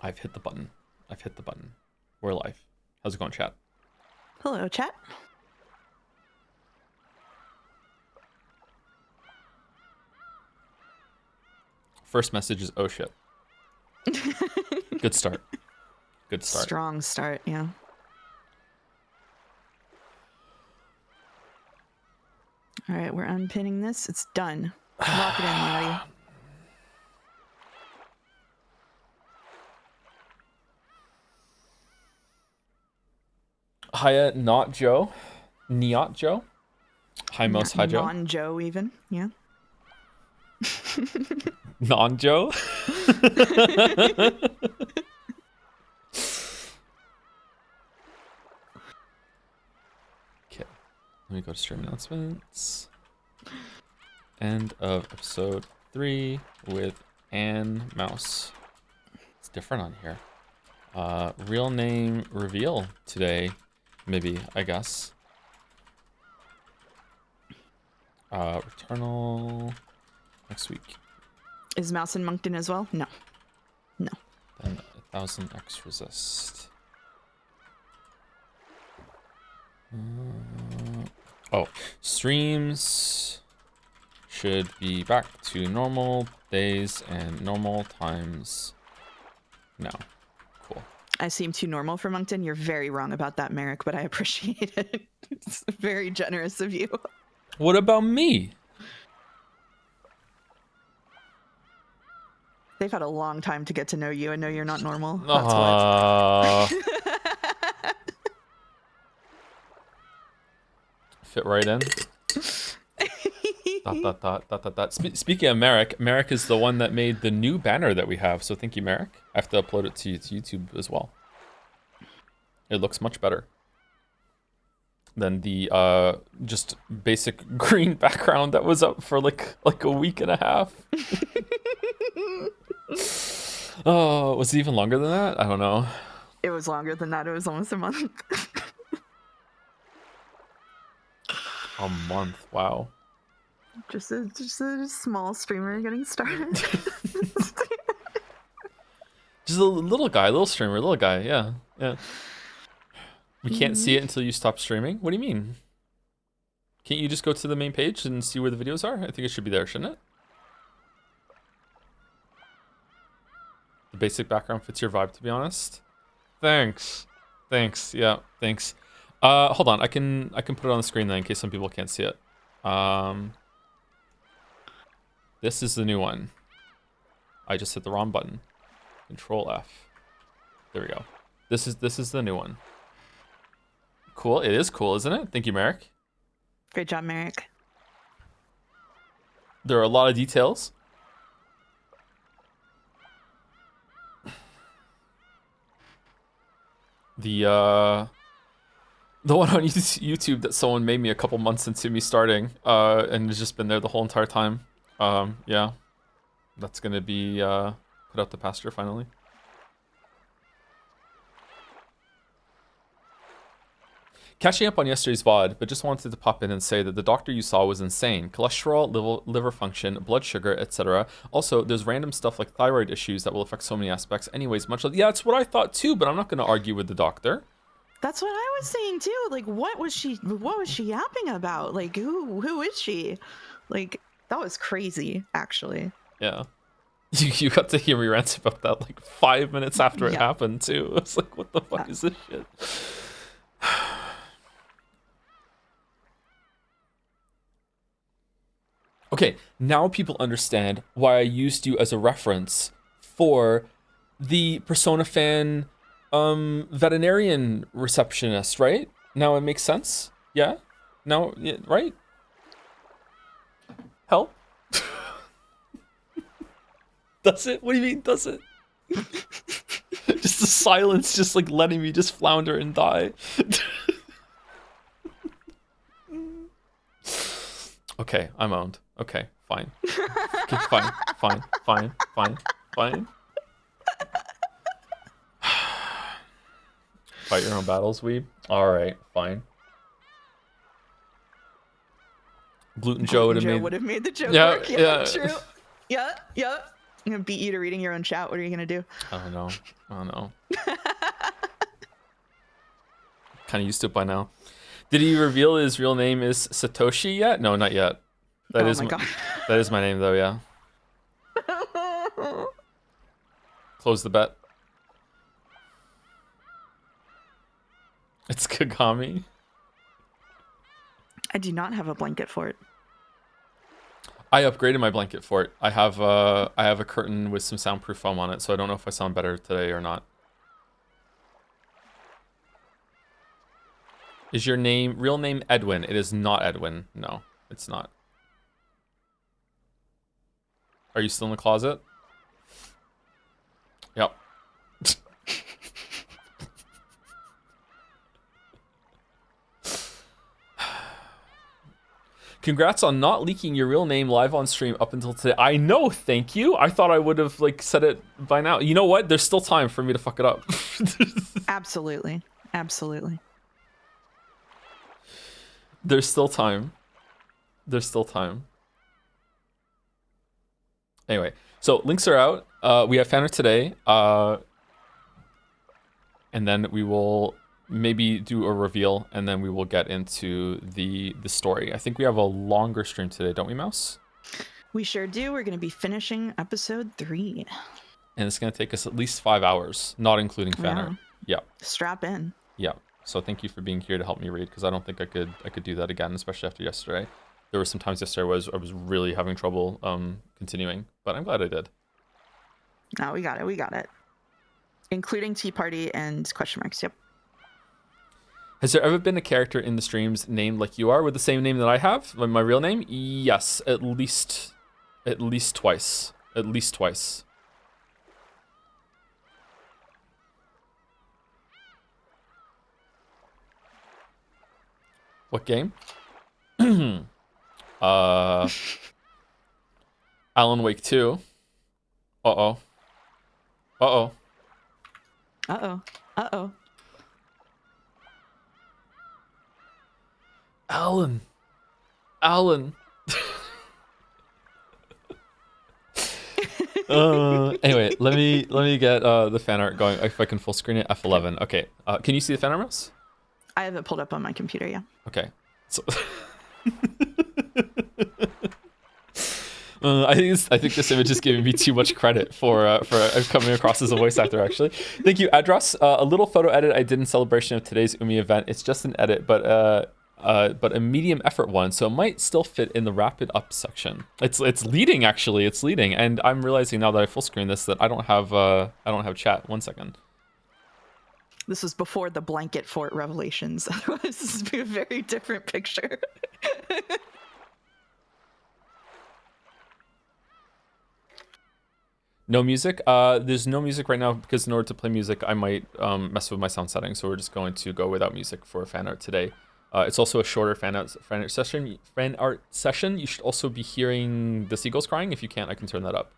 I've hit the button. I've hit the button. We're live. How's it going, chat? Hello, chat. First message is, oh shit. Good start. Good start. Strong start, yeah. All right, we're unpinning this. It's done. Lock it in, laddie. Hiya, not Joe. Niet Joe. Hi, Mos. Hi, Joe. Non-Joe, even, yeah. Non-Joe? Okay. Let me go to stream announcements. End of episode 3 with Ann Mouse. It's different on here. Real name reveal today, maybe, I guess. Returnal next week. Is Mouse in Moncton as well? No. No. Then 1000x resist. Oh, streams should be back to normal days and normal times now. Cool. I seem too normal for Moncton. You're very wrong about that, Merrick, but I appreciate it. It's very generous of you. What about me? They've had a long time to get to know you and know you're not normal. That's what. Fit right in. Speaking of Merrick, Merrick is the one that made the new banner that we have. So thank you, Merrick. I have to upload it to YouTube as well. It looks much better than the just basic green background that was up for like a week and a half. Oh, was it even longer than that? I don't know. It was longer than that. It was almost a month. A month, wow. Just a small streamer getting started. Just a little guy, little streamer, little guy, yeah. We can't see it until you stop streaming? What do you mean? Can't you just go to the main page and see where the videos are? I think it should be there, shouldn't it? The basic background fits your vibe, to be honest. Thanks, yeah, thanks. Hold on, I can put it on the screen then in case some people can't see it. This is the new one. I just hit the wrong button. Control F. There we go. This is the new one. Cool. It is cool, isn't it? Thank you, Merrick. Great job, Merrick. There are a lot of details. The one on YouTube that someone made me a couple months into me starting, and has just been there the whole entire time. Yeah, that's gonna be put out the pasture finally. Catching up on yesterday's VOD, but just wanted to pop in and say that the doctor you saw was insane. Cholesterol, liver function, blood sugar, etc. Also, there's random stuff like thyroid issues that will affect so many aspects. Anyways, much like, yeah, it's what I thought too, but I'm not going to argue with the doctor. That's what I was saying too. Like, what was she yapping about? Like, who is she? Like, that was crazy, actually. Yeah. You got to hear me rant about that like 5 minutes after it happened too. It's like, what the fuck is this shit? Okay, now people understand why I used you as a reference for the Persona fan veterinarian receptionist, right? Now it makes sense? Yeah? Now, yeah, right? Help? Does it? What do you mean, does it? Just the silence, just like letting me just flounder and die. Okay, I'm owned. Okay, fine. Okay, fine. Fight your own battles, weeb. Alright, fine. Gluten Joe would have made the joke work. Yeah, true. Yeah. I'm gonna beat you to reading your own chat. What are you gonna do? I don't know. Kind of used to it by now. Did he reveal his real name is Satoshi yet? No, not yet. That is God. That is my name though, yeah. Close the bet. It's Kagami. I do not have a blanket for it. I upgraded my blanket for it. I have a curtain with some soundproof foam on it, so I don't know if I sound better today or not. Is your real name Edwin? It is not Edwin. No, it's not. Are you still in the closet? Yep. Congrats on not leaking your real name live on stream up until today. I know, thank you. I thought I would have like said it by now. You know what? There's still time for me to fuck it up. Absolutely. There's still time. Anyway, so links are out. We have fan art today. And then we will maybe do a reveal, and then we will get into the story. I think we have a longer stream today, don't we, Mouse? We sure do. We're going to be finishing episode 3. And it's going to take us at least 5 hours, not including fan art. Yeah. Strap in. Yeah. So thank you for being here to help me read, because I don't think I could do that again, especially after yesterday. There were some times yesterday I was really having trouble continuing, but I'm glad I did. No, we got it. Including Tea Party and question marks. Yep. Has there ever been a character in the streams named like you are with the same name that I have, like my real name? Yes, at least twice. At least twice. What game? Alan Wake 2. Uh-oh. Alan. Anyway, let me get the fan art going. If I can full screen it, F11. Okay. Can you see the fan art, Mouse? I have it pulled up on my computer, yeah. Okay. So I think this image is giving me too much credit for coming across as a voice actor, actually. Thank you, Adros. A little photo edit I did in celebration of today's Umi event. It's just an edit, but a medium effort one, so it might still fit in the wrap it up section. It's leading, actually. It's leading, and I'm realizing now that I full screen this that I don't have chat. 1 second. This was before the blanket fort revelations. Otherwise, this would be a very different picture. No music. There's no music right now because in order to play music, I might mess with my sound settings. So we're just going to go without music for fan art today. It's also a shorter fan art session. You should also be hearing the seagulls crying. If you can't, I can turn that up.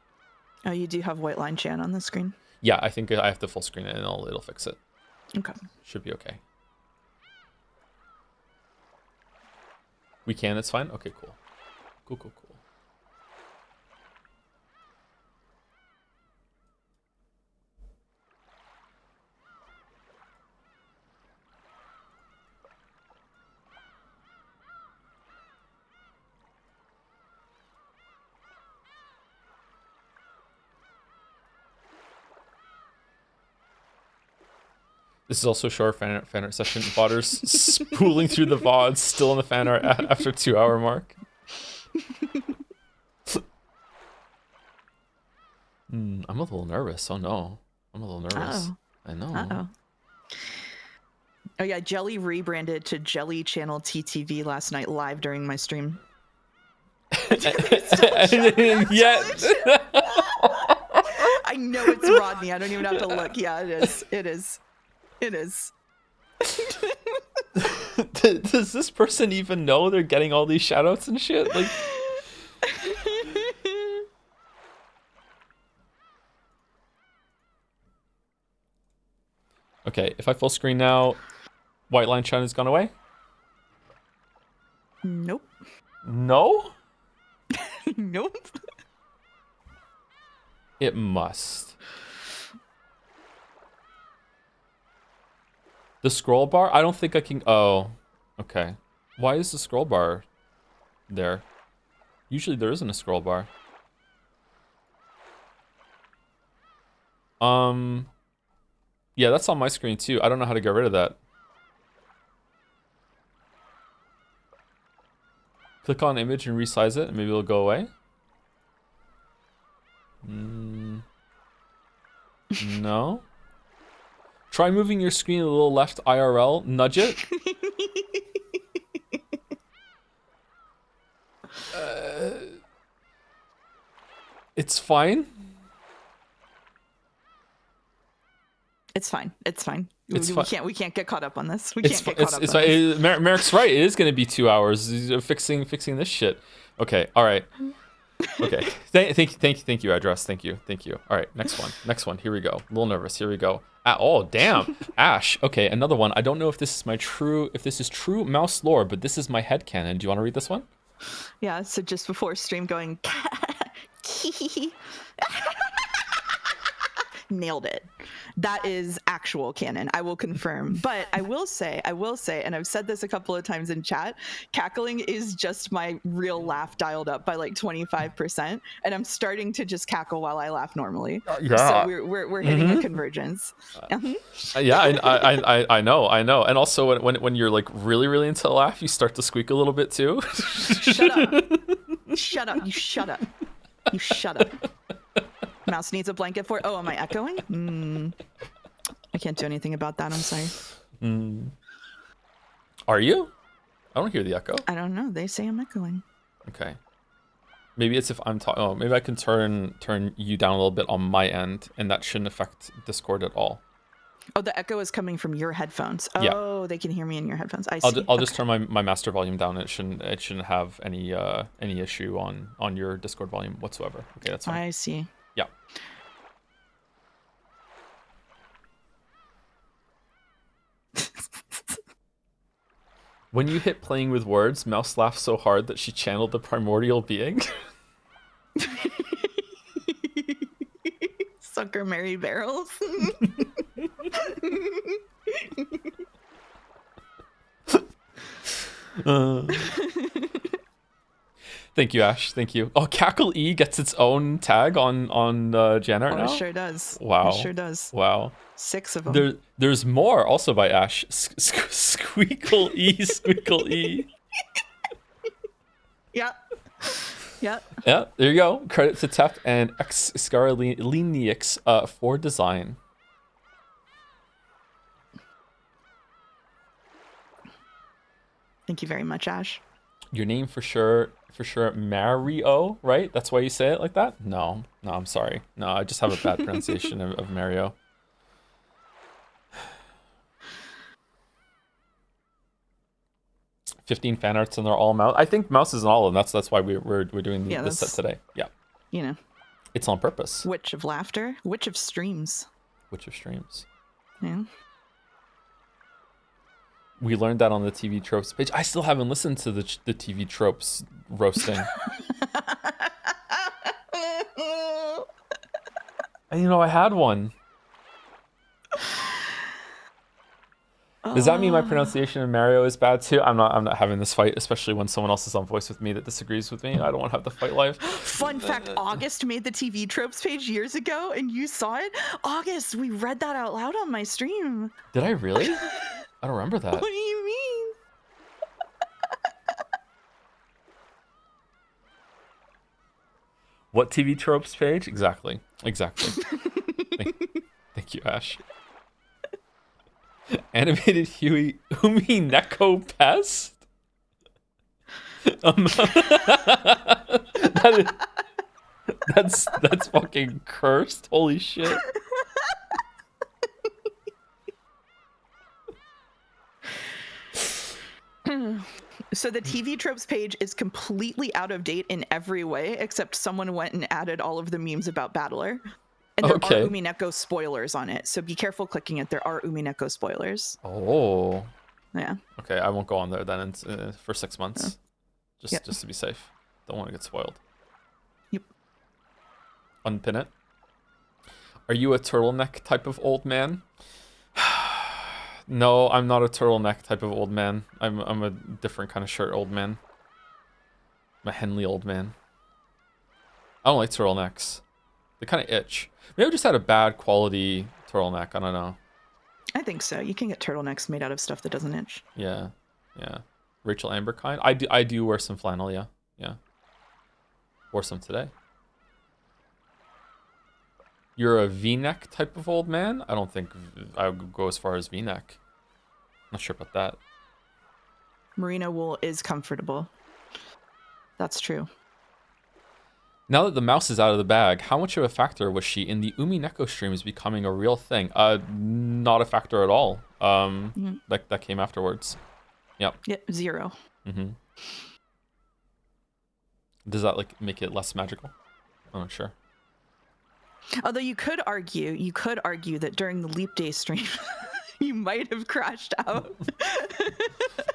Oh, you do have white line chan on the screen? Yeah, I think I have to full screen it and it'll fix it. Okay. Should be okay. We can, it's fine? Okay, cool. Cool. This is also a short fan art session. Vodder's spooling through the VODs, still in the fan art after 2 hour mark. I'm a little nervous. Oh no. I'm a little nervous. I know. Oh yeah, Jelly rebranded to Jelly Channel TTV last night live during my stream. Yet. I know it's Rodney. I don't even have to look. Yeah, it is. Does this person even know they're getting all these shoutouts and shit? Like, okay, if I full screen now, white line shine has gone away? Nope. No? Nope. It must. The scroll bar? I don't think I can... Oh, okay. Why is the scroll bar there? Usually there isn't a scroll bar. Yeah, that's on my screen too. I don't know how to get rid of that. Click on image and resize it, and maybe it'll go away. No. Try moving your screen a little left IRL. Nudge it. It's fine. It's fine. It's fine. It's We can't get caught up on this. We can't get caught up on this. Merrick's right. It is going to be 2 hours fixing this shit. Okay. All right. Okay. Thank you, address. Thank you. All right. Next one. Here we go. A little nervous. Here we go. Oh, damn. Ash. Okay. Another one. I don't know if this is true mouse lore, but this is my headcanon. Do you want to read this one? Yeah. So just before stream going, nailed it. That is actual canon. I will confirm. But I will say, and I've said this a couple of times in chat, cackling is just my real laugh dialed up by like 25%. And I'm starting to just cackle while I laugh normally. Yeah. So we're hitting a convergence. Yeah, I know. And also when you're like really into the laugh, you start to squeak a little bit too. Shut up. You shut up. Mouse needs a blanket for... Oh, am I echoing? I can't do anything about that. I'm sorry. Are you? I don't hear the echo. I don't know. They say I'm echoing. Okay. Maybe it's if I'm talking... Oh, maybe I can turn you down a little bit on my end, and that shouldn't affect Discord at all. Oh, the echo is coming from your headphones. Oh, yeah. They can hear me in your headphones. I see. I'll just turn my master volume down. It shouldn't have any issue on your Discord volume whatsoever. Okay, that's fine. I see. Yeah. When you hit playing with words, Mouse laughed so hard that she channeled the primordial being. Sucker Mary Barrels. Thank you, Ash. Thank you. Oh, Cackle E gets its own tag on Janet now? It sure does. Wow. It sure does. Wow. 6 of them. There's more also by Ash. Squeakle E. Yeah. Yeah. Yeah, there you go. Credit to Tep and X Scarlinix for design. Thank you very much, Ash. Your name for sure, Mario, right? That's why you say it like that? No, I'm sorry. No, I just have a bad pronunciation of Mario. $15 fan arts and they're all mouse. I think mouse is in all of them. That's why we're doing this set today. Yeah. You know. It's on purpose. Witch of laughter. Witch of streams. Yeah. We learned that on the TV Tropes page. I still haven't listened to the TV Tropes roasting. And, I had one. Does that mean my pronunciation of Mario is bad too? I'm not having this fight, especially when someone else is on voice with me that disagrees with me. I don't want to have the fight live. Fun fact, August made the TV Tropes page years ago and you saw it? August, we read that out loud on my stream. Did I really? I don't remember that. What do you mean? What TV Tropes page? Exactly. Thank you, Ash. Animated Huey Umineko Pest? That's fucking cursed. Holy shit. So the TV Tropes page is completely out of date in every way, except someone went and added all of the memes about Battler. And there are Umineko spoilers on it, so be careful clicking it. There are Umineko spoilers. Oh. Yeah. Okay, I won't go on there then for 6 months. Just to be safe. Don't want to get spoiled. Yep. Unpin it. Are you a turtleneck type of old man? No, I'm not a turtleneck type of old man. I'm a different kind of shirt old man. I'm a Henley old man. I don't like turtlenecks. They kind of itch. Maybe I just had a bad quality turtleneck. I don't know. I think so. You can get turtlenecks made out of stuff that doesn't itch. Yeah, yeah. Rachel Amber kind. I do wear some flannel. Yeah, yeah. Wore some today. You're a V-neck type of old man? I don't think I would go as far as V-neck. Not sure about that. Merino wool is comfortable. That's true. Now that the mouse is out of the bag, how much of a factor was she in the Umineko streams becoming a real thing? Not a factor at all. That came afterwards. Yep. Yep, 0. Mm-hmm. Does that like make it less magical? I'm not sure. Although you could argue that during the Leap Day stream, you might have crashed out.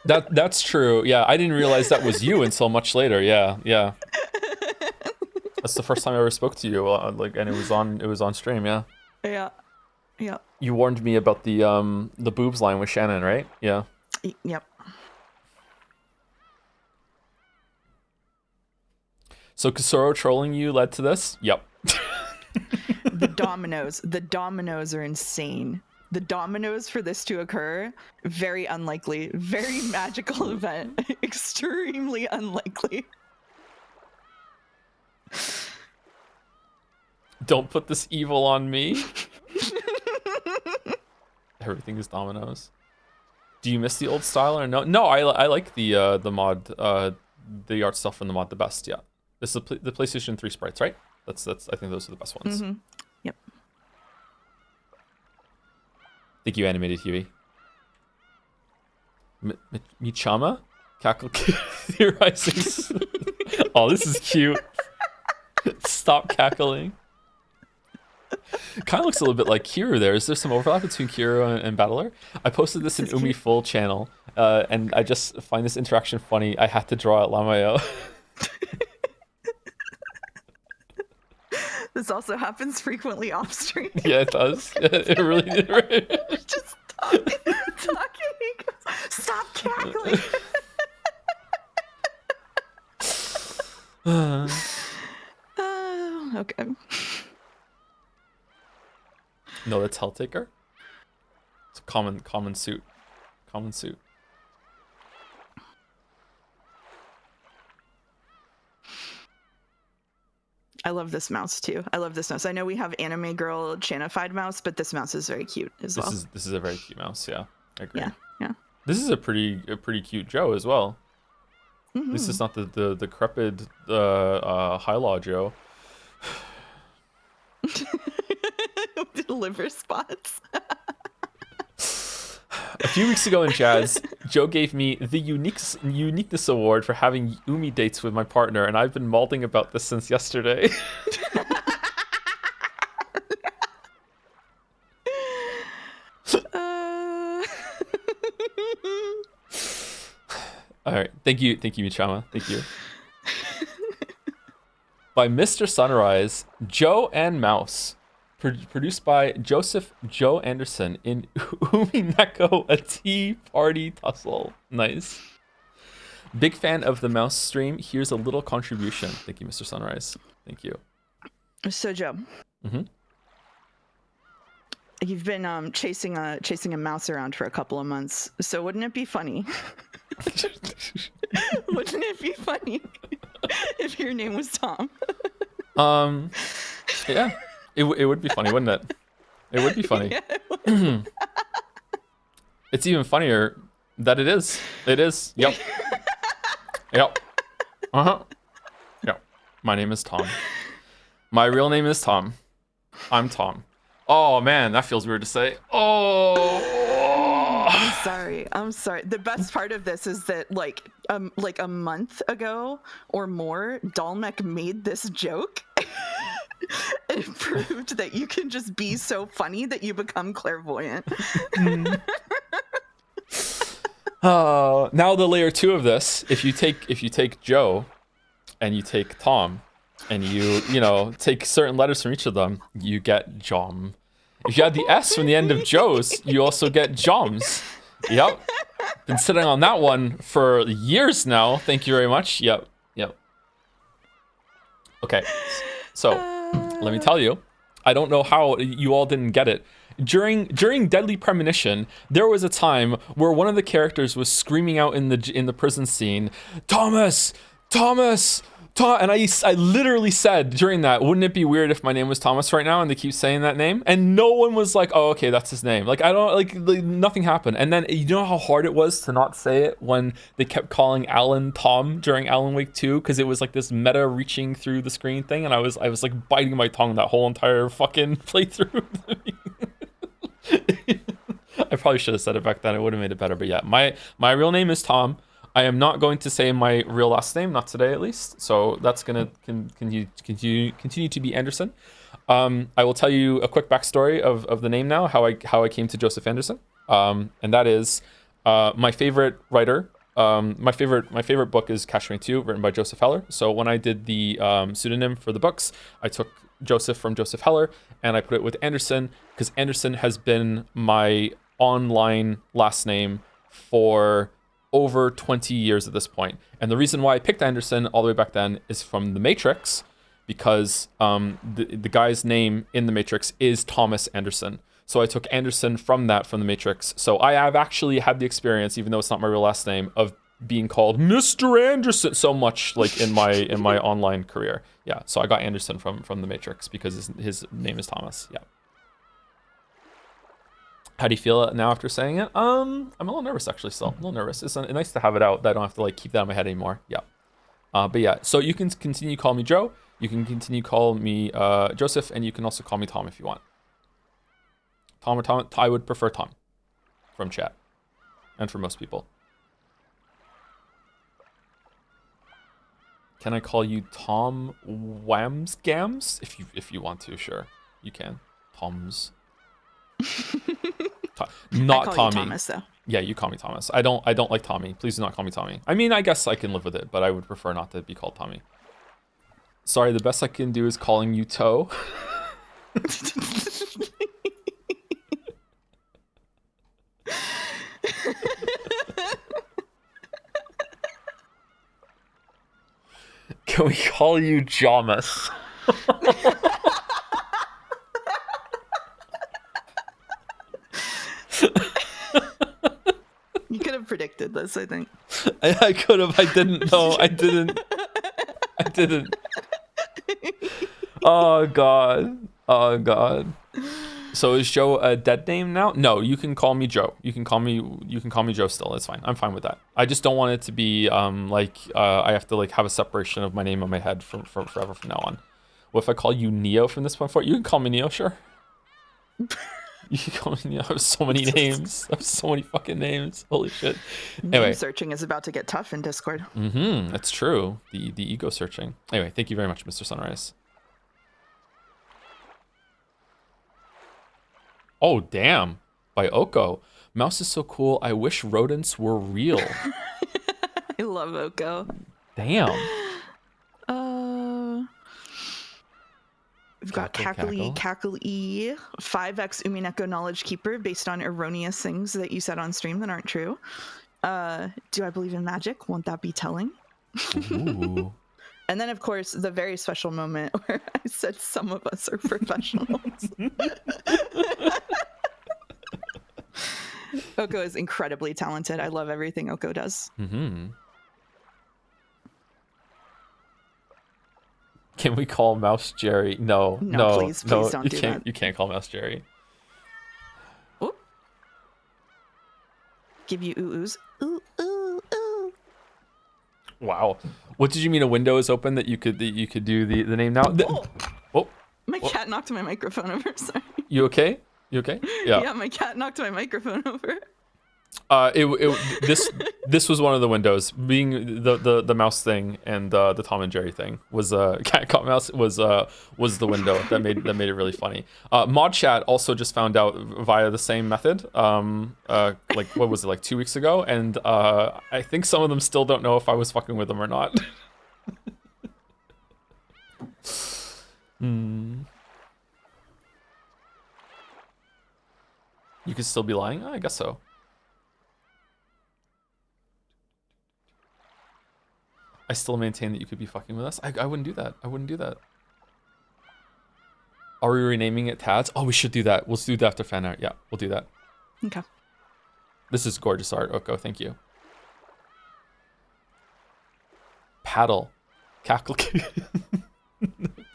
That's true. Yeah, I didn't realize that was you until much later. Yeah, yeah. That's the first time I ever spoke to you. And it was on stream. Yeah. Yeah. Yeah. You warned me about the boobs line with Shannon, right? Yeah. Yep. So Kasoro trolling you led to this? Yep. The dominoes are insane. The dominoes for this to occur, very unlikely. Very magical event. Extremely unlikely. Don't put this evil on me. Everything is dominoes. Do you miss the old style or no? No, I like the mod, the art stuff from the mod the best. Yeah, this is the PlayStation 3 sprites, right? That's I think those are the best ones. Mm-hmm. Yep. Thank you, animated Huey. Michama? Cackle theorizing. Oh, this is cute. Stop cackling. Kind of looks a little bit like Kiru there. Is there some overlap between Kiru and Battler? I posted this in Umi Full channel, and I just find this interaction funny. I had to draw out Lamayo. This also happens frequently off stream. Yeah, it does. It really did. Right? Just talking. Stop cackling. Okay. No, that's Helltaker. It's a common suit. Common suit. I love this mouse too. I love this mouse. I know we have anime girl chanified mouse, but this mouse is very cute as well. This is a very cute mouse. Yeah, I agree. Yeah, yeah. This is a pretty cute Joe as well. Mm-hmm. This is not the decrepit high law Joe. With liver spots. A few weeks ago in Jazz, Joe gave me the uniqueness award for having Umi dates with my partner, and I've been malding about this since yesterday. All right, thank you, Michama. Thank you. By Mr. Sunrise, Joe and Mouse. Produced by Joseph Joe Anderson in Umineko, a tea party tussle. Nice. Big fan of the mouse stream. Here's a little contribution. Thank you, Mr. Sunrise. Thank you. So, Joe. Mm-hmm. You've been chasing a mouse around for a couple of months. So wouldn't it be funny? Wouldn't it be funny if your name was Tom? Yeah. It would be funny, wouldn't it? It would be funny. Yeah, It's even funnier that it is. It is. Yep. Yep. Uh-huh. Yep. My name is Tom. My real name is Tom. I'm Tom. Oh, man, that feels weird to say. Oh. I'm sorry. The best part of this is that like a month ago or more, Dalmek made this joke. It proved that you can just be so funny that you become clairvoyant. Now the layer 2 of this, if you take Joe and you take Tom and you know, take certain letters from each of them, you get Jom. If you add the S from the end of Joe's, you also get Joms. Yep. Been sitting on that one for years now. Thank you very much. Yep. Okay. So, let me tell you, I don't know how you all didn't get it. During Deadly Premonition, there was a time where one of the characters was screaming out in the prison scene, Thomas, and I literally said during that, wouldn't it be weird if my name was Thomas right now? And they keep saying that name, and no one was like, oh, okay, that's his name. Like, I don't like nothing happened. And then you know how hard it was to not say it when they kept calling Alan Tom during Alan Wake 2, because it was like this meta reaching through the screen thing, and I was like biting my tongue that whole entire fucking playthrough. I probably should have said it back then. It would have made it better. But yeah, my real name is Tom. I am not going to say my real last name, not today at least. So that's gonna continue to be Anderson. I will tell you a quick backstory of the name now, how I came to Joseph Anderson. And that is my favorite writer. My favorite book is Catch 22, written by Joseph Heller. So when I did the pseudonym for the books, I took Joseph from Joseph Heller and I put it with Anderson, because Anderson has been my online last name for over 20 years at this point. And the reason why I picked Anderson all the way back then is from The Matrix, because the guy's name in The Matrix is Thomas Anderson. So I took Anderson from The Matrix. So I have actually had the experience, even though it's not my real last name, of being called Mr. Anderson so much, like in my online career. Yeah, so I got Anderson from The Matrix because his name is Thomas. Yeah. How do you feel now after saying it? I'm a little nervous actually. Still, a little nervous. It's nice to have it out. That I don't have to like keep that in my head anymore. Yeah. But yeah, so you can continue to call me Joe. You can continue to call me Joseph, and you can also call me Tom if you want. Tom or Tom. I would prefer Tom from chat, and for most people. Can I call you Tom Whamsgams? If you want to, sure, you can. Tom's. Not I call Tommy. You Thomas, though. Yeah, you call me Thomas. I don't like Tommy. Please do not call me Tommy. I mean, I guess I can live with it, but I would prefer not to be called Tommy. Sorry, the best I can do is calling you Toe. Can we call you Jamas? You could have predicted this, I think. I could have. I didn't. No, I didn't. I didn't. Oh god. Oh god. So is Joe a dead name now? No, you can call me Joe. You can call me Joe still. It's fine. I'm fine with that. I just don't want it to be I have to like have a separation of my name on my head from forever from now on. What if I call you Neo from this point forward? You can call me Neo, sure. You can call me Neo. I have so many names. I have so many fucking names. Holy shit. Anyway. Name searching is about to get tough in Discord. That's true. The ego searching. Anyway, thank you very much, Mr. Sunrise. Oh, damn. By Oko. Mouse is so cool. I wish rodents were real. I love Oko. Damn. We've got Cackle-E, 5x Umineko Knowledge Keeper based on erroneous things that you said on stream that aren't true. Do I believe in magic? Won't that be telling? Ooh. And then, of course, the very special moment where I said some of us are professionals. Oko is incredibly talented. I love everything Oko does. Can we call Mouse Jerry? No, please don't do that. You can't call Mouse Jerry. Ooh. Give you ooh-oohs. Ooh, ooh, ooh. Wow. What did you mean? A window is open that you could do the name now? Oh. My cat knocked my microphone over. Sorry. You okay? You okay? Yeah. Yeah, my cat knocked my microphone over. This was one of the windows. Being the mouse thing and the Tom and Jerry thing was cat caught mouse was the window that made it really funny. Mod Chat also just found out via the same method. Like what was it, like 2 weeks ago, and I think some of them still don't know if I was fucking with them or not. You could still be lying? I guess so. I still maintain that you could be fucking with us. I wouldn't do that. I wouldn't do that. Are we renaming it Tads? Oh, we should do that. We'll do that after fan art. Yeah, we'll do that. Okay. This is gorgeous art, Oko. Thank you. Paddle. Cackle.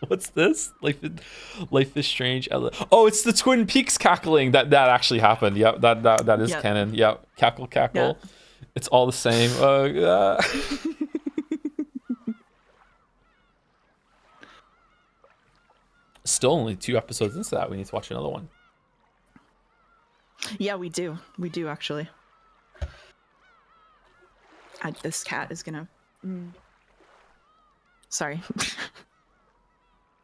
What's this? Life is strange. Oh, it's the Twin Peaks cackling. That actually happened. Yep, that is canon. Yep. Cackle. Yeah. It's all the same. Still only 2 episodes into that. We need to watch another one. Yeah, we do. We do, actually. This cat is gonna... Sorry.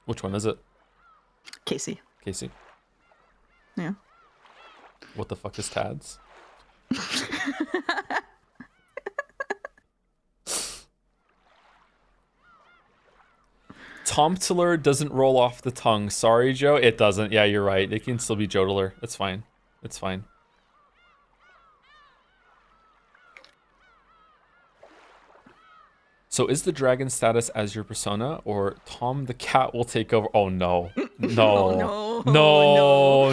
Which one is it? Casey. Yeah. What the fuck is Tads? Tomtler doesn't roll off the tongue. Sorry, Joe. It doesn't. Yeah, you're right. It can still be Jodler. It's fine. It's fine. So is the dragon status as your persona, or Tom the cat will take over? Oh no. No. No. No.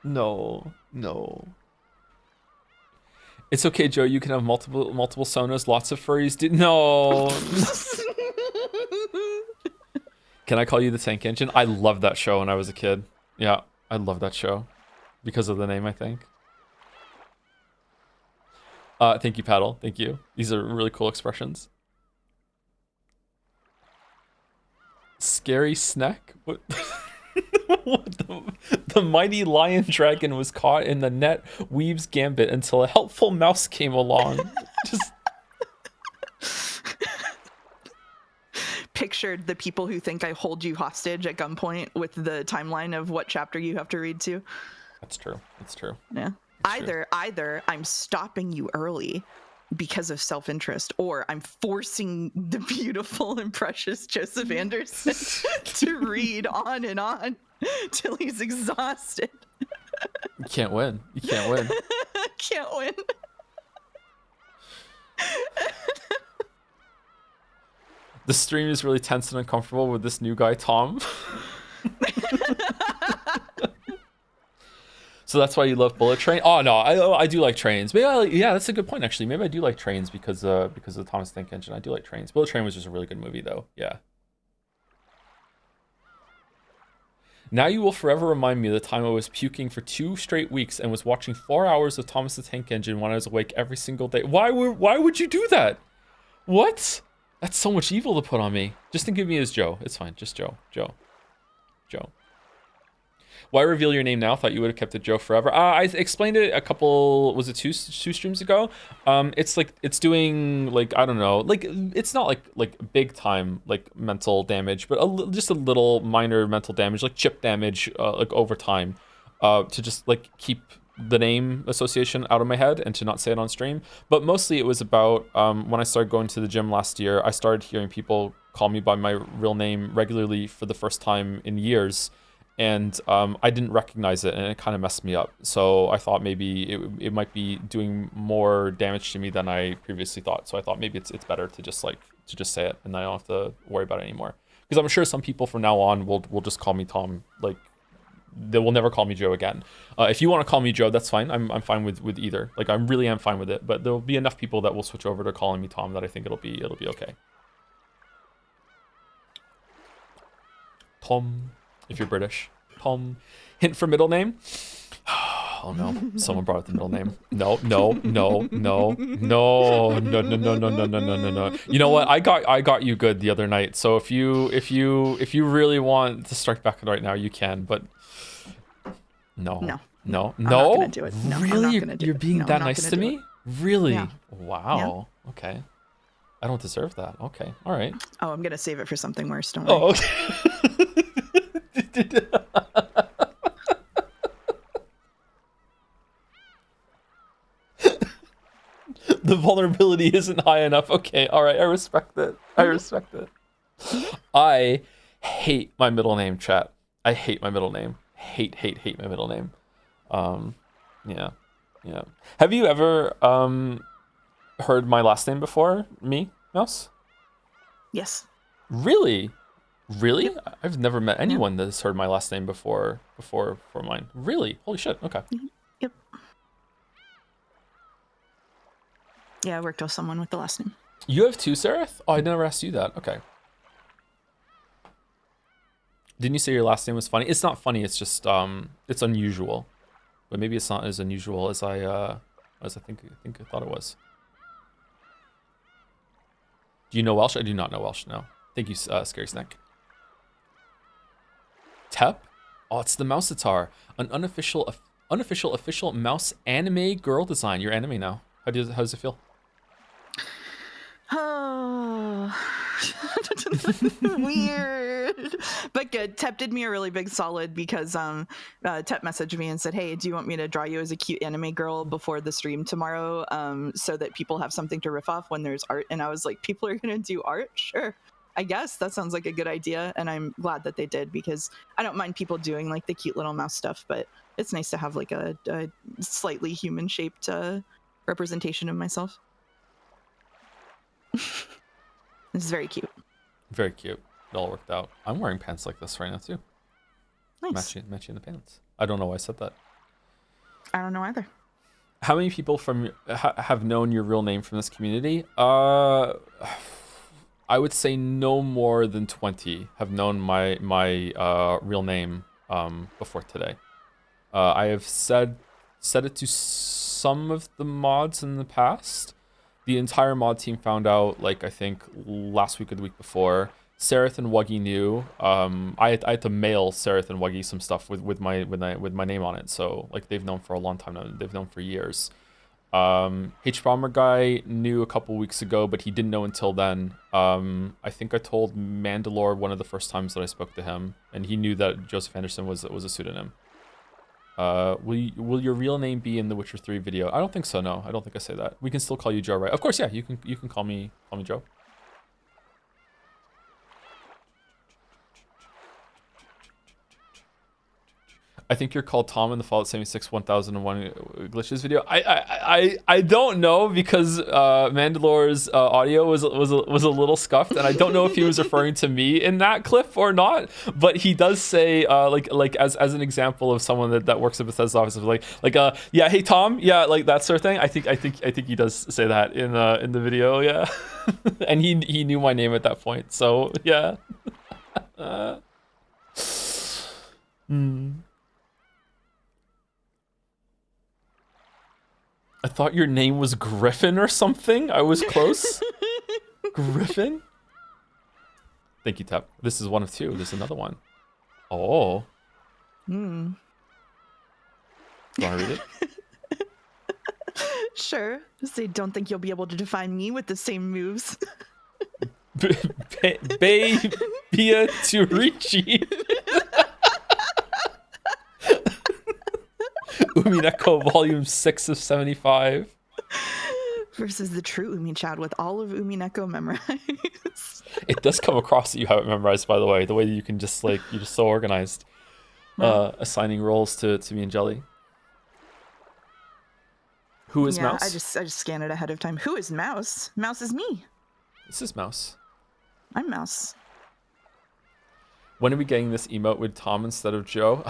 No. No. It's okay, Joe. You can have multiple sonas, lots of furries. No. Can I call you the Tank Engine? I loved that show when I was a kid. Yeah, I love that show because of the name, I think. Thank you, Paddle. Thank you. These are really cool expressions. Scary snack? What? The mighty lion dragon was caught in the net weave's gambit until a helpful mouse came along. Just pictured the people who think I hold you hostage at gunpoint with the timeline of what chapter you have to read to. That's true. Yeah. Either I'm stopping you early because of self-interest, or I'm forcing the beautiful and precious Joseph Anderson to read on and on till he's exhausted. You can't win. Can't win. The stream is really tense and uncomfortable with this new guy, Tom. So that's why you love Bullet Train? Oh no, I do like trains. Maybe yeah, that's a good point actually. Maybe I do like trains because of the Thomas Tank Engine. I do like trains. Bullet Train was just a really good movie though. Yeah. Now you will forever remind me of the time I was puking for 2 straight weeks and was watching 4 hours of Thomas the Tank Engine when I was awake every single day. Why would you do that? What? That's so much evil to put on me. Just think of me as Joe. It's fine. Just Joe. Why reveal your name now? Thought you would have kept it Joe forever. I explained it a couple, was it two streams ago? It's doing like, I don't know, like it's not like big time like mental damage, but just a little minor mental damage, like chip damage, like over time, to just like keep the name association out of my head and to not say it on stream. But mostly it was about when I started going to the gym last year, I started hearing people call me by my real name regularly for the first time in years. And I didn't recognize it, and it kind of messed me up. So I thought maybe it might be doing more damage to me than I previously thought. So I thought maybe it's better to just say it, and I don't have to worry about it anymore. Because I'm sure some people from now on will just call me Tom. Like they will never call me Joe again. If you want to call me Joe, that's fine. I'm fine with either. Like I really am fine with it. But there will be enough people that will switch over to calling me Tom that I think it'll be okay. Tom. If you're British. Tom. Hint for middle name? Oh no, someone brought up the middle name. No. You know what? I got you good the other night. So if you really want to strike back right now, you can, but no. I'm not gonna do it. No, really? You're being that nice to me? Really? Yeah. Wow. Yeah. Okay. I don't deserve that. Okay. All right. Oh, I'm gonna save it for something worse. Don't worry. Oh, okay. The vulnerability isn't high enough. Okay, all right, I respect it. I respect it. I hate my middle name, chat. I hate my middle name. Hate my middle name. Yeah, yeah. Have you ever heard my last name before? Me, Mouse? Yes. Really? Really? Yep. I've never met Yeah. anyone that's heard my last name before mine. Really? Holy shit. Okay. Yep. Yeah, I worked with someone with the last name. You have two, Sereth? Oh, I never asked you that. Okay. Didn't you say your last name was funny? It's not funny. It's just it's unusual, but maybe it's not as unusual as I think I thought it was. Do you know Welsh? I do not know Welsh. No. Thank you, Scary Snack. Tep? Oh, it's the Mouseitar, an unofficial official mouse anime girl design. You're anime now. How does it feel? Oh, weird, but good. Tep did me a really big solid because Tep messaged me and said, "Hey, do you want me to draw you as a cute anime girl before the stream tomorrow, so that people have something to riff off when there's art?" And I was like, "People are gonna do art? Sure, I guess that sounds like a good idea." And I'm glad that they did, because I don't mind people doing like the cute little mouse stuff, but it's nice to have like a slightly human shaped representation of myself. This is very cute. Very cute. It all worked out. I'm wearing pants like this right now too. Nice. Matching the pants. I don't know why I said that. I don't know either. How many people from have known your real name from this community? I would say no more than 20 have known my real name before today. I have said it to some of the mods in the past. The entire mod team found out, like, I think last week or the week before. Sereth and Wuggy knew. I had to mail Sereth and Wuggy some stuff with my name on it. So like, they've known for a long time now. They've known for years. H Bomber guy knew a couple weeks ago, but he didn't know until then. I think I told Mandalore one of the first times that I spoke to him, and he knew that Joseph Anderson was a pseudonym. Will your real name be in the Witcher 3 video? I don't think so. No, I don't think I say that. We can still call you Joe, right? Of course, yeah. You can call me Joe. I think you're called Tom in the Fallout 76 1001 glitches video. I don't know, because Mandalore's audio was a little scuffed, and I don't know if he was referring to me in that clip or not. But he does say like as an example of someone that works at Bethesda's office, like yeah, hey Tom, yeah, like that sort of thing. I think he does say that in the video, yeah. And he knew my name at that point, so yeah. I thought your name was Griffin or something. I was close. Griffin? Thank you, Tep. This is one of two. There's another one. Oh. Do you want to read it? Sure. Say, don't think you'll be able to define me with the same moves. Bia Turichi. Umineko volume 6 of 75. Versus the true Umi Chad with all of Umineko memorized. It does come across that you have it memorized, by the way. The way that you can just, like, you're just so organized. Assigning roles to me and Jelly. Who is Mouse? I just scan it ahead of time. Who is Mouse? Mouse is me. This is Mouse. I'm Mouse. When are we getting this emote with Tom instead of Joe?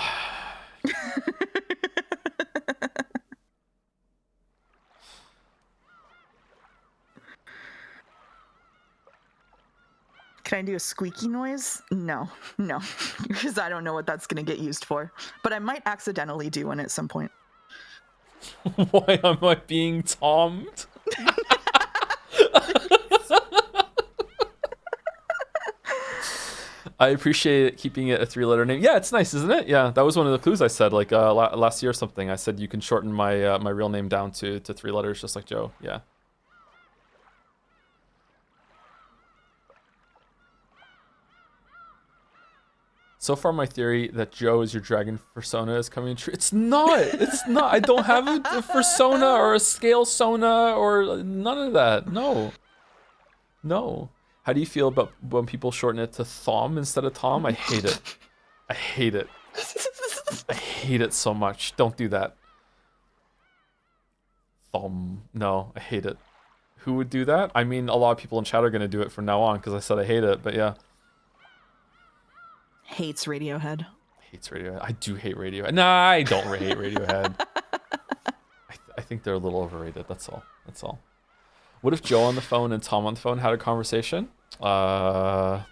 Can I do a squeaky noise? No, because I don't know what that's going to get used for. But I might accidentally do one at some point. Why am I being Tommed? I appreciate keeping it a 3-letter name. Yeah, it's nice, isn't it? Yeah, that was one of the clues I said, like last year or something. I said you can shorten my my real name down to 3 letters, just like Joe. Yeah. So far, my theory that Joe is your dragon persona is coming true. It's not. It's not. I don't have a persona or a scale sona or none of that. No. No. How do you feel about when people shorten it to Thom instead of Tom? I hate it. I hate it. I hate it so much. Don't do that. Thom. No, I hate it. Who would do that? I mean, a lot of people in chat are going to do it from now on because I said I hate it, but yeah. Hates Radiohead. Hates Radiohead. I do hate Radiohead. Nah, I don't hate Radiohead. I think they're a little overrated. That's all. That's all. What if Joe on the phone and Tom on the phone had a conversation? It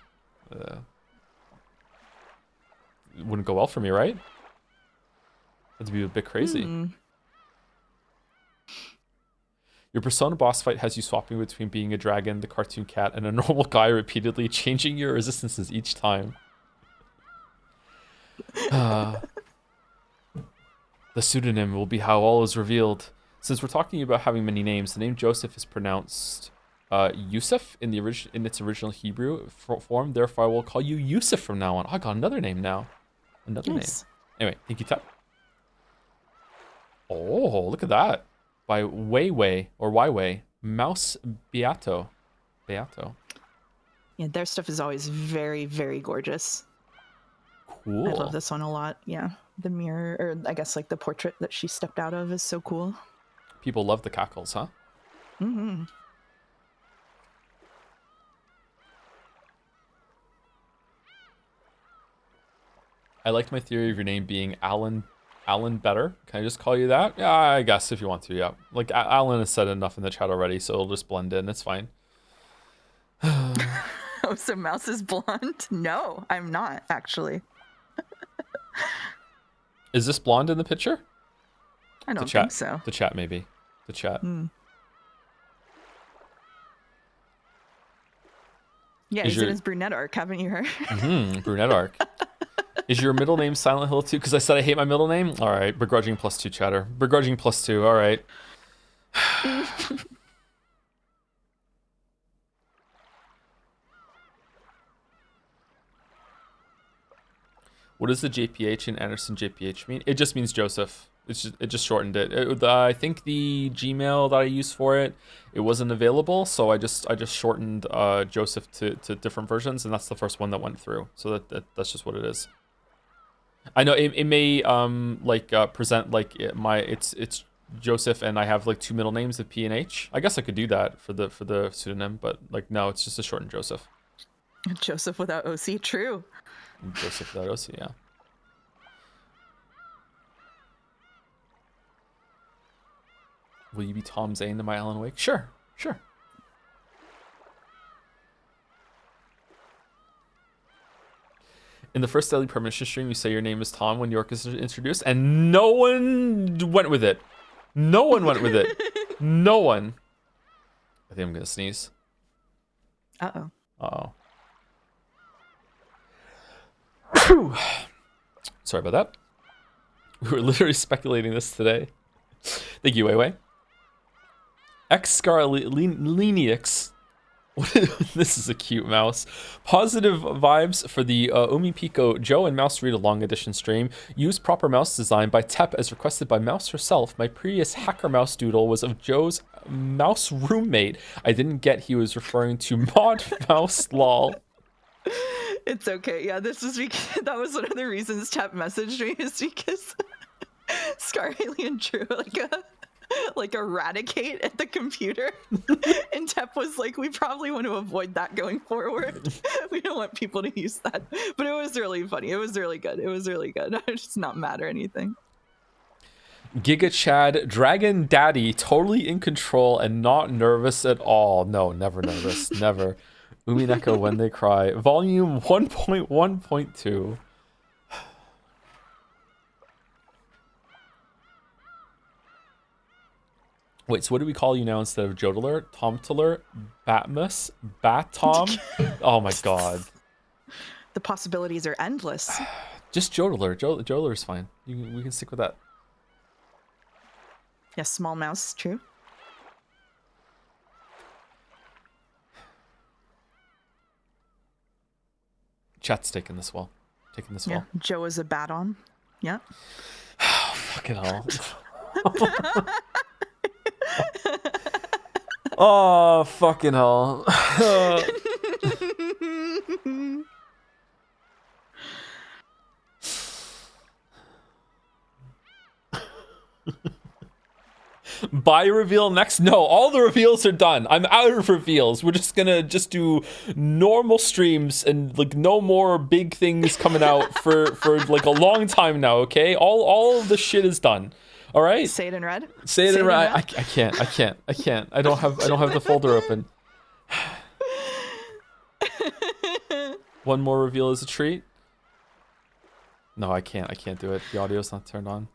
wouldn't go well for me, right? That'd be a bit crazy. Your persona boss fight has you swapping between being a dragon, the cartoon cat, and a normal guy, repeatedly changing your resistances each time. The pseudonym will be how all is revealed. Since we're talking about having many names, the name Joseph is pronounced Yusuf in its original Hebrew form. Therefore, I will call you Yusuf from now on. Oh, I got another name now. Another name. Anyway, thank you, Tep. Oh, look at that. By Weiwei or Weiwei. Mouse Beato. Beato. Yeah, their stuff is always very, very gorgeous. Cool. I love this one a lot. Yeah. The mirror, or I guess like the portrait that she stepped out of is so cool. People love the cackles, huh? Mm-hmm. I liked my theory of your name being Alan better. Can I just call you that? Yeah, I guess if you want to, yeah. Like, Alan has said enough in the chat already, so it'll just blend in. It's fine. Oh, so Mouse is blonde? No, I'm not, actually. Is this blonde in the picture? I don't think so. The chat, maybe. The chat. Yeah, he's in his brunette arc, haven't you heard? Brunette arc. Is your middle name Silent Hill 2? Because I said I hate my middle name? All right, begrudging +2 chatter. Begrudging +2, all right. What does the JPH in Anderson JPH mean? It just means Joseph. It just shortened it. I think the Gmail that I used for it wasn't available, so I just shortened Joseph to different versions, and that's the first one that went through. So that's just what it is. I know it may present like it's Joseph, and I have like 2 middle names of P and H. I guess I could do that for the pseudonym, but like no, it's just a shortened Joseph. Joseph without OC, true. Joseph without OC, yeah. Will you be Tom Zane to my Alan Wake? Sure. In the first Daily Permission stream, you say your name is Tom when York is introduced, and no one went with it. No one went with it. No one. I think I'm gonna sneeze. Uh-oh. Uh-oh. Whew. Sorry about that. We were literally speculating this today. Thank you, Weiwei. Xscarlinix. This is a cute mouse. Positive vibes for the Umineko Joe and Mouse Read Along Edition stream. Use proper mouse design by Tep as requested by Mouse herself. My previous hacker mouse doodle was of Joe's mouse roommate. I didn't get he was referring to Mod Mouse lol. It's okay. Yeah, this was because that was one of the reasons Tep messaged me, is because Scar Alien drew like eradicate at the computer, and Tep was like, we probably want to avoid that going forward. We don't want people to use that. But it was really funny. It was really good. I'm just not mad or anything. Giga Chad, Dragon Daddy, totally in control and not nervous at all. No, never nervous. Never. Umineko When They Cry, volume 1.1.2. Wait, so what do we call you now instead of Jodler? Tomtler? Batmus? Batom? Oh my god. The possibilities are endless. Just Jodler. Jodler is fine. We can stick with that. Yes, small mouse, true. Chat's taking this well. taking this Yeah. fall. Joe is a bat on. Yeah. Fucking hell. Oh, fucking hell. Buy reveal next? No, all the reveals are done. I'm out of reveals. We're just gonna do normal streams and like no more big things coming out for like a long time now. Okay, all of the shit is done. All right. Say it in red. Say it in red. I can't. I don't have the folder open. One more reveal is a treat. No, I can't do it. The audio's not turned on.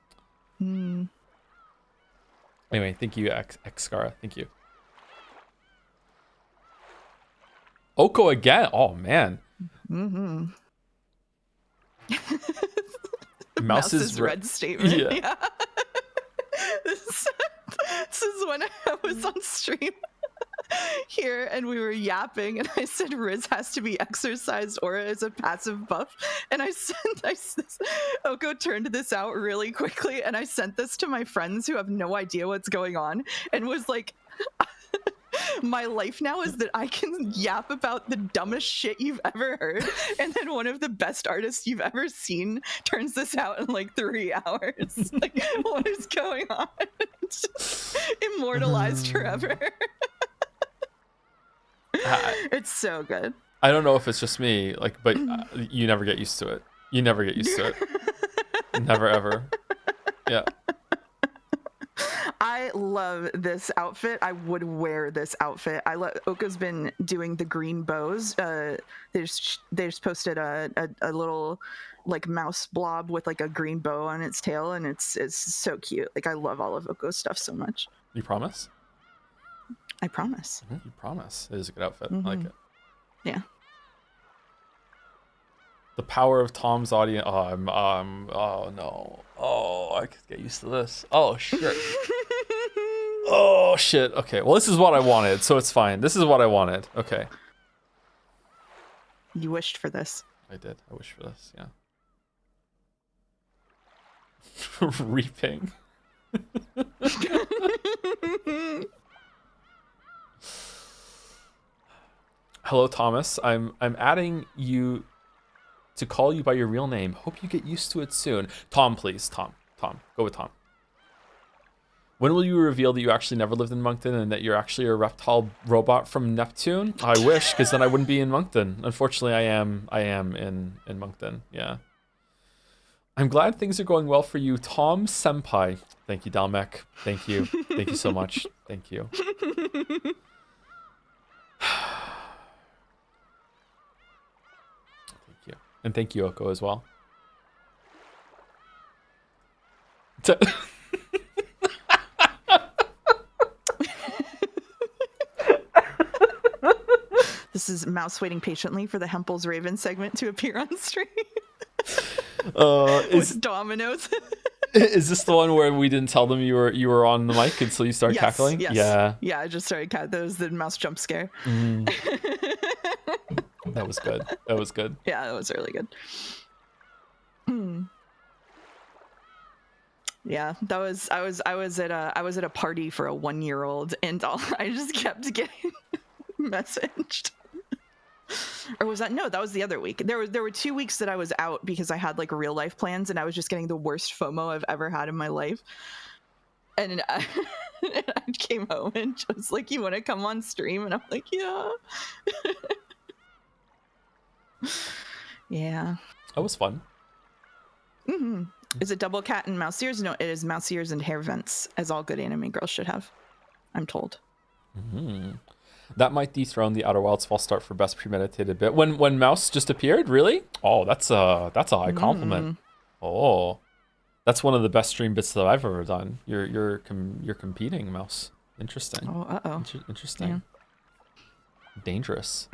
Anyway, thank you, Xcara. Thank you. Oko again. Oh man. Mouse's red statement. Yeah. This is when I was on stream here and we were yapping and I said Riz has to be exercised or is a passive buff, and Oko turned this out really quickly and I sent this to my friends who have no idea what's going on and was like, my life now is that I can yap about the dumbest shit you've ever heard, and then one of the best artists you've ever seen turns this out in like 3 hours. Like, what is going on? Immortalized forever. It's so good. I don't know if it's just me, like, but you never get used to it. You never get used to it. Never ever. Yeah. I love this outfit. I would wear this outfit. Oka's been doing the green bows. They just posted a little like mouse blob with like a green bow on its tail, and it's so cute. Like, I love all of Oka's stuff so much. You promise? I promise. You promise. It is a good outfit. I like it. Yeah. The power of Tom's audience. Oh no. Oh, I could get used to this. Oh shit. Oh shit. Okay. Well, this is what I wanted, so it's fine. This is what I wanted. Okay. You wished for this. I did. I wished for this. Yeah. Reaping. Hello, Thomas. I'm adding you to call you by your real name. Hope you get used to it soon. Tom, please. Tom. Go with Tom. When will you reveal that you actually never lived in Moncton and that you're actually a reptile robot from Neptune? I wish, because then I wouldn't be in Moncton. Unfortunately, I am in Moncton. Yeah. I'm glad things are going well for you, Tom Senpai. Thank you, Dalmek. Thank you. Thank you so much. Thank you. And thank you, Oko, as well. This is Mouse waiting patiently for the Hempel's Raven segment to appear on stream. With dominoes. Is this the one where we didn't tell them you were on the mic until you started cackling? Yes. Yeah. Yeah, I just started that was the mouse jump scare. That was good. That was good. Yeah, that was really good. Yeah, that was I was at a party for a 1-year-old and I just kept getting messaged. Or was that that was the other week. There were 2 weeks that I was out because I had like real life plans and I was just getting the worst FOMO I've ever had in my life. And I came home and just like, you want to come on stream? And I'm like, yeah. Yeah. That was fun. Is it double cat and mouse ears? No, it is mouse ears and hair vents, as all good anime girls should have, I'm told. That might dethrone the Outer Wilds false start for best premeditated bit. When Mouse just appeared, really? Oh, that's a high compliment. Oh, that's one of the best stream bits that I've ever done. You're competing, Mouse. Interesting. Oh, Interesting. Yeah. Dangerous.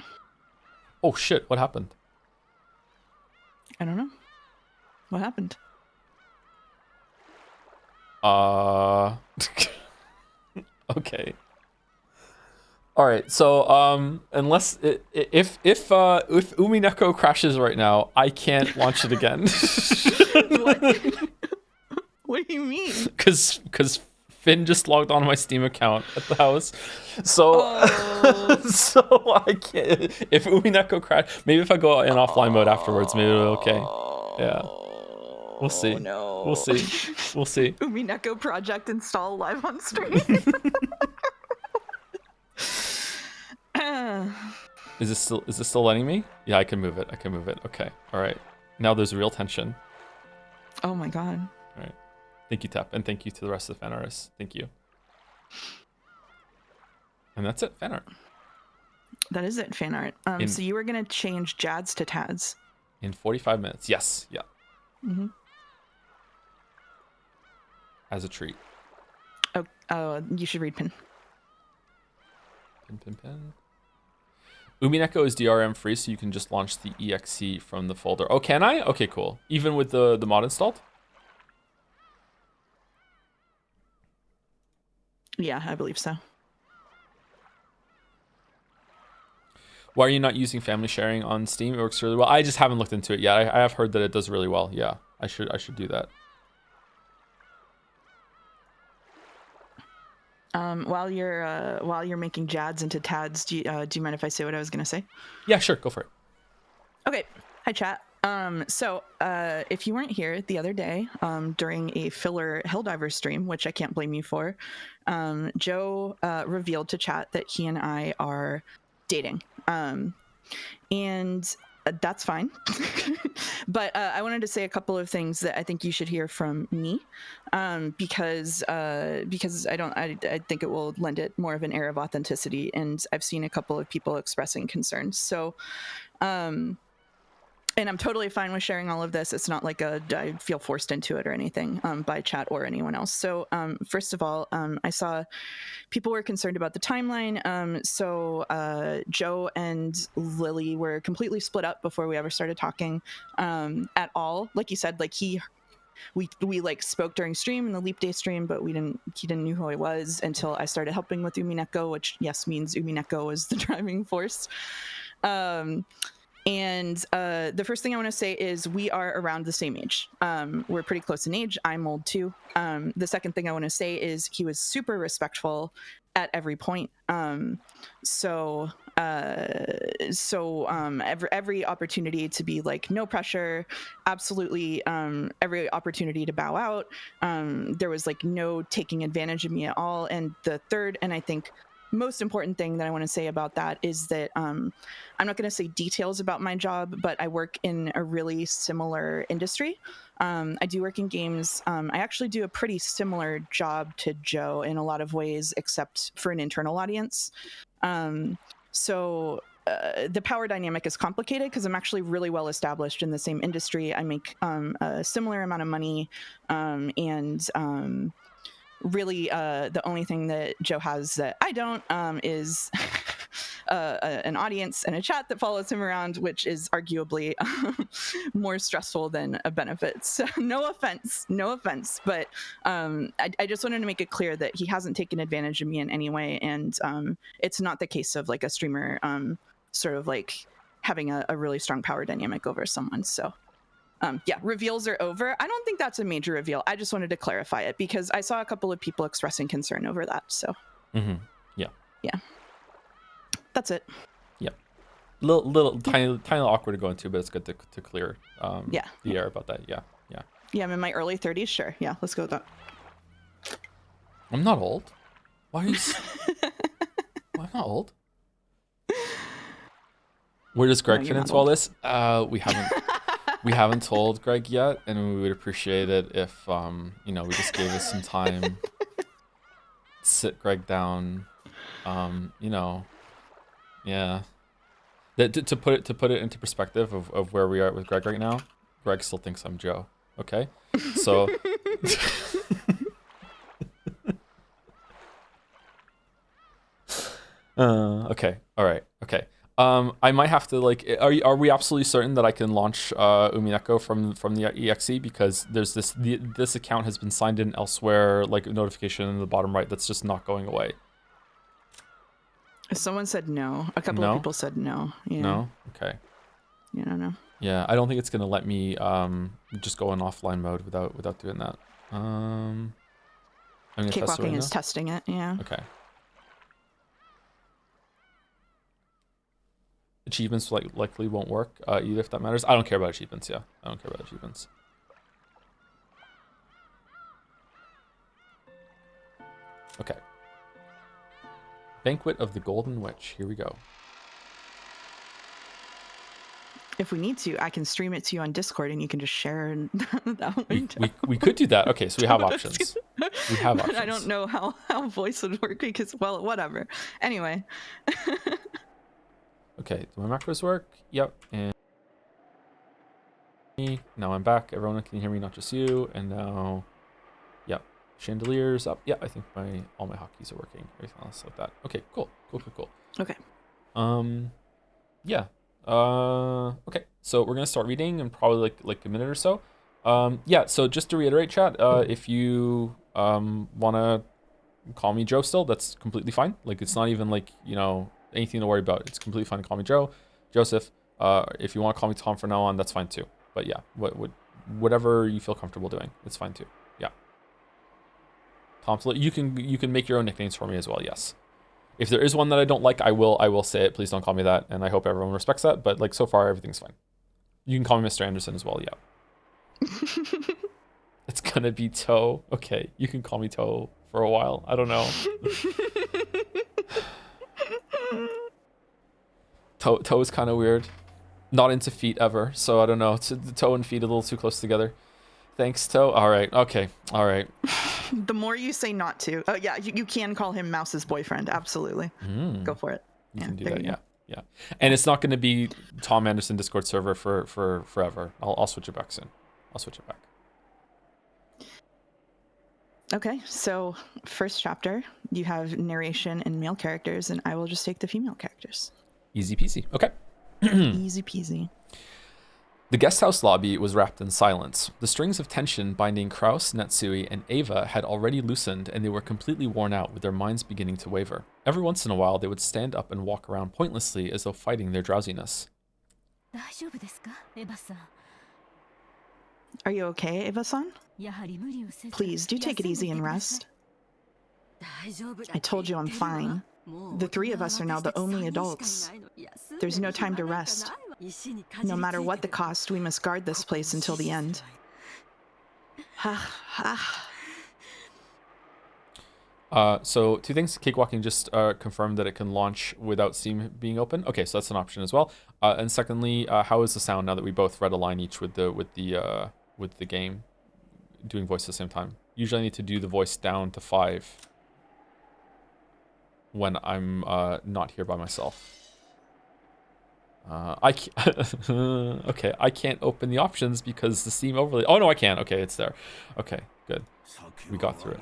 Oh shit! What happened? I don't know. What happened? Okay. All All right. So unless if Umineko crashes right now, I can't launch it again. What? What do you mean? Because Finn just logged on my Steam account at the house, so so I can't. If Umineko crash, maybe if I go in offline mode afterwards, maybe it'll be okay. Yeah, we'll see. No. We'll see. We'll see. Umineko project install live on stream. Is this still letting me? Yeah, I can move it. Okay. All right. Now there's real tension. Oh my god. All right. Thank you, Tap, and thank you to the rest of the fan artists. Thank you. And that's it, fan art. That is it, fan art. So you were gonna change Jads to Tads. In 45 minutes. Yes. Yeah. Mm-hmm. As a treat. Oh, you should read pin. Pin. Umineko is DRM free, so you can just launch the exe from the folder. Oh, can I? Okay, cool. Even with the mod installed? Yeah, I believe so. Why are you not using family sharing on Steam? It works really well. I just haven't looked into it yet. I have heard that it does really well. Yeah, I should do that. While you're making Jads into Tads, do you mind if I say what I was gonna say? Yeah, sure, go for it. Okay. Hi, chat. So if you weren't here the other day, during a filler Helldiver stream, which I can't blame you for, Joe revealed to chat that he and I are dating. And that's fine. But I wanted to say a couple of things that I think you should hear from me, because I think it will lend it more of an air of authenticity. And I've seen a couple of people expressing concerns. So, and I'm totally fine with sharing all of this. It's not like I feel forced into it or anything by chat or anyone else. So first of all, I saw people were concerned about the timeline. So Joe and Lily were completely split up before we ever started talking at all. Like you said, like we like spoke during stream in the Leap Day stream, but he didn't know who I was until I started helping with Umineko, which yes means Umineko is the driving force. And the first thing I want to say is we are around the same age. We're pretty close in age. I'm old too. The second thing I want to say is he was super respectful at every point. Every opportunity to be like, no pressure, absolutely. Every opportunity to bow out. There was like no taking advantage of me at all. And the third, and I think most important thing that I want to say about that is that I'm not going to say details about my job, but I work in a really similar industry. I do work in games. I actually do a pretty similar job to Joe in a lot of ways, except for an internal audience. So the power dynamic is complicated because I'm actually really well established in the same industry. I make a similar amount of money, and really the only thing that Joe has that I don't is an audience and a chat that follows him around, which is arguably more stressful than a benefit. So no offense, but I just wanted to make it clear that he hasn't taken advantage of me in any way, and it's not the case of like a streamer sort of like having a really strong power dynamic over someone. So yeah, reveals are over. I don't think that's a major reveal. I just wanted to clarify it because I saw a couple of people expressing concern over that. So yeah, that's it. Yeah, little tiny awkward to go into, but it's good to clear the air about that. Yeah, I'm in my early 30s. Sure, yeah, let's go with that. I'm not old. Why are you? Well, I'm not old. Where does Greg fit into all this? We haven't told Greg yet, and we would appreciate it if we just gave us some time. Sit Greg down. Yeah. To put it into perspective of where we are with Greg right now, Greg still thinks I'm Joe. Okay, so. Okay. All right. Okay. I might have to like. Are we absolutely certain that I can launch Umineko from the exe, because there's this account has been signed in elsewhere, like a notification in the bottom right that's just not going away. Someone said no. A couple of No? people said no. Yeah. No? Okay. Yeah, I don't know. Yeah, I don't think it's gonna let me just go in offline mode without doing that. I'm gonna test it right Cakewalking is now. testing it. Yeah. Okay. Achievements likely won't work either if that matters. I don't care about achievements. Yeah, I don't care about achievements. Okay. Banquet of the Golden Witch. Here we go. If we need to, I can stream it to you on Discord, and you can just share that window. We could do that. Okay, so we have options. We have options. I don't know how voice would work because, well, whatever. Anyway. Okay, do my macros work? Yep. And now I'm back. Everyone can hear me, not just you. And now, yep. Chandeliers up. Yeah, I think all my hotkeys are working. Everything else like that. Okay, cool. Okay. Yeah. Okay. So we're gonna start reading in probably like a minute or so. Yeah. So just to reiterate, chat. If you wanna call me Joe still, that's completely fine. Like it's not even like anything to worry about. It's completely fine to call me Joe, Joseph. If you want to call me Tom from now on, that's fine too. But yeah, whatever you feel comfortable doing, it's fine too. Yeah. Tom, you can make your own nicknames for me as well. Yes. If there is one that I don't like, I will say it. Please don't call me that, and I hope everyone respects that. But like so far, everything's fine. You can call me Mr. Anderson as well. Yeah. It's gonna be Toe. Okay, you can call me Toe for a while. I don't know. Toe is kind of weird. Not into feet ever, so I don't know. Toe and feet a little too close together. Thanks, Toe. All right. Okay. All right. The more you say not to. Oh, yeah, you can call him Mouse's boyfriend. Absolutely. Go for it. You can do that. Yeah. And it's not going to be Tom Anderson Discord server for forever. I'll switch it back soon. I'll switch it back. Okay, so first chapter, you have narration and male characters, and I will just take the female characters. Easy peasy. Okay. Easy peasy. The guest house lobby was wrapped in silence. The strings of tension binding Kraus, Natsui, and Ava had already loosened, and they were completely worn out, with their minds beginning to waver. Every once in a while, they would stand up and walk around pointlessly as though fighting their drowsiness. Are you okay, Eva-san? Please, do take it easy and rest. I told you I'm fine. The three of us are now the only adults. There's no time to rest. No matter what the cost, we must guard this place until the end. So two things. Cakewalking just confirmed that it can launch without Steam being open. Okay, so that's an option as well. And secondly, how is the sound now that we both read a line each with the game, doing voice at the same time? Usually I need to do the voice down to 5 when I'm not here by myself. Okay, I can't open the options because the Steam overlay. Oh no, I can. Okay, it's there. Okay, good. We got through it.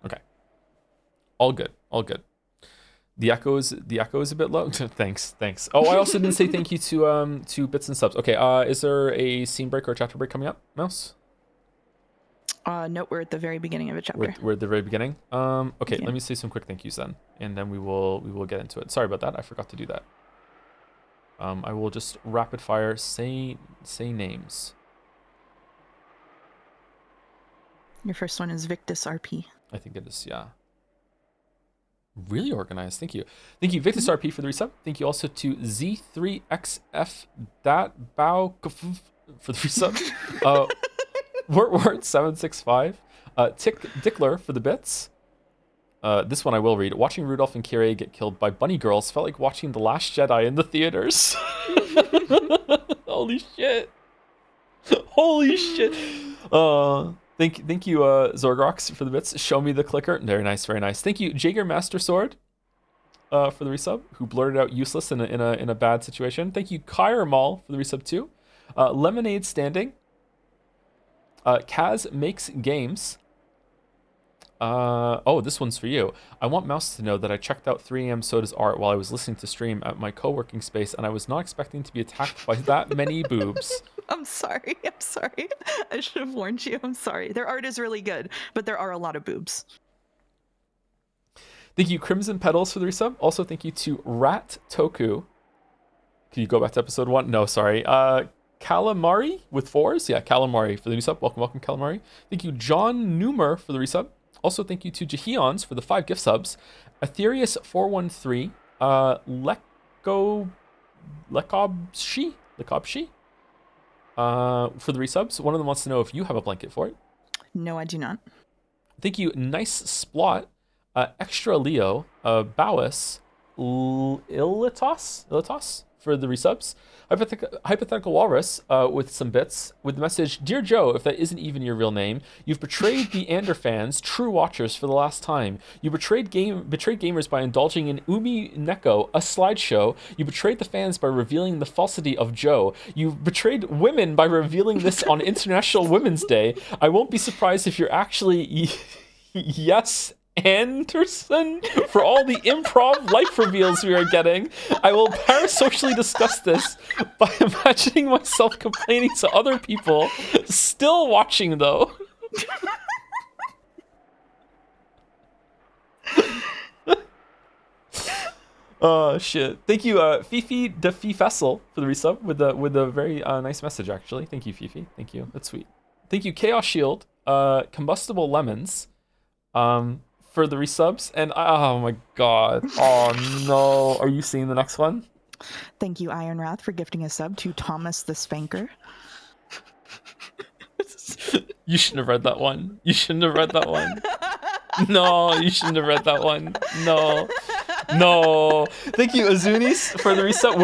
Okay. All good. The echo is a bit low. Thanks. Oh, I also didn't say thank you to Bits and Subs. Okay, is there a scene break or a chapter break coming up, Mouse? Nope, we're at the very beginning of a chapter. We're at the very beginning. Okay, yeah. Let me say some quick thank yous then, and then we will get into it. Sorry about that. I forgot to do that. I will just rapid fire say names. Your first one is Victus RP. I think it is, yeah. Really organized. Thank you, Victus RP for the resub. Thank you also to Z3XF that bow for the resub. Word 765. Dickler for the bits. This one I will read. Watching Rudolph and Kyrie get killed by bunny girls felt like watching The Last Jedi in the theaters. Holy shit. Thank you, Zorgrox, for the bits. Show me the clicker. Very nice. Thank you, Jaeger Master Sword, for the resub, who blurted out useless in a bad situation. Thank you, Kyra Mall, for the resub too. Lemonade Standing. Kaz Makes Games. Oh, this one's for you. I want Mouse to know that I checked out 3am Soda's art while I was listening to stream at my co-working space, and I was not expecting to be attacked by that many boobs. I'm sorry. I should have warned you. I'm sorry. Their art is really good, but there are a lot of boobs. Thank you, Crimson Petals, for the resub. Also, thank you to Rat Toku. Can you go back to episode 1? No, sorry. Calamari with 4s. Yeah, Calamari for the new sub. Welcome, Calamari. Thank you, John Newmer, for the resub. Also, thank you to Jahions for the 5 gift subs. Aetherius413. Lekobshi for the resubs. One of them wants to know if you have a blanket for it. No, I do not. Thank you, Nice Splot. Extra Leo. Bowis. Ilitos for the resubs. Hypothetical Walrus with some bits with the message, Dear Joe, if that isn't even your real name, you've betrayed the Ander fans, true watchers, for the last time. You betrayed gamers by indulging in Umineko, a slideshow. You betrayed the fans by revealing the falsity of Joe. You betrayed women by revealing this on International Women's Day. I won't be surprised if you're actually yes Anderson for all the improv life reveals we are getting. I will parasocially discuss this by imagining myself complaining to other people, still watching though. Oh shit! Thank you, Fifi de Fessel, for the resub with a very nice message actually. Thank you, Fifi. Thank you. That's sweet. Thank you, Chaos Shield, Combustible Lemons. For the resubs, and oh my god, oh no, are you seeing the next one? Thank you, Iron Wrath, for gifting a sub to Thomas the Spanker. You shouldn't have read that one. You shouldn't have read that one. No, you shouldn't have read that one. No. Thank you, Azunis, for the resub.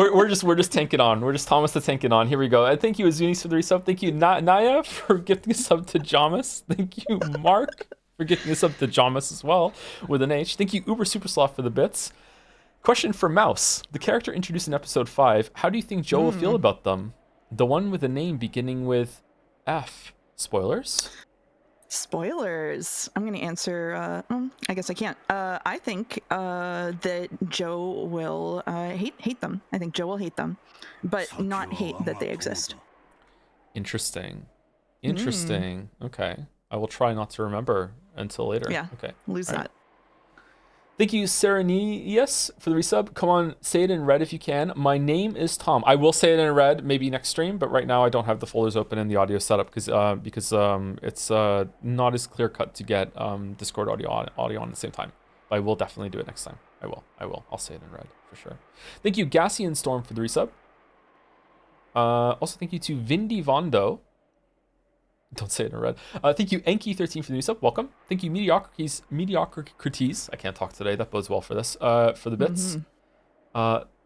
We're just tanking on. We're just Thomas the tanking on. Here we go. Thank you, Azunis, for the resub. Thank you, Naya, for gifting a sub to Jamas. Thank you, Mark, for gifting us up to Jamas as well, with an H. Thank you, Uber Supersloth, for the bits. Question for Mouse. The character introduced in episode 5. How do you think Joe will feel about them? The one with a name beginning with F. Spoilers? Spoilers. I'm going to answer, I guess I can't. I think that Joe will hate them. I think Joe will hate them, but not hate that they exist. Interesting. Okay. I will try not to remember until later. Yeah. Okay. Lose that. Right. Thank you, Serenius, for the resub. Come on, say it in red if you can. My name is Tom. I will say it in red maybe next stream, but right now I don't have the folders open in the audio setup because it's not as clear cut to get Discord audio on at the same time. But I will definitely do it next time. I will. I'll say it in red for sure. Thank you, Gassian Storm, for the resub. Also, thank you to Vindy Vondo. Don't say it in red. Thank you, Enki13, for the new sub. Welcome. Thank you, Mediocrities. I can't talk today. That bodes well for this. For the bits.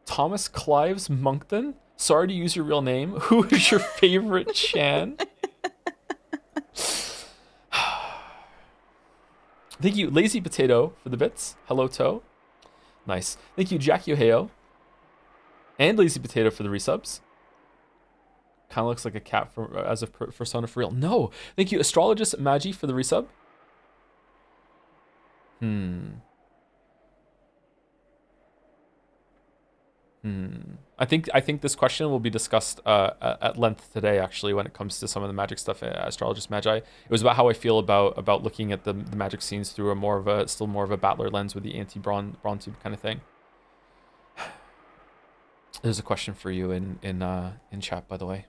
Thomas Clives Monkton. Sorry to use your real name. Who is your favorite Chan? Thank you, Lazy Potato, for the bits. Hello, Toe. Nice. Thank you, Jackie Ohio. And Lazy Potato for the resubs. Kind of looks like a cat as a persona for real. No, thank you, Astrologist Magi, for the resub. I think this question will be discussed at length today, actually, when it comes to some of the magic stuff. Astrologist Magi. It was about how I feel about looking at the magic scenes through still more of a battler lens with the anti-bronze tube kind of thing. There's a question for you in chat, by the way.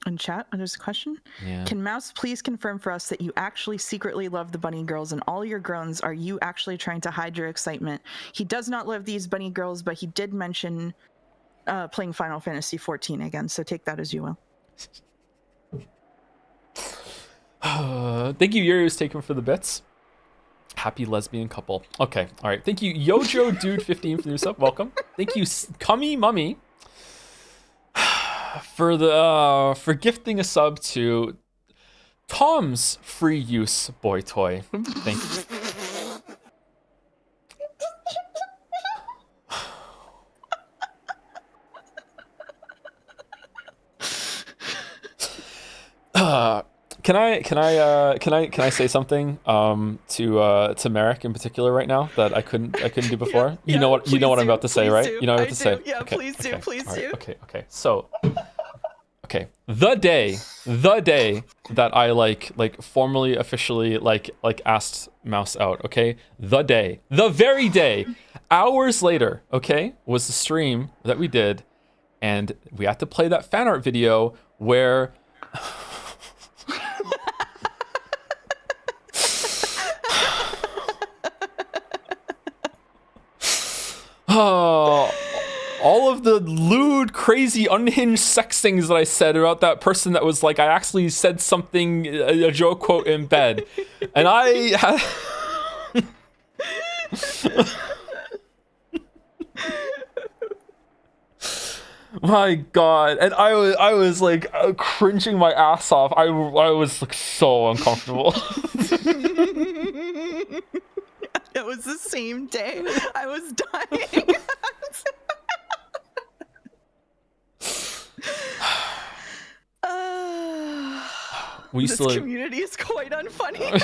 In chat, there's a question. Yeah. Can Mouse please confirm for us that you actually secretly love the bunny girls, and all your groans are you actually trying to hide your excitement? He does not love these bunny girls, but he did mention playing Final Fantasy XIV again, so take that as you will. Thank you, Yuri's taken for the bits. Happy lesbian couple. Okay, all right. Thank you, Yojo Dude 15 for the new sub. Welcome. Thank you, Cummy Mummy, for gifting a sub to Tom's free use boy toy. Thank you. Can I say something to Merrick in particular right now that I couldn't do before? You know what I'm about to say, right? You know what I'm about to say. Yeah, okay, please okay, do. Please right, do. Okay. So, okay, the day that I like formally officially like asked Mouse out, okay? The very day, hours later, okay, was the stream that we did, and we had to play that fan art video where oh, all of the lewd, crazy, unhinged sex things that I said about that person that was like, I actually said something, a joke quote in bed. And I had... My God. And I was like cringing my ass off. I was like so uncomfortable. It was the same day I was dying. We used This to community is quite unfunny.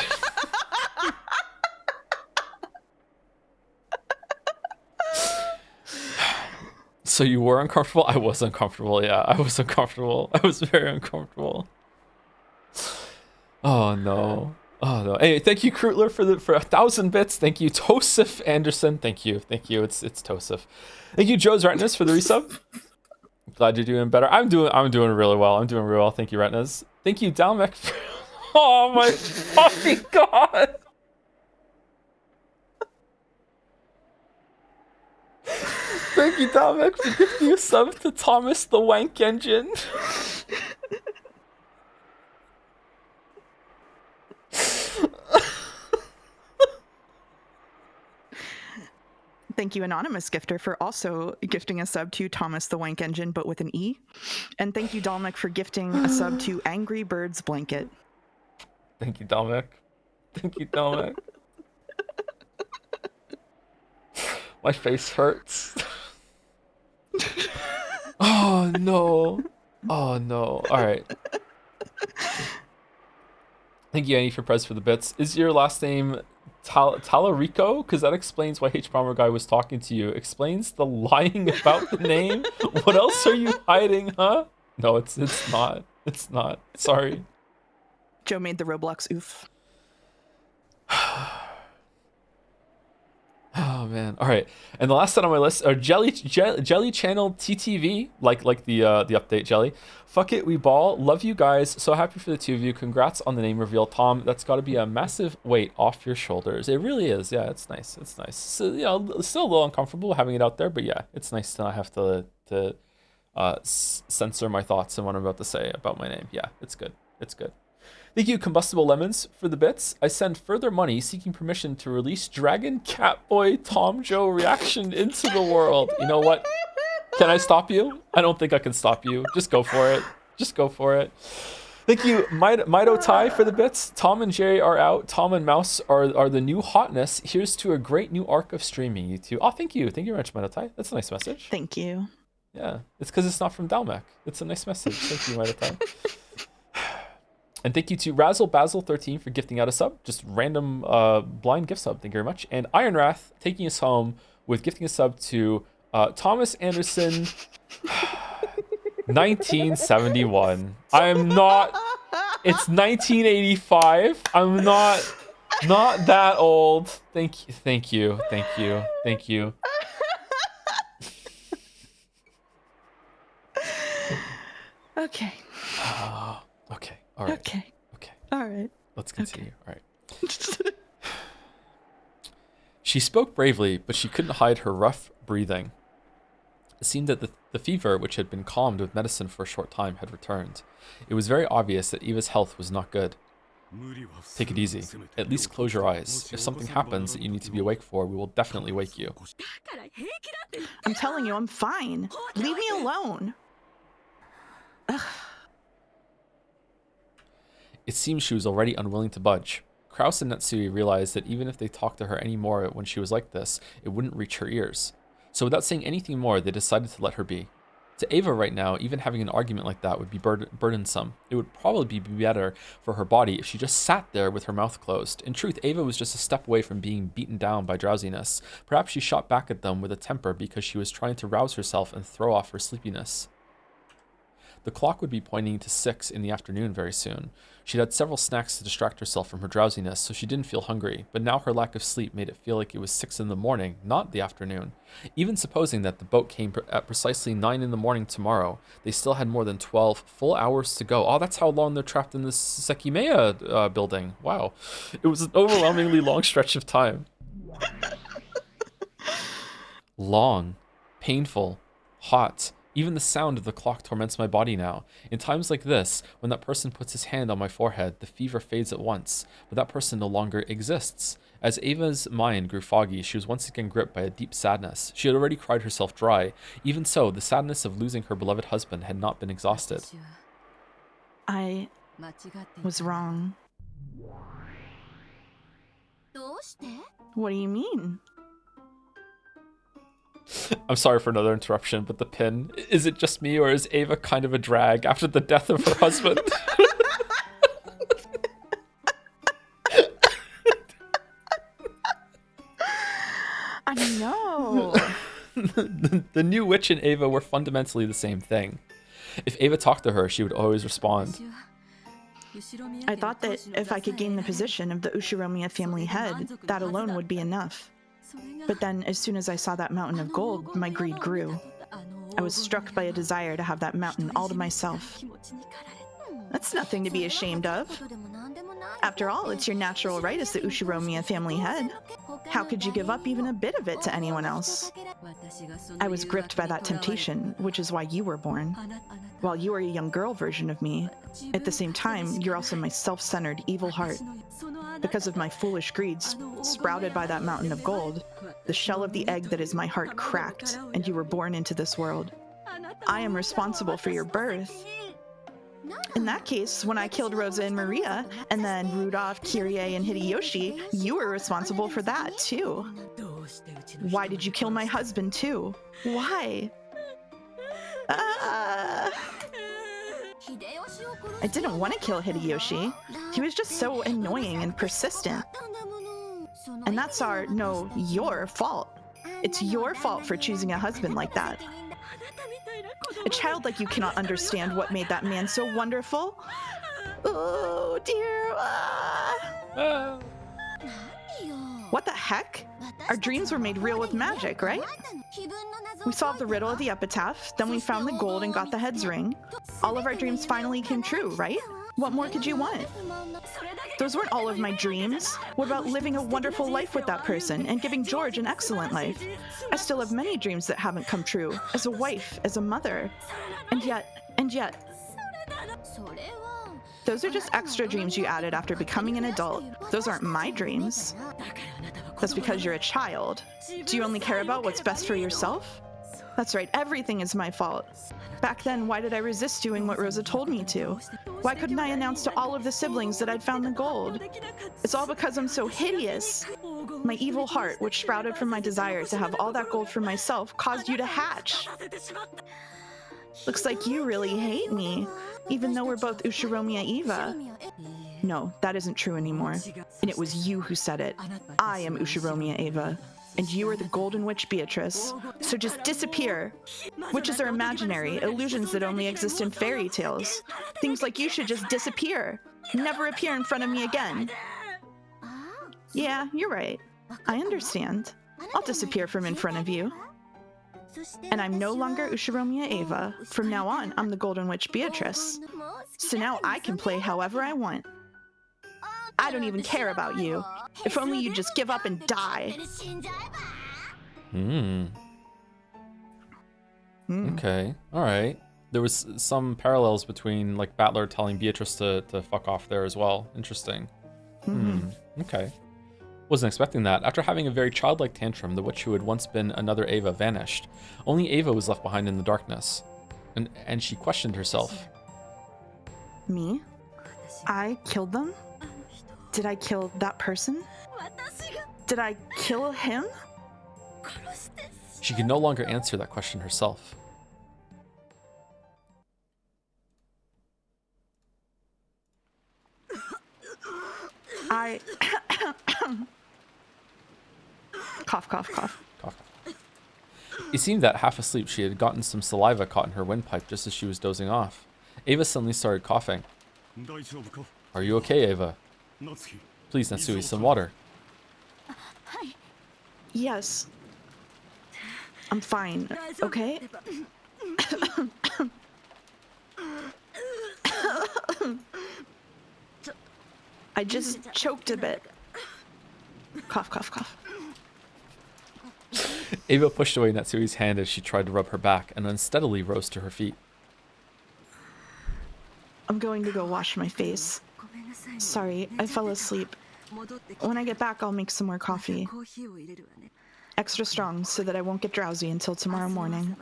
So you were uncomfortable? I was uncomfortable, yeah. I was uncomfortable. I was very uncomfortable. Oh no. Oh no. Hey, thank you, Krutler, for 1,000 bits. Thank you, Tosif Anderson. Thank you. It's Tosif. Thank you, Joe's Retinas, for the resub. Glad you're doing better. I'm doing really well. Thank you, Retinas. Thank you, Dalmec. Oh my fucking God. Thank you, Dalmec, for gifting a sub to Thomas the Wank Engine. Thank you, Anonymous Gifter, for also gifting a sub to Thomas the Wank Engine, but with an E. And thank you, Dalmec, for gifting a sub to Angry Birds Blanket. Thank you, Dalmec. My face hurts. Oh no. All right. Thank you, Annie, for press for the bits. Is your last name Talarico? Because that explains why H Bomber Guy was talking to you. Explains the lying about the name. What else are you hiding, huh? No, it's not. It's not. Sorry. Joe made the Roblox oof. Oh man. All right. And the last set on my list are Jelly Channel TTV, like the update Jelly. Fuck it, we ball. Love you guys. So happy for the two of you. Congrats on the name reveal, Tom. That's got to be a massive weight off your shoulders. It really is. Yeah, it's nice. It's nice. So still a little uncomfortable having it out there, but yeah, it's nice to not have to censor my thoughts and what I'm about to say about my name. Yeah, it's good. It's good. Thank you, Combustible Lemons, for the bits. I send further money seeking permission to release Dragon Catboy Tom Joe reaction into the world. You know what? Can I stop you? I don't think I can stop you. Just go for it. Thank you, Mido Tai, for the bits. Tom and Jerry are out. Tom and Mouse are the new hotness. Here's to a great new arc of streaming, you two. Oh, thank you. Thank you very much, Mido Tai. That's a nice message. Thank you. Yeah, it's because it's not from Dalmec. It's a nice message. Thank you, Mido Tai. And thank you to Razzle Basil 13 for gifting out a sub. Just random blind gift sub. Thank you very much. And Iron Wrath taking us home with gifting a sub to Thomas Anderson 1971. I'm not. It's 1985. I'm not that old. Thank you. Okay. Okay. All right. Okay. All right. Let's continue. Okay. All right. She spoke bravely, but she couldn't hide her rough breathing. It seemed that the fever, which had been calmed with medicine for a short time, had returned. It was very obvious that Eva's health was not good. Take it easy. At least close your eyes. If something happens that you need to be awake for, we will definitely wake you. I'm telling you, I'm fine. Leave me alone. Ugh. It seemed she was already unwilling to budge. Kraus and Natsui realized that even if they talked to her any more when she was like this, it wouldn't reach her ears. So without saying anything more, they decided to let her be. To Ava right now, even having an argument like that would be burdensome. It would probably be better for her body if she just sat there with her mouth closed. In truth, Ava was just a step away from being beaten down by drowsiness. Perhaps she shot back at them with a temper because she was trying to rouse herself and throw off her sleepiness. The clock would be pointing to 6 in the afternoon very soon. She'd had several snacks to distract herself from her drowsiness, so she didn't feel hungry, but now her lack of sleep made it feel like it was 6 in the morning, not the afternoon. Even supposing that the boat came at precisely 9 in the morning tomorrow, they still had more than 12 full hours to go. Oh, that's how long they're trapped in this Sekimeya building. Wow. It was an overwhelmingly long stretch of time. Long, painful, hot. Even the sound of the clock torments my body now. In times like this, when that person puts his hand on my forehead, the fever fades at once, but that person no longer exists. As Ava's mind grew foggy, she was once again gripped by a deep sadness. She had already cried herself dry. Even so, the sadness of losing her beloved husband had not been exhausted. I was wrong. What do you mean? I'm sorry for another interruption, but the pin, is it just me or is Ava kind of a drag after the death of her husband? I know. The new witch and Ava were fundamentally the same thing. If Ava talked to her, she would always respond. I thought that if I could gain the position of the Ushiromiya family head, that alone would be enough. But then, as soon as I saw that mountain of gold, my greed grew. I was struck by a desire to have that mountain all to myself. That's nothing to be ashamed of. After all, it's your natural right as the Ushiromiya family head. How could you give up even a bit of it to anyone else? I was gripped by that temptation, which is why you were born. While you are a young girl version of me, at the same time, you're also my self-centered, evil heart. Because of my foolish greed sprouted by that mountain of gold, the shell of the egg that is my heart cracked, and you were born into this world. I am responsible for your birth. In that case, when I killed Rosa and Maria, and then Rudolph, Kyrie, and Hideyoshi, you were responsible for that, too. Why did you kill my husband, too? Why? I didn't want to kill Hideyoshi. He was just so annoying and persistent. And that's your fault. It's your fault for choosing a husband like that. A child like you cannot understand what made that man so wonderful. Oh, dear. What the heck? Our dreams were made real with magic, right? We solved the riddle of the epitaph, then we found the gold and got the head's ring. All of our dreams finally came true, right? What more could you want? Those weren't all of my dreams. What about living a wonderful life with that person and giving George an excellent life? I still have many dreams that haven't come true, as a wife, as a mother. And yet, those are just extra dreams you added after becoming an adult. Those aren't my dreams. That's because you're a child. Do you only care about what's best for yourself? That's right, everything is my fault. Back then, why did I resist doing what Rosa told me to? Why couldn't I announce to all of the siblings that I'd found the gold? It's all because I'm so hideous. My evil heart, which sprouted from my desire to have all that gold for myself, caused you to hatch. Looks like you really hate me, even though we're both Ushiromiya Eva. No, that isn't true anymore. And it was you who said it. I am Ushiromiya Eva. And you are the Golden Witch Beatrice. So just disappear. Witches are imaginary, illusions that only exist in fairy tales. Things like you should just disappear. Never appear in front of me again. Yeah, you're right. I understand. I'll disappear from in front of you. And I'm no longer Ushiromiya Eva. From now on, I'm the Golden Witch Beatrice. So now I can play however I want. I don't even care about you. If only you'd just give up and die. Okay, alright. There was some parallels between like Battler telling Beatrice to fuck off there as well. Interesting. Okay. Wasn't expecting that. After having a very childlike tantrum, the witch who had once been another Ava vanished. Only Ava was left behind in the darkness. And she questioned herself. Me? I killed them? Did I kill that person? Did I kill him? She could no longer answer that question herself. I... cough, cough, cough. It seemed that, half asleep, she had gotten some saliva caught in her windpipe just as she was dozing off. Ava suddenly started coughing. Are you okay, Ava? Please, Natsui, some water. Yes. I'm fine. Okay? I just choked a bit. Cough, cough, cough. Ava pushed away Natsui's hand as she tried to rub her back and unsteadily rose to her feet. I'm going to go wash my face. Sorry, I fell asleep. When I get back, I'll make some more coffee. Extra strong so that I won't get drowsy until tomorrow morning.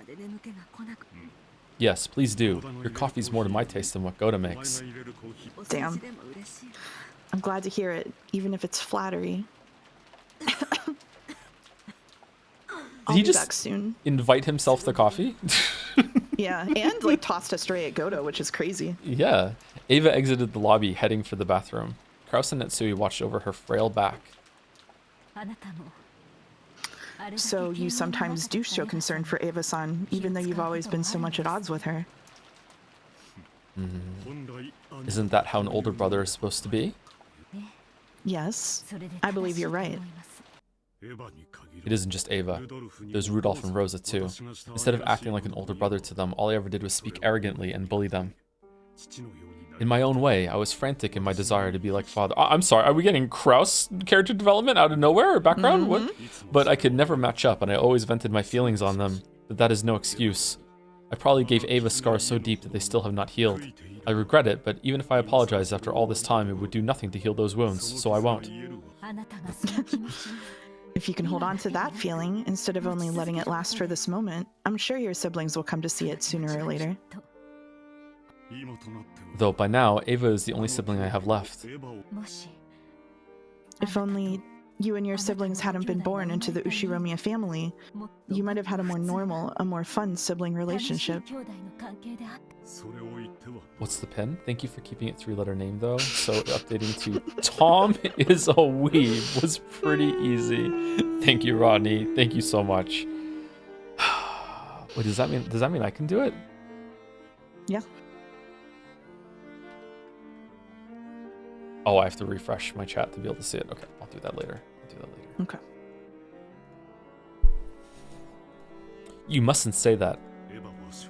Yes, please do. Your coffee's more to my taste than what Goda makes. Damn. I'm glad to hear it, even if it's flattery. I'll Did he be just back soon. invite himself the coffee? Yeah, and like tossed us straight at Godo, which is crazy. Yeah. Ava exited the lobby, heading for the bathroom. Kraus and Natsui watched over her frail back. So you sometimes do show concern for Ava-san, even though you've always been so much at odds with her. Isn't that how an older brother is supposed to be? Yes, I believe you're right. It isn't just Ava. There's Rudolph and Rosa too. Instead of acting like an older brother to them, all I ever did was speak arrogantly and bully them. In my own way, I was frantic in my desire to be like father. I'm sorry, are we getting Kraus character development out of nowhere or background? What? But I could never match up, and I always vented my feelings on them. But that is no excuse. I probably gave Ava scars so deep that they still have not healed. I regret it, but even if I apologize after all this time, it would do nothing to heal those wounds, so I won't. If you can hold on to that feeling, instead of only letting it last for this moment, I'm sure your siblings will come to see it sooner or later. Though by now, Ava is the only sibling I have left. If only you and your siblings hadn't been born into the Ushiromiya family, you might have had a more normal, a more fun sibling relationship. What's the pin? Thank you for keeping it 3-letter name though. So updating to Tom is a weeb was pretty easy. Thank you, Rodney. Thank you so much. Wait, does that mean I can do it? Yeah. Oh, I have to refresh my chat to be able to see it. Okay, I'll do that later. Okay. You mustn't say that.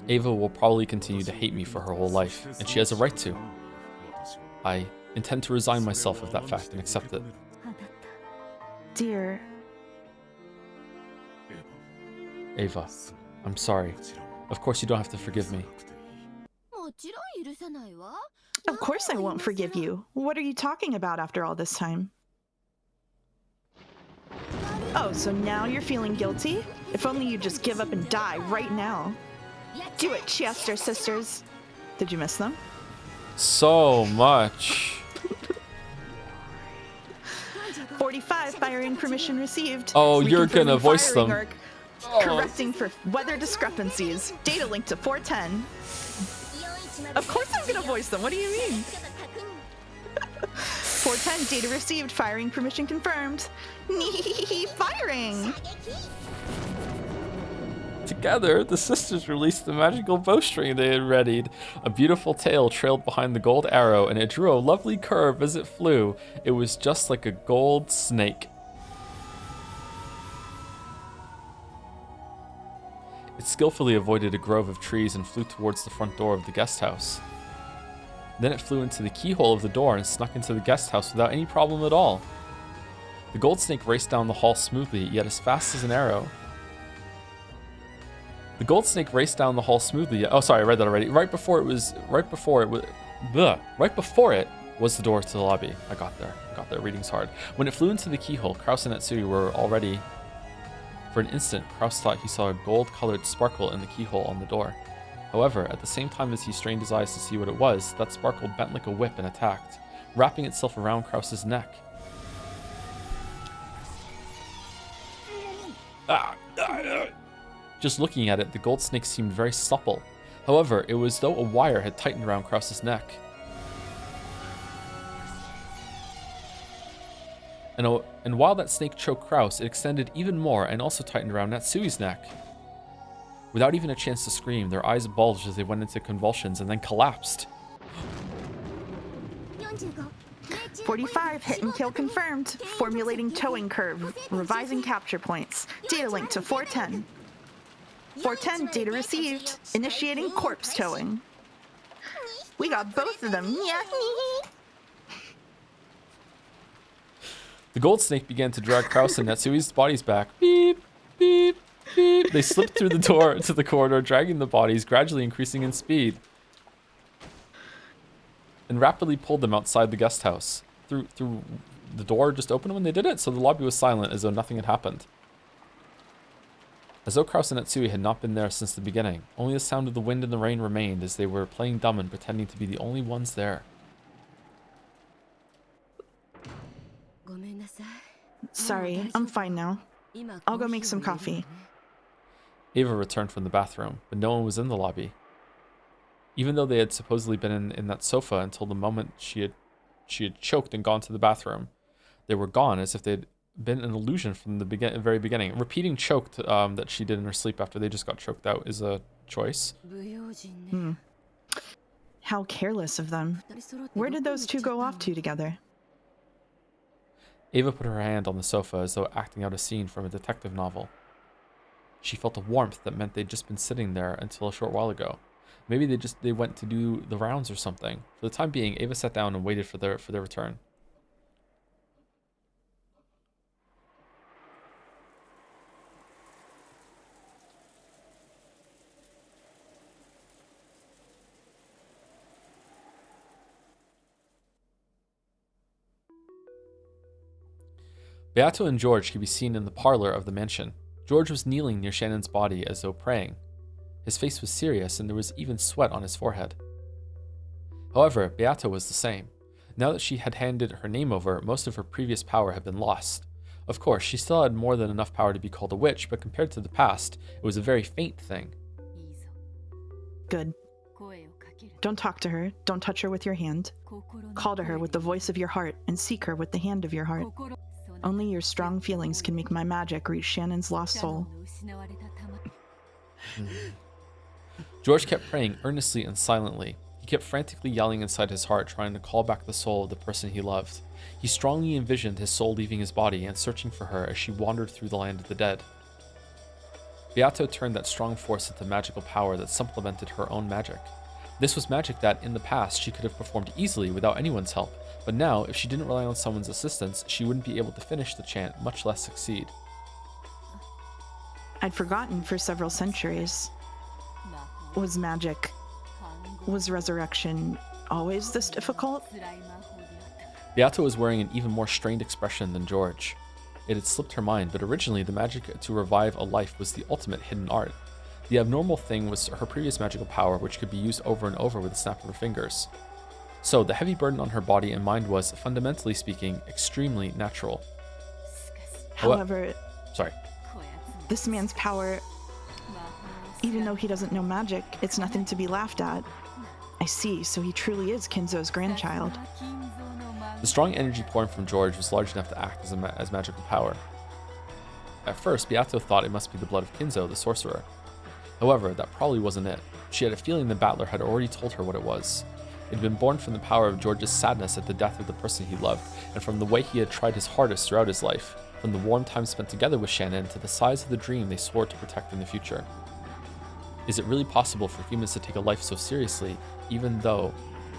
Ava will probably continue to hate me for her whole life, and she has a right to. I intend to resign myself of that fact and accept it. Dear. Ava, I'm sorry. Of course you don't have to forgive me. Of course I won't forgive you. What are you talking about after all this time? Oh, so now you're feeling guilty? If only you'd just give up and die right now. Do it, Chester sisters. Did you miss them? So much. 45 firing permission received. Oh, you're gonna voice them. Arc, correcting for weather discrepancies. Data link to 410. Of course I'm gonna voice them. What do you mean? 410 data received. Firing permission confirmed. Firing. Together, the sisters released the magical bowstring they had readied. A beautiful tail trailed behind the gold arrow, and it drew a lovely curve as it flew. It was just like a gold snake. It skillfully avoided a grove of trees and flew towards the front door of the guest house. Then it flew into the keyhole of the door and snuck into the guest house without any problem at all. The gold snake raced down the hall smoothly, yet as fast as an arrow. The gold snake raced down the hall smoothly. Oh, sorry, I read that already. Right before it was the door to the lobby. I got there. Reading's hard. When it flew into the keyhole, Kraus and Natsui were already. For an instant, Kraus thought he saw a gold-colored sparkle in the keyhole on the door. However, at the same time as he strained his eyes to see what it was, that sparkle bent like a whip and attacked, wrapping itself around Kraus's neck. Just looking at it, the gold snake seemed very supple. However, it was as though a wire had tightened around Kraus's neck. And while that snake choked Kraus, it extended even more and also tightened around Natsui's neck. Without even a chance to scream, their eyes bulged as they went into convulsions and then collapsed. 45, hit and kill confirmed. Formulating towing curve, revising capture points. Data link to 410. 410, data received. Initiating corpse towing. We got both of them. Yeah. The gold snake began to drag Krause and Netsui's bodies back. Beep, beep, beep. They slipped through the door to the corridor, dragging the bodies, gradually increasing in speed, and rapidly pulled them outside the guest house. Through the door just opened when they did it, so the lobby was silent as though nothing had happened. As though Krause and Netsui had not been there since the beginning. Only the sound of the wind and the rain remained as they were playing dumb and pretending to be the only ones there. Sorry, I'm fine now. I'll go make some coffee. Ava returned from the bathroom, but no one was in the lobby. Even though they had supposedly been in that sofa until the moment she had choked and gone to the bathroom, they were gone as if they'd been an illusion from the very beginning. Repeating choked that she did in her sleep after they just got choked out is a choice. How careless of them. Where did those two go off to together? Ava put her hand on the sofa as though acting out a scene from a detective novel. She felt a warmth that meant they'd just been sitting there until a short while ago. Maybe they went to do the rounds or something. For the time being, Ava sat down and waited for their return. Beato and George could be seen in the parlor of the mansion. George was kneeling near Shannon's body as though praying. His face was serious and there was even sweat on his forehead. However, Beato was the same. Now that she had handed her name over, most of her previous power had been lost. Of course, she still had more than enough power to be called a witch, but compared to the past, it was a very faint thing. Good. Don't talk to her. Don't touch her with your hand. Call to her with the voice of your heart and seek her with the hand of your heart. Only your strong feelings can make my magic reach Shannon's lost soul. George kept praying earnestly and silently. He kept frantically yelling inside his heart, trying to call back the soul of the person he loved. He strongly envisioned his soul leaving his body and searching for her as she wandered through the land of the dead. Beato turned that strong force into magical power that supplemented her own magic. This was magic that, in the past, she could have performed easily without anyone's help, but now, if she didn't rely on someone's assistance, she wouldn't be able to finish the chant, much less succeed. I'd forgotten for several centuries. Was resurrection always this difficult? Beato was wearing an even more strained expression than George. It had slipped her mind, but originally the magic to revive a life was the ultimate hidden art. The abnormal thing was her previous magical power, which could be used over and over with a snap of her fingers. So the heavy burden on her body and mind was, fundamentally speaking, extremely natural. However, sorry. This man's power, even though he doesn't know magic, it's nothing to be laughed at. I see, so he truly is Kinzo's grandchild. The strong energy pouring from George was large enough to act as magical power. At first, Beato thought it must be the blood of Kinzo, the sorcerer. However, that probably wasn't it. She had a feeling the battler had already told her what it was. It had been born from the power of George's sadness at the death of the person he loved, and from the way he had tried his hardest throughout his life, from the warm time spent together with Shannon to the size of the dream they swore to protect in the future. Is it really possible for humans to take a life so seriously, even though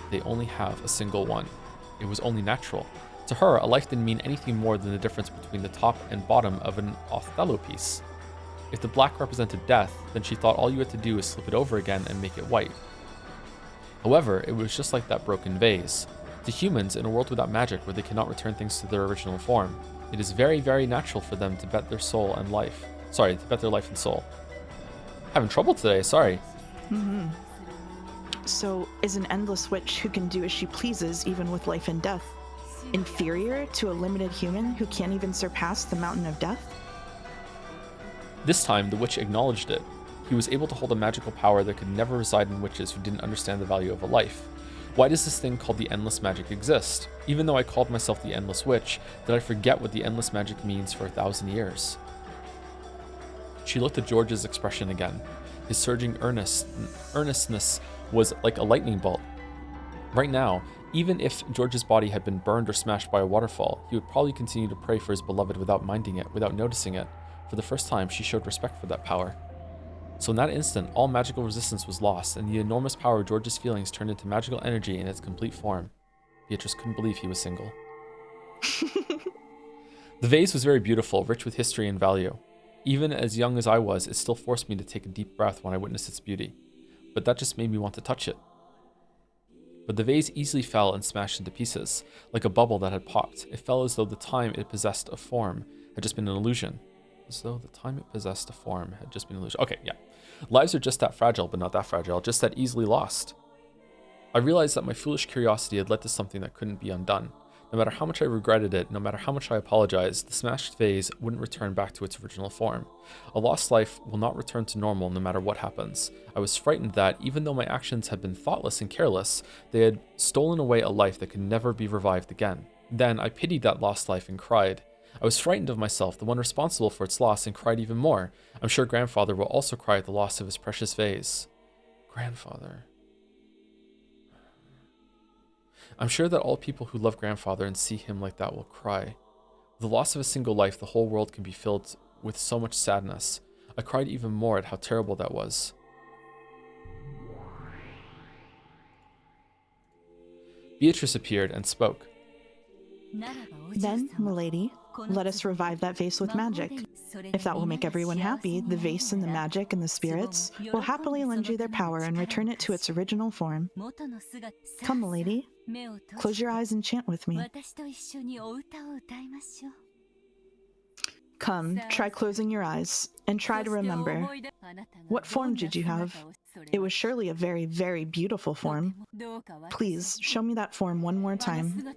they only have a single one? It was only natural. To her, a life didn't mean anything more than the difference between the top and bottom of an Othello piece. If the black represented death, then she thought all you had to do is slip it over again and make it white. However, it was just like that broken vase. To humans, in a world without magic where they cannot return things to their original form, it is very, very natural for them to bet their soul and life. Sorry, to bet their life and soul. Having trouble today, sorry. So, is an endless witch who can do as she pleases, even with life and death, inferior to a limited human who can't even surpass the mountain of death? This time, the witch acknowledged it. He was able to hold a magical power that could never reside in witches who didn't understand the value of a life. Why does this thing called the endless magic exist? Even though I called myself the endless witch, did I forget what the endless magic means for 1,000 years? She looked at George's expression again. His surging earnestness was like a lightning bolt. Right now, even if George's body had been burned or smashed by a waterfall, he would probably continue to pray for his beloved without minding it, without noticing it. For the first time, she showed respect for that power. So in that instant, all magical resistance was lost, and the enormous power of George's feelings turned into magical energy in its complete form. Beatrice couldn't believe he was single. The vase was very beautiful, rich with history and value. Even as young as I was, it still forced me to take a deep breath when I witnessed its beauty. But that just made me want to touch it. But the vase easily fell and smashed into pieces, like a bubble that had popped. It fell as though the time it possessed a form had just been an illusion. As though the time it possessed a form had just been an illusion. Okay, yeah. Lives are just that fragile, but not that fragile, just that easily lost. I realized that my foolish curiosity had led to something that couldn't be undone. No matter how much I regretted it, no matter how much I apologized, the smashed vase wouldn't return back to its original form. A lost life will not return to normal no matter what happens. I was frightened that, even though my actions had been thoughtless and careless, they had stolen away a life that could never be revived again. Then I pitied that lost life and cried. I was frightened of myself, the one responsible for its loss, and cried even more. I'm sure Grandfather will also cry at the loss of his precious vase. Grandfather. I'm sure that all people who love Grandfather and see him like that will cry. With the loss of a single life, the whole world can be filled with so much sadness. I cried even more at how terrible that was. Beatrice appeared and spoke. Then, milady, let us revive that vase with magic. If that will make everyone happy, the vase and the magic and the spirits will happily lend you their power and return it to its original form. Come, milady, close your eyes and chant with me. Come, try closing your eyes, and try to remember. What form did you have? It was surely a very, very beautiful form. Please, show me that form one more time.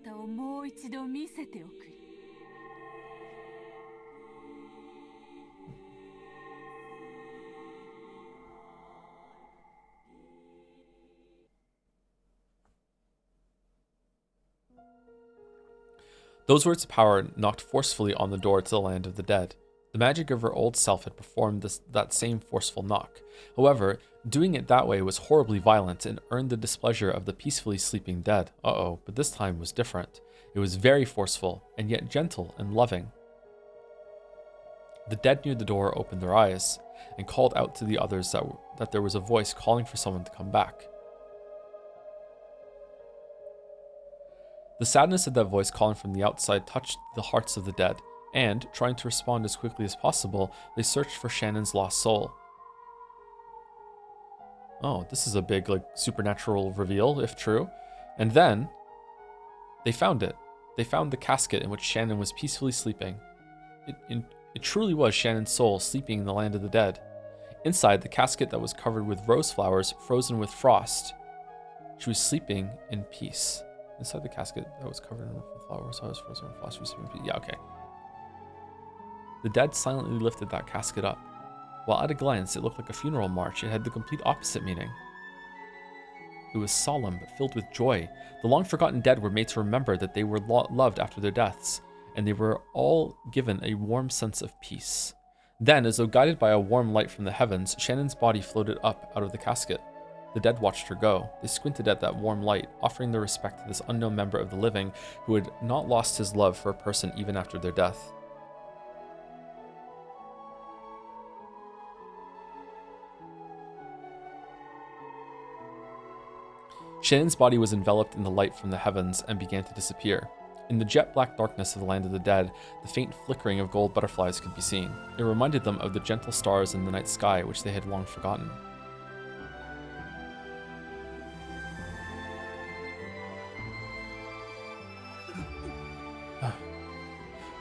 Those words of power knocked forcefully on the door to the land of the dead. The magic of her old self had performed that same forceful knock. However, doing it that way was horribly violent and earned the displeasure of the peacefully sleeping dead. But this time was different. It was very forceful, and yet gentle and loving. The dead near the door opened their eyes and called out to the others that there was a voice calling for someone to come back. The sadness of that voice calling from the outside touched the hearts of the dead, and, trying to respond as quickly as possible, they searched for Shannon's lost soul. Oh, this is a big, supernatural reveal, if true. And then, they found it. They found the casket in which Shannon was peacefully sleeping. It truly was Shannon's soul sleeping in the land of the dead. Inside, the casket that was covered with rose flowers frozen with frost. She was sleeping in peace. Inside the casket that was covered with flowers, I was frozen with frost. She was sleeping in peace. Yeah, okay. The dead silently lifted that casket up. While at a glance it looked like a funeral march, it had the complete opposite meaning. It was solemn but filled with joy. The long-forgotten dead were made to remember that they were loved after their deaths, and they were all given a warm sense of peace. Then, as though guided by a warm light from the heavens, Shannon's body floated up out of the casket. The dead watched her go. They squinted at that warm light, offering their respect to this unknown member of the living who had not lost his love for a person even after their death. Shannon's body was enveloped in the light from the heavens and began to disappear. In the jet-black darkness of the land of the dead, the faint flickering of gold butterflies could be seen. It reminded them of the gentle stars in the night sky, which they had long forgotten.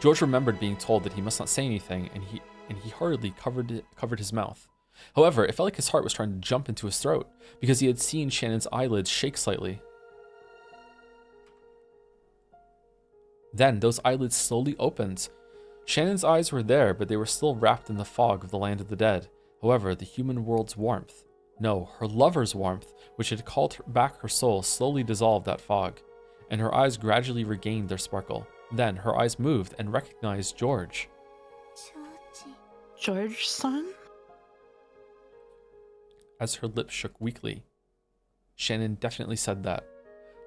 George remembered being told that he must not say anything, and he hurriedly covered his mouth. However, it felt like his heart was trying to jump into his throat, because he had seen Shannon's eyelids shake slightly. Then those eyelids slowly opened. Shannon's eyes were there, but they were still wrapped in the fog of the land of the dead. However, the human world's warmth, no, her lover's warmth, which had called back her soul, slowly dissolved that fog, and her eyes gradually regained their sparkle. Then her eyes moved and recognized George. George-san? as her lips shook weakly. Shannon definitely said that.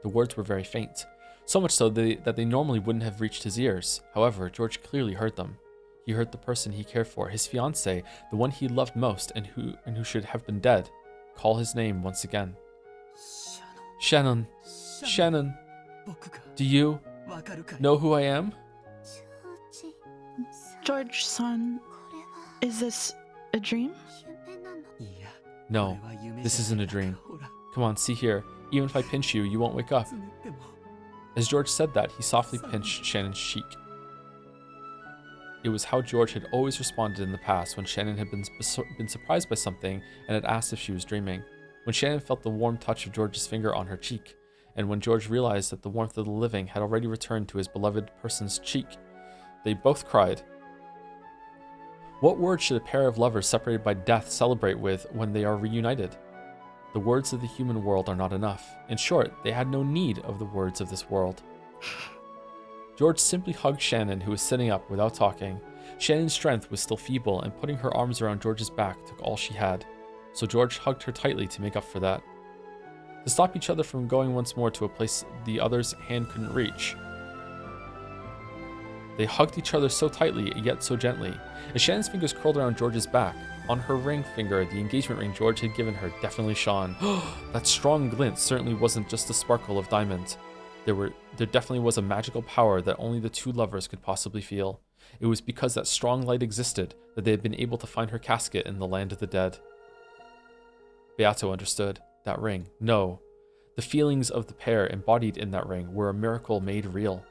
The words were very faint, so much so that they normally wouldn't have reached his ears. However, George clearly heard them. He heard the person he cared for, his fiancée, the one he loved most and who should have been dead, call his name once again. Shannon, Shannon, do you know who I am? George-san, is this a dream? No, this isn't a dream. Come on, see here. Even if I pinch you, you won't wake up. As George said that, he softly pinched Shannon's cheek. It was how George had always responded in the past when Shannon had been surprised by something and had asked if she was dreaming. When Shannon felt the warm touch of George's finger on her cheek, and when George realized that the warmth of the living had already returned to his beloved person's cheek, they both cried. What words should a pair of lovers separated by death celebrate with when they are reunited? The words of the human world are not enough. In short, they had no need of the words of this world. George simply hugged Shannon, who was sitting up without talking. Shannon's strength was still feeble, and putting her arms around George's back took all she had. So George hugged her tightly to make up for that. To stop each other from going once more to a place the other's hand couldn't reach, they hugged each other so tightly, yet so gently. As Shannon's fingers curled around George's back, on her ring finger, the engagement ring George had given her definitely shone. That strong glint certainly wasn't just the sparkle of diamond. There definitely was a magical power that only the two lovers could possibly feel. It was because that strong light existed that they had been able to find her casket in the land of the dead. Beato understood. That ring. No. The feelings of the pair embodied in that ring were a miracle made real.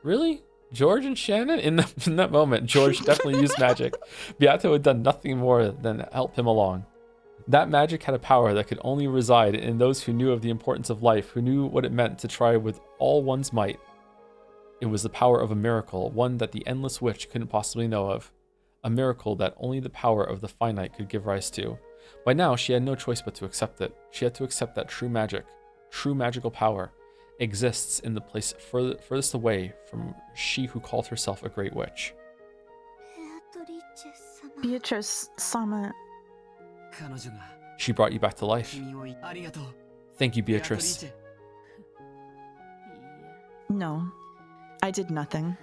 Really? George and Shannon? In that moment, George definitely used magic. Beato had done nothing more than help him along. That magic had a power that could only reside in those who knew of the importance of life, who knew what it meant to try with all one's might. It was the power of a miracle, one that the endless witch couldn't possibly know of. A miracle that only the power of the finite could give rise to. By now, she had no choice but to accept it. She had to accept that true magic, true magical power, exists in the place furthest away from she who called herself a great witch. Beatrice-sama. She brought you back to life. Thank you, Beatrice. No, I did nothing.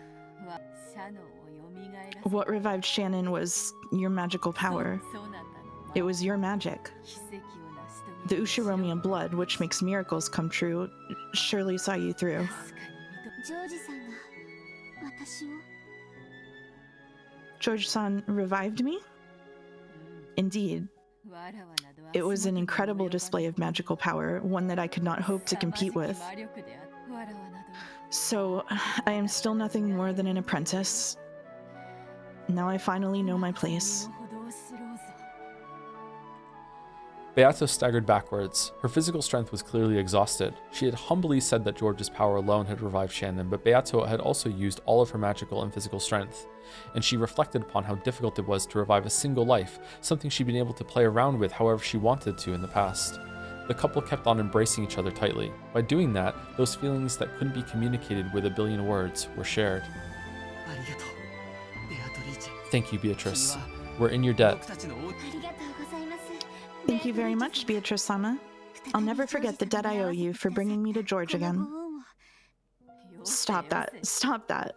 What revived Shannon was your magical power. It was your magic. The Ushiromian blood, which makes miracles come true, surely saw you through. George-san revived me? Indeed. It was an incredible display of magical power, one that I could not hope to compete with. So, I am still nothing more than an apprentice. Now I finally know my place. Beato staggered backwards. Her physical strength was clearly exhausted. She had humbly said that George's power alone had revived Shannon, but Beato had also used all of her magical and physical strength, and she reflected upon how difficult it was to revive a single life, something she'd been able to play around with however she wanted to in the past. The couple kept on embracing each other tightly. By doing that, those feelings that couldn't be communicated with a billion words were shared. Thank you, Beatrice. We're in your debt. Thank you very much, Beatrice-sama. I'll never forget the debt I owe you for bringing me to George again. Stop that. Stop that.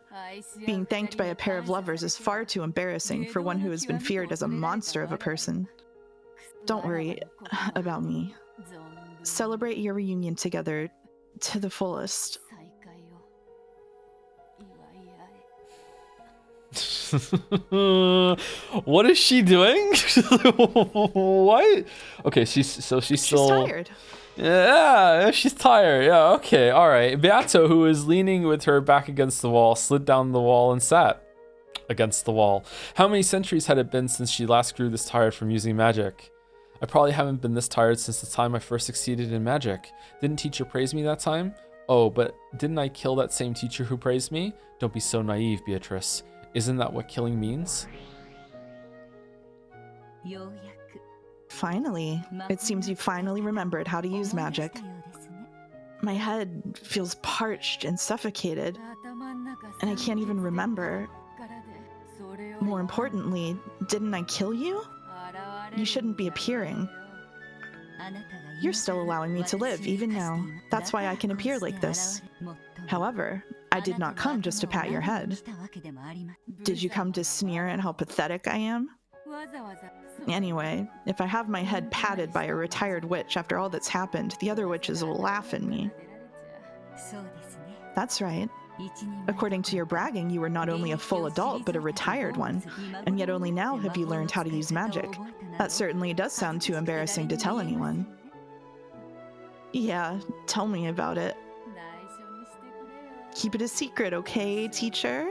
Being thanked by a pair of lovers is far too embarrassing for one who has been feared as a monster of a person. Don't worry about me. Celebrate your reunion together to the fullest. What is she doing? What? Okay, she's still tired. Yeah, she's tired. Yeah, okay, all right. Beato, who was leaning with her back against the wall, slid down the wall and sat against the wall. How many centuries had it been since she last grew this tired from using magic? I probably haven't been this tired since the time I first succeeded in magic. Didn't teacher praise me that time? Oh, but didn't I kill that same teacher who praised me? Don't be so naive, Beatrice. Isn't that what killing means? Finally. It seems you finally remembered how to use magic. My head feels parched and suffocated, and I can't even remember. More importantly, didn't I kill you? You shouldn't be appearing. You're still allowing me to live, even now. That's why I can appear like this. However, I did not come just to pat your head. Did you come to sneer at how pathetic I am? Anyway, if I have my head patted by a retired witch after all that's happened, the other witches will laugh at me. That's right. According to your bragging, you were not only a full adult, but a retired one, and yet only now have you learned how to use magic. That certainly does sound too embarrassing to tell anyone. Yeah, tell me about it. Keep it a secret, okay, teacher?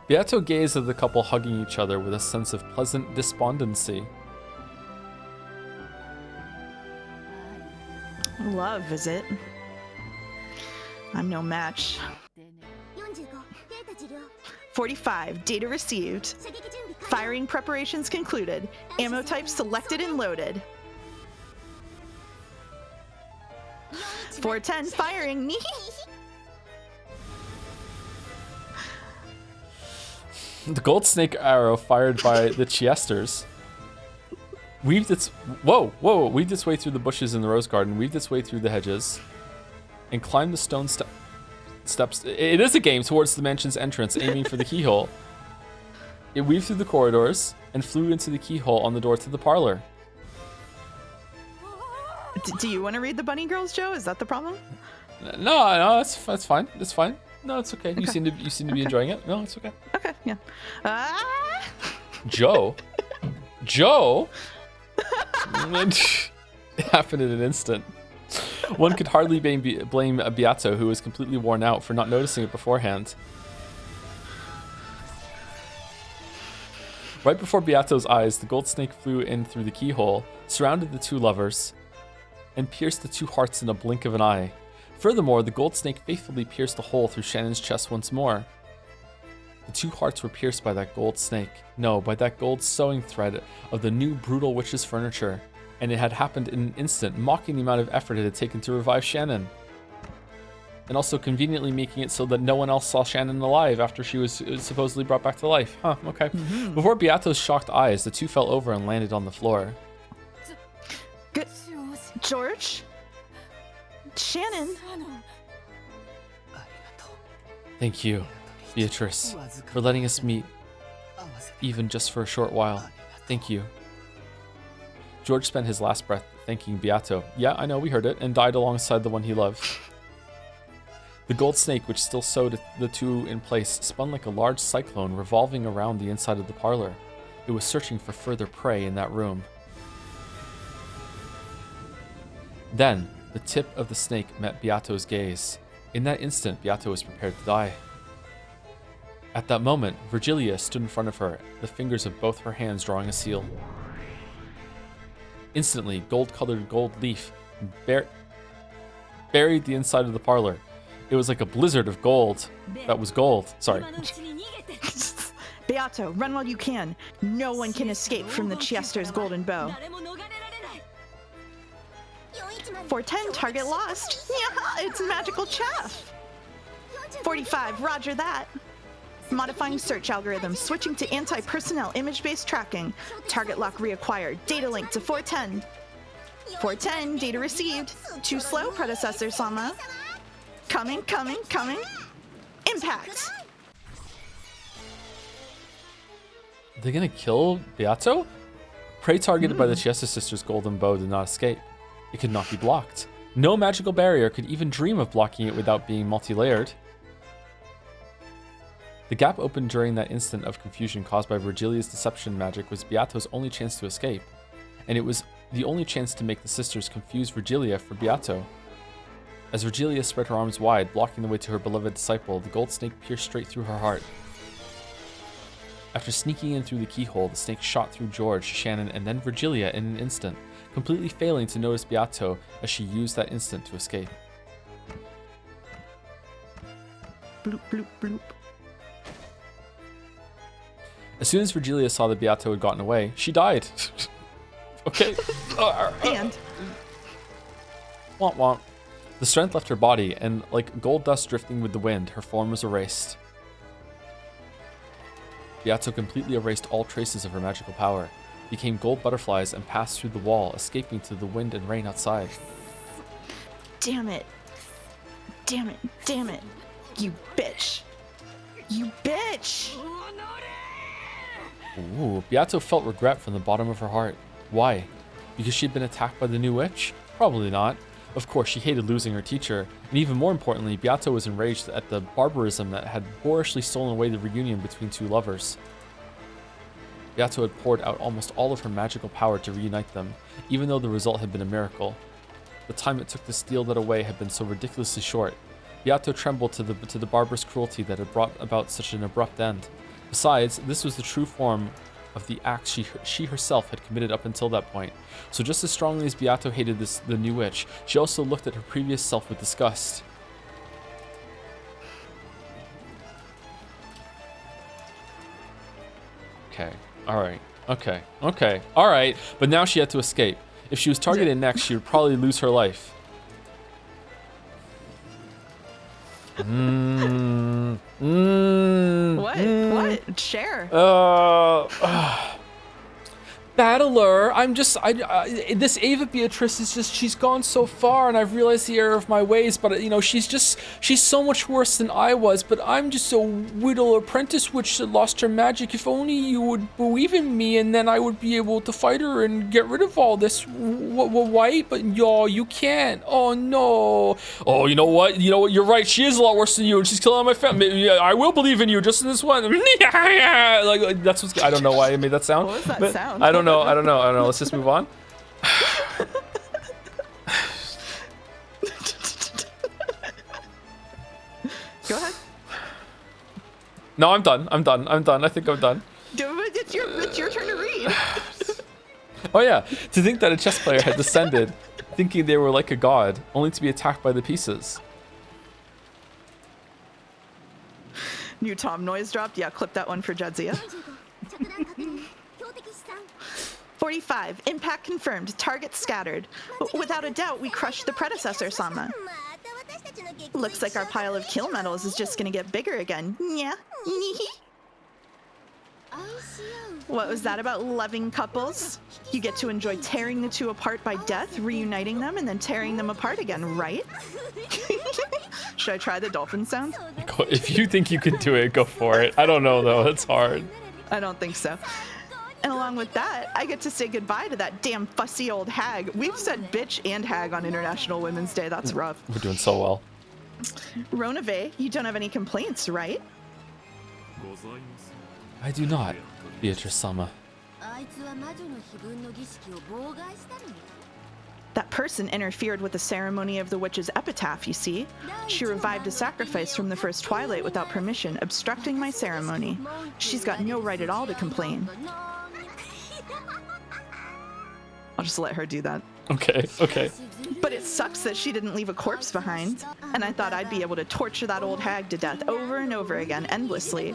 Beato gazed at the couple hugging each other with a sense of pleasant despondency. Love, is it? I'm no match. 45, data received. Firing preparations concluded. Ammo type selected and loaded. 410, firing. The gold snake arrow fired by the Chiesters weaved its weaved its way through the bushes in the rose garden, weaved its way through the hedges, and climbed the stone steps. It is a game towards the mansion's entrance, aiming for the keyhole. It weaved through the corridors and flew into the keyhole on the door to the parlor. Do you want to read the bunny girls, Joe? Is that the problem? No, that's fine. It's fine. No, it's okay. You seem to be enjoying it. No, it's okay. Okay, yeah. Joe? It happened in an instant. One could hardly blame Beato, who was completely worn out, for not noticing it beforehand. Right before Beato's eyes, the gold snake flew in through the keyhole, surrounded the two lovers, and pierced the two hearts in a blink of an eye. Furthermore, the gold snake faithfully pierced the hole through Shannon's chest once more. The two hearts were pierced by that gold snake. No, by that gold sewing thread of the new brutal witch's furniture. And it had happened in an instant, mocking the amount of effort it had taken to revive Shannon. And also conveniently making it so that no one else saw Shannon alive after she was supposedly brought back to life. Huh, okay. Mm-hmm. Before Beato's shocked eyes, the two fell over and landed on the floor. Good. George? Shannon? Thank you, Beatrice, for letting us meet, even just for a short while. Thank you. George spent his last breath thanking Beato. Yeah, I know, we heard it, and died alongside the one he loved. The gold snake, which still sewed the two in place, spun like a large cyclone revolving around the inside of the parlor. It was searching for further prey in that room. Then, the tip of the snake met Beato's gaze. In that instant, Beato was prepared to die. At that moment, Virgilia stood in front of her, the fingers of both her hands drawing a seal. Instantly, gold-colored gold leaf buried the inside of the parlor. It was like a blizzard of gold. That was gold. Sorry. Beato, run while you can. No one can escape from the Chiester's golden bow. 410, target lost. Yeah, it's magical chaff. 45, roger that. Modifying search algorithm, switching to anti-personnel image-based tracking. Target lock reacquired. Data link to 410. 410, data received. Too slow, predecessor Sama. Coming. Impact. Are they gonna kill Beato? Prey targeted by the Chiesa sisters' golden bow did not escape. It could not be blocked. No magical barrier could even dream of blocking it without being multi-layered. The gap opened during that instant of confusion caused by Virgilia's deception magic was Beato's only chance to escape, and it was the only chance to make the sisters confuse Virgilia for Beato. As Virgilia spread her arms wide, blocking the way to her beloved disciple, the gold snake pierced straight through her heart. After sneaking in through the keyhole, the snake shot through George, Shannon, and then Virgilia in an instant, completely failing to notice Beato as she used that instant to escape. Bloop, bloop, bloop. As soon as Virgilia saw that Beato had gotten away, she died. Okay. And? Womp womp. The strength left her body, and like gold dust drifting with the wind, her form was erased. Beato completely erased all traces of her magical power. became gold butterflies and passed through the wall, escaping to the wind and rain outside. Damn it. Damn it. Damn it. You bitch. You bitch. Ooh, Beato felt regret from the bottom of her heart. Why? Because she'd been attacked by the new witch? Probably not. Of course, she hated losing her teacher, and even more importantly, Beato was enraged at the barbarism that had boorishly stolen away the reunion between two lovers. Beato had poured out almost all of her magical power to reunite them, even though the result had been a miracle. The time it took to steal that away had been so ridiculously short. Beato trembled to the barbarous cruelty that had brought about such an abrupt end. Besides, this was the true form of the acts she herself had committed up until that point. So just as strongly as Beato hated the new witch, she also looked at her previous self with disgust. Okay, alright, okay, alright, but now she had to escape. If she was targeted next, she would probably lose her life. What? Share. Battler, this Ava Beatrice is just, she's gone so far, and I've realized the error of my ways, but you know, she's so much worse than I was, but I'm just a little apprentice witch that lost her magic. If only you would believe in me, and then I would be able to fight her and get rid of all this white, but you can't. Oh no. Oh, you know what, you're right, she is a lot worse than you, and she's killing all my family. Yeah, I will believe in you, just in this one. like that's what's, I don't know why I made that sound. What was that sound? I don't know. Let's just move on. Go ahead. No, I'm done. I think I'm done. It's your turn to read. Oh yeah, to think that a chess player had descended, thinking they were like a god, only to be attacked by the pieces. New Tom noise dropped. Yeah, clip that one for Jadzia. 45. Impact confirmed. Target scattered. Without a doubt, we crushed the predecessor, Sama. Looks like our pile of kill medals is just gonna get bigger again. Yeah. What was that about loving couples? You get to enjoy tearing the two apart by death, reuniting them, and then tearing them apart again, right? Should I try the dolphin sound? If you think you can do it, go for it. I don't know though, it's hard. I don't think so. And along with that, I get to say goodbye to that damn fussy old hag. We've said bitch and hag on International Women's Day. That's rough. We're doing so well. Ronave, you don't have any complaints, right? I do not, Beatrice-sama. That person interfered with the ceremony of the witch's epitaph, you see. She revived a sacrifice from the first twilight without permission, obstructing my ceremony. She's got no right at all to complain. I'll just let her do that. Okay. But it sucks that she didn't leave a corpse behind, and I thought I'd be able to torture that old hag to death over and over again, endlessly.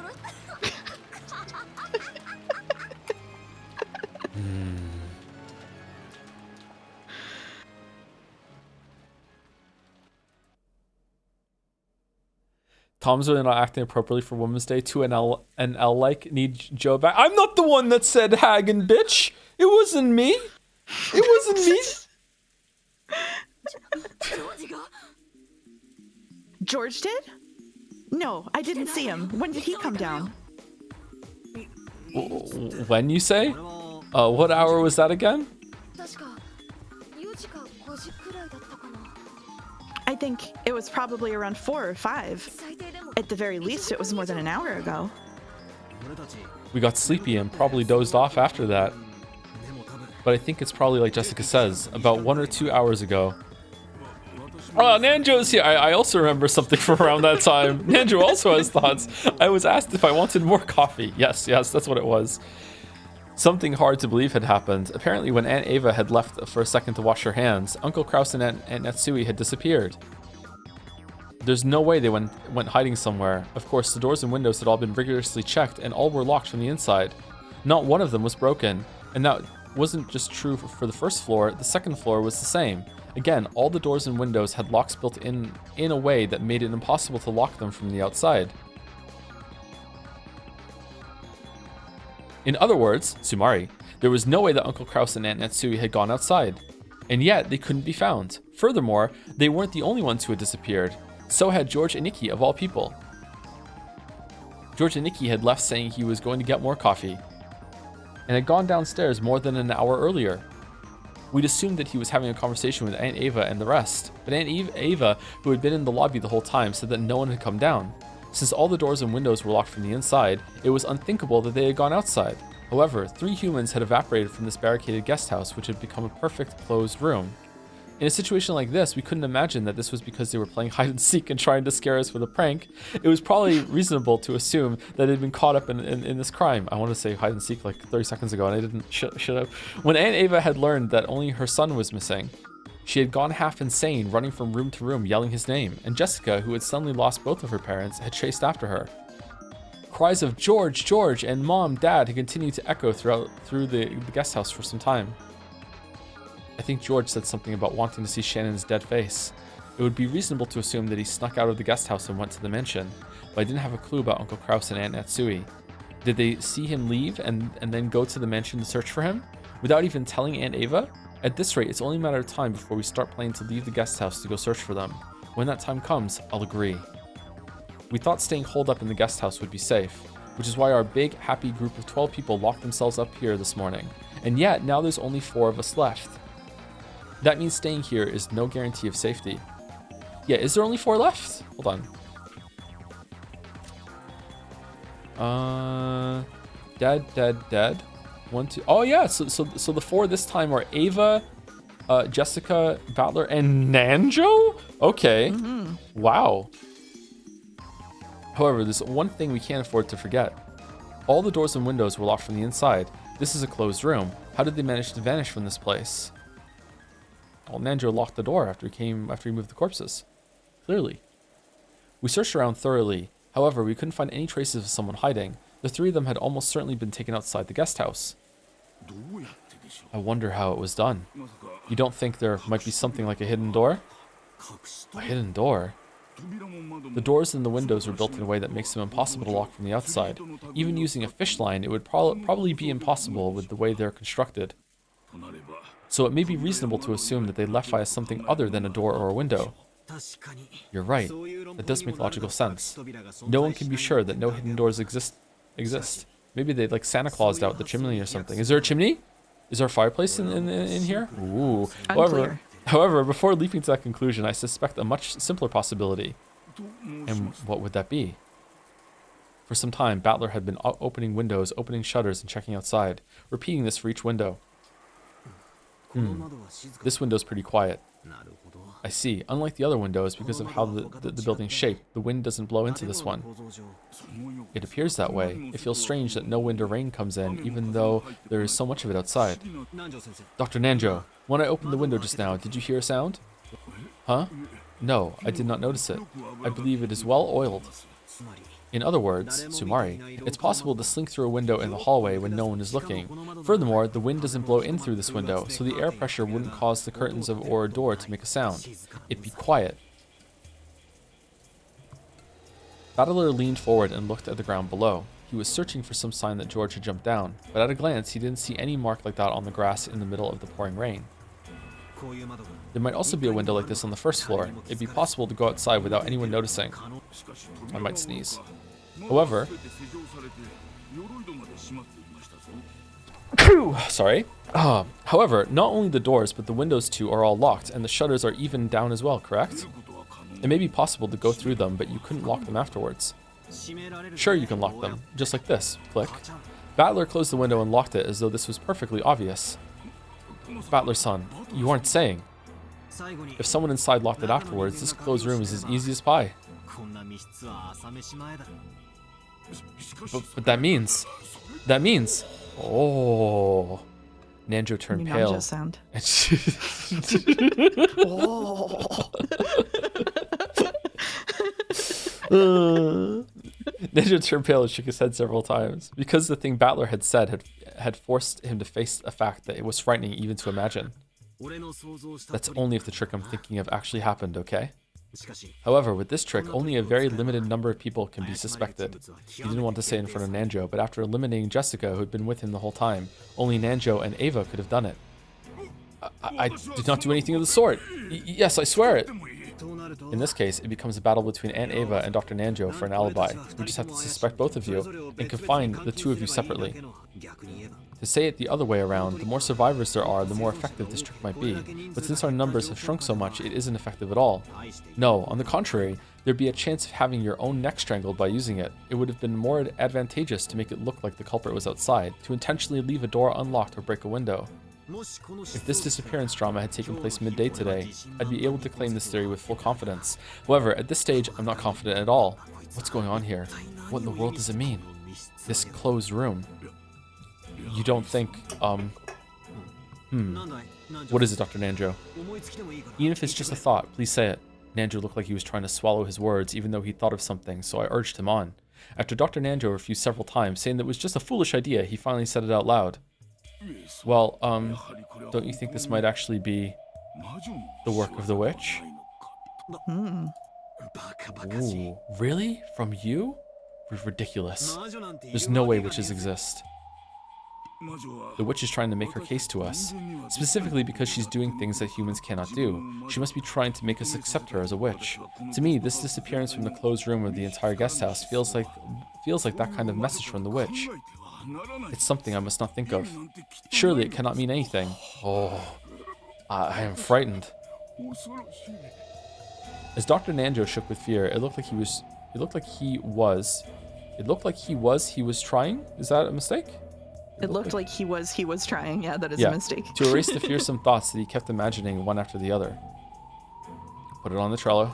Tom's really not acting appropriately for Women's Day. 2NL like need Joe back. I'm not the one that said hag and bitch. It wasn't me. George did? No, I didn't see him. When did he come down? When you say? What hour was that again? I think it was probably around 4 or 5. At the very least, it was more than an hour ago. We got sleepy and probably dozed off after that. But I think it's probably like Jessica says, about 1 or 2 hours ago. Oh, Nanjo's here. I also remember something from around that time. Nanjo also has thoughts. I was asked if I wanted more coffee. Yes, that's what it was. Something hard to believe had happened. Apparently, when Aunt Ava had left for a second to wash her hands, Uncle Kraus and Aunt Natsui had disappeared. There's no way they went hiding somewhere. Of course, the doors and windows had all been rigorously checked, and all were locked from the inside. Not one of them was broken, and that wasn't just true for the first floor. The second floor was the same. Again, all the doors and windows had locks built in a way that made it impossible to lock them from the outside. In other words, Sumari, There was no way that Uncle Kraus and Aunt Natsui had gone outside. And yet, they couldn't be found. Furthermore, they weren't the only ones who had disappeared. So had George Aniki, of all people. George Aniki had left saying he was going to get more coffee, and had gone downstairs more than an hour earlier. We'd assumed that he was having a conversation with Aunt Ava and the rest, but Aunt Ava, who had been in the lobby the whole time, said that no one had come down. Since all the doors and windows were locked from the inside, it was unthinkable that they had gone outside. However, 3 humans had evaporated from this barricaded guest house, which had become a perfect closed room. In a situation like this, we couldn't imagine that this was because they were playing hide and seek and trying to scare us with a prank. It was probably reasonable to assume that they'd been caught up in this crime. I want to say hide and seek like 30 seconds ago, and I didn't. Should have. When Aunt Ava had learned that only her son was missing, she had gone half insane, running from room to room, yelling his name, and Jessica, who had suddenly lost both of her parents, had chased after her. Cries of George, George, and Mom, Dad had continued to echo through the guest house for some time. I think George said something about wanting to see Shannon's dead face. It would be reasonable to assume that he snuck out of the guest house and went to the mansion, but I didn't have a clue about Uncle Kraus and Aunt Natsui. Did they see him leave and then go to the mansion to search for him? Without even telling Aunt Ava? At this rate, it's only a matter of time before we start planning to leave the guest house to go search for them. When that time comes, I'll agree. We thought staying holed up in the guest house would be safe, which is why our big, happy group of 12 people locked themselves up here this morning. And yet, now there's only 4 of us left. That means staying here is no guarantee of safety. Yeah, is there only 4 left? Hold on. Dead. 1, 2. Oh yeah, so the 4 this time are Ava, Jessica, Battler, and Nanjo? Okay. Mm-hmm. Wow. However, there's one thing we can't afford to forget. All the doors and windows were locked from the inside. This is a closed room. How did they manage to vanish from this place? Well, Nanjo locked the door after he moved the corpses. Clearly. We searched around thoroughly. However, we couldn't find any traces of someone hiding. The 3 of them had almost certainly been taken outside the guest house. I wonder how it was done. You don't think there might be something like a hidden door? A hidden door? The doors and the windows were built in a way that makes them impossible to lock from the outside. Even using a fish line, it would probably be impossible with the way they're constructed. So it may be reasonable to assume that they left via something other than a door or a window. You're right. That does make logical sense. No one can be sure that no hidden doors exist. Maybe they like Santa Claused out the chimney or something. Is there a chimney? Is there a fireplace in here? Ooh. However, before leaping to that conclusion, I suspect a much simpler possibility. And what would that be? For some time, Battler had been opening windows, opening shutters, and checking outside, repeating this for each window. This window's pretty quiet. I see. Unlike the other windows, because of how the building's shaped, the wind doesn't blow into this one. It appears that way. It feels strange that no wind or rain comes in, even though there is so much of it outside. Dr. Nanjo, when I opened the window just now, did you hear a sound? Huh? No, I did not notice it. I believe it is well oiled. In other words, Sumari, it's possible to slink through a window in the hallway when no one is looking. Furthermore, the wind doesn't blow in through this window, so the air pressure wouldn't cause the curtains or a door to make a sound. It'd be quiet. Battler leaned forward and looked at the ground below. He was searching for some sign that George had jumped down, but at a glance he didn't see any mark like that on the grass in the middle of the pouring rain. There might also be a window like this on the first floor. It'd be possible to go outside without anyone noticing. I might sneeze. However, sorry. However, not only the doors, but the windows too are all locked, and the shutters are even down as well, correct? It may be possible to go through them, but you couldn't lock them afterwards. Sure, you can lock them, just like this. Click. Battler closed the window and locked it as though this was perfectly obvious. Battler-san, you aren't saying. If someone inside locked it afterwards, this closed room is as easy as pie. But that means... Oh... Nanjo turned pale. Nanjo sound. Nanjo turned pale and shook his head several times, because the thing Battler had said had forced him to face a fact that it was frightening even to imagine. That's only if the trick I'm thinking of actually happened, okay? However, with this trick, only a very limited number of people can be suspected. He didn't want to say it in front of Nanjo, but after eliminating Jessica, who had been with him the whole time, only Nanjo and Ava could have done it. I did not do anything of the sort. Yes, I swear it. In this case, it becomes a battle between Aunt Ava and Dr. Nanjo for an alibi. We just have to suspect both of you and confine the two of you separately. To say it the other way around, the more survivors there are, the more effective this trick might be. But since our numbers have shrunk so much, it isn't effective at all. No, on the contrary, there'd be a chance of having your own neck strangled by using it. It would have been more advantageous to make it look like the culprit was outside, to intentionally leave a door unlocked or break a window. If this disappearance drama had taken place midday today, I'd be able to claim this theory with full confidence. However, at this stage, I'm not confident at all. What's going on here? What in the world does it mean? This closed room. You don't think, What is it, Dr. Nanjo? Even if it's just a thought, please say it. Nanjo looked like he was trying to swallow his words, even though he thought of something, so I urged him on. After Dr. Nanjo refused several times, saying that it was just a foolish idea, he finally said it out loud. Well, don't you think this might actually be the work of the witch? Ooh, really? From you? Ridiculous. There's no way witches exist. The witch is trying to make her case to us, specifically because she's doing things that humans cannot do. She must be trying to make us accept her as a witch. To me, this disappearance from the closed room of the entire guest house feels like that kind of message from the witch. It's something I must not think of. Surely it cannot mean anything. Oh, I am frightened. As Dr. Nanjo shook with fear, it looked like he was trying? Is that a mistake? It looked like he was trying. Yeah, that is a mistake. To erase the fearsome thoughts that he kept imagining one after the other. Put it on the Trello.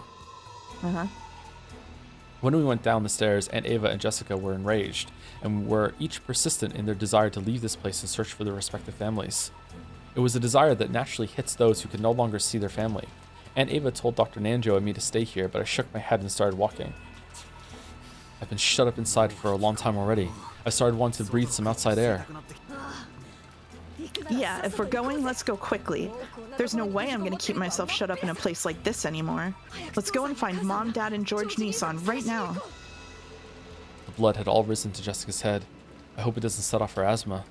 When we went down the stairs, Aunt Ava and Jessica were enraged, and were each persistent in their desire to leave this place and search for their respective families. It was a desire that naturally hits those who can no longer see their family. Aunt Ava told Dr. Nanjo and me to stay here, but I shook my head and started walking. I've been shut up inside for a long time already. I started wanting to breathe some outside air. Yeah, if we're going, let's go quickly. There's no way I'm gonna keep myself shut up in a place like this anymore. Let's go and find Mom, Dad, and George Nissan right now. The blood had all risen to Jessica's head. I hope it doesn't set off her asthma.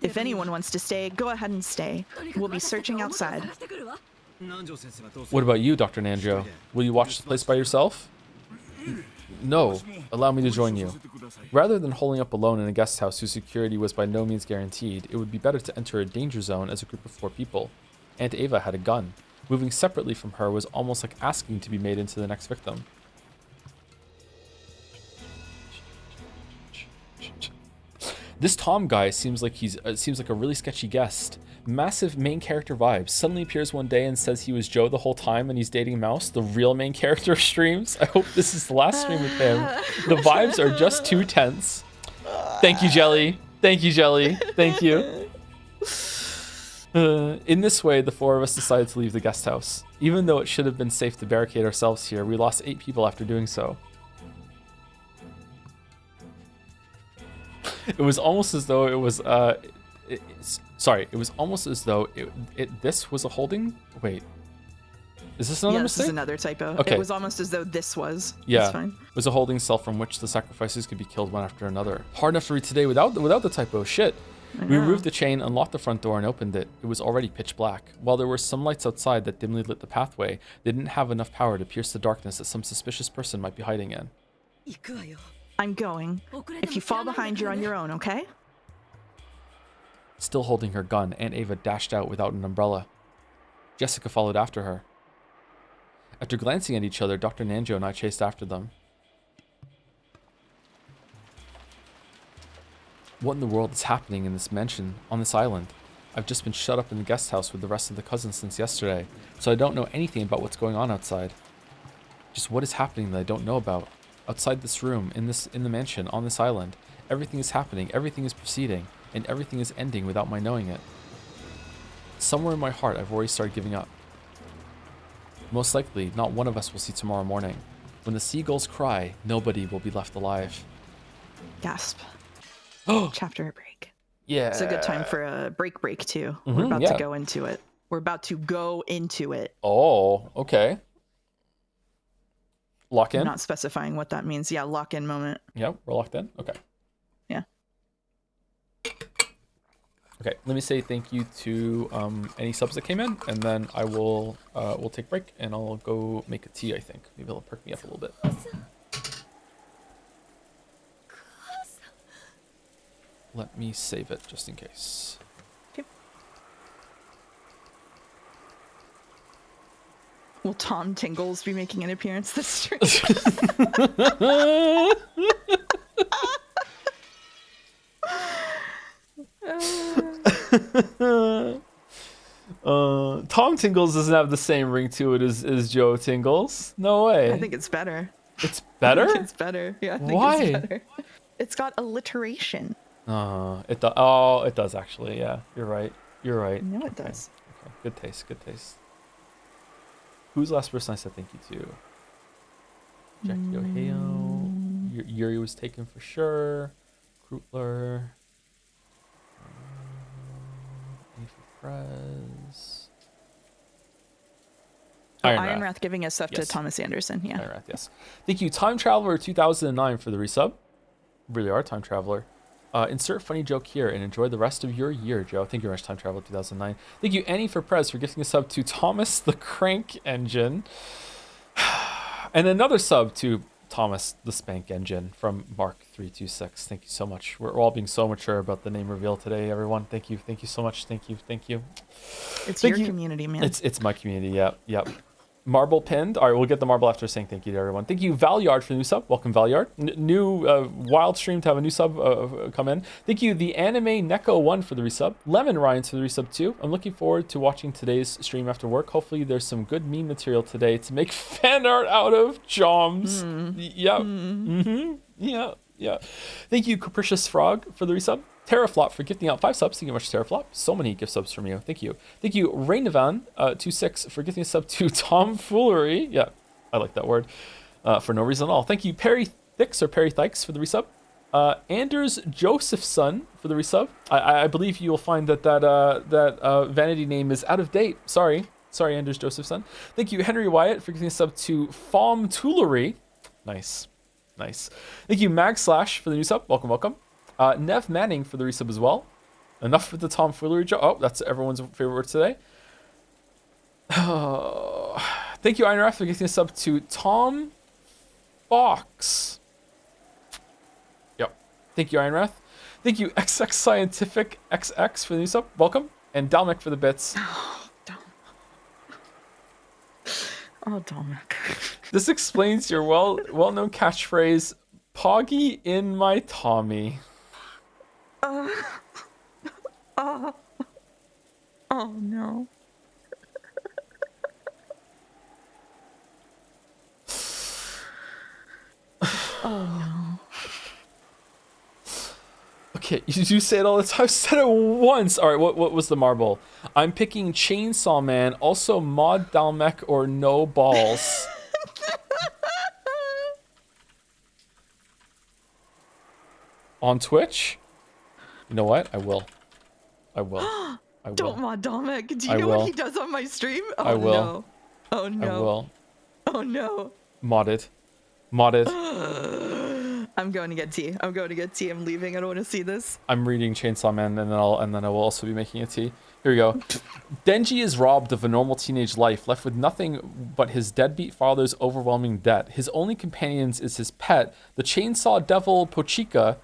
If anyone wants to stay, go ahead and stay. We'll be searching outside. What about you, Dr. Nanjo? Will you watch the place by yourself? No, allow me to join you. Rather than holding up alone in a guest house whose security was by no means guaranteed, it would be better to enter a danger zone as a group of 4 people. Aunt Ava had a gun. Moving separately from her was almost like asking to be made into the next victim. This Tom guy seems like a really sketchy guest. Massive main character vibes. Suddenly appears one day and says he was Joe the whole time and he's dating Mouse, the real main character of streams. I hope this is the last stream with him. The vibes are just too tense. Thank you, Jelly. Thank you, Jelly. Thank you. In this way, the 4 of us decided to leave the guest house. Even though it should have been safe to barricade ourselves here, we lost 8 people after doing so. It was almost as though it was it was almost as though this was a holding. Wait, is this another mistake? This is another typo. Okay. It was almost as though this was. Yeah, That's fine. It was a holding cell from which the sacrifices could be killed one after another. Hard enough to read today without the typo. Shit. We removed the chain, unlocked the front door, and opened it. It was already pitch black. While there were some lights outside that dimly lit the pathway, they didn't have enough power to pierce the darkness that some suspicious person might be hiding in. I'm going. If you fall behind, you're on your own, okay? Still holding her gun, Aunt Ava dashed out without an umbrella. Jessica followed after her. After glancing at each other, Dr. Nanjo and I chased after them. What in the world is happening in this mansion, on this island? I've just been shut up in the guest house with the rest of the cousins since yesterday, so I don't know anything about what's going on outside. Just what is happening that I don't know about? Outside this room, in the mansion, on this island, everything is happening, everything is proceeding, and everything is ending without my knowing it. Somewhere in my heart, I've already started giving up. Most likely, not one of us will see tomorrow morning. When the seagulls cry, nobody will be left alive. Gasp. Chapter break. Yeah. It's a good time for a break too. We're about to go into it. We're about to go into it. Oh, okay. Lock in? I'm not specifying what that means. Yeah, lock in moment. Yep, we're locked in. Okay. Yeah. Okay, let me say thank you to any subs that came in, and then I will we'll take a break, and I'll go make a tea. I think maybe it'll perk me up a little bit. Let me save it just in case. Okay. Will Tom Tingles be making an appearance this stream? Tom Tingles doesn't have the same ring to it as Joe Tingles. No way. I think it's better. It's better? I think it's better. Yeah, I think Why? it's better. It's got alliteration. It does. Oh, it does actually. Yeah, you're right. You're right. No, it does. Okay. Good taste. Good taste. Who's the last person I said thank you to? Jackie O'Heo. Yuri was taken for sure. Krutler. Prez. Iron Wrath giving us stuff Yes. to Thomas Anderson. Yeah. Iron Wrath, yes. Thank you, Time Traveler 2009 for the resub. Really are Time Traveler. Insert funny joke here and enjoy the rest of your year, Joe. Thank you very much, Time Traveler 2009. Thank you, Annie for Prez, for gifting a sub to Thomas the Crank Engine. And another sub to Thomas the Spank Engine from Mark326. Thank you so much. We're all being so mature about the name reveal today, everyone. Thank you. Thank you so much. Thank you. Thank you. It's your community, man. It's my community. Yep. Yep. Marble pinned. All right, we'll get the marble after saying thank you to everyone. Thank you, Valyard, for the new sub. Welcome, Valyard. New wild stream to have a new sub come in. Thank you, the Anime Neko 1 for the resub. Lemon Ryan's for the resub too. I'm looking forward to watching today's stream after work. Hopefully there's some good meme material today to make fan art out of Joms. Yep. Yeah. Yeah. Thank you, Capricious Frog, for the resub. Terraflop for gifting out 5 subs. Thank you much, Terraflop. So many gift subs from you. Thank you. Thank you, Rainavan 26 for gifting a sub to Tomfoolery. Yeah, I like that word. For no reason at all. Thank you, Perry Thix or Perry Thykes for the resub. Anders Josephson for the resub. I believe you will find that vanity name is out of date. Sorry, Anders Josephson. Thank you, Henry Wyatt, for giving a sub to Fomtoolery. Nice. Thank you, Mag Slash, for the new sub. Welcome. Nev Manning for the resub as well. Enough with the tomfoolery joke. Oh, that's everyone's favorite word today. Thank you, Iron Wrath, for giving a sub to Tom Fox. Yep. Thank you, Iron Wrath. Thank you, XX Scientific XX for the new sub. Welcome. And Dalmek for the bits. Dalmek. This explains your well-known catchphrase, Poggy in my Tommy. Oh no. Oh no. Okay, you say it all the time. I've said it once. All right, what was the marble? I'm picking Chainsaw Man, also Mod Dalmek or no balls. On Twitch? You know what? I will. Don't mod Dalmek. Do you I know will. what he does on my stream? Oh, I will. No. Oh no. I will. Oh no. Modded. I'm going to get tea. I'm leaving. I don't want to see this. I'm reading Chainsaw Man, and then I will also be making a tea. Here we go. Denji is robbed of a normal teenage life, left with nothing but his deadbeat father's overwhelming debt. His only companions is his pet, the chainsaw devil Pochika.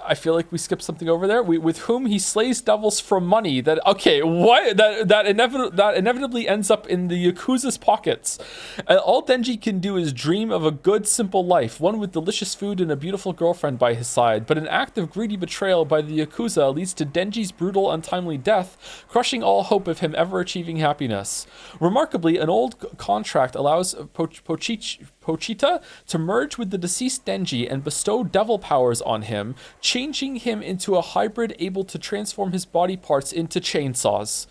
I feel like we skipped something over there. With whom he slays devils for money. That inevitably ends up in the Yakuza's pockets. All Denji can do is dream of a good, simple life, one with delicious food and a beautiful girlfriend by his side. But an act of greedy betrayal by the Yakuza leads to Denji's brutal, untimely death, crushing all hope of him ever achieving happiness. Remarkably, an old contract allows Pochita to merge with the deceased Denji and bestow devil powers on him, changing him into a hybrid able to transform his body parts into chainsaws.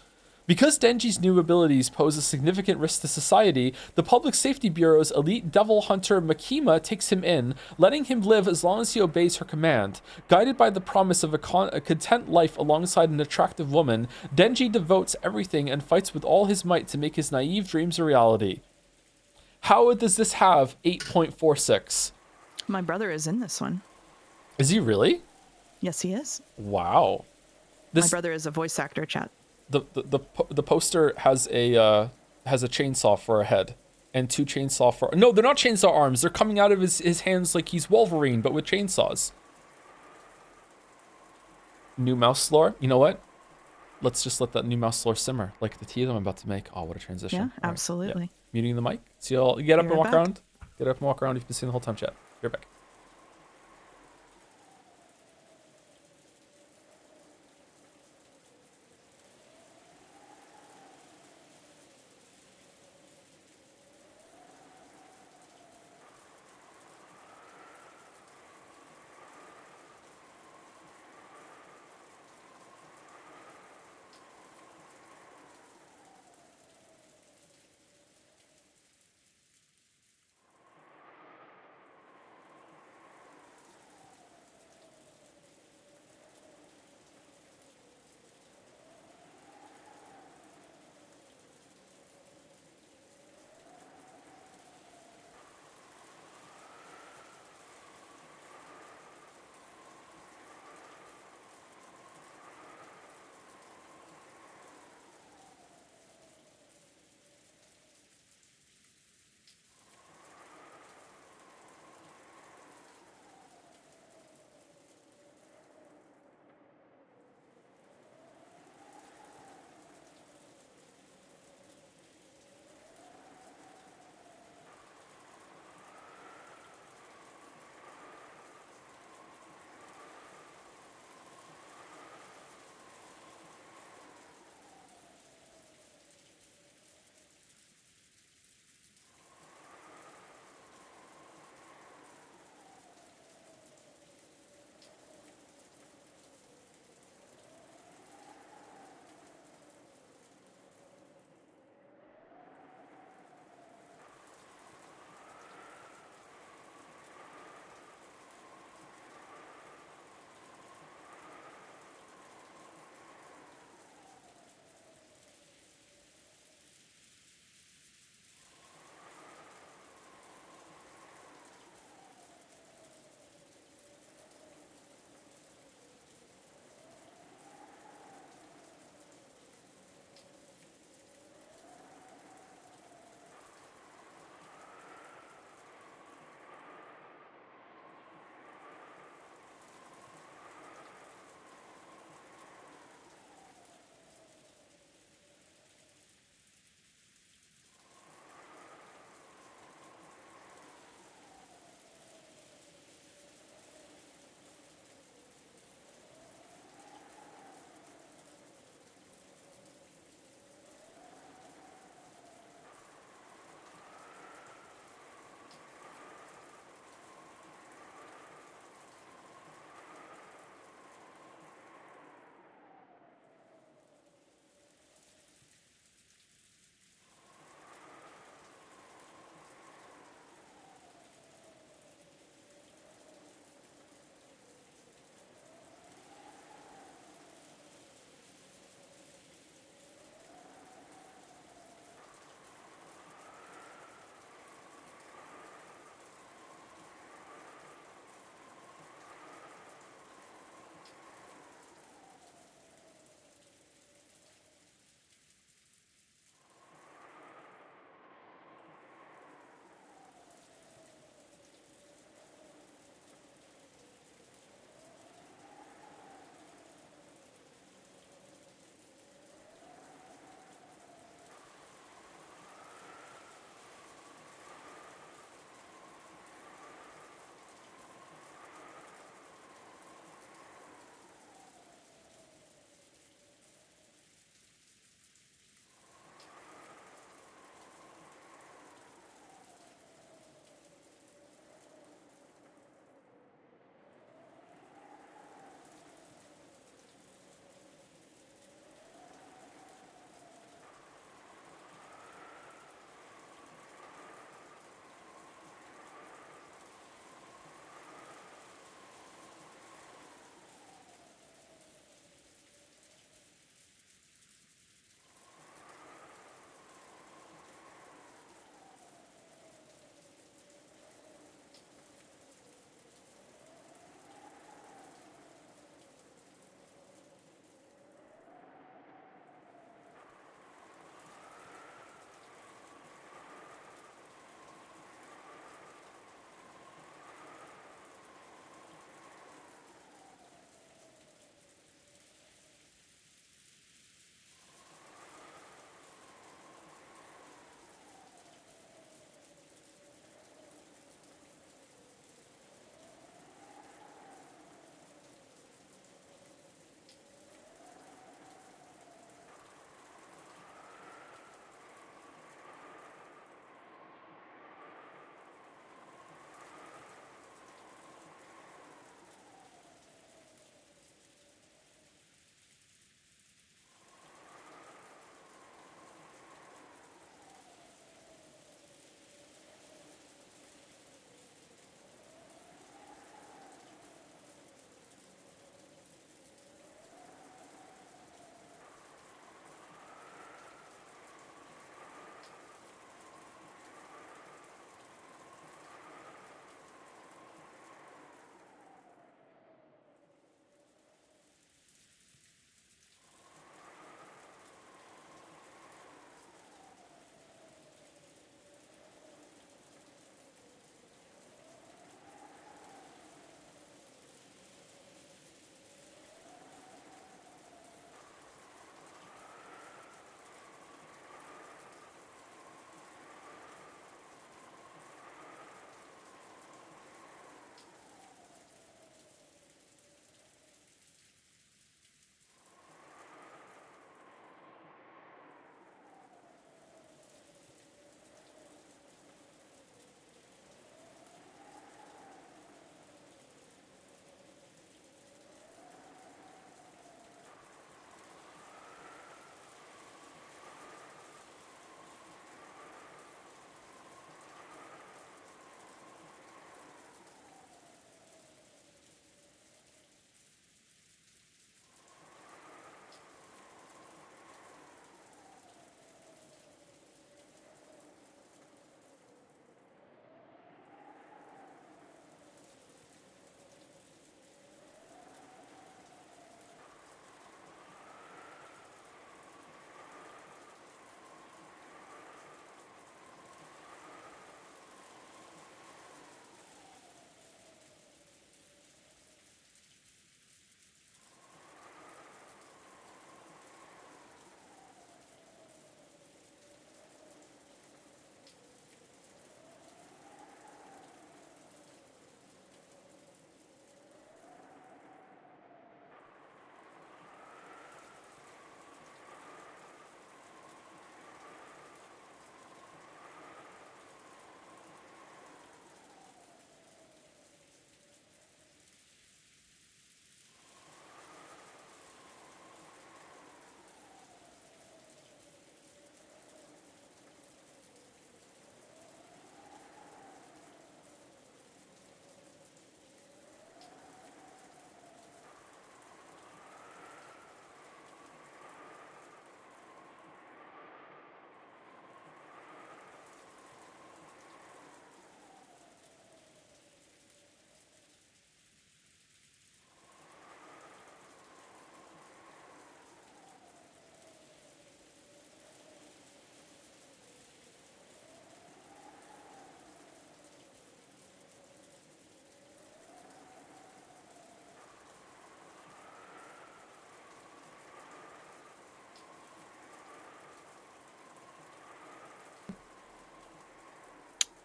Because Denji's new abilities pose a significant risk to society, the Public Safety Bureau's elite devil hunter Makima takes him in, letting him live as long as he obeys her command. Guided by the promise of a content life alongside an attractive woman, Denji devotes everything and fights with all his might to make his naive dreams a reality. How does this have 8.46? My brother is in this one. Is he really? Yes, he is. Wow. My brother is a voice actor, chat. The poster has a chainsaw for a head and two chainsaw for no, they're not chainsaw arms. They're coming out of his hands like he's Wolverine, but with chainsaws. New mouse lore. You know what? Let's just let that new mouse lore simmer, like the tea that I'm about to make. Oh, what a transition! Yeah, All right. absolutely. Yeah. Muting the mic. So you'll get up Be and right walk back. around. Get up and walk around. You've been seeing the whole time, chat. You're back.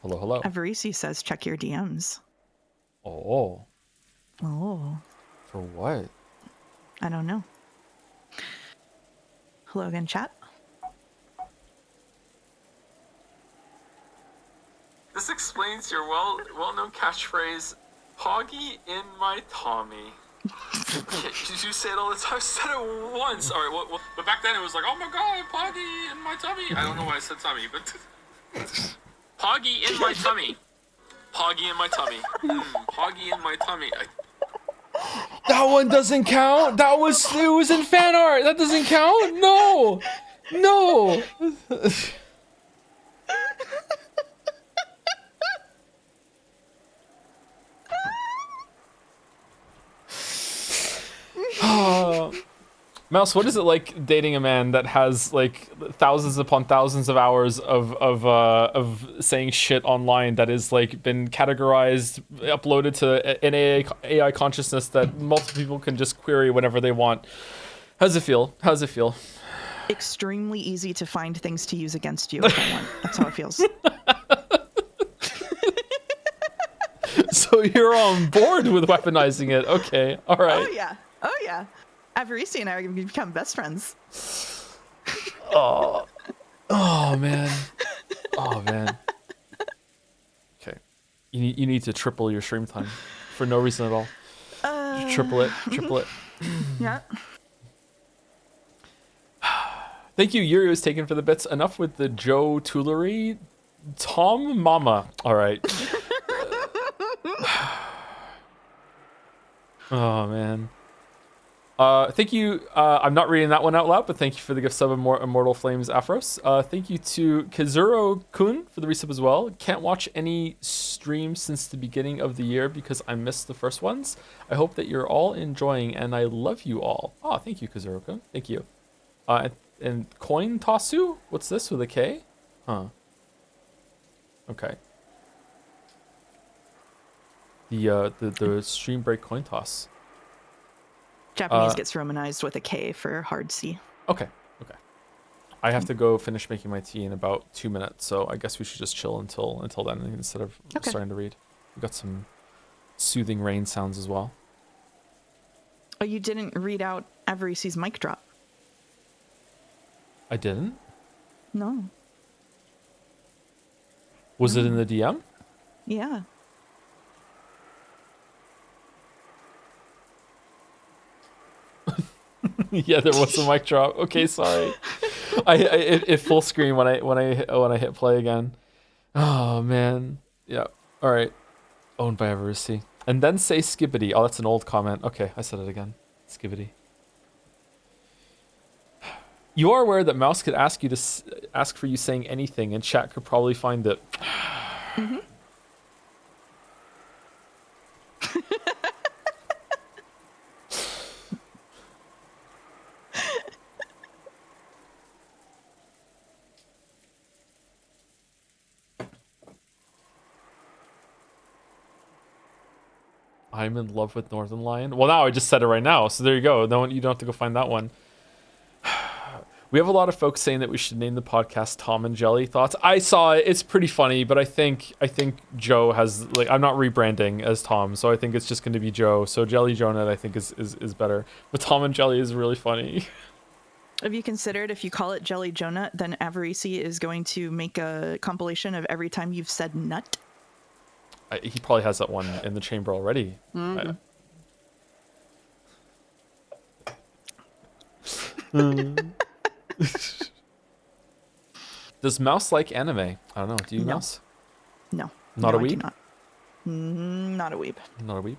Hello, hello. Avarisi says, check your DMs. Oh. Oh. For what? I don't know. Hello again, chat. This explains your well-known catchphrase, Poggy in my Tommy. Did you say it all the time? I said it once. All right, well, but back then it was like, oh my god, Poggy in my tummy. I don't know why I said tummy, but Poggy in my tummy. Poggy in my tummy. Poggy in my tummy. That one doesn't count. It was in fan art. That doesn't count. No. Mouse, what is it like dating a man that has like thousands upon thousands of hours of saying shit online that is like been categorized, uploaded to an AI consciousness that multiple people can just query whenever they want? How's it feel? Extremely easy to find things to use against you if I want. That's how it feels. So you're on board with weaponizing it? Okay, all right. Oh yeah. Avarisi and I are going to become best friends. Oh man. Okay, you need to triple your stream time for no reason at all. Triple it. Yeah. Thank you, Yuri was taken for the bits. Enough with the Joe Toolery. Tom Mama. All right. Oh man. Thank you. I'm not reading that one out loud, but thank you for the gift sub, Immortal Flames Afros. Thank you to Kazuro-kun for the resub as well. Can't watch any streams since the beginning of the year because I missed the first ones. I hope that you're all enjoying, and I love you all. Oh, thank you, Kazuro-kun. Thank you. And Coin Tosu? What's this with a K? Huh. Okay. The stream break coin toss. Japanese gets romanized with a K for hard C. Okay. I have to go finish making my tea in about 2 minutes, so I guess we should just chill until then instead of starting to read. We've got some soothing rain sounds as well. Oh, you didn't read out Avarisi's mic drop. I didn't? No. Was it in the DM? Yeah. Yeah, there was a mic drop. Okay, sorry. It full screen when I hit play again. Oh man. Yeah. All right. Owned by Avarisi. And then say skibbity. Oh, that's an old comment. Okay, I said it again. Skibbity. You are aware that Mouse could ask for you saying anything, and chat could probably find it. Mm-hmm. I'm in love with Northern Lion. Well, now I just said it right now, so there you go. No one, you don't have to go find that one. We have a lot of folks saying that we should name the podcast Tom and Jelly. Thoughts? I saw it. It's pretty funny, but I think Joe has like I'm not rebranding as Tom, so I think it's just going to be Joe. So Jelly Jonah I think is better. But Tom and Jelly is really funny. Have you considered if you call it Jelly Jonah, then Avarisi is going to make a compilation of every time you've said nut? He probably has that one in the chamber already. Mm-hmm. Does Mouse like anime? I don't know. Do you, No. Mouse? No. Not a I do weeb? not. Not a weeb. Not a weeb?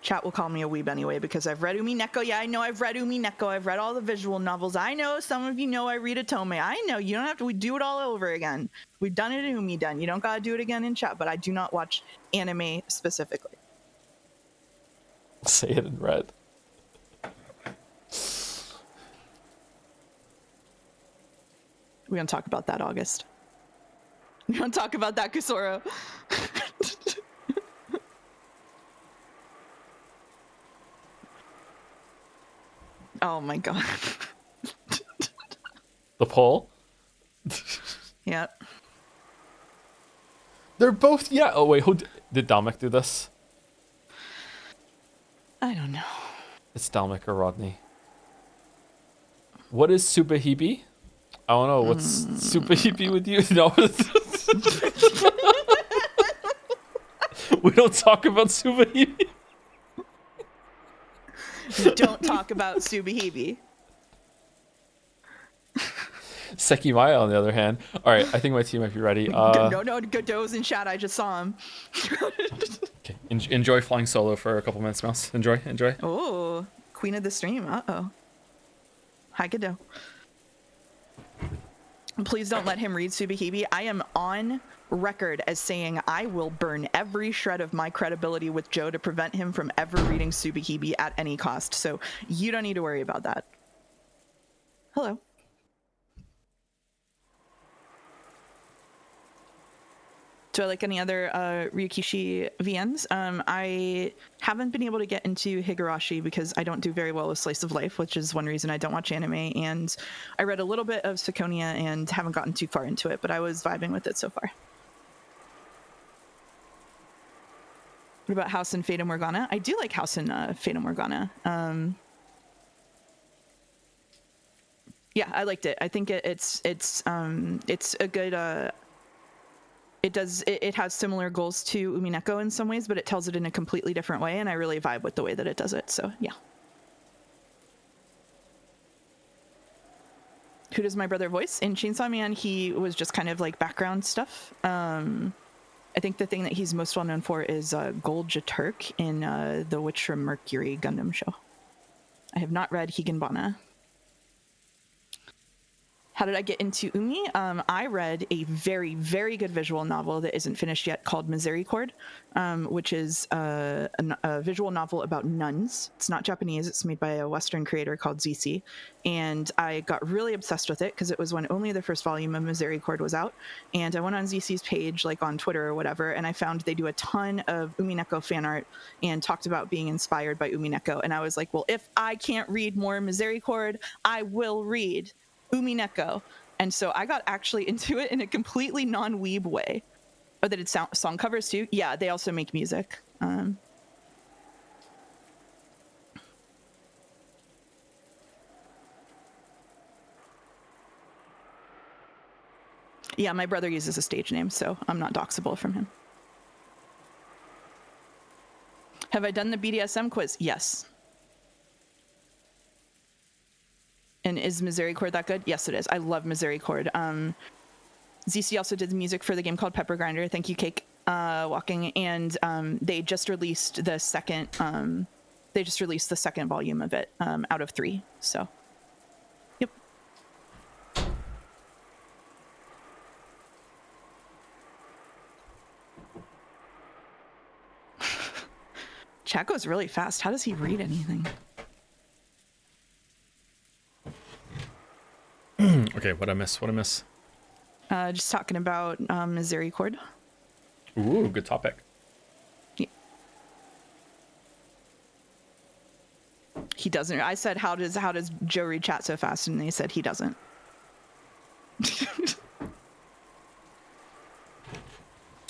Chat will call me a weeb anyway because I've read Umineko. Yeah, I know I've read Umineko. I've read all the visual novels. I know some of you know I read Otome. I know you don't have to do it all over again. We've done it in Umiden. You don't gotta do it again in chat, but I do not watch anime specifically. Say it in red. We don't talk about that, August. We don't talk about that, Kusoro. Oh my god. The poll? Yep. They're both, yeah. Oh, wait, did Dalmik do this? I don't know. It's Dalmik or Rodney. What is Subahibi? I don't know. What's Subahibi with you? No. We don't talk about Subahibi. We don't talk about Subahibi. Sekimaya, on the other hand. All right, I think my team might be ready. No, Godot's in chat. I just saw him. Okay, enjoy flying solo for a couple minutes, Mouse. Enjoy. Oh, queen of the stream. Uh-oh. Hi, Godot. Please don't let him read Subahibi. I am on record as saying I will burn every shred of my credibility with Joe to prevent him from ever reading Subahibi at any cost. So you don't need to worry about that. Hello. Do I like any other Ryukishi VNs? I haven't been able to get into Higurashi because I don't do very well with Slice of Life, which is one reason I don't watch anime. And I read a little bit of Seconia and haven't gotten too far into it, but I was vibing with it so far. What about House and Fata Morgana? I do like House and Fata Morgana. Yeah, I liked it. I think it's a good. It has similar goals to Umineko in some ways, but it tells it in a completely different way, and I really vibe with the way that it does it, so yeah. Who does my brother voice? In Chainsaw Man, he was just kind of like background stuff. I think the thing that he's most well known for is Golja Turk in the Witch from Mercury Gundam show. I have not read Higanbana. How did I get into Umi? I read a very, very good visual novel that isn't finished yet called Misericord, which is a visual novel about nuns. It's not Japanese. It's made by a Western creator called ZC. And I got really obsessed with it because it was when only the first volume of Misericord was out. And I went on ZC's page, like on Twitter or whatever, and I found they do a ton of Umineko fan art and talked about being inspired by Umineko. And I was like, well, if I can't read more Misericord, I will read Umineko. And so I got actually into it in a completely non-weeb way. Oh, they did song covers too? Yeah, they also make music. Yeah, my brother uses a stage name, so I'm not doxable from him. Have I done the BDSM quiz? Yes. And is Misericord that good? Yes, it is. I love Misericord. ZC also did the music for the game called Pepper Grinder. Thank you, Cake Walking. And they just released the second. They just released the second volume of it out of 3. So, yep. Chat goes really fast. How does he read anything? Okay, what I miss? Just talking about Misericord. Ooh, good topic. Yeah. He doesn't. I said, how does Joe read chat so fast? And they said he doesn't.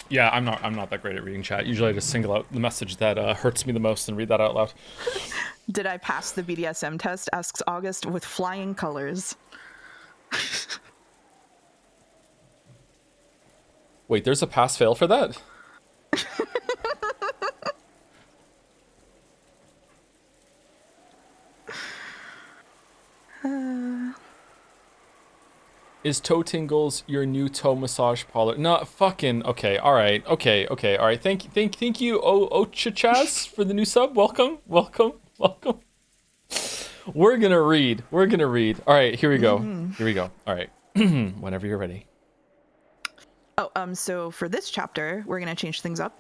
Yeah, I'm not that great at reading chat. Usually I just single out the message that hurts me the most and read that out loud. Did I pass the BDSM test? Asks August with flying colors. Wait, there's a pass-fail for that? Is Toe Tingles your new toe massage parlor? No, fucking okay. All right, okay. All right. Thank you, Ochachaz, for the new sub. Welcome. We're gonna read. All right, here we go. All right, whenever you're ready. Oh, so for this chapter, we're gonna change things up.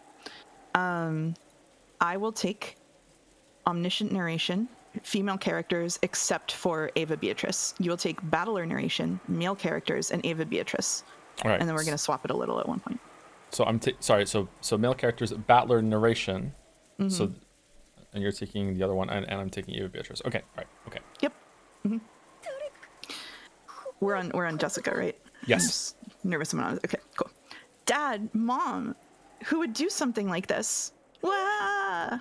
I will take omniscient narration, female characters, except for Ava Beatrice. You will take battler narration, male characters, and Ava Beatrice. All right. And then we're gonna swap it a little at one point. So I'm sorry. So male characters, battler narration. Mm-hmm. So, and you're taking the other one, and I'm taking Ava Beatrice. Okay. All right. Okay. Yep. Mm-hmm. We're on Jessica, right? Yes. I'm nervous about it. Okay, cool. Dad, Mom, Who would do something like this? Wah!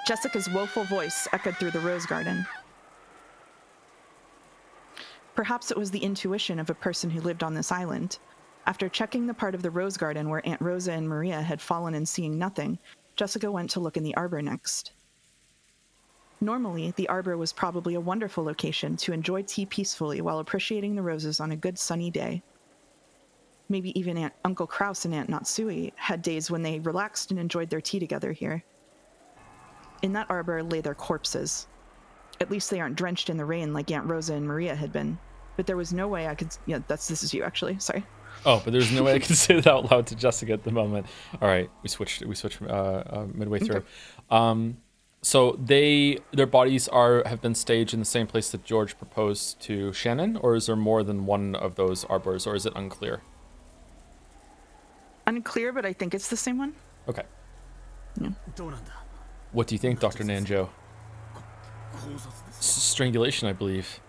Jessica's woeful voice echoed through the rose garden. Perhaps it was the intuition of a person who lived on this island. After checking the part of the rose garden where Aunt Rosa and Maria had fallen and seeing nothing, Jessica went to look in the arbor next. Normally, the arbor was probably a wonderful location to enjoy tea peacefully while appreciating the roses on a good sunny day. Maybe even Uncle Kraus and Aunt Natsui had days when they relaxed and enjoyed their tea together here. In that arbor lay their corpses. At least they aren't drenched in the rain like Aunt Rosa and Maria had been. But there was no way I could... Yeah, this is you, actually. Sorry. Oh, but there's no way I could say that out loud to Jessica at the moment. All right, we switched midway through. Okay. So their bodies have been staged in the same place that George proposed to Shannon, or is there more than one of those arbors, or is it unclear? Unclear, but I think it's the same one. Okay. Yeah. What do you think, Dr. Nanjo? Strangulation, I believe.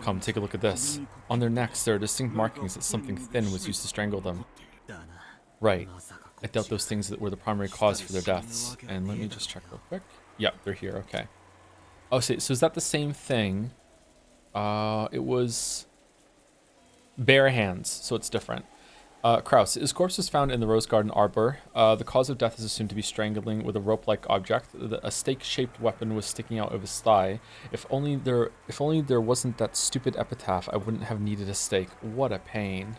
Come, take a look at this. On their necks, there are distinct markings that something thin was used to strangle them. Right. I doubt those things that were the primary cause for their deaths. And let me just check real quick. Yep, they're here. Okay. Oh, so is that the same thing? It was bare hands, so it's different. Kraus, his corpse was found in the Rose Garden Arbor. The cause of death is assumed to be strangling with a rope-like object. A stake-shaped weapon was sticking out of his thigh. If only there wasn't that stupid epitaph, I wouldn't have needed a stake. What a pain.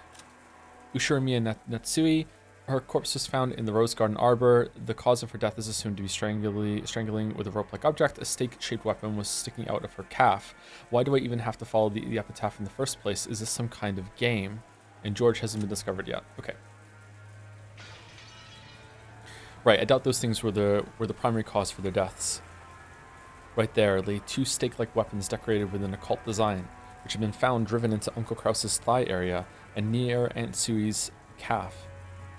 Ushirimiya Natsui, her corpse was found in the Rose Garden Arbor. The cause of her death is assumed to be strangling with a rope-like object. A stake-shaped weapon was sticking out of her calf. Why do I even have to follow the epitaph in the first place? Is this some kind of game? And George hasn't been discovered yet. Okay. Right, I doubt those things were the primary cause for their deaths. Right there lay two stake-like weapons decorated with an occult design, which had been found driven into Uncle Kraus's thigh area and near Aunt Sui's calf.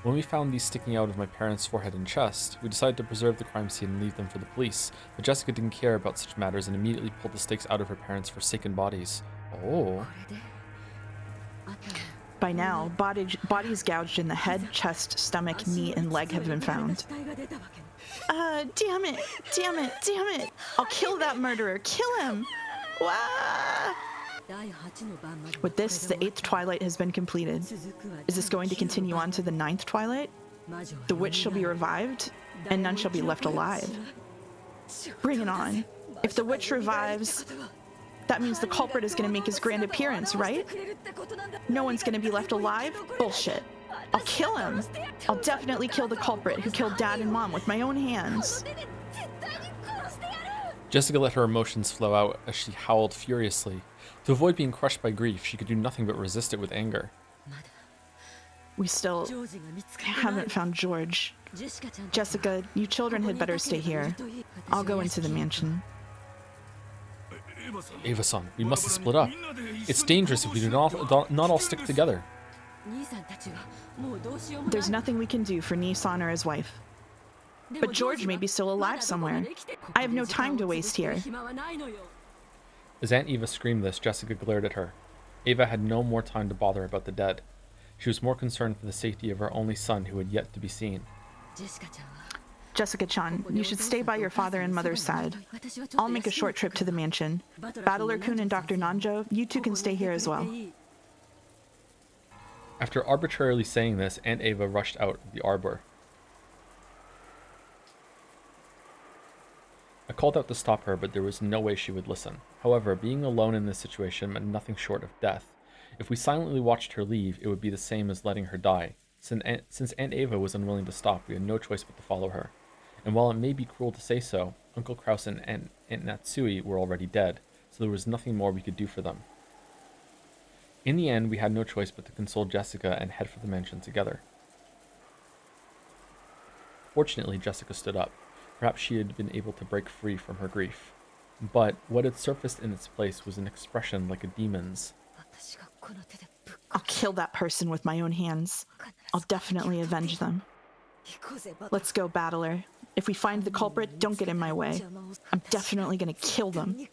When we found these sticking out of my parents' forehead and chest, we decided to preserve the crime scene and leave them for the police. But Jessica didn't care about such matters and immediately pulled the stakes out of her parents' forsaken bodies. Oh. By now, bodies gouged in the head, chest, stomach, knee, and leg have been found. Damn it. I'll kill that murderer. Kill him. Wah! With this, the 8th twilight has been completed. Is this going to continue on to the 9th twilight? The witch shall be revived, and none shall be left alive. Bring it on. If the witch revives, that means the culprit is going to make his grand appearance, right? No one's going to be left alive? Bullshit. I'll kill him. I'll definitely kill the culprit who killed Dad and Mom with my own hands. Jessica let her emotions flow out as she howled furiously. To avoid being crushed by grief, she could do nothing but resist it with anger. We still haven't found George. Jessica, you children had better stay here. I'll go into the mansion. Eva-san, we must split up. It's dangerous if we do not all stick together. There's nothing we can do for Nissan or his wife. But George may be still alive somewhere. I have no time to waste here. As Aunt Eva screamed this, Jessica glared at her. Eva had no more time to bother about the dead. She was more concerned for the safety of her only son who had yet to be seen. Jessica-chan, you should stay by your father and mother's side. I'll make a short trip to the mansion. Battler-kun and Dr. Nanjo, you two can stay here as well. After arbitrarily saying this, Aunt Eva rushed out of the arbor. I called out to stop her, but there was no way she would listen. However, being alone in this situation meant nothing short of death. If we silently watched her leave, it would be the same as letting her die. Since Aunt Eva was unwilling to stop, we had no choice but to follow her. And while it may be cruel to say so, Uncle Kraus and Aunt Natsui were already dead, so there was nothing more we could do for them. In the end, we had no choice but to console Jessica and head for the mansion together. Fortunately, Jessica stood up. Perhaps she had been able to break free from her grief. But what had surfaced in its place was an expression like a demon's. I'll kill that person with my own hands. I'll definitely avenge them. Let's go, Battler. If we find the culprit, don't get in my way. I'm definitely gonna kill them.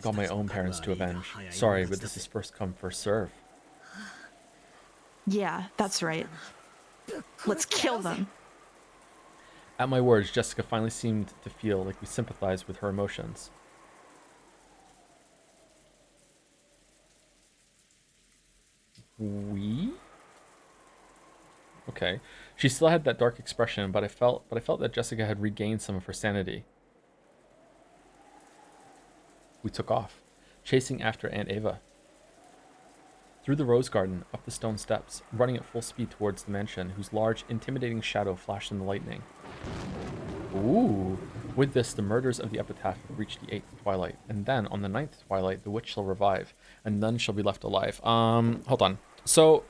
Got my own parents to avenge. Sorry, but this is first come, first serve. Yeah, that's right. Let's kill them. At my words, Jessica finally seemed to feel like we sympathized with her emotions. We? Okay. She still had that dark expression, but I felt that Jessica had regained some of her sanity. We took off, chasing after Aunt Ava. Through the rose garden, up the stone steps, running at full speed towards the mansion, whose large, intimidating shadow flashed in the lightning. Ooh. With this, the murders of the epitaph have reached the 8th twilight, and then, on the 9th twilight, the witch shall revive, and none shall be left alive. Hold on. So,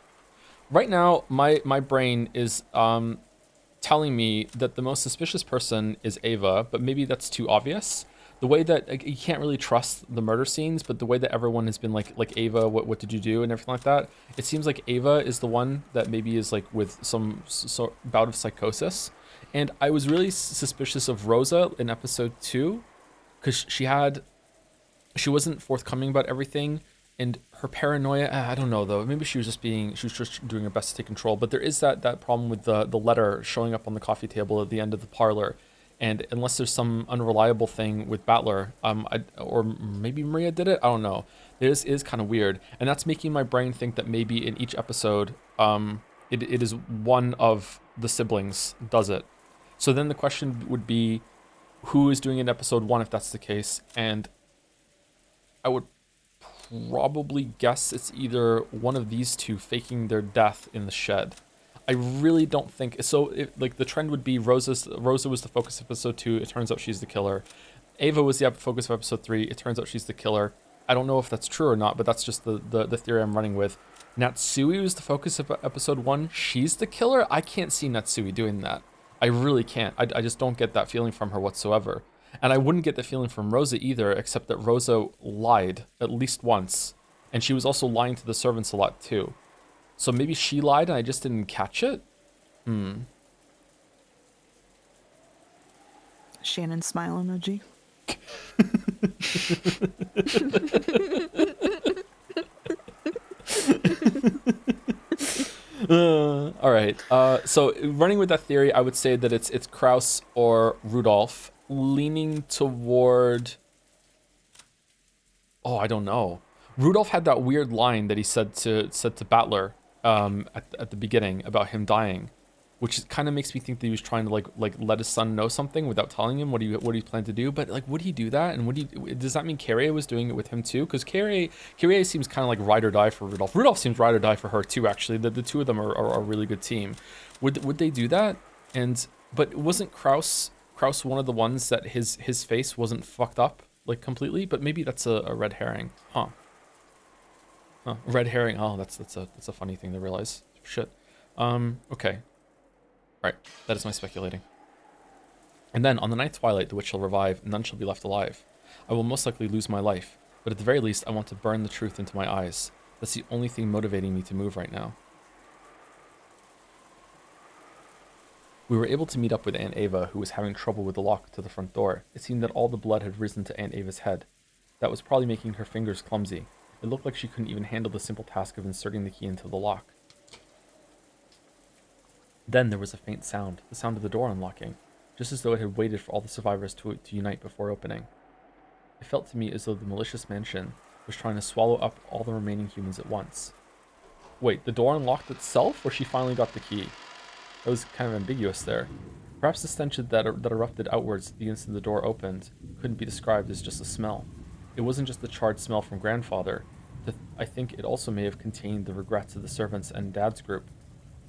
right now, my brain is, telling me that the most suspicious person is Ava, but maybe that's too obvious. The way that like, you can't really trust the murder scenes, but the way that everyone has been like Ava, what did you do and everything like that, it seems like Ava is the one that maybe is like with some bout of psychosis. And I was really suspicious of Rosa in episode 2 because she wasn't forthcoming about everything, and her paranoia, I don't know though, maybe she was just doing her best to take control. But there is that problem with the letter showing up on the coffee table at the end of the parlor, and unless there's some unreliable thing with Battler, or maybe Maria did it, I don't know. This is kind of weird, and that's making my brain think that maybe in each episode, it is one of the siblings does it. So then the question would be, who is doing it in episode 1 if that's the case? And I would probably guess it's either one of these two faking their death in the shed. I really don't think so. Like the trend would be Rosa was the focus of episode 2. It turns out she's the killer. Ava was the focus of episode 3. It turns out she's the killer. I don't know if that's true or not, but that's just the theory I'm running with. Natsui was the focus of episode 1. She's the killer. I can't see Natsui doing that. I really can't. I just don't get that feeling from her whatsoever. And I wouldn't get the feeling from Rosa either, except that Rosa lied at least once. And she was also lying to the servants a lot too. So maybe she lied and I just didn't catch it? Shannon smile emoji. All right. So running with that theory, I would say that it's Kraus or Rudolph, leaning toward. Oh, I don't know. Rudolph had that weird line that he said to Battler at the beginning about him dying, which kind of makes me think that he was trying to like let his son know something without telling him what he planned to do. But like, would he do that? And does that mean Carrie was doing it with him too? Because Carrie seems kind of like ride or die for Rudolph. Rudolph seems ride or die for her too. Actually, the two of them are a really good team. Would they do that? But wasn't Kraus one of the ones that his face wasn't fucked up like completely? But maybe that's a red herring, huh? Red herring. Oh, that's a funny thing to realize. Shit. Okay. Right, that is my speculating. And then, on the 9th twilight, the witch shall revive, and none shall be left alive. I will most likely lose my life, but at the very least, I want to burn the truth into my eyes. That's the only thing motivating me to move right now. We were able to meet up with Aunt Ava, who was having trouble with the lock to the front door. It seemed that all the blood had risen to Aunt Ava's head. That was probably making her fingers clumsy. It looked like she couldn't even handle the simple task of inserting the key into the lock. Then there was a faint sound, the sound of the door unlocking, just as though it had waited for all the survivors to unite before opening. It felt to me as though the malicious mansion was trying to swallow up all the remaining humans at once. Wait, the door unlocked itself, or she finally got the key? That was kind of ambiguous there. Perhaps the stench that erupted outwards the instant the door opened couldn't be described as just a smell. It wasn't just the charred smell from Grandfather. I think it also may have contained the regrets of the servants and Dad's group.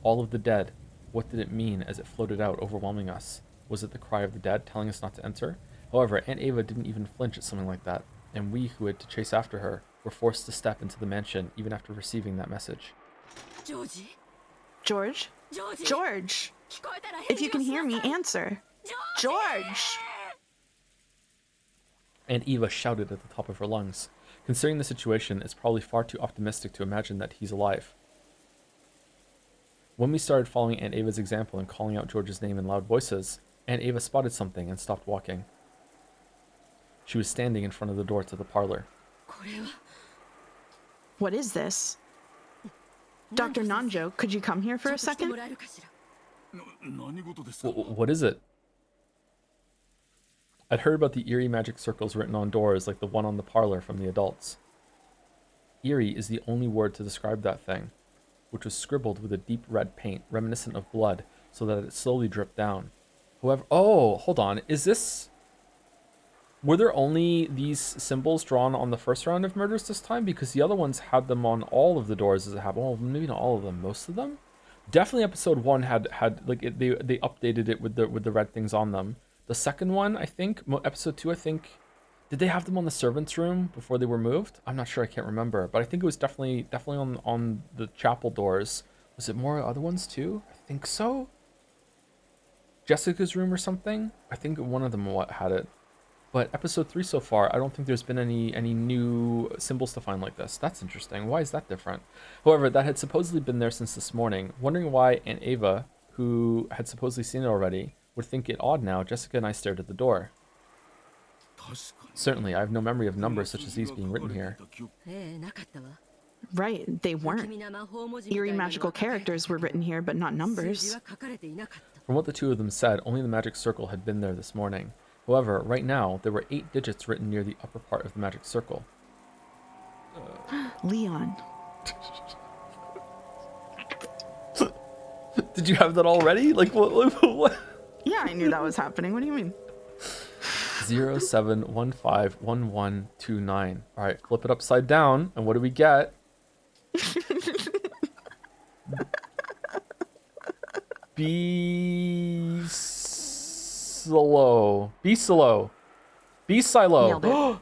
All of the dead. What did it mean as it floated out, overwhelming us? Was it the cry of the dead telling us not to enter? However, Aunt Ava didn't even flinch at something like that, and we who had to chase after her were forced to step into the mansion even after receiving that message. George? George! If you can hear me, answer. George! Aunt Eva shouted at the top of her lungs. Considering the situation, it's probably far too optimistic to imagine that he's alive. When we started following Aunt Ava's example and calling out George's name in loud voices, Aunt Ava spotted something and stopped walking. She was standing in front of the door to the parlor. What is this? Dr. Nanjo, could you come here for a second? What is it? I'd heard about the eerie magic circles written on doors like the one on the parlor from the adults. Eerie is the only word to describe that thing, which was scribbled with a deep red paint reminiscent of blood so that it slowly dripped down. However, oh, hold on. Is this... Were there only these symbols drawn on the first round of murders this time? Because the other ones had them on all of the doors as it happened. Well, maybe not all of them, most of them? Definitely episode 1 had like they updated it with the red things on them. The second one, I think, episode 2, I think, did they have them on the servants' room before they were moved? I'm not sure, I can't remember, but I think it was definitely on the chapel doors. Was it more other ones too? I think so. Jessica's room or something? I think one of them had it. But episode 3 so far, I don't think there's been any new symbols to find like this. That's interesting. Why is that different? However, that had supposedly been there since this morning. Wondering why Aunt Ava, who had supposedly seen it already, would think it odd now, Jessica and I stared at the door. Certainly, I have no memory of numbers such as these being written here. Right, they weren't. Eerie magical characters were written here, but not numbers. From what the two of them said, only the magic circle had been there this morning. However, right now, there were 8 digits written near the upper part of the magic circle. Leon. Did you have that already? Like, what? Yeah, I knew that was happening. What do you mean? 07151129. All right, flip it upside down, and what do we get? Be slow. Nailed it.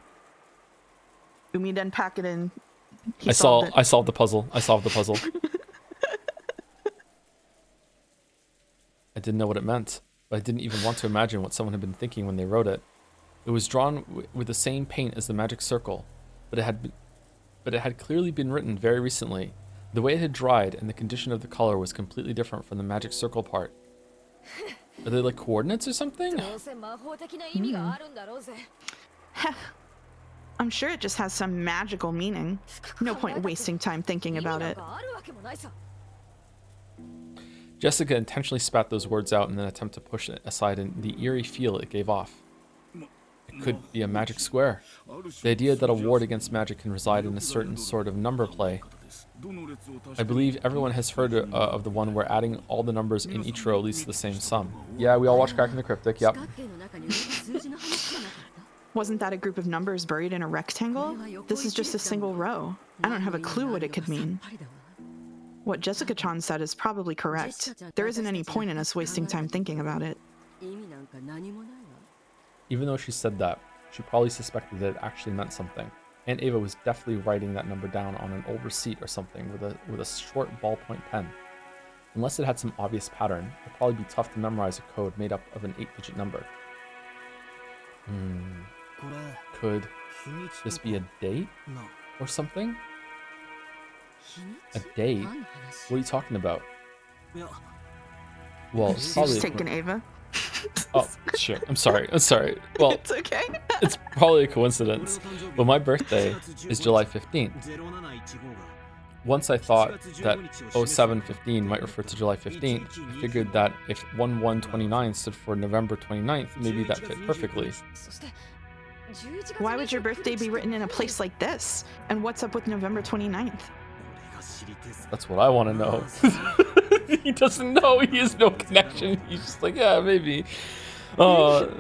Umi didn't pack it in. I solved the puzzle. I didn't know what it meant, but I didn't even want to imagine what someone had been thinking when they wrote it. It was drawn with the same paint as the magic circle, but it had clearly been written very recently. The way it had dried and the condition of the color was completely different from the magic circle part. Are they like coordinates or something? I'm sure it just has some magical meaning. No point wasting time thinking about it. Jessica intentionally spat those words out in an attempt to push it aside in the eerie feel it gave off. It could be a magic square. The idea that a ward against magic can reside in a certain sort of number play. I believe everyone has heard of the one where adding all the numbers in each row leads to the same sum. Yeah, we all watched Cracking the Cryptic, yep. Wasn't that a group of numbers buried in a rectangle? This is just a single row. I don't have a clue what it could mean. What Jessica-chan said is probably correct. There isn't any point in us wasting time thinking about it. Even though she said that, she probably suspected that it actually meant something. Aunt Ava was definitely writing that number down on an old receipt or something with a short ballpoint pen. Unless it had some obvious pattern, it'd probably be tough to memorize a code made up of an 8-digit number. Could this be a date or something? A date? What are you talking about? Well, it's probably just taking Ava. Oh, sure. I'm sorry. Well, It's okay. it's probably a coincidence, but my birthday is July 15th. Once I thought that 0715 might refer to July 15th, I figured that if 1129 stood for November 29th, maybe that fit perfectly. Why would your birthday be written in a place like this? And what's up with November 29th? That's what I want to know. He doesn't know. He has no connection. He's just like, yeah, maybe.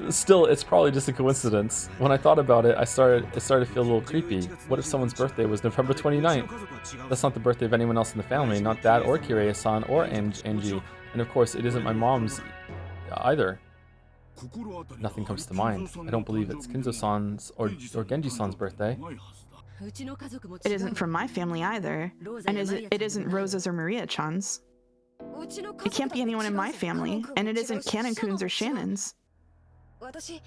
Still, it's probably just a coincidence. When I thought about it, it started to feel a little creepy. What if someone's birthday was November 29th? That's not the birthday of anyone else in the family, not Dad or Kirei-san or Angie. And of course, it isn't my mom's either. Nothing comes to mind. I don't believe it's Kinzo-san's or Genji-san's birthday. It isn't from my family either. And it isn't Rosa's or Maria-chan's. It can't be anyone in my family, and it isn't Canon-kun's or Shannon's.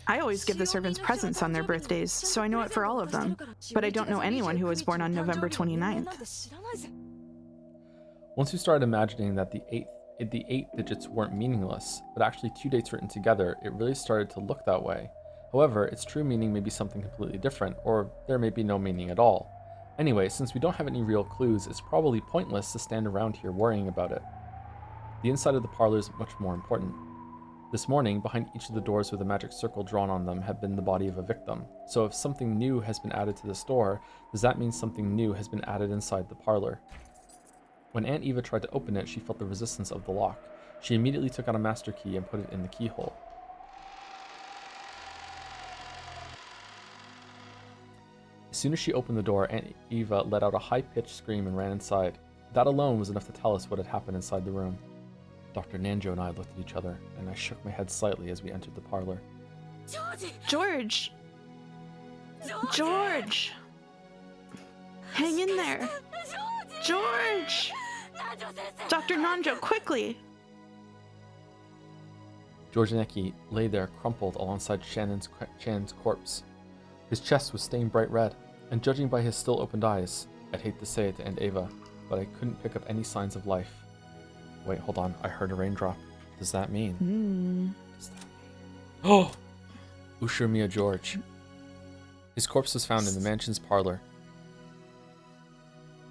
I always give the servants presents on their birthdays, so I know it for all of them, but I don't know anyone who was born on November 29th. Once we started imagining that the eight digits weren't meaningless, but actually 2 dates written together, it really started to look that way. However, its true meaning may be something completely different, or there may be no meaning at all. Anyway, since we don't have any real clues, it's probably pointless to stand around here worrying about it. The inside of the parlor is much more important. This morning, behind each of the doors with a magic circle drawn on them had been the body of a victim. So if something new has been added to this door, does that mean something new has been added inside the parlor? When Aunt Eva tried to open it, she felt the resistance of the lock. She immediately took out a master key and put it in the keyhole. As soon as she opened the door, Aunt Eva let out a high-pitched scream and ran inside. That alone was enough to tell us what had happened inside the room. Dr. Nanjo and I looked at each other, and I shook my head slightly as we entered the parlor. George! George! Hang in there! George! Dr. Nanjo, quickly! George Neki lay there crumpled alongside Shannon's corpse. His chest was stained bright red, and judging by his still opened eyes, I'd hate to say it to Aunt Eva, but I couldn't pick up any signs of life. Wait, hold on. I heard a raindrop. Does that mean? Does that mean? Oh! Ushiromiya George. His corpse was found in the mansion's parlor.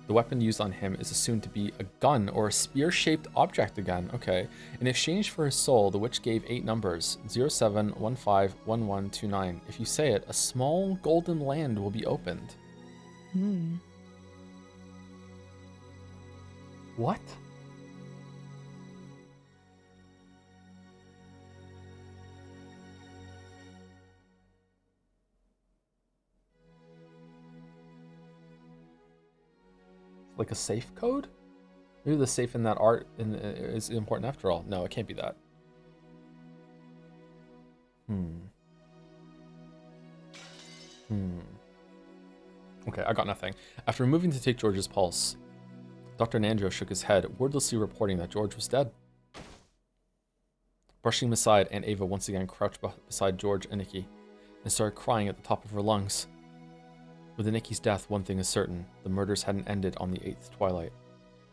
The weapon used on him is assumed to be a gun or a spear-shaped object again. Okay. In exchange for his soul, the witch gave 8 numbers, 07151129. If you say it, a small golden land will be opened. What? Like a safe code? Maybe the safe in that art is important after all. No, it can't be that. Okay, I got nothing. After moving to take George's pulse, Dr. Nanjo shook his head, wordlessly reporting that George was dead. Brushing him aside, Aunt Eva once again crouched beside George and Nikki and started crying at the top of her lungs. With Aniki's death, one thing is certain. The murders hadn't ended on the 8th twilight.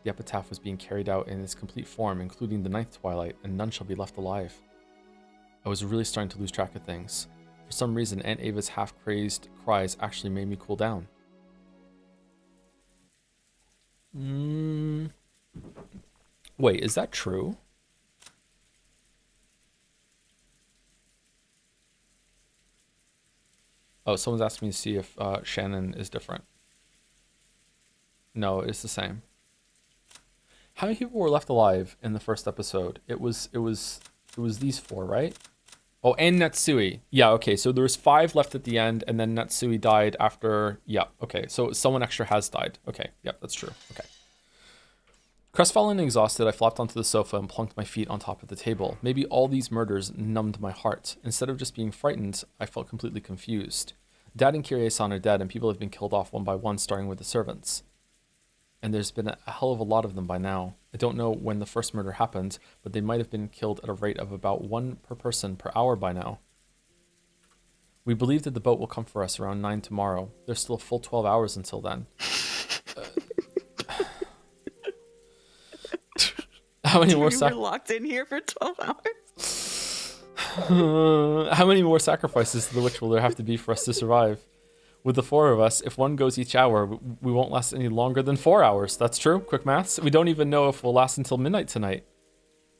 The epitaph was being carried out in its complete form, including the 9th twilight, and none shall be left alive. I was really starting to lose track of things. For some reason, Aunt Ava's half-crazed cries actually made me cool down. Wait, is that true? Oh, someone's asking me to see if Shannon is different. No, it's the same. How many people were left alive in the first episode? It was these 4, right? Oh, and Natsui. Yeah, okay. So there was 5 left at the end, and then Natsui died after. Yeah, okay. So someone extra has died. Okay, yeah, that's true. Okay. Crestfallen and exhausted, I flopped onto the sofa and plunked my feet on top of the table. Maybe all these murders numbed my heart. Instead of just being frightened, I felt completely confused. Dad and Kirie-san are dead, and people have been killed off one by one, starting with the servants. And there's been a hell of a lot of them by now. I don't know when the first murder happened, but they might have been killed at a rate of about 1 per person per hour by now. We believe that the boat will come for us around 9 tomorrow. There's still a full 12 hours until then. How many more We're locked in here for 12 hours? How many more sacrifices to the witch will there have to be for us to survive? With the 4 of us, if one goes each hour, we won't last any longer than 4 hours. That's true. Quick maths. We don't even know if we'll last until midnight tonight.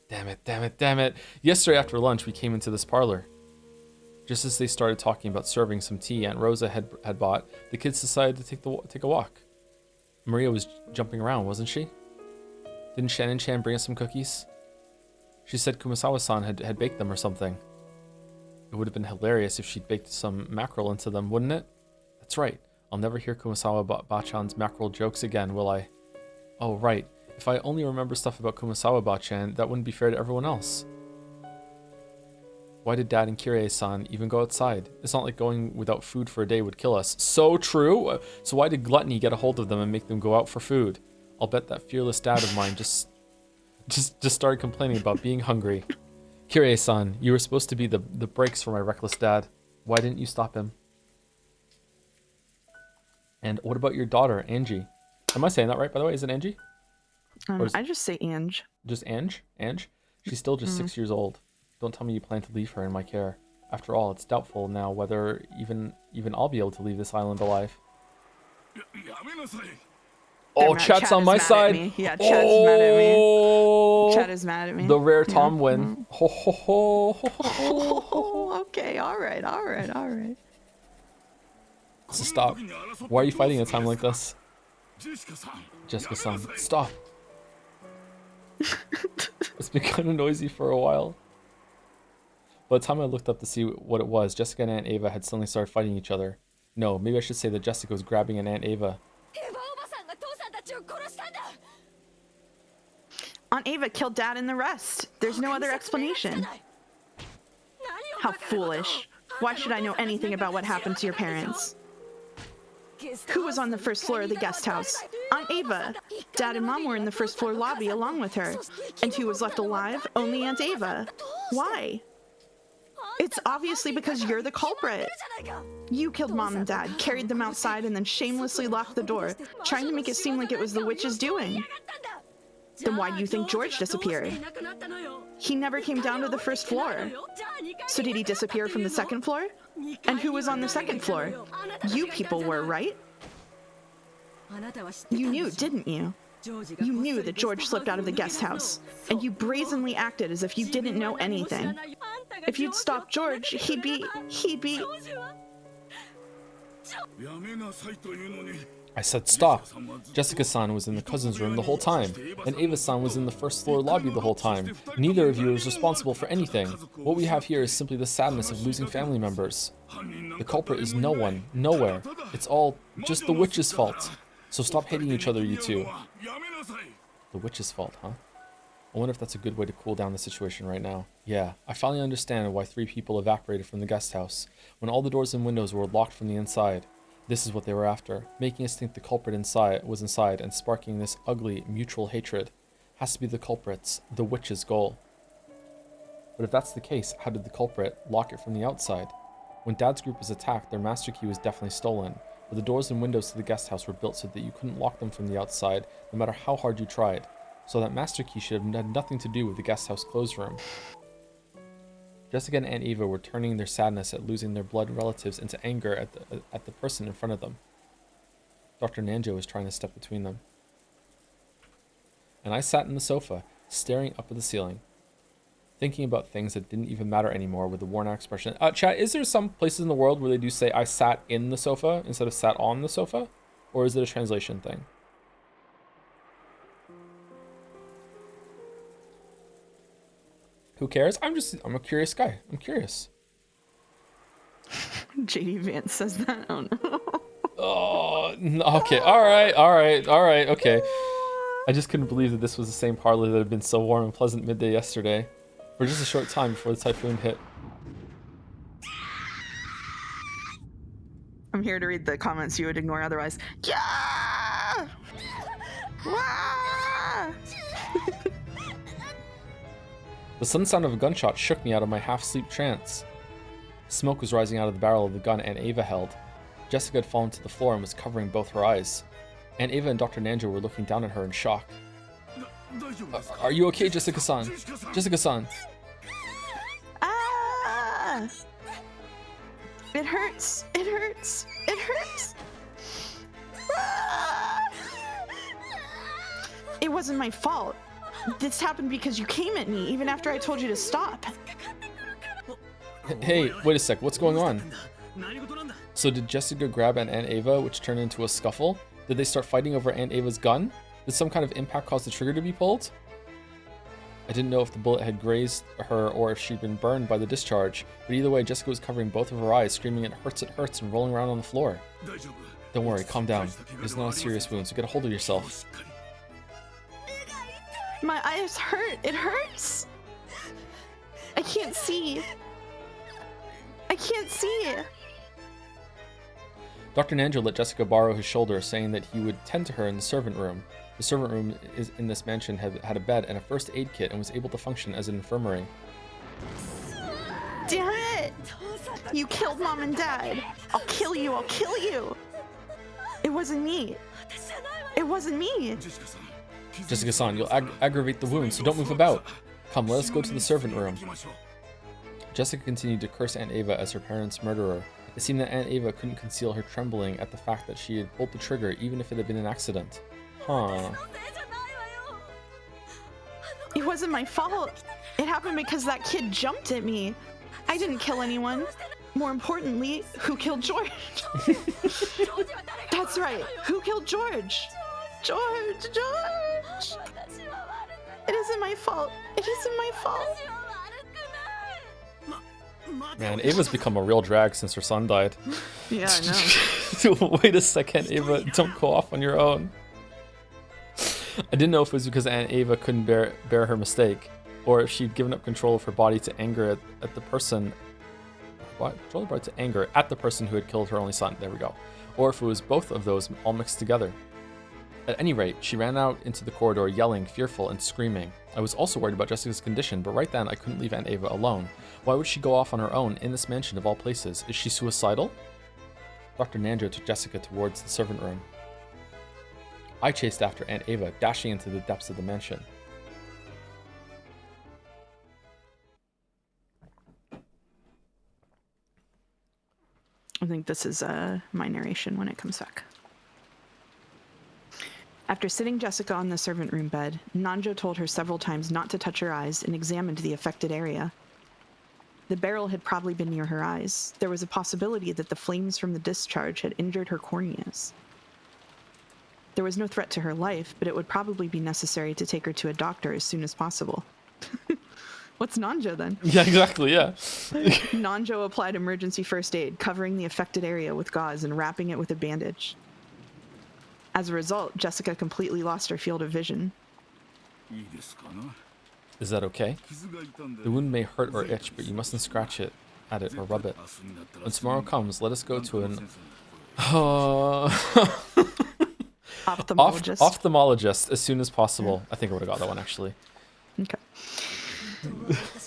Damn it, damn it, damn it. Yesterday after lunch, we came into this parlor. Just as they started talking about serving some tea Aunt Rosa had bought, the kids decided to take a walk. Maria was jumping around, wasn't she? Didn't Shannon-chan bring us some cookies? She said Kumasawa-san had baked them or something. It would have been hilarious if she'd baked some mackerel into them, wouldn't it? That's right. I'll never hear Kumasawa-bachan's mackerel jokes again, will I? Oh, right. If I only remember stuff about Kumasawa-bachan, that wouldn't be fair to everyone else. Why did Dad and Kirie-san even go outside? It's not like going without food for a day would kill us. So true! So why did Gluttony get a hold of them and make them go out for food? I'll bet that fearless dad of mine just started complaining about being hungry. Kirie-san, you were supposed to be the brakes for my reckless dad. Why didn't you stop him? And what about your daughter, Angie? Am I saying that right, by the way? Is it Angie? I just say Ange. Just Ange? Ange? She's still just 6 years old. Don't tell me you plan to leave her in my care. After all, it's doubtful now whether even I'll be able to leave this island alive. Oh, chat's on my side. Yeah, Chad's mad at me. Oh, Chad is mad at me. the rare Yeah. Tom win. Ho, ho, ho, ho, ho, ho, ho. Okay, all right. So stop. Why are you fighting at a time like this? Jessica-san, stop. It's been kind of noisy for a while. By the time I looked up to see what it was, Jessica and Aunt Ava had suddenly started fighting each other. No, maybe I should say that Jessica was grabbing at Aunt Ava. Aunt Ava killed Dad and the rest. There's no other explanation. How foolish. Why should I know anything about what happened to your parents? Who was on the first floor of the guest house? Aunt Ava. Dad and Mom were in the first floor lobby along with her. And who was left alive? Only Aunt Ava. Why? It's obviously because you're the culprit. You killed Mom and Dad, carried them outside, and then shamelessly locked the door, trying to make it seem like it was the witch's doing. Then why do you think George disappeared? He never came down to the first floor. So did he disappear from the second floor? And who was on the second floor? You people were, right? You knew, didn't you? You knew that George slipped out of the guest house, and you brazenly acted as if you didn't know anything. If you'd stopped George, he'd be... I said stop. Jessica-san was in the cousin's room the whole time, and Ava-san was in the first floor lobby the whole time. Neither of you is responsible for anything. What we have here is simply the sadness of losing family members. The culprit is no one, nowhere. It's all just the witch's fault. So stop hating each other, you two. The witch's fault, huh? I wonder if that's a good way to cool down the situation right now. Yeah, I finally understand why 3 people evaporated from the guest house, when all the doors and windows were locked from the inside. This is what they were after, making us think the culprit was inside and sparking this ugly, mutual hatred. Has to be the culprit's, the witch's goal. But if that's the case, how did the culprit lock it from the outside? When Dad's group was attacked, their master key was definitely stolen, but the doors and windows to the guest house were built so that you couldn't lock them from the outside, no matter how hard you tried. So that master key should have had nothing to do with the guest house closed room. Jessica and Aunt Eva were turning their sadness at losing their blood relatives into anger at the person in front of them. Dr. Nanjo was trying to step between them. And I sat in the sofa, staring up at the ceiling, thinking about things that didn't even matter anymore with a worn out expression. Chat, is there some places in the world where they do say I sat in the sofa instead of sat on the sofa? Or is it a translation thing? Who cares? I'm a curious guy. I'm curious. JD Vance says that. Oh no. Oh, okay. All right. Okay. I just couldn't believe that this was the same parlor that had been so warm and pleasant midday yesterday, for just a short time before the typhoon hit. I'm here to read the comments you would ignore otherwise. Yeah! Wah! The sudden sound of a gunshot shook me out of my half-sleep trance. Smoke was rising out of the barrel of the gun Aunt Ava held. Jessica had fallen to the floor and was covering both her eyes. Aunt Ava and Dr. Nanjo were looking down at her in shock. Are you okay, Jessica-san? Jessica-san! Ah! It hurts! It hurts! It hurts! Ah! It wasn't my fault. This happened because you came at me, even after I told you to stop. Hey, wait a sec, what's going on? So did Jessica grab at Aunt Ava, which turned into a scuffle? Did they start fighting over Aunt Ava's gun? Did some kind of impact cause the trigger to be pulled? I didn't know if the bullet had grazed her or if she'd been burned by the discharge, but either way, Jessica was covering both of her eyes, screaming it hurts, and rolling around on the floor. Don't worry, calm down. It's not a serious wound, so get a hold of yourself. My eyes hurt. It hurts. I can't see. I can't see. Dr. Nanjo let Jessica borrow his shoulder, saying that he would tend to her in the servant room. The servant room in this mansion had a bed and a first aid kit and was able to function as an infirmary. Damn it! You killed Mom and Dad. I'll kill you. I'll kill you. It wasn't me. It wasn't me. Jessica-san, you'll aggravate the wound, so don't move about. Come, let us go to the servant room. Jessica continued to curse Aunt Ava as her parents' murderer, It seemed that Aunt Ava couldn't conceal her trembling at the fact that she had pulled the trigger even if it had been an accident. Huh. It wasn't my fault. It happened because that kid jumped at me. I didn't kill anyone. More importantly, who killed George? That's right. Who killed George? George! It isn't my fault. It isn't my fault. Man, Ava's become a real drag since her son died. Yeah, I know. Wait a second, Ava, don't go off on your own. I didn't know if it was because Aunt Ava couldn't bear her mistake, or if she'd given up control of her body to anger at the person. What? Control of her body to anger at the person who had killed her only son. There we go. Or if it was both of those all mixed together. At any rate, she ran out into the corridor yelling, fearful, and screaming. I was also worried about Jessica's condition, but right then I couldn't leave Aunt Ava alone. Why would she go off on her own in this mansion of all places? Is she suicidal? Dr. Nanjo took Jessica towards the servant room. I chased after Aunt Ava, dashing into the depths of the mansion. I think this is my narration when it comes back. After sitting Jessica on the servant room bed, Nanjo told her several times not to touch her eyes and examined the affected area. The barrel had probably been near her eyes. There was a possibility that the flames from the discharge had injured her corneas. There was no threat to her life, but it would probably be necessary to take her to a doctor as soon as possible. What's Nanjo then? Yeah, exactly, yeah. Nanjo applied emergency first aid, covering the affected area with gauze and wrapping it with a bandage. As a result, Jessica completely lost her field of vision. Is that okay? The wound may hurt or itch, but you mustn't scratch it at it or rub it. When tomorrow comes, let us go to an ophthalmologist as soon as possible. I think I would have got that one actually. Okay.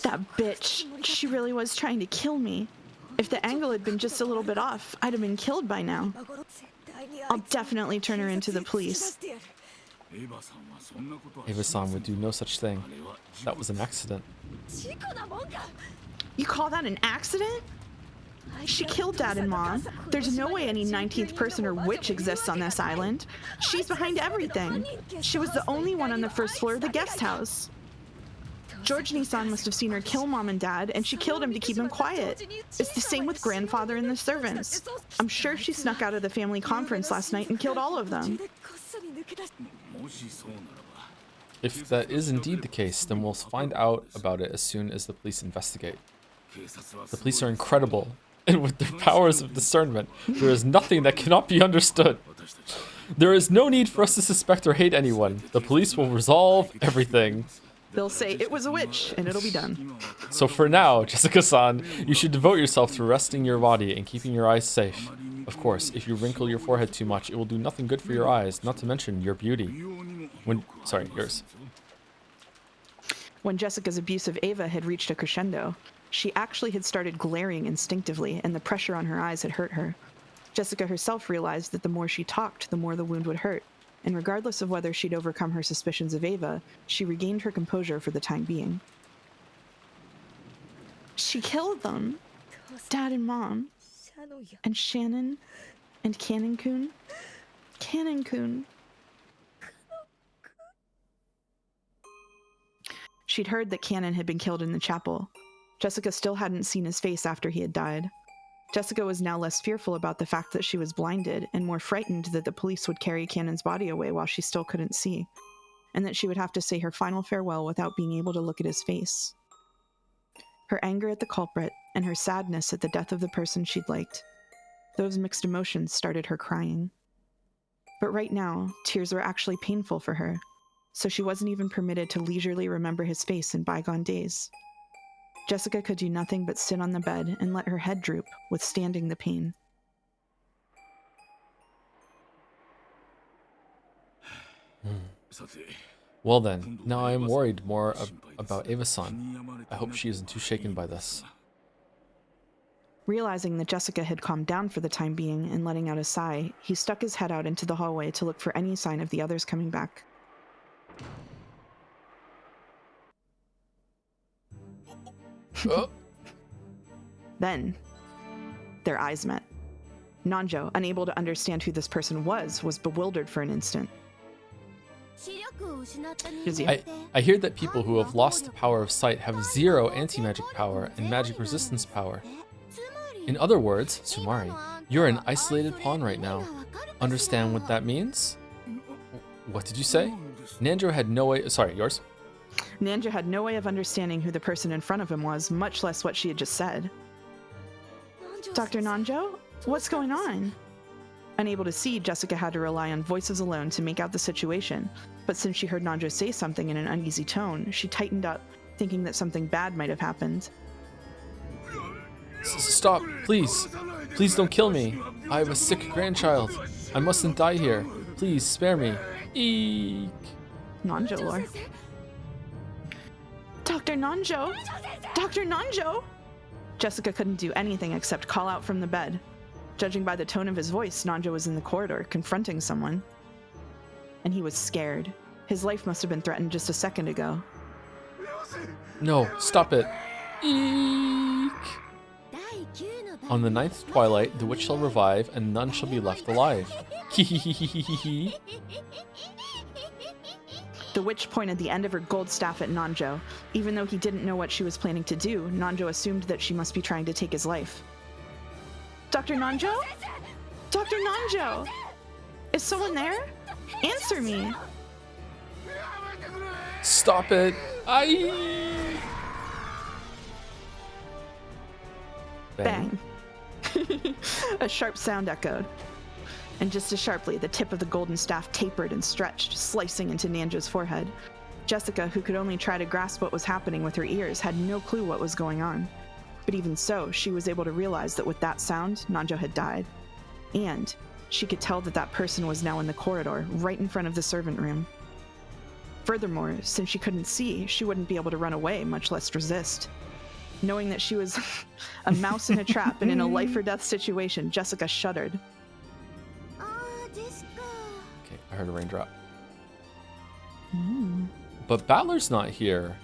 That bitch. She really was trying to kill me. If the angle had been just a little bit off, I'd have been killed by now. I'll definitely turn her into the police. Ava-san would do no such thing. That was an accident. You call that an accident? She killed Dad and Mom. There's no way any 19th person or witch exists on this island. She's behind everything. She was the only one on the first floor of the guest house. George Nissan must have seen her kill Mom and Dad, and she killed him to keep him quiet. It's the same with Grandfather and the servants. I'm sure she snuck out of the family conference last night and killed all of them. If that is indeed the case, then we'll find out about it as soon as the police investigate. The police are incredible, and with their powers of discernment, there is nothing that cannot be understood. There is no need for us to suspect or hate anyone. The police will resolve everything. They'll say it was a witch, and it'll be done. So for now, Jessica-san, you should devote yourself to resting your body and keeping your eyes safe. Of course, if you wrinkle your forehead too much, it will do nothing good for your eyes, not to mention your beauty. Yours. When Jessica's abuse of Ava had reached a crescendo, she actually had started glaring instinctively, and the pressure on her eyes had hurt her. Jessica herself realized that the more she talked, the more the wound would hurt. And regardless of whether she'd overcome her suspicions of Ava, she regained her composure for the time being. She killed them. Dad and Mom. And Shannon. And Cannon-kun. Cannon-kun. She'd heard that Cannon had been killed in the chapel. Jessica still hadn't seen his face after he had died. Jessica was now less fearful about the fact that she was blinded and more frightened that the police would carry Cannon's body away while she still couldn't see, and that she would have to say her final farewell without being able to look at his face. Her anger at the culprit and her sadness at the death of the person she'd liked, those mixed emotions started her crying. But right now, tears were actually painful for her, so she wasn't even permitted to leisurely remember his face in bygone days. Jessica could do nothing but sit on the bed and let her head droop, withstanding the pain. Well then, now I am worried more about Ava-san. I hope she isn't too shaken by this. Realizing that Jessica had calmed down for the time being and letting out a sigh, he stuck his head out into the hallway to look for any sign of the others coming back. Then, Their eyes met. Nanjo, unable to understand who this person was bewildered for an instant. I hear that people who have lost the power of sight have 0 anti-magic power and magic resistance power. In other words, Sumari, you're an isolated pawn right now. Understand what that means? What did you say? Nanjo had no way... Sorry, yours? Nanjo had no way of understanding who the person in front of him was, much less what she had just said. Dr. Nanjo? What's going on? Unable to see, Jessica had to rely on voices alone to make out the situation, but since she heard Nanjo say something in an uneasy tone, she tightened up, thinking that something bad might have happened. Stop, please. Please don't kill me. I have a sick grandchild. I mustn't die here. Please, spare me. Eek. Nanjo lore. Dr. Nanjo! Dr. Nanjo! Jessica couldn't do anything except call out from the bed. Judging by the tone of his voice, Nanjo was in the corridor, confronting someone. And he was scared. His life must have been threatened just a second ago. No, stop it. Eek. On the 9th twilight, the witch shall revive, and none shall be left alive. The witch pointed the end of her gold staff at Nanjo. Even though he didn't know what she was planning to do, Nanjo assumed that she must be trying to take his life. Dr. Nanjo? Dr. Nanjo! Is someone there? Answer me! Stop it! Aye! Bang. A sharp sound echoed. And just as sharply, the tip of the golden staff tapered and stretched, slicing into Nanjo's forehead. Jessica, who could only try to grasp what was happening with her ears, had no clue what was going on. But even so, she was able to realize that with that sound, Nanjo had died. And she could tell that that person was now in the corridor, right in front of the servant room. Furthermore, since she couldn't see, she wouldn't be able to run away, much less resist. Knowing that she was a mouse in a trap and in a life-or-death situation, Jessica shuddered. Okay, I heard a raindrop. But Battler's not here.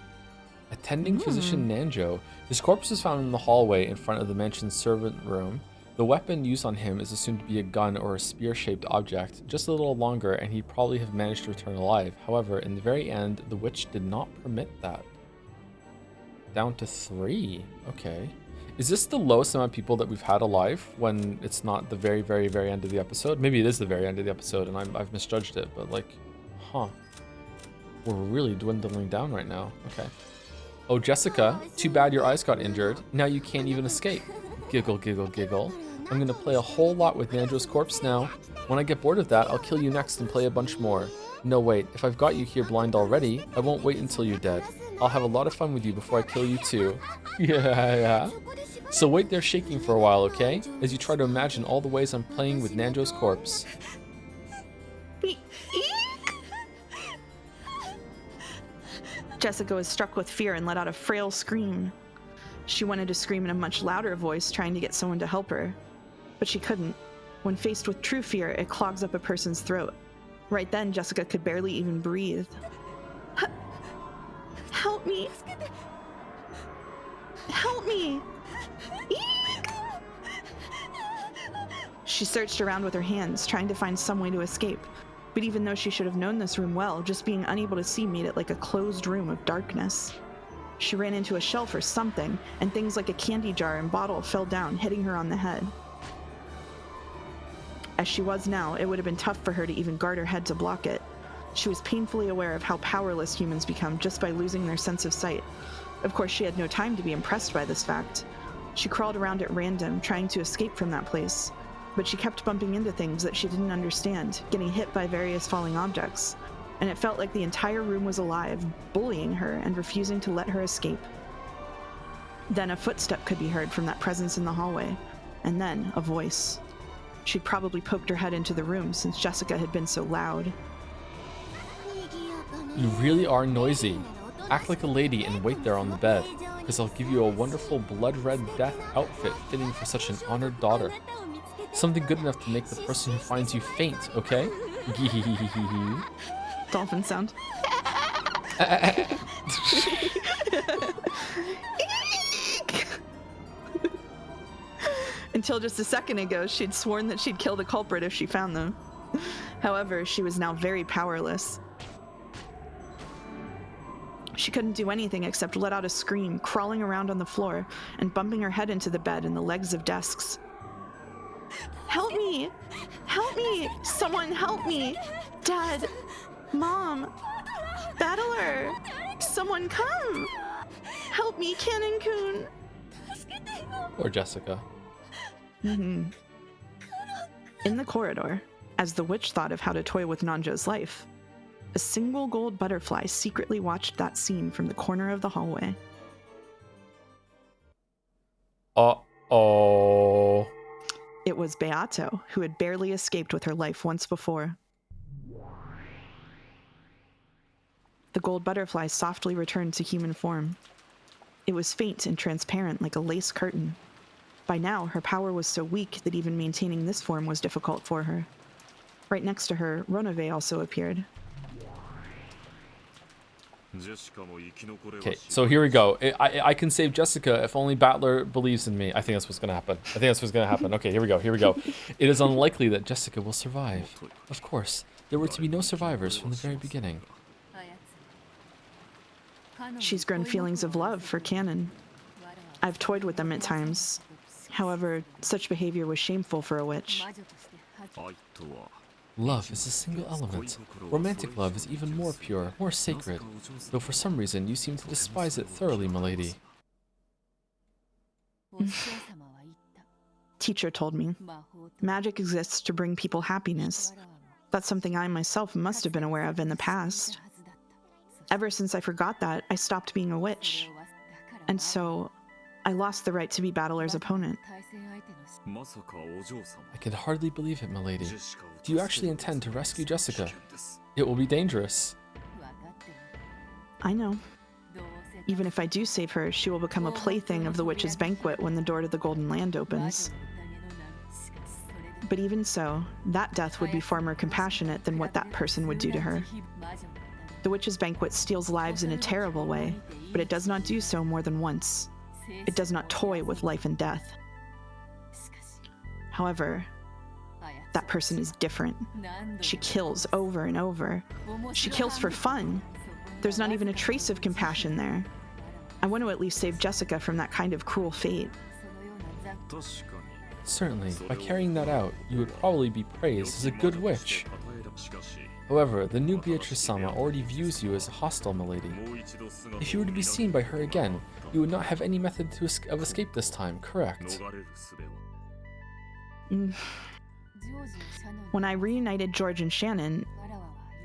Attending physician Nanjo. His corpse is found in the hallway in front of the mansion's servant room. The weapon used on him is assumed to be a gun or a spear-shaped object, just a little longer, and he'd probably have managed to return alive. However, in the very end, the witch did not permit that. Down to 3. Okay. Is this the lowest amount of people that we've had alive when it's not the very, very, very end of the episode? Maybe it is the very end of the episode and I've misjudged it, but like, huh. We're really dwindling down right now. Okay. Oh, Jessica, too bad your eyes got injured. Now you can't even escape. Giggle, giggle, giggle. I'm gonna play a whole lot with Nanjo's corpse now. When I get bored of that, I'll kill you next and play a bunch more. No, wait, if I've got you here blind already, I won't wait until you're dead. I'll have a lot of fun with you before I kill you too. Yeah. So wait there shaking for a while, okay? As you try to imagine all the ways I'm playing with Nanjo's corpse. Jessica was struck with fear and let out a frail scream. She wanted to scream in a much louder voice, trying to get someone to help her. But she couldn't. When faced with true fear, it clogs up a person's throat. Right then, Jessica could barely even breathe. Help me! Help me! Eek! She searched around with her hands, trying to find some way to escape. But even though she should have known this room well, just being unable to see made it like a closed room of darkness. She ran into a shelf or something, and things like a candy jar and bottle fell down, hitting her on the head. As she was now, it would have been tough for her to even guard her head to block it. She was painfully aware of how powerless humans become just by losing their sense of sight. Of course, she had no time to be impressed by this fact. She crawled around at random, trying to escape from that place. But she kept bumping into things that she didn't understand, getting hit by various falling objects. And it felt like the entire room was alive, bullying her and refusing to let her escape. Then a footstep could be heard from that presence in the hallway. And then a voice. She'd probably poked her head into the room since Jessica had been so loud. You really are noisy. Act like a lady and wait there on the bed, because I'll give you a wonderful blood-red death outfit fitting for such an honored daughter. Something good enough to make the person who finds you faint, okay? Dolphin sound. Until just a second ago, she'd sworn that she'd kill the culprit if she found them. However, she was now very powerless. She couldn't do anything except let out a scream, crawling around on the floor and bumping her head into the bed and the legs of desks. Help me! Help me! Someone help me! Dad! Mom! Battler! Someone come! Help me, Canon-kun! Or Jessica. In the corridor, as the witch thought of how to toy with Nanjo's life, a single gold butterfly secretly watched that scene from the corner of the hallway. Uh-oh. It was Beato, who had barely escaped with her life once before. The gold butterfly softly returned to human form. It was faint and transparent like a lace curtain. By now, her power was so weak that even maintaining this form was difficult for her. Right next to her, Ronove also appeared. Okay, so here we go. I can save Jessica if only Battler believes in me. I think that's what's going to happen. Okay, here we go. It is unlikely that Jessica will survive. Of course, there were to be no survivors from the very beginning. She's grown feelings of love for Canon. I've toyed with them at times. However, such behavior was shameful for a witch. Love is a single element. Romantic love is even more pure, more sacred, though for some reason you seem to despise it thoroughly, milady. Teacher told me, magic exists to bring people happiness. That's something I myself must have been aware of in the past. Ever since I forgot that, I stopped being a witch. And so, I lost the right to be Battler's opponent. I can hardly believe it, milady. Do you actually intend to rescue Jessica? It will be dangerous. I know. Even if I do save her, she will become a plaything of the witch's banquet when the door to the Golden Land opens. But even so, that death would be far more compassionate than what that person would do to her. The witch's banquet steals lives in a terrible way, but it does not do so more than once. It does not toy with life and death. However, that person is different. She kills over and over. She kills for fun. There's not even a trace of compassion there. I want to at least save Jessica from that kind of cruel fate. Certainly, by carrying that out, you would probably be praised as a good witch. However, the new Beatrice-sama already views you as a hostile, milady. If you were to be seen by her again, you would not have any method of escape this time, correct? When I reunited George and Shannon,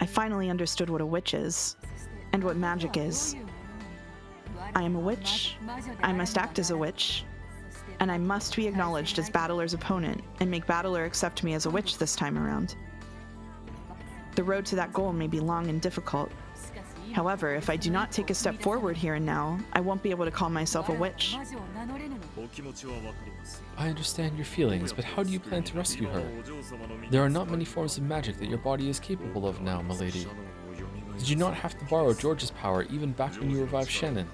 I finally understood what a witch is, and what magic is. I am a witch, I must act as a witch, and I must be acknowledged as Battler's opponent, and make Battler accept me as a witch this time around. The road to that goal may be long and difficult. However, if I do not take a step forward here and now, I won't be able to call myself a witch. I understand your feelings, but how do you plan to rescue her? There are not many forms of magic that your body is capable of now, milady. Did you not have to borrow George's power even back when you revived Shannon?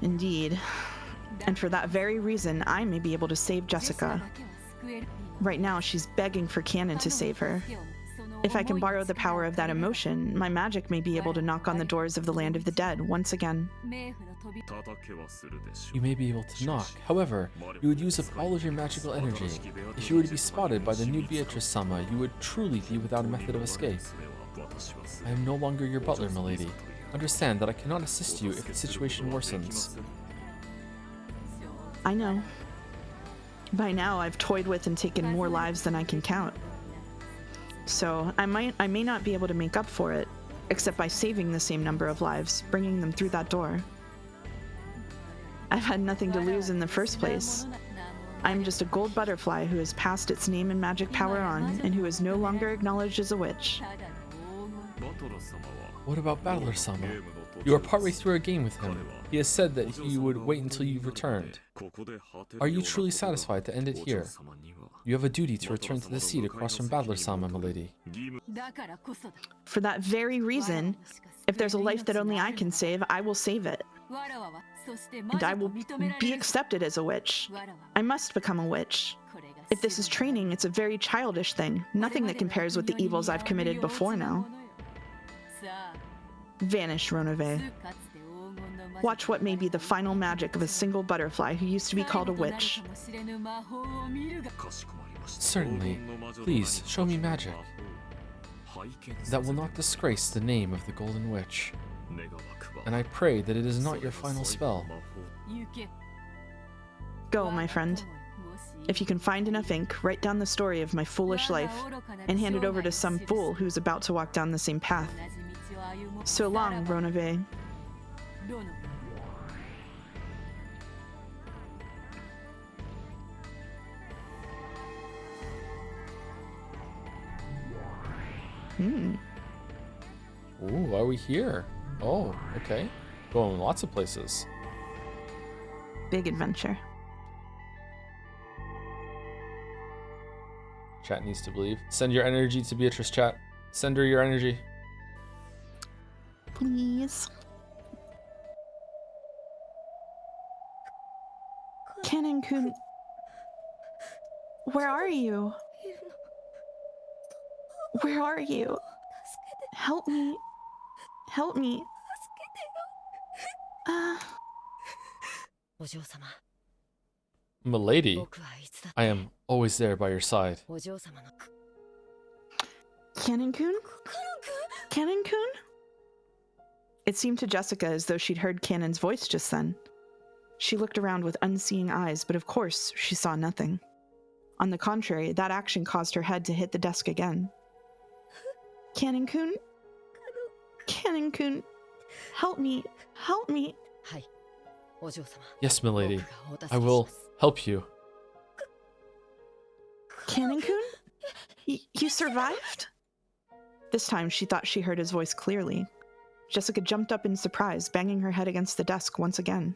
Indeed. And for that very reason, I may be able to save Jessica. Right now, she's begging for Canon to save her. If I can borrow the power of that emotion, my magic may be able to knock on the doors of the land of the dead once again. You may be able to knock. However, you would use up all of your magical energy. If you were to be spotted by the new Beatrice-sama, you would truly be without a method of escape. I am no longer your butler, milady. Understand that I cannot assist you if the situation worsens. I know. By now, I've toyed with and taken more lives than I can count. So, I may not be able to make up for it, except by saving the same number of lives, bringing them through that door. I've had nothing to lose in the first place. I'm just a gold butterfly who has passed its name and magic power on, and who is no longer acknowledged as a witch. What about Battler-sama? You are partway through a game with him. He has said that you would wait until you returned. Are you truly satisfied to end it here? You have a duty to return to the seat across from Battler-sama, milady. For that very reason, if there's a life that only I can save, I will save it. And I will be accepted as a witch. I must become a witch. If this is training, it's a very childish thing. Nothing that compares with the evils I've committed before now. Vanish, Ronove. Watch what may be the final magic of a single butterfly who used to be called a witch. Certainly. Please, show me magic. That will not disgrace the name of the Golden Witch. And I pray that it is not your final spell. Go, my friend. If you can find enough ink, write down the story of my foolish life and hand it over to some fool who's about to walk down the same path. So long, Ronove. Ooh, why are we here? Oh, okay. Going lots of places. Big adventure. Chat needs to believe. Send your energy to Beatrice, chat. Send her your energy. Please. Canon-kun, where are you? Where are you? Help me. Help me. Milady, I am always there by your side. Canon-kun? Canon-kun? It seemed to Jessica as though she'd heard Canon's voice just then. She looked around with unseeing eyes, but of course, she saw nothing. On the contrary, that action caused her head to hit the desk again. Canon-kun? Canon-kun, help me, help me. Yes, milady, I will help you. Canon-kun? You survived? This time she thought she heard his voice clearly. Jessica jumped up in surprise, banging her head against the desk once again.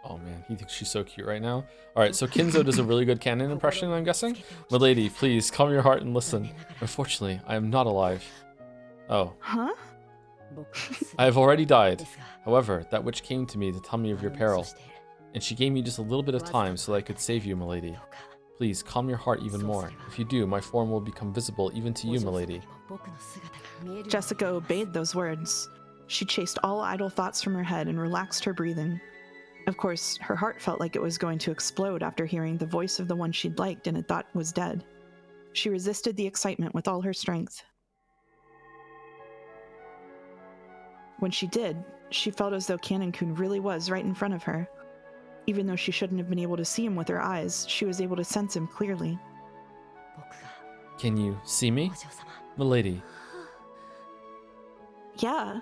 Oh man, he thinks she's so cute right now. Alright, so Kinzo does a really good canon impression, I'm guessing? Milady, please, calm your heart and listen. Unfortunately, I am not alive. Oh. Huh? I have already died. However, that witch came to me to tell me of your peril. And she gave me just a little bit of time so that I could save you, milady. Please, calm your heart even more. If you do, my form will become visible even to you, milady. Jessica obeyed those words. She chased all idle thoughts from her head and relaxed her breathing. Of course, her heart felt like it was going to explode after hearing the voice of the one she'd liked and had thought was dead. She resisted the excitement with all her strength. When she did, she felt as though Canon-kun really was right in front of her. Even though she shouldn't have been able to see him with her eyes, she was able to sense him clearly. Can you see me? Milady. Yeah,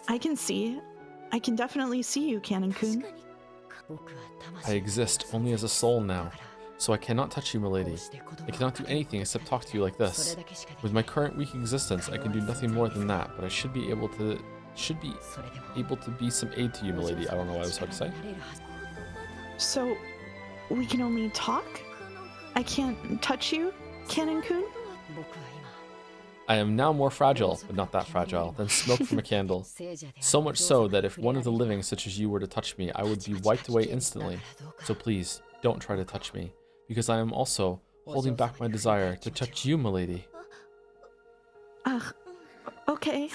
I can see. I can definitely see you, Canon-kun. I exist only as a soul now, so I cannot touch you, milady. I cannot do anything except talk to you like this. With my current weak existence, I can do nothing more than that, but I should be able to be some aid to you, milady. I don't know what I was about to say. So, we can only talk? I can't touch you, Canon-kun? I am now more fragile, but not that fragile, than smoke from a candle. So much so that if one of the living such as you were to touch me, I would be wiped away instantly. So please, don't try to touch me, because I am also holding back my desire to touch you, milady. Okay.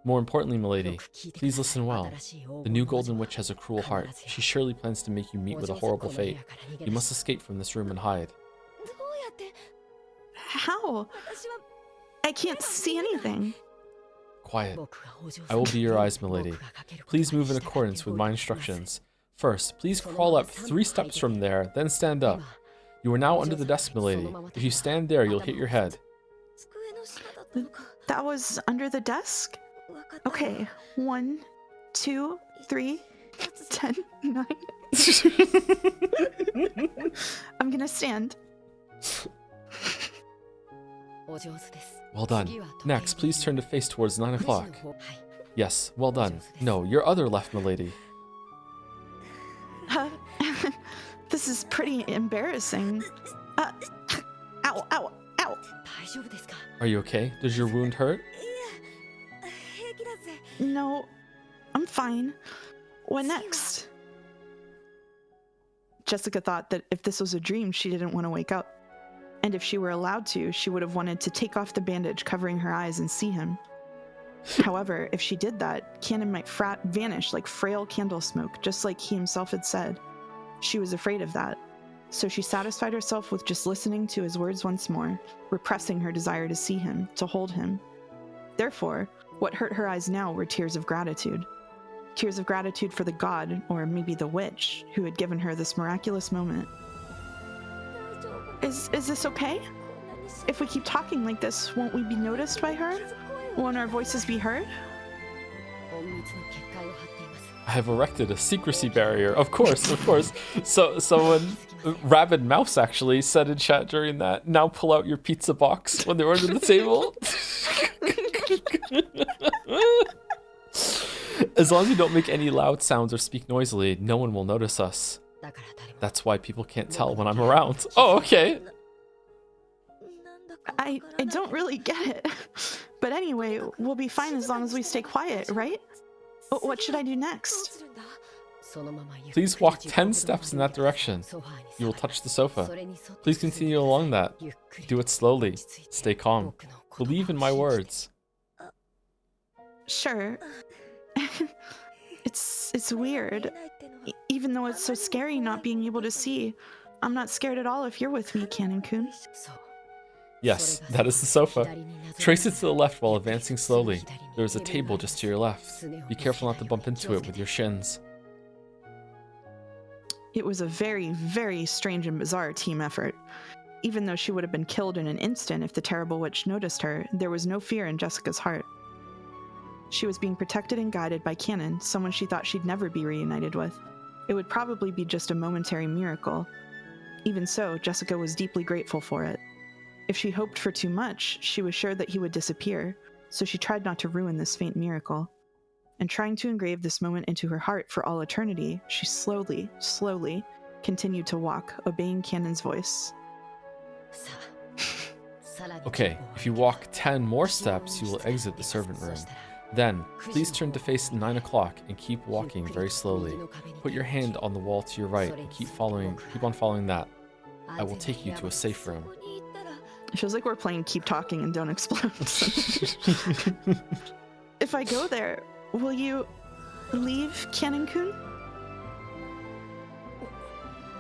More importantly, milady, please listen well. The new Golden Witch has a cruel heart. She surely plans to make you meet with a horrible fate. You must escape from this room and hide. How? I can't see anything. Quiet. I will be your eyes, milady. Please move in accordance with my instructions. First, please crawl up 3 steps from there, then stand up. You are now under the desk, milady. If you stand there, you'll hit your head. That was under the desk? Okay, 1, 2, 3, 10, 9. I'm gonna stand. Well done. Next, please turn to face towards 9 o'clock. Yes, well done. No, your other left, milady. This is pretty embarrassing. Ow, ow, ow. Are you okay? Does your wound hurt? No, I'm fine. What next? Jessica thought that if this was a dream, she didn't want to wake up. And if she were allowed to, she would have wanted to take off the bandage covering her eyes and see him. However, if she did that, Cannon might vanish like frail candle smoke, just like he himself had said. She was afraid of that. So she satisfied herself with just listening to his words once more, repressing her desire to see him, to hold him. Therefore, what hurt her eyes now were tears of gratitude. Tears of gratitude for the god, or maybe the witch, who had given her this miraculous moment. Is this okay? If we keep talking like this, won't we be noticed by her? Won't our voices be heard? I have erected a secrecy barrier. Of course. So when Rabid Mouse actually said in chat during that, now pull out your pizza box when they're under the table. As long as you don't make any loud sounds or speak noisily, no one will notice us. That's why people can't tell when I'm around. Oh, okay. I don't really get it. But anyway, we'll be fine as long as we stay quiet, right? What should I do next? Please walk 10 steps in that direction. You will touch the sofa. Please continue along that. Do it slowly. Stay calm. Believe in my words. Sure. It's weird. Even though it's so scary not being able to see, I'm not scared at all if you're with me, Cannon-kun. Yes, that is the sofa. Trace it to the left while advancing slowly. There is a table just to your left. Be careful not to bump into it with your shins. It was a very, very strange and bizarre team effort. Even though she would have been killed in an instant if the terrible witch noticed her, there was no fear in Jessica's heart. She was being protected and guided by Cannon, someone she thought she'd never be reunited with. It would probably be just a momentary miracle. Even so, Jessica was deeply grateful for it. If she hoped for too much, she was sure that he would disappear, so she tried not to ruin this faint miracle. And trying to engrave this moment into her heart for all eternity, she slowly continued to walk, obeying Cannon's voice. Okay, if you walk 10 more steps, you will exit the servant room. Then, please turn to face 9 o'clock and keep walking very slowly. Put your hand on the wall to your right and keep on following that. I will take you to a safe room. It feels like we're playing Keep Talking and Don't Explode. If I go there, will you leave, Cannon-kun?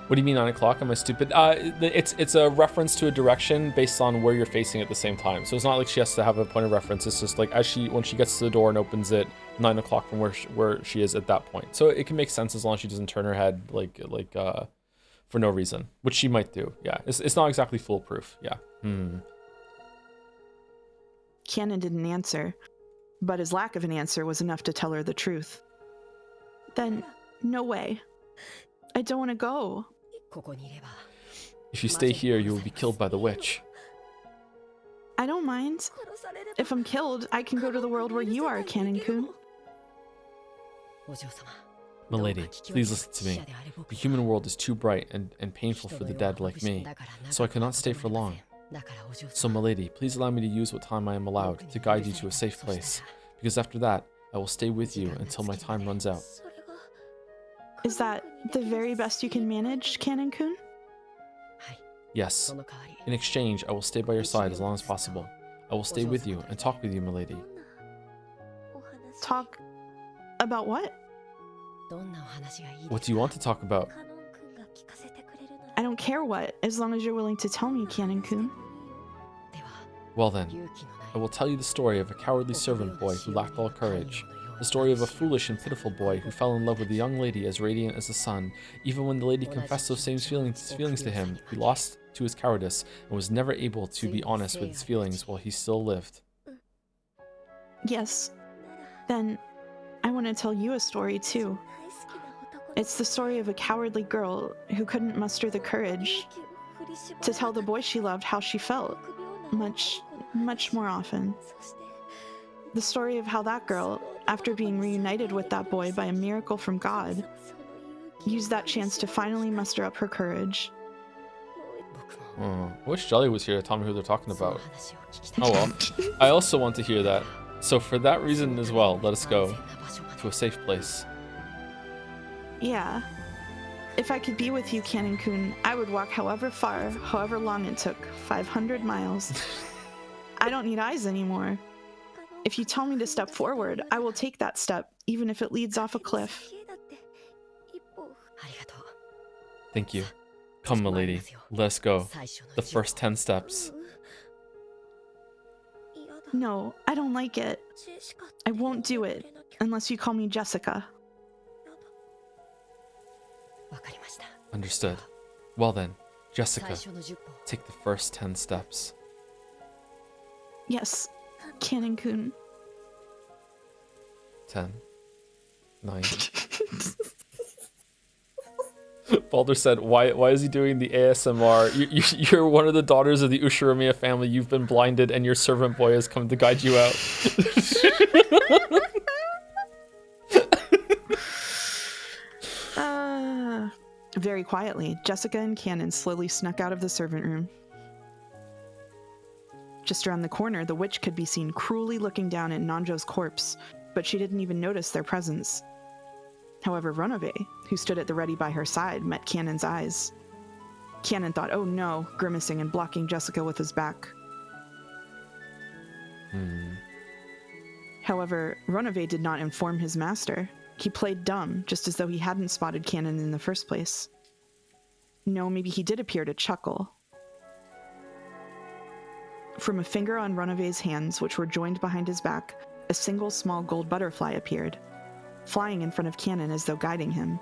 What do you mean 9 o'clock? Am I stupid? It's a reference to a direction based on where you're facing at the same time. So it's not like she has to have a point of reference. It's just like when she gets to the door and opens it, 9 o'clock from where she is at that point. So it can make sense as long as she doesn't turn her head for no reason, which she might do. Yeah, it's not exactly foolproof. Yeah. Cannon didn't answer, but his lack of an answer was enough to tell her the truth. Then, no way. I don't want to go. If you stay here, you will be killed by the witch. I don't mind. If I'm killed, I can go to the world where you are, Cannon-kun. Milady, please listen to me. The human world is too bright and painful for the dead like me, so I cannot stay for long. So, milady, please allow me to use what time I am allowed to guide you to a safe place, because after that, I will stay with you until my time runs out. Is that the very best you can manage, Cannon-kun? Yes. In exchange, I will stay by your side as long as possible. I will stay with you and talk with you, milady. Talk about what? What do you want to talk about? I don't care what, as long as you're willing to tell me, Cannon-kun. Well then, I will tell you the story of a cowardly servant boy who lacked all courage. The story of a foolish and pitiful boy who fell in love with a young lady as radiant as the sun. Even when the lady confessed those same feelings to him, he lost to his cowardice and was never able to be honest with his feelings while he still lived. Yes. Then, I want to tell you a story too. It's the story of a cowardly girl who couldn't muster the courage to tell the boy she loved how she felt, much more often. The story of how that girl, after being reunited with that boy by a miracle from God, used that chance to finally muster up her courage. I wish Jelly was here to tell me who they're talking about. Oh well. I also want to hear that. So for that reason as well, let us go to a safe place. Yeah. If I could be with you, Canon-kun, I would walk however far, however long it took, 500 miles. I don't need eyes anymore. If you tell me to step forward, I will take that step, even if it leads off a cliff. Thank you. Come, milady, let us go. The first 10 steps. No, I don't like it. I won't do it, unless you call me Jessica. Understood. Well then, Jessica, take the first 10 steps. Yes, Canon-kun. 10. 9. Baldur said, why is he doing the ASMR? You're one of the daughters of the Ushiromiya family. You've been blinded and your servant boy has come to guide you out. Very quietly, Jessica and Canon slowly snuck out of the servant room. Just around the corner, the witch could be seen cruelly looking down at Nanjo's corpse, but she didn't even notice their presence. However, Ronove, who stood at the ready by her side, met Canon's eyes. Canon thought, oh no, grimacing and blocking Jessica with his back. However, Ronove did not inform his master. He played dumb, just as though he hadn't spotted Canon in the first place. No, maybe he did appear to chuckle. From a finger on Ronove's hands, which were joined behind his back, a single small gold butterfly appeared, flying in front of Canon as though guiding him.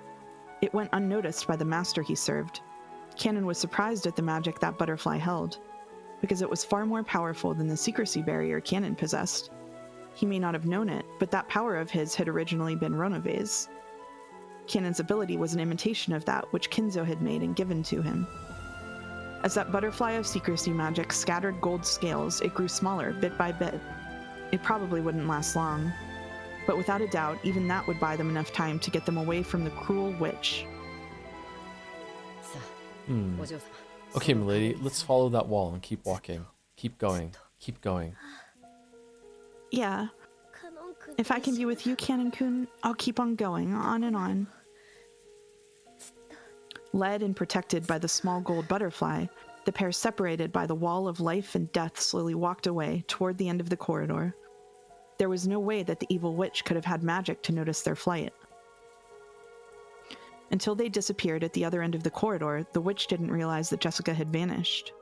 It went unnoticed by the master he served. Canon was surprised at the magic that butterfly held, because it was far more powerful than the secrecy barrier Canon possessed. He may not have known it, but that power of his had originally been Ronove's. Canon's ability was an imitation of that which Kinzo had made and given to him. As that butterfly of secrecy magic scattered gold scales, it grew smaller bit by bit. It probably wouldn't last long, but without a doubt, even that would buy them enough time to get them away from the cruel witch. Okay, milady, let's follow that wall and keep walking. Keep going. Keep going. Yeah. If I can be with you, Canon-kun, I'll keep on going, on and on. Led and protected by the small gold butterfly, the pair separated by the wall of life and death slowly walked away toward the end of the corridor. There was no way that the evil witch could have had magic to notice their flight. Until they disappeared at the other end of the corridor, the witch didn't realize that Jessica had vanished.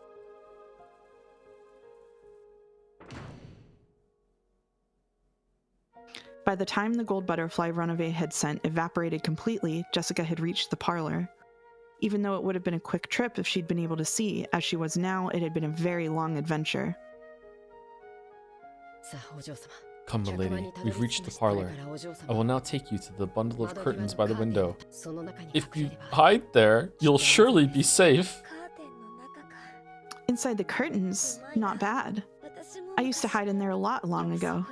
By the time the gold butterfly Ronove had sent evaporated completely, Jessica had reached the parlor. Even though it would have been a quick trip if she'd been able to see, as she was now, it had been a very long adventure. Come, milady, we've reached the parlor. I will now take you to the bundle of curtains by the window. If you hide there, you'll surely be safe. Inside the curtains? Not bad. I used to hide in there a lot long ago.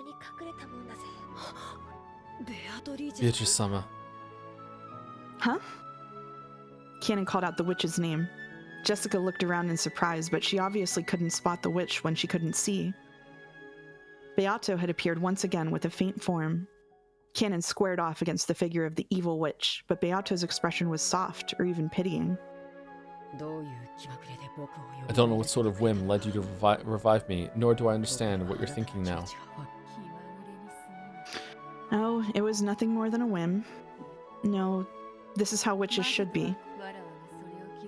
Beatrice-sama. Huh? Canon called out the witch's name. Jessica looked around in surprise, but she obviously couldn't spot the witch when she couldn't see. Beato had appeared once again with a faint form. Canon squared off against the figure of the evil witch, but Beato's expression was soft or even pitying. I don't know what sort of whim led you to revive me, nor do I understand what you're thinking now. Oh, it was nothing more than a whim. No, this is how witches should be.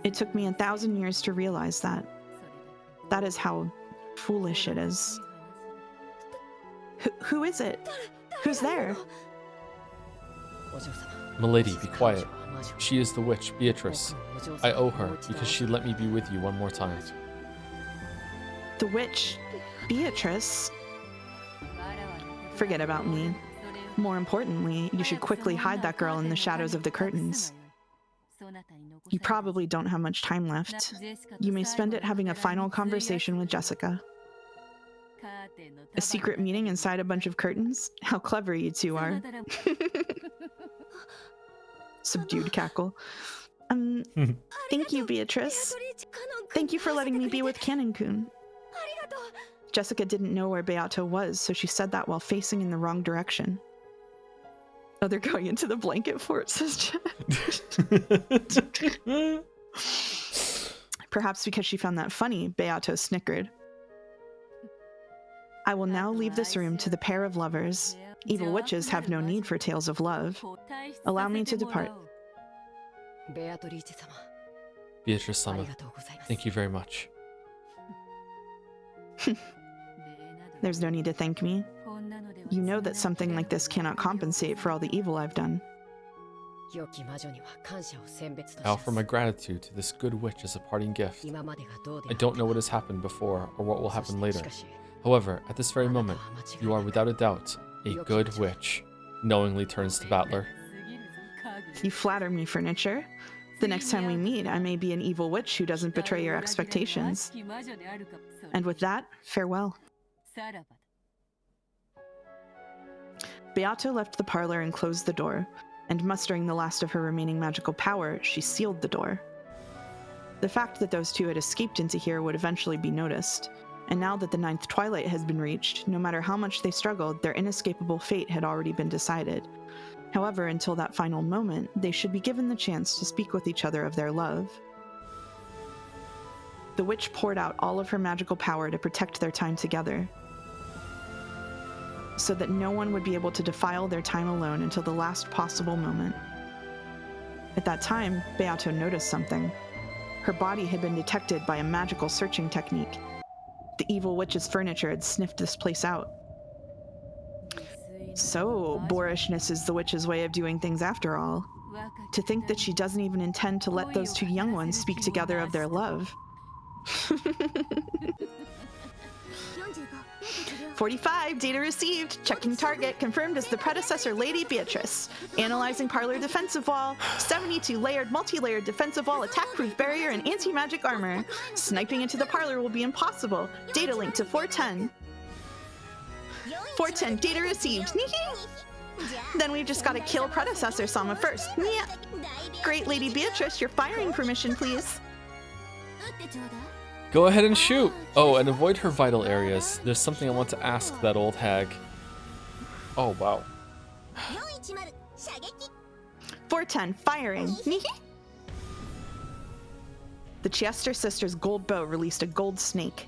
It took me 1,000 years to realize that. That is how foolish it is. Who is it? Who's there? Milady, be quiet. She is the witch, Beatrice. I owe her because she let me be with you one more time. The witch? Beatrice? Forget about me. More importantly, you should quickly hide that girl in the shadows of the curtains. You probably don't have much time left. You may spend it having a final conversation with Jessica. A secret meeting inside a bunch of curtains? How clever you two are. Subdued cackle. Thank you, Beatrice. Thank you for letting me be with Canon-kun. Jessica didn't know where Beato was, so she said that while facing in the wrong direction. Oh, they're going into the blanket fort, says Jen. Perhaps because she found that funny, Beato snickered. I will now leave this room to the pair of lovers. Evil witches have no need for tales of love. Allow me to depart. Beatrice-sama, thank you very much. There's no need to thank me. You know that something like this cannot compensate for all the evil I've done. I offer my gratitude to this good witch as a parting gift. I don't know what has happened before or what will happen later. However, at this very moment, you are without a doubt a good witch. Knowingly turns to Battler. You flatter me, Furniture. The next time we meet, I may be an evil witch who doesn't betray your expectations. And with that, farewell. Beato left the parlor and closed the door, and mustering the last of her remaining magical power, she sealed the door. The fact that those two had escaped into here would eventually be noticed, and now that the 9th twilight has been reached, no matter how much they struggled, their inescapable fate had already been decided. However, until that final moment, they should be given the chance to speak with each other of their love. The witch poured out all of her magical power to protect their time together, so that no one would be able to defile their time alone until the last possible moment. At that time, Beato noticed something. Her body had been detected by a magical searching technique. The evil witch's furniture had sniffed this place out. So, boorishness is the witch's way of doing things after all. To think that she doesn't even intend to let those two young ones speak together of their love. 45, data received. Checking target, confirmed as the predecessor Lady Beatrice. Analyzing parlor defensive wall. 72 layered, multi-layered defensive wall, attack-proof barrier, and anti-magic armor. Sniping into the parlor will be impossible. Data link to 410. 410, data received. Then we've just got to kill predecessor Sama first. Great, Lady Beatrice, your firing permission, please. Go ahead and shoot! Oh, and avoid her vital areas. There's something I want to ask that old hag. Oh, wow. 410, firing. The Chester sisters' gold bow released a gold snake.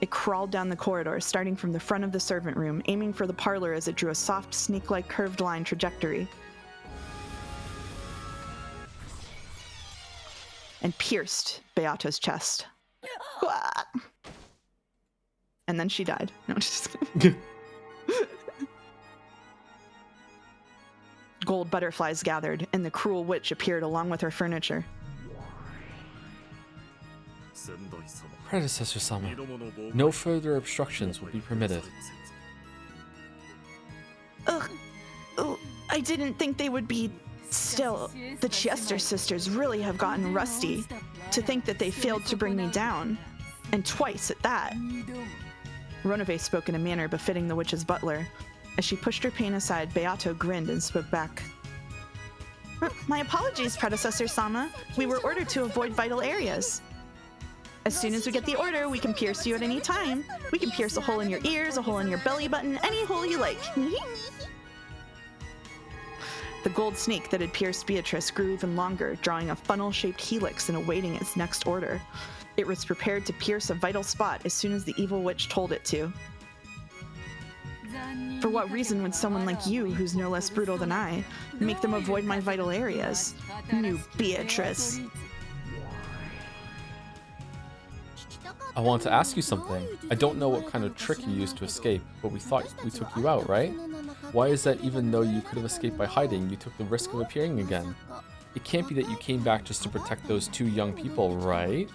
It crawled down the corridor, starting from the front of the servant room, aiming for the parlor as it drew a soft, snake-like curved line trajectory. And pierced Beato's chest. And then she died. No, just kidding. Gold butterflies gathered, and the cruel witch appeared along with her furniture. Predecessor Sama, no further obstructions will be permitted. Ugh. Oh, I didn't think they would be. Still, the Chester sisters really have gotten rusty. To think that they failed to bring me down. And twice at that. Ronove spoke in a manner befitting the witch's butler. As she pushed her pain aside, Beato grinned and spoke back. My apologies, Predecessor Sama. We were ordered to avoid vital areas. As soon as we get the order, we can pierce you at any time. We can pierce a hole in your ears, a hole in your belly button, any hole you like. The gold snake that had pierced Beatrice grew even longer, drawing a funnel-shaped helix and awaiting its next order. It was prepared to pierce a vital spot as soon as the evil witch told it to. For what reason would someone like you, who's no less brutal than I, make them avoid my vital areas? New Beatrice. I want to ask you something. I don't know what kind of trick you used to escape, but we thought we took you out, right? Why is that even though you could have escaped by hiding, you took the risk of appearing again? It can't be that you came back just to protect those two young people, right?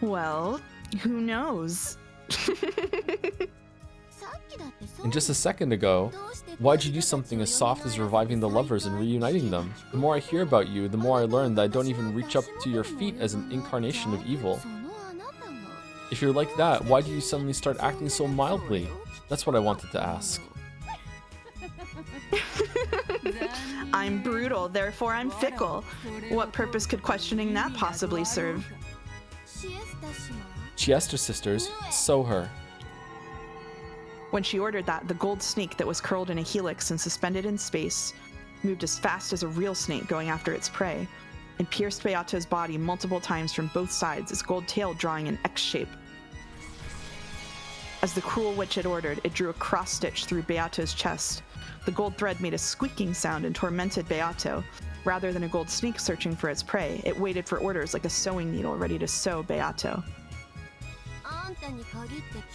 Well, who knows? And just a second ago, why'd you do something as soft as reviving the lovers and reuniting them? The more I hear about you, the more I learn that I don't even reach up to your feet as an incarnation of evil. If you're like that, why do you suddenly start acting so mildly? That's what I wanted to ask. I'm brutal, therefore I'm fickle. What purpose could questioning that possibly serve? Chester sisters, sew her. When she ordered that, the gold snake that was curled in a helix and suspended in space moved as fast as a real snake going after its prey, and pierced Beato's body multiple times from both sides, its gold tail drawing an X shape. As the cruel witch had ordered, it drew a cross-stitch through Beato's chest. The gold thread made a squeaking sound and tormented Beato. Rather than a gold snake searching for its prey, it waited for orders like a sewing needle ready to sew Beato.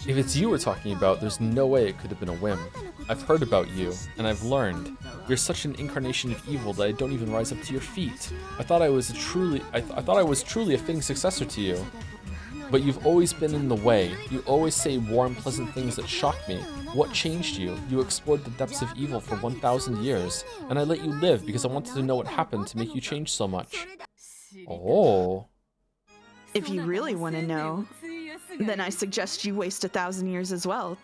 If it's you we're talking about, there's no way it could have been a whim. I've heard about you, and I've learned. You're such an incarnation of evil that I don't even rise up to your feet. I thought I was truly a fitting successor to you. But you've always been in the way. You always say warm, pleasant things that shock me. What changed you? You explored the depths of evil for 1,000 years, and I let you live because I wanted to know what happened to make you change so much. Oh. If you really want to know, then I suggest you waste 1,000 years as well.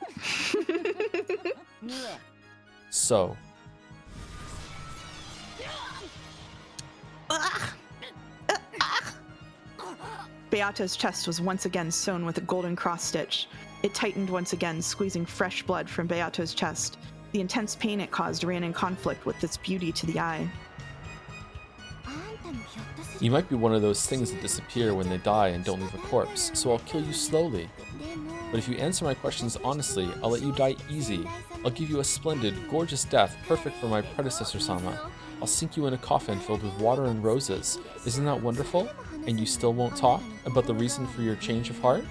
So. Beato's chest was once again sewn with a golden cross-stitch. It tightened once again, squeezing fresh blood from Beato's chest. The intense pain it caused ran in conflict with its beauty to the eye. You might be one of those things that disappear when they die and don't leave a corpse, so I'll kill you slowly. But if you answer my questions honestly, I'll let you die easy. I'll give you a splendid, gorgeous death, perfect for my predecessor Sama. I'll sink you in a coffin filled with water and roses. Isn't that wonderful? And you still won't talk about the reason for your change of heart?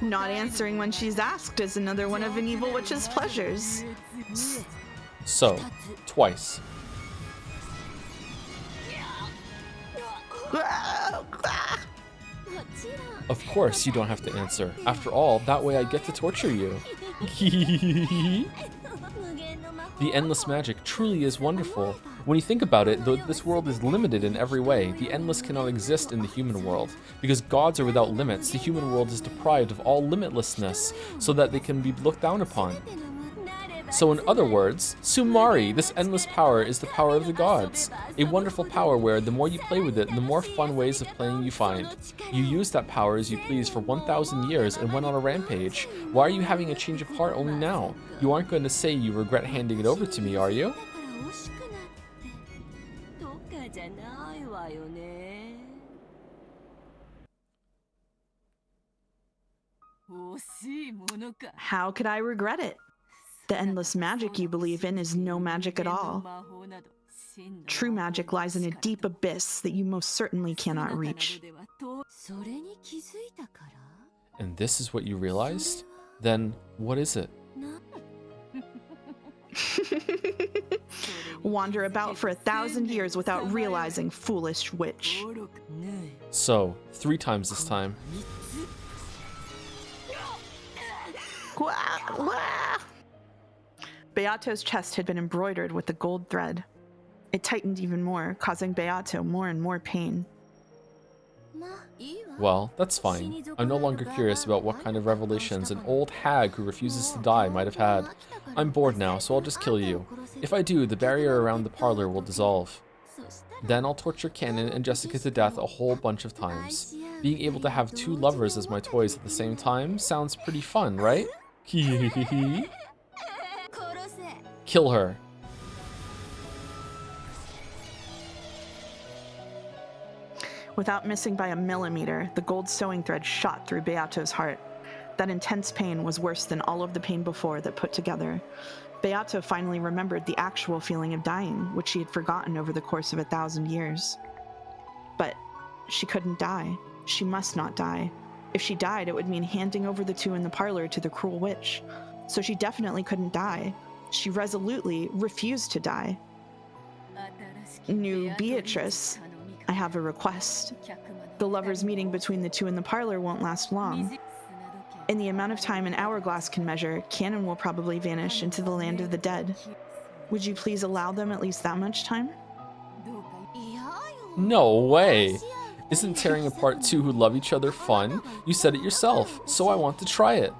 Not answering when she's asked is another one of an evil witch's pleasures. So, twice. Of course, you don't have to answer. After all, that way I get to torture you. The endless magic truly is wonderful. When you think about it, though this world is limited in every way, the endless cannot exist in the human world. Because gods are without limits, the human world is deprived of all limitlessness, so that they can be looked down upon. So in other words, Sumari, this endless power is the power of the gods. A wonderful power where the more you play with it, the more fun ways of playing you find. You used that power as you please for 1,000 years and went on a rampage. Why are you having a change of heart only now? You aren't going to say you regret handing it over to me, are you? How could I regret it? The endless magic you believe in is no magic at all. True magic lies in a deep abyss that you most certainly cannot reach. And this is what you realized? Then what is it? Wander about for 1,000 years without realizing, foolish witch. So, 3 times this time. Beato's chest had been embroidered with the gold thread. It tightened even more, causing Beato more and more pain. Well, that's fine. I'm no longer curious about what kind of revelations an old hag who refuses to die might have had. I'm bored now, so I'll just kill you. If I do, the barrier around the parlor will dissolve. Then I'll torture Cannon and Jessica to death a whole bunch of times. Being able to have 2 lovers as my toys at the same time sounds pretty fun, right? Kill her. Without missing by a millimeter, the gold sewing thread shot through Beato's heart. That intense pain was worse than all of the pain before that put together. Beato finally remembered the actual feeling of dying, which she had forgotten over the course of 1,000 years. But she couldn't die. She must not die. If she died, it would mean handing over the 2 in the parlor to the cruel witch. So she definitely couldn't die. She resolutely refused to die. New Beatrice, I have a request. The lovers' meeting between the 2 in the parlor won't last long. In the amount of time an hourglass can measure, Cannon will probably vanish into the land of the dead. Would you please allow them at least that much time? No way! Isn't tearing apart 2 who love each other fun? You said it yourself, so I want to try it.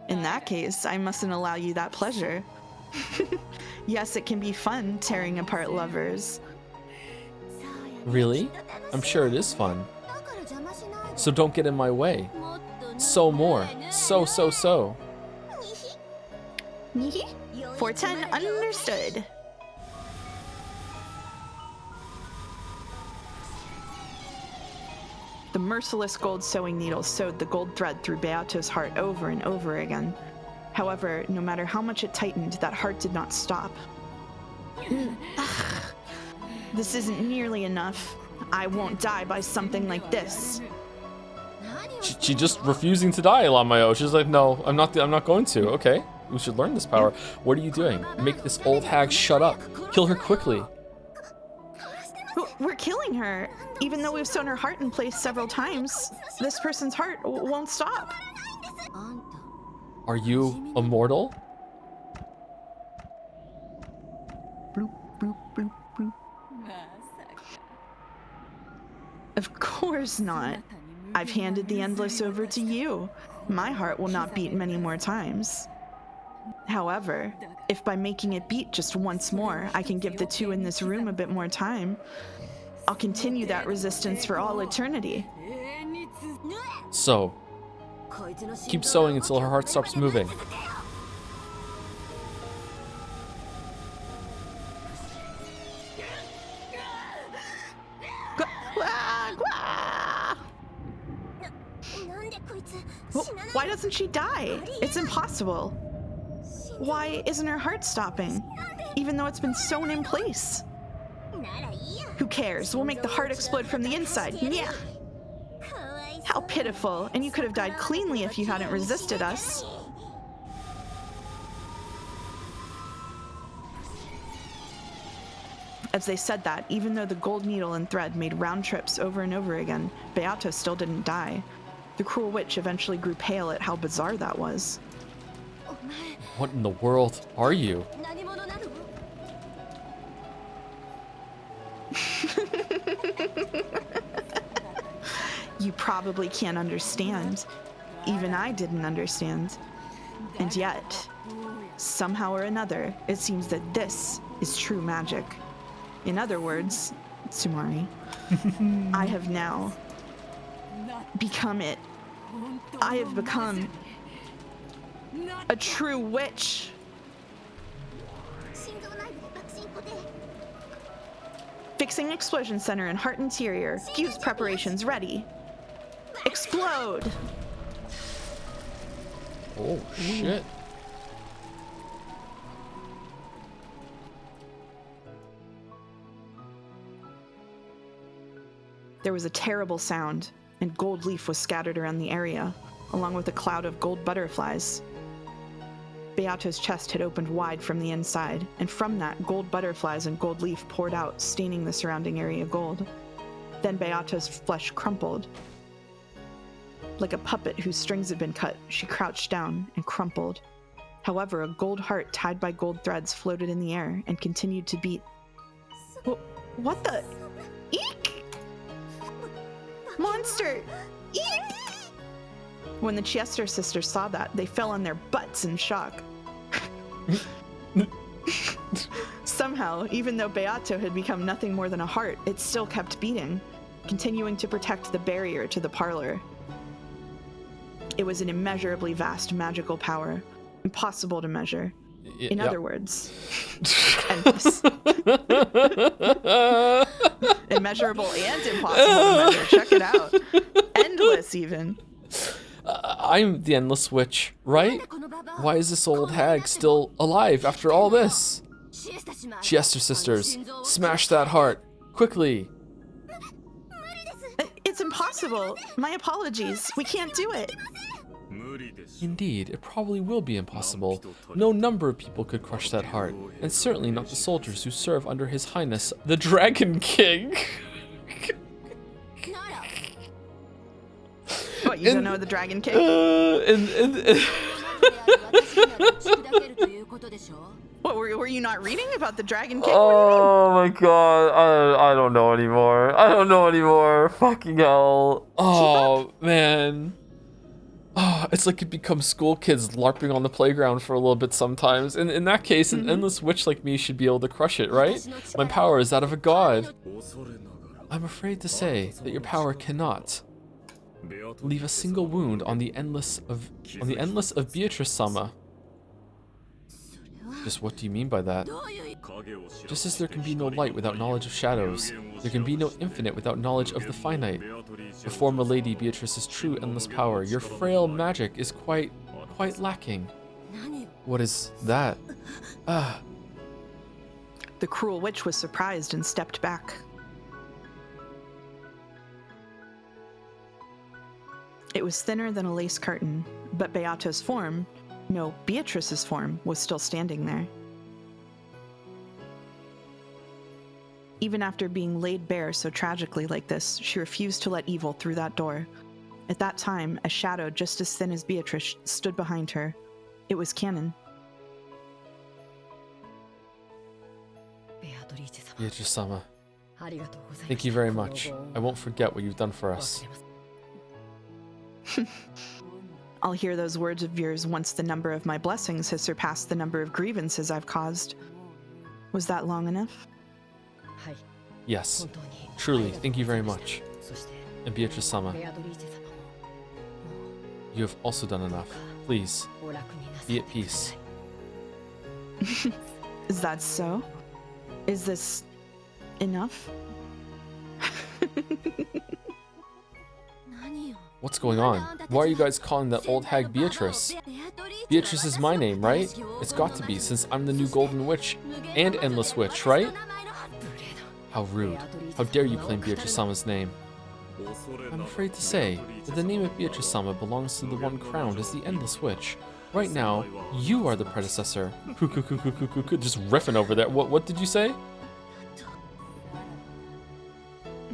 In that case, I mustn't allow you that pleasure. Yes, it can be fun tearing apart lovers. Really? I'm sure it is fun. So don't get in my way. So more. So. 410 understood. The merciless gold sewing needle sewed the gold thread through Beato's heart over and over again. However, no matter how much it tightened, that heart did not stop. This isn't nearly enough. I won't die by something like this. She just refusing to die, Lamayo. She's like, no, I'm not going to. Okay, we should learn this power. What are you doing? Make this old hag shut up. Kill her quickly. We're killing her. Even though we've sewn her heart in place several times, this person's heart won't stop. Are you immortal? Bloop, bloop, bloop, bloop. Of course not. I've handed the Endless over to you. My heart will not beat many more times. However, if by making it beat just once more, I can give the two in this room a bit more time, I'll continue that resistance for all eternity. So, keep sewing until her heart stops moving. Why doesn't she die? It's impossible. Why isn't her heart stopping, even though it's been sewn in place? Who cares? We'll make the heart explode from the inside. Yeah. How pitiful. And you could have died cleanly if you hadn't resisted us. As they said that, even though the gold needle and thread made round trips over and over again, Beato still didn't die. The cruel witch eventually grew pale at how bizarre that was. What in the world are you? You probably can't understand. Even I didn't understand. And yet, somehow or another, it seems that this is true magic. In other words, Tsumari, I have now become it. I have become a true witch. Fixing explosion center and heart interior. Fuse preparations ready. Explode! Oh, shit. There was a terrible sound, and gold leaf was scattered around the area, along with a cloud of gold butterflies. Beato's chest had opened wide from the inside, and from that, gold butterflies and gold leaf poured out, staining the surrounding area gold. Then Beato's flesh crumpled. Like a puppet whose strings had been cut, she crouched down and crumpled. However, a gold heart tied by gold threads floated in the air and continued to beat. What the? Eek! Monster! Eek! When the Chiester sisters saw that, they fell on their butts in shock. Somehow, even though Beato had become nothing more than a heart, it still kept beating, continuing to protect the barrier to the parlor. It was an immeasurably vast magical power, impossible to measure. In other words, endless. Immeasurable and impossible to measure. Check it out. Endless, even. I'm the Endless Witch, right? Why is this old hag still alive after all this? Chiester sisters, smash that heart, quickly. It's impossible. My apologies. We can't do it. Indeed, it probably will be impossible. No number of people could crush that heart, and certainly not the soldiers who serve under His Highness, the Dragon King. What, you don't know the Dragon King? What, were you not reading about the Dragon King? Oh my god, I don't know anymore. Fucking hell. Oh, man. Oh, it's like it becomes school kids LARPing on the playground for a little bit sometimes. And in that case, an endless witch like me should be able to crush it, right? My power is that of a god. I'm afraid to say that your power cannot leave a single wound on the endless of Beatrice-sama. Just what do you mean by that? Just as there can be no light without knowledge of shadows, there can be no infinite without knowledge of the finite. Before Milady Beatrice's true endless power, your frail magic is quite lacking. What is that? Ah. The cruel witch was surprised and stepped back. It was thinner than a lace curtain, but Beato's form, no, Beatrice's form, was still standing there. Even after being laid bare so tragically like this, she refused to let evil through that door. At that time, a shadow just as thin as Beatrice stood behind her. It was Canon. Beatrice-sama, thank you very much. I won't forget what you've done for us. I'll hear those words of yours once the number of my blessings has surpassed the number of grievances I've caused. Was that long enough? Yes, truly, thank you very much. And Beatrice-sama, you have also done enough. Please, be at peace. Is that so? Is this enough? What's going on? Why are you guys calling that old hag Beatrice? Beatrice is my name, right? It's got to be, since I'm the new Golden Witch and Endless Witch, right? How rude. How dare you claim Beatrice-sama's name? I'm afraid to say that the name of Beatrice-sama belongs to the one crowned as the Endless Witch. Right now, you are the predecessor. Just riffing over there. What did you say?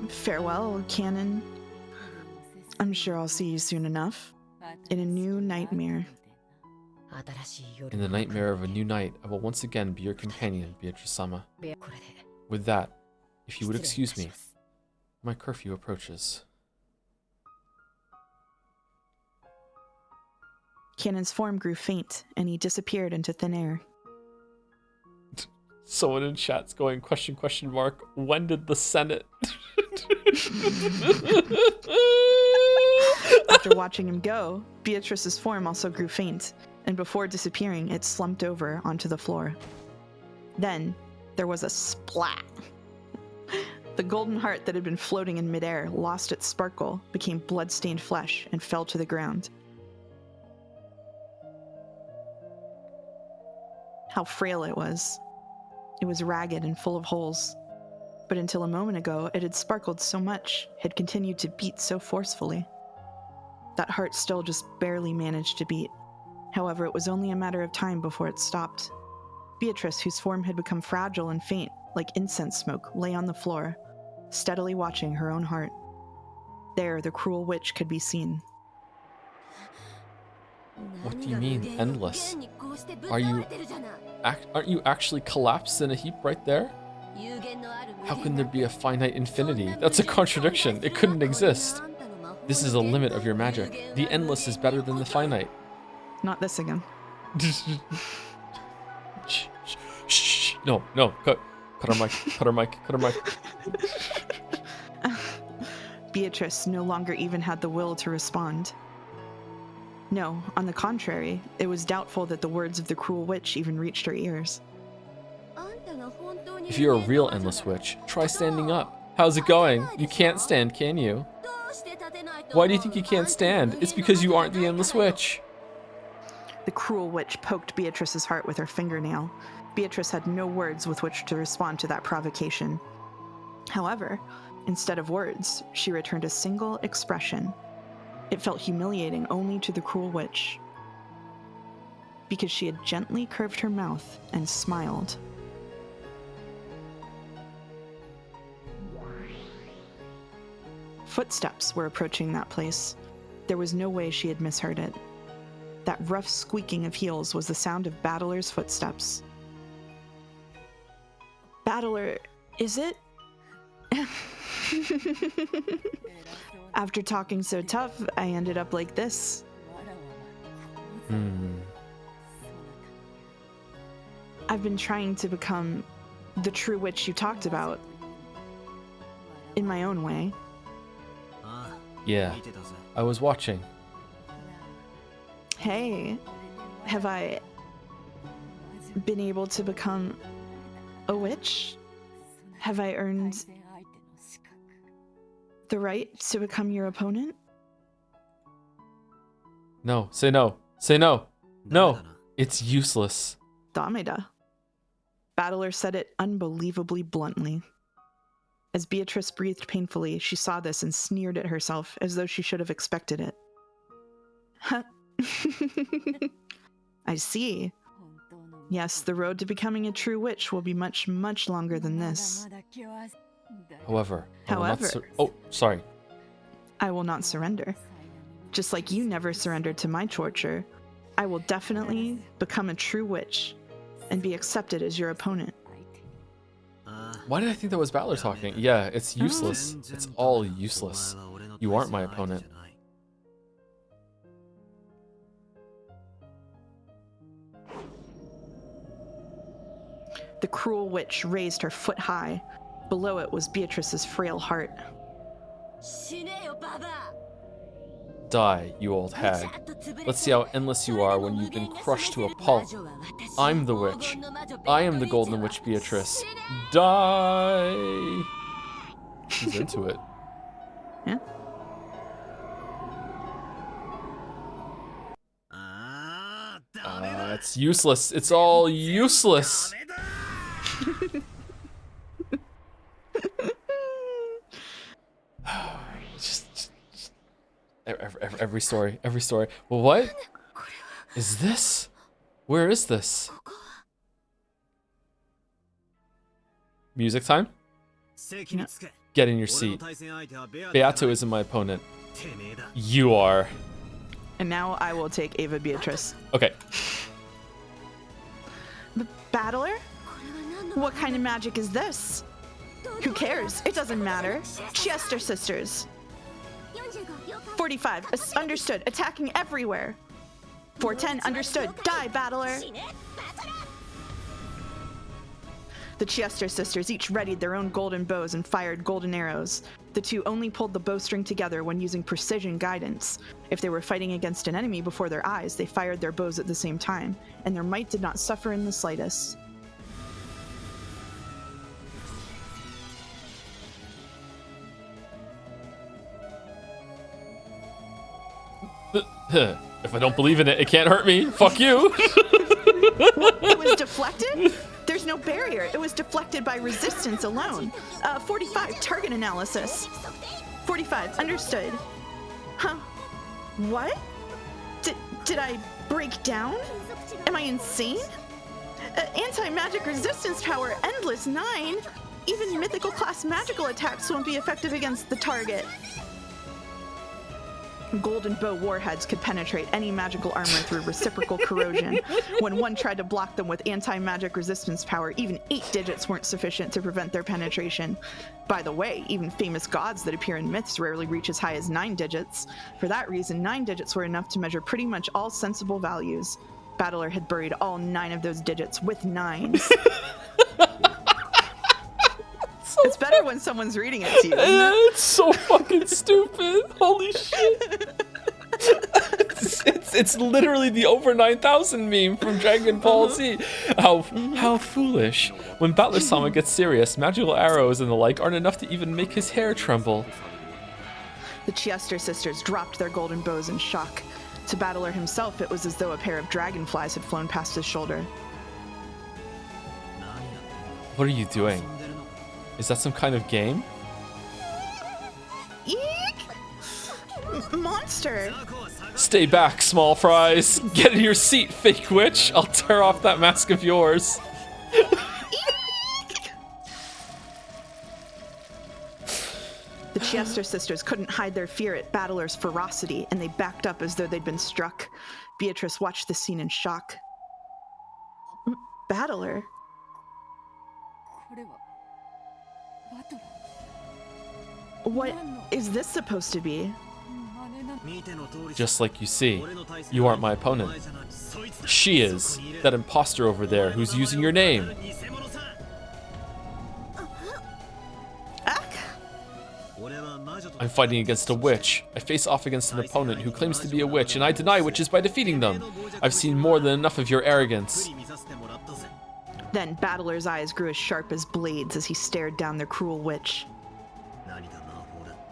Farewell, Canon. I'm sure I'll see you soon enough. In a new nightmare. In the nightmare of a new night, I will once again be your companion, Beatrice-sama. With that, if you would excuse me, my curfew approaches. Canon's form grew faint, and he disappeared into thin air. Someone in chat's going, question mark, when did the Senate? After watching him go, Beatrice's form also grew faint, and before disappearing, it slumped over onto the floor. Then, there was a splat. The golden heart that had been floating in midair lost its sparkle, became blood-stained flesh, and fell to the ground. How frail it was. It was ragged and full of holes. But until a moment ago, it had sparkled so much, had continued to beat so forcefully. That heart still just barely managed to beat. However, it was only a matter of time before it stopped. Beatrice, whose form had become fragile and faint, like incense smoke, lay on the floor, steadily watching her own heart. There, the cruel witch could be seen. What do you mean, endless? Aren't you actually collapsed in a heap right there? How can there be a finite infinity? That's a contradiction. It couldn't exist. This is a limit of your magic. The endless is better than the finite. Not this again. Shh. No. Cut her mic. Beatrice no longer even had the will to respond. No, on the contrary, it was doubtful that the words of the cruel witch even reached her ears. If you're a real endless witch, try standing up. How's it going? You can't stand, can you? Why do you think you can't stand? It's because you aren't the endless witch. The cruel witch poked Beatrice's heart with her fingernail. Beatrice had no words with which to respond to that provocation. However, instead of words, she returned a single expression. It felt humiliating only to the cruel witch, because she had gently curved her mouth and smiled. Footsteps were approaching that place. There was no way she had misheard it. That rough squeaking of heels was the sound of Battler's footsteps. Battler, is it? After talking so tough, I ended up like this. I've been trying to become the true witch you talked about. in my own way. Yeah, I was watching. Hey, have I been able to become a witch? Have I earned the right to become your opponent? No, say no. Say no. No, it's useless. Dameda. Battler said it unbelievably bluntly. As Beatrice breathed painfully, she saw this and sneered at herself as though she should have expected it. Huh. I see. Yes, the road to becoming a true witch will be much, much longer than this. However, However, oh, sorry. I will not surrender. Just like you never surrendered to my torture, I will definitely become a true witch and be accepted as your opponent. Why did I think that was Battler talking? Yeah, it's useless. It's all useless. You aren't my opponent. The cruel witch raised her foot high. Below it was Beatrice's frail heart. Die, you old hag. Let's see how endless you are when you've been crushed to a pulp. I'm the witch. I am the Golden Witch Beatrice. Die! She's into it. Yeah. It's useless. It's all useless. just every story. Well, what is this? Where is this? Music time? Get in your seat. Beato isn't my opponent. You are. And now I will take Ava Beatrice. Okay. Battler? What kind of magic is this? Who cares? It doesn't matter. Chester sisters. 45, understood. Attacking everywhere. 410, understood. Die, Battler. The Chester sisters each readied their own golden bows and fired golden arrows. The two only pulled the bowstring together when using precision guidance. If they were fighting against an enemy before their eyes, they fired their bows at the same time, and their might did not suffer in the slightest. If I don't believe in it, it can't hurt me. Fuck you. It was deflected? There's no barrier. It was deflected by resistance alone. 45, target analysis. 45, understood. Huh? What? Did I break down? Am I insane? Anti-magic resistance power, endless 9. Even mythical class magical attacks won't be effective against the target. Golden bow warheads could penetrate any magical armor through reciprocal corrosion. When one tried to block them with anti-magic resistance power, even 8 digits weren't sufficient to prevent their penetration. By the way, even famous gods that appear in myths rarely reach as high as 9 digits. For that reason, 9 digits were enough to measure pretty much all sensible values. Battler had buried all 9 of those digits with 9s. It's better when someone's reading it to you, isn't it? It's so fucking stupid. Holy shit. It's literally the over 9,000 meme from Dragon Ball Z. How foolish. When Battler-sama gets serious, magical arrows and the like aren't enough to even make his hair tremble. The Chester sisters dropped their golden bows in shock. To Battler himself, it was as though a pair of dragonflies had flown past his shoulder. What are you doing? Is that some kind of game? Eek! Monster! Stay back, small fries. Get in your seat, fake witch. I'll tear off that mask of yours. Eek! The Chester sisters couldn't hide their fear at Battler's ferocity, and they backed up as though they'd been struck. Beatrice watched the scene in shock. Battler? What is this supposed to be? Just like you see, you aren't my opponent. She is, that imposter over there who's using your name. Ack? I'm fighting against a witch. I face off against an opponent who claims to be a witch, and I deny witches by defeating them. I've seen more than enough of your arrogance. Then Battler's eyes grew as sharp as blades as he stared down the cruel witch.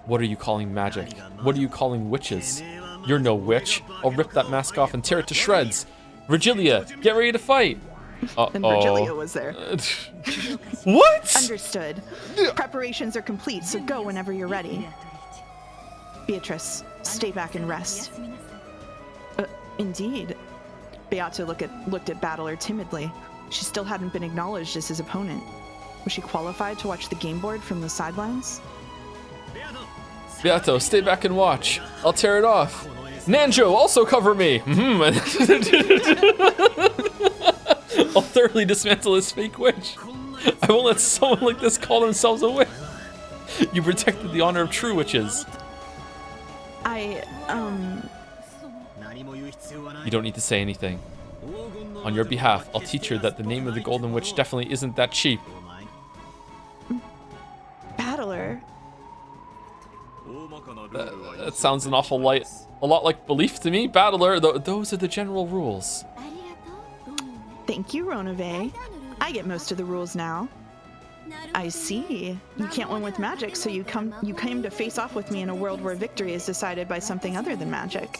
What are you calling magic? What are you calling witches? You're no witch. I'll rip that mask off and tear it to shreds. Virgilia, get ready to fight. And Virgilia was there. What? Understood. Preparations are complete, so go whenever you're ready. Beatrice, stay back and rest. Indeed. Beato looked at Battler timidly. She still hadn't been acknowledged as his opponent. Was she qualified to watch the game board from the sidelines? Beato, stay back and watch. I'll tear it off. Nanjo, also cover me. I'll thoroughly dismantle his fake witch. I won't let someone like this call themselves a witch. You protected the honor of true witches. You don't need to say anything. On your behalf, I'll teach her that the name of the Golden Witch definitely isn't that cheap. Battler. That sounds an awful lot like belief to me. Battler, those are the general rules. Thank you, Ronove. I get most of the rules now. I see. You can't win with magic, so you came to face off with me in a world where victory is decided by something other than magic.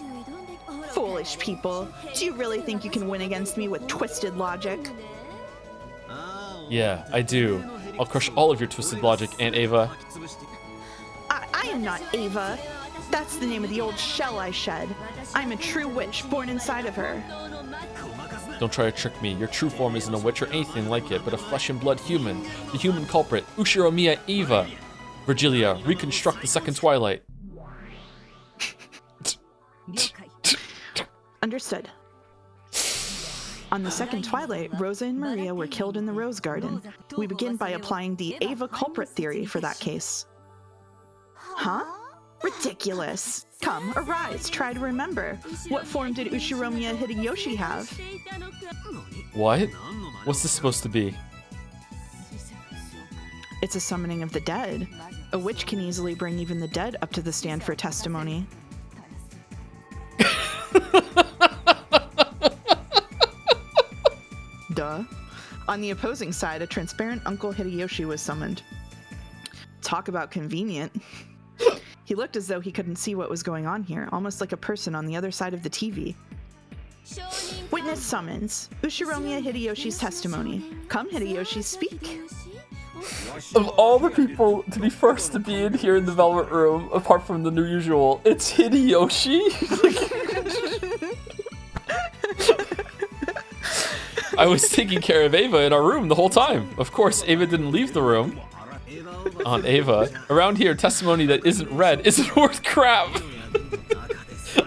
Foolish people. Do you really think you can win against me with twisted logic? Yeah, I do. I'll crush all of your twisted logic, Aunt Ava. I am not Ava. That's the name of the old shell I shed. I'm a true witch born inside of her. Don't try to trick me. Your true form isn't a witch or anything like it, but a flesh and blood human. The human culprit, Ushiromiya Eva. Virgilia, reconstruct the second twilight. Understood. On the second twilight, Rosa and Maria were killed in the Rose Garden. We begin by applying the Ava culprit theory for that case. Huh? Ridiculous. Come, arise, try to remember. What form did Ushiromiya Hideyoshi have? What? What's this supposed to be? It's a summoning of the dead. A witch can easily bring even the dead up to the stand for testimony. Duh. On the opposing side, a transparent Uncle Hideyoshi was summoned. Talk about convenient. He looked as though he couldn't see what was going on here, almost like a person on the other side of the TV. Witness summons. Ushiromiya Hideyoshi's testimony. Come, Hideyoshi, speak. Of all the people to be first to be in here in the Velvet Room, apart from the new usual, it's Hideyoshi? I was taking care of Ava in our room the whole time. Of course, Ava didn't leave the room. Aunt Ava. Around here, testimony that isn't read isn't worth crap.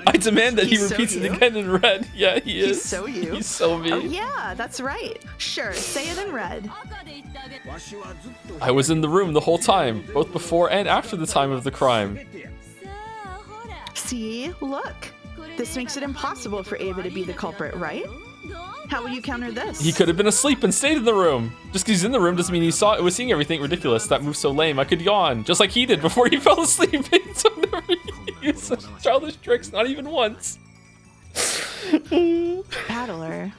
I demand that he repeats it again in red. Yeah, he is. He's so you. He's so me. Oh, yeah, that's right. Sure, say it in red. I was in the room the whole time, both before and after the time of the crime. See? Look. This makes it impossible for Ava to be the culprit, right? How will you counter this? He could have been asleep and stayed in the room. Just because he's in the room doesn't mean he was seeing everything. Ridiculous. That move's so lame. I could yawn, just like he did before he fell asleep. So never used such childish tricks, not even once. Battler.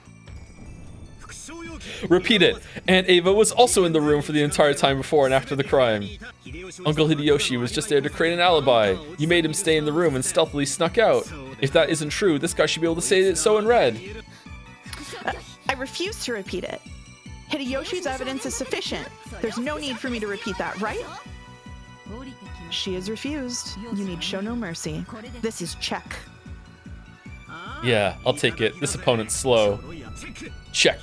Repeat it. Aunt Ava was also in the room for the entire time before and after the crime. Uncle Hideyoshi was just there to create an alibi. You made him stay in the room and stealthily snuck out. If that isn't true, this guy should be able to say it so in red. I refuse to repeat it. Hideyoshi's evidence is sufficient. There's no need for me to repeat that, right? She is refused. You need show no mercy. This is check. Yeah, I'll take it. This opponent's slow. Check.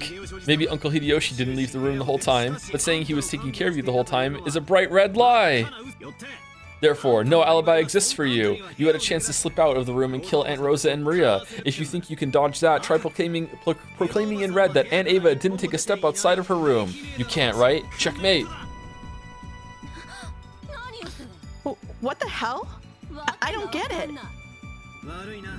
Maybe Uncle Hideyoshi didn't leave the room the whole time, but saying he was taking care of you the whole time is a bright red lie. Therefore, no alibi exists for you. You had a chance to slip out of the room and kill Aunt Rosa and Maria. If you think you can dodge that, try proclaiming in red that Aunt Ava didn't take a step outside of her room. You can't, right? Checkmate. What the hell? I don't get it.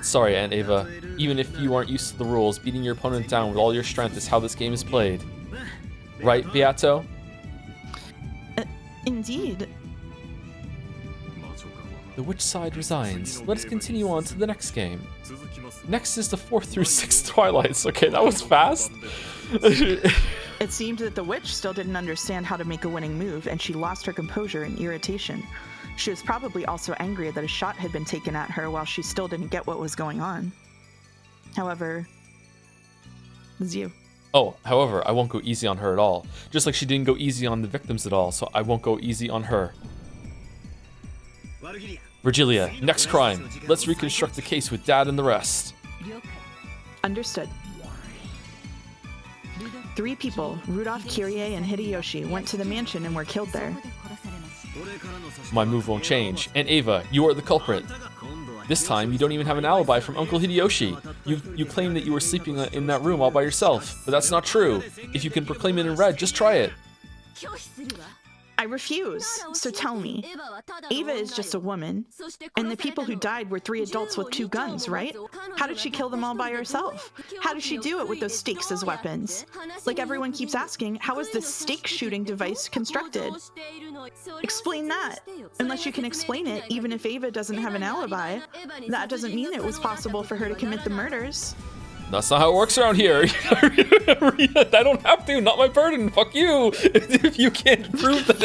Sorry, Aunt Ava. Even if you aren't used to the rules, beating your opponent down with all your strength is how this game is played. Right, Beato? Indeed. The witch side resigns. Let us continue on to the next game. Next is the 4th through 6th Twilights. Okay, that was fast. It seemed that the witch still didn't understand how to make a winning move, and she lost her composure in irritation. She was probably also angry that a shot had been taken at her while she still didn't get what was going on. However, it's you. Oh, however, I won't go easy on her at all. Just like she didn't go easy on the victims at all, so I won't go easy on her. Virgilia, next crime. Let's reconstruct the case with Dad and the rest. Understood. 3 people, Rudolph, Kyrie, and Hideyoshi, went to the mansion and were killed there. My move won't change. And Ava, you are the culprit. This time, you don't even have an alibi from Uncle Hideyoshi. You claim that you were sleeping in that room all by yourself, but that's not true. If you can proclaim it in red, just try it. I refuse, so tell me. Ava is just a woman, and the people who died were 3 adults with 2 guns, right? How did she kill them all by herself? How did she do it with those stakes as weapons? Like everyone keeps asking, how is this stake shooting device constructed? Explain that. Unless you can explain it, even if Ava doesn't have an alibi, that doesn't mean it was possible for her to commit the murders. That's not how it works around here. I don't have to. Not my burden. Fuck you. If you can't prove that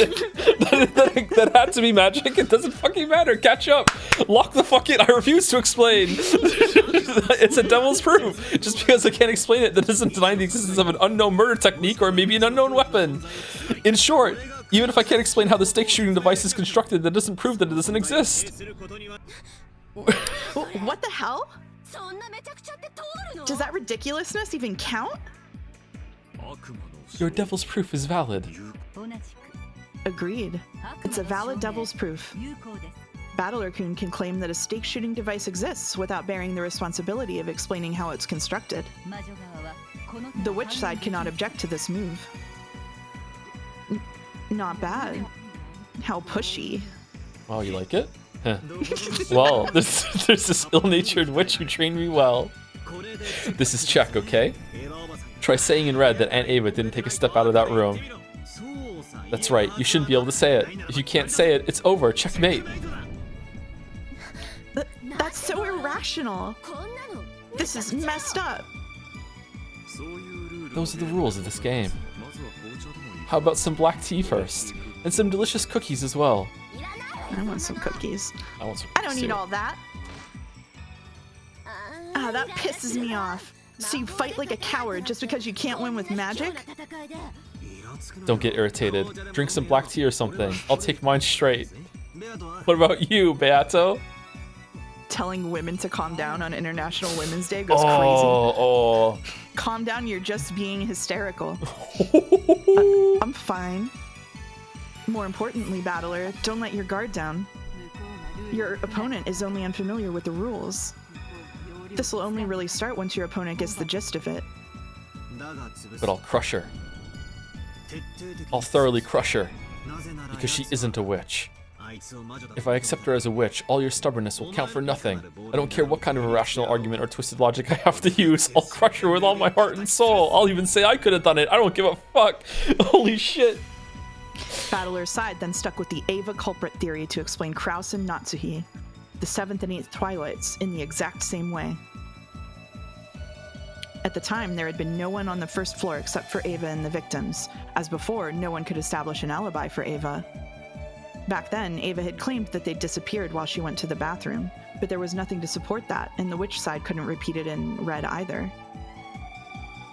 that had to be magic, it doesn't fucking matter. Catch up. Lock the fuck in. I refuse to explain. It's a devil's proof. Just because I can't explain it, that doesn't deny the existence of an unknown murder technique or maybe an unknown weapon. In short, even if I can't explain how the stake shooting device is constructed, that doesn't prove that it doesn't exist. What the hell? Does that ridiculousness even count? Your devil's proof is valid. Agreed. It's a valid devil's proof. Battler-kun can claim that a stake shooting device exists without bearing the responsibility of explaining how it's constructed. The witch side cannot object to this move. Not bad. How pushy. Oh, you like it? Well, there's this ill-natured witch who trained me well. This is check, okay? Try saying in red that Aunt Ava didn't take a step out of that room. That's right, you shouldn't be able to say it. If you can't say it, it's over. Checkmate. That's so irrational. This is messed up. Those are the rules of this game. How about some black tea first? And some delicious cookies as well. I want some cookies. I don't need all that. Ah, that pisses me off. So you fight like a coward just because you can't win with magic? Don't get irritated. Drink some black tea or something. I'll take mine straight. What about you, Beato? Telling women to calm down on International Women's Day goes crazy. Calm down, you're just being hysterical. I'm fine. More importantly, Battler, don't let your guard down. Your opponent is only unfamiliar with the rules. This will only really start once your opponent gets the gist of it. But I'll crush her. I'll thoroughly crush her. Because she isn't a witch. If I accept her as a witch, all your stubbornness will count for nothing. I don't care what kind of irrational argument or twisted logic I have to use. I'll crush her with all my heart and soul. I'll even say I could have done it. I don't give a fuck. Holy shit. Battler's side then stuck with the Ava culprit theory to explain Kraus and Natsuhi, the 7th and 8th Twilights, in the exact same way. At the time, there had been no one on the first floor except for Ava and the victims. As before, no one could establish an alibi for Ava. Back then, Ava had claimed that they'd disappeared while she went to the bathroom, but there was nothing to support that, and the witch side couldn't repeat it in red either.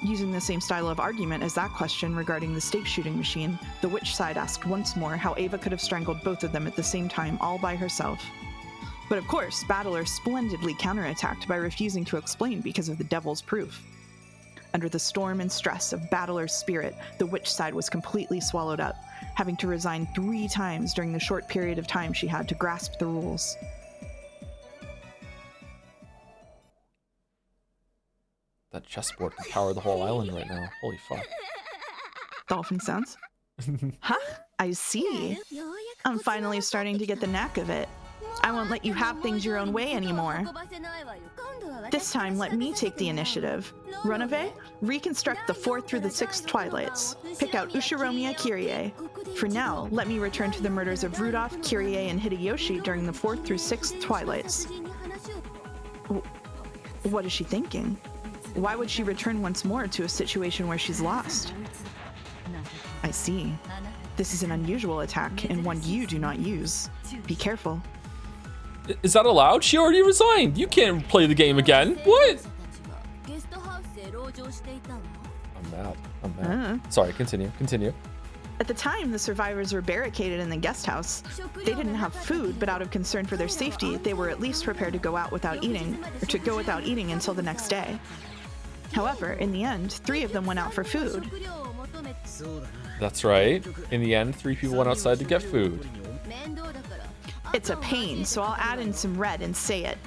Using the same style of argument as that question regarding the stake shooting machine, the witch side asked once more how Ava could have strangled both of them at the same time all by herself. But of course, Battler splendidly counterattacked by refusing to explain because of the devil's proof. Under the storm and stress of Battler's spirit, the witch side was completely swallowed up, having to resign 3 times during the short period of time she had to grasp the rules. That chessboard can power the whole island right now. Holy fuck. Dolphin sounds. Huh? I see. I'm finally starting to get the knack of it. I won't let you have things your own way anymore. This time, let me take the initiative. Runave, reconstruct the 4th through the 6th twilights. Pick out Ushiromiya Kirie. For now, let me return to the murders of Rudolph, Kirie, and Hideyoshi during the 4th through 6th twilights. What is she thinking? Why would she return once more to a situation where she's lost? I see. This is an unusual attack, and one you do not use. Be careful. Is that allowed? She already resigned. You can't play the game again. What? I'm mad. Sorry, continue. At the time, the survivors were barricaded in the guest house. They didn't have food, but out of concern for their safety, they were at least prepared to go without eating until the next day. However, in the end, 3 of them went out for food. That's right. In the end, 3 people went outside to get food. It's a pain, so I'll add in some red and say it.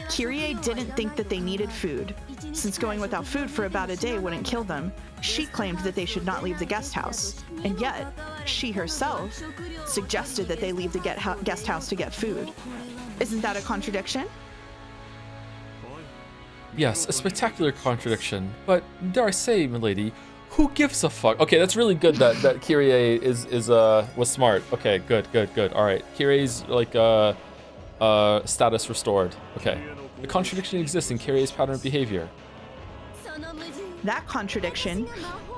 Kirie didn't think that they needed food. Since going without food for about a day wouldn't kill them, she claimed that they should not leave the guest house. And yet, she herself suggested that they leave the guest house to get food. Isn't that a contradiction? Yes, a spectacular contradiction. But dare I say, milady, who gives a fuck? Okay, that's really good that Kirie was smart. Okay, good. All right, Kirie's like status restored. Okay, the contradiction exists in Kirie's pattern of behavior. That contradiction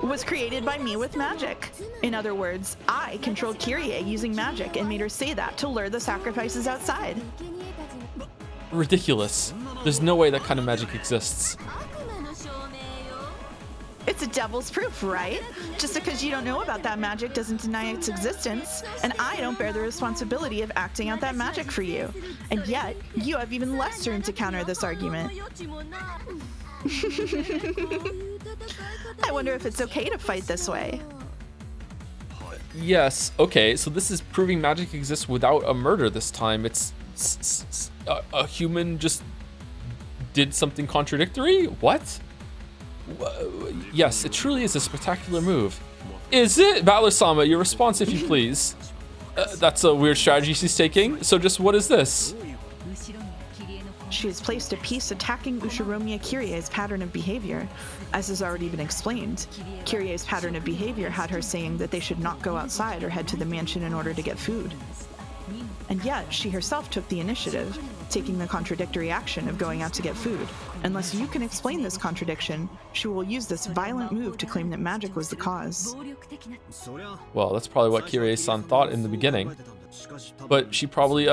was created by me with magic. In other words, I controlled Kirie using magic and made her say that to lure the sacrifices outside. Ridiculous. There's no way that kind of magic exists. It's a devil's proof, right? Just because you don't know about that magic doesn't deny its existence, and I don't bear the responsibility of acting out that magic for you. And yet, you have even less room to counter this argument. I wonder if it's okay to fight this way. Yes, okay, so this is proving magic exists without a murder this time. It's a human just did something contradictory? What? Yes, it truly is a spectacular move. Is it? Battler-sama, your response if you please. That's a weird strategy she's taking. So just what is this? She has placed a piece attacking Ushiromiya Kirie's pattern of behavior. As has already been explained, Kirie's pattern of behavior had her saying that they should not go outside or head to the mansion in order to get food. And yet, she herself took the initiative, taking the contradictory action of going out to get food. Unless you can explain this contradiction, she will use this violent move to claim that magic was the cause. Well, that's probably what Kirie-san thought in the beginning. But she probably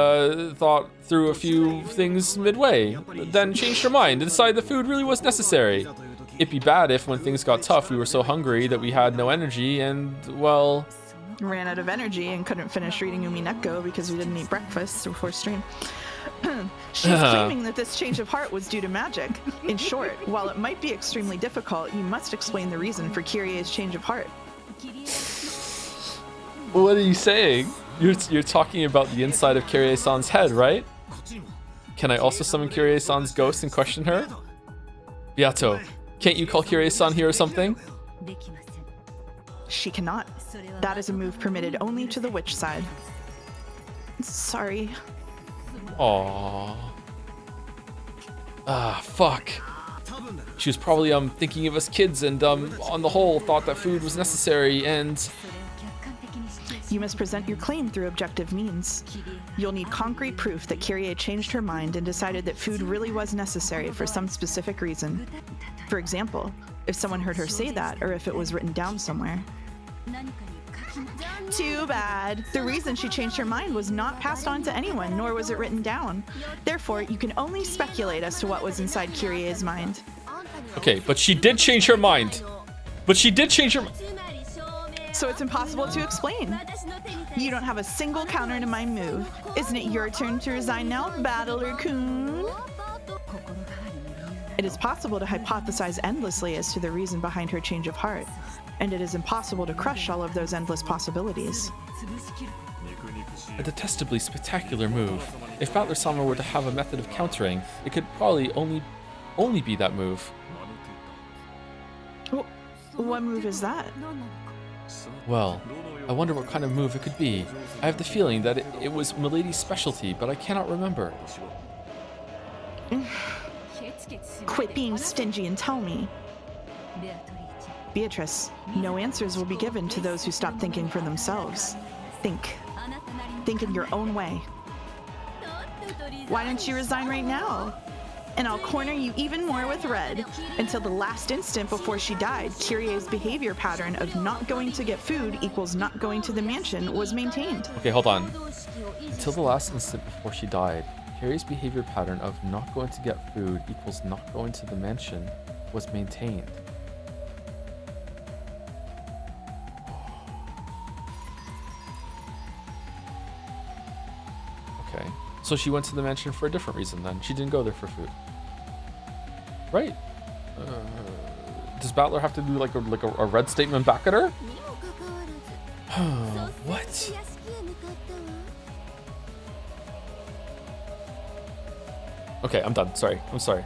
thought through a few things midway, then changed her mind and decided the food really was necessary. It'd be bad if when things got tough we were so hungry that we had no energy and, well... ran out of energy and couldn't finish reading Umineko because we didn't eat breakfast before stream. She's claiming that this change of heart was due to magic. In short, while it might be extremely difficult, you must explain the reason for Kirie's change of heart. What are you saying? You're talking about the inside of Kirie-san's head, right? Can I also summon Kirie-san's ghost and question her? Beato, can't you call Kirie-san here or something? She cannot. That is a move permitted only to the witch side. Sorry. Aww. Ah, fuck. She was probably thinking of us kids and on the whole thought that food was necessary and... You must present your claim through objective means. You'll need concrete proof that Kirie changed her mind and decided that food really was necessary for some specific reason. For example, if someone heard her say that or if it was written down somewhere. Too bad. The reason she changed her mind was not passed on to anyone, nor was it written down. Therefore, you can only speculate as to what was inside Kirie's mind. Okay, but she did change her mind. So it's impossible to explain. You don't have a single counter to my move. Isn't it your turn to resign now, Battler-kun? It is possible to hypothesize endlessly as to the reason behind her change of heart, and it is impossible to crush all of those endless possibilities. A detestably spectacular move. If Battler-sama were to have a method of countering, it could probably only be that move. What move is that? Well, I wonder what kind of move it could be. I have the feeling that it was Milady's specialty, but I cannot remember. Quit being stingy and tell me. Beatrice, no answers will be given to those who stop thinking for themselves. Think. Think in your own way. Why don't you resign right now? And I'll corner you even more with Red. Until the last instant before she died, Kyrie's behavior pattern of not going to get food equals not going to the mansion was maintained. Okay, hold on. Until the last instant before she died, Kyrie's behavior pattern of not going to get food equals not going to the mansion was maintained. Okay. So she went to the mansion for a different reason then. She didn't go there for food. Right. Does Battler have to do like a red statement back at her? What? Okay, I'm done. Sorry. I'm sorry.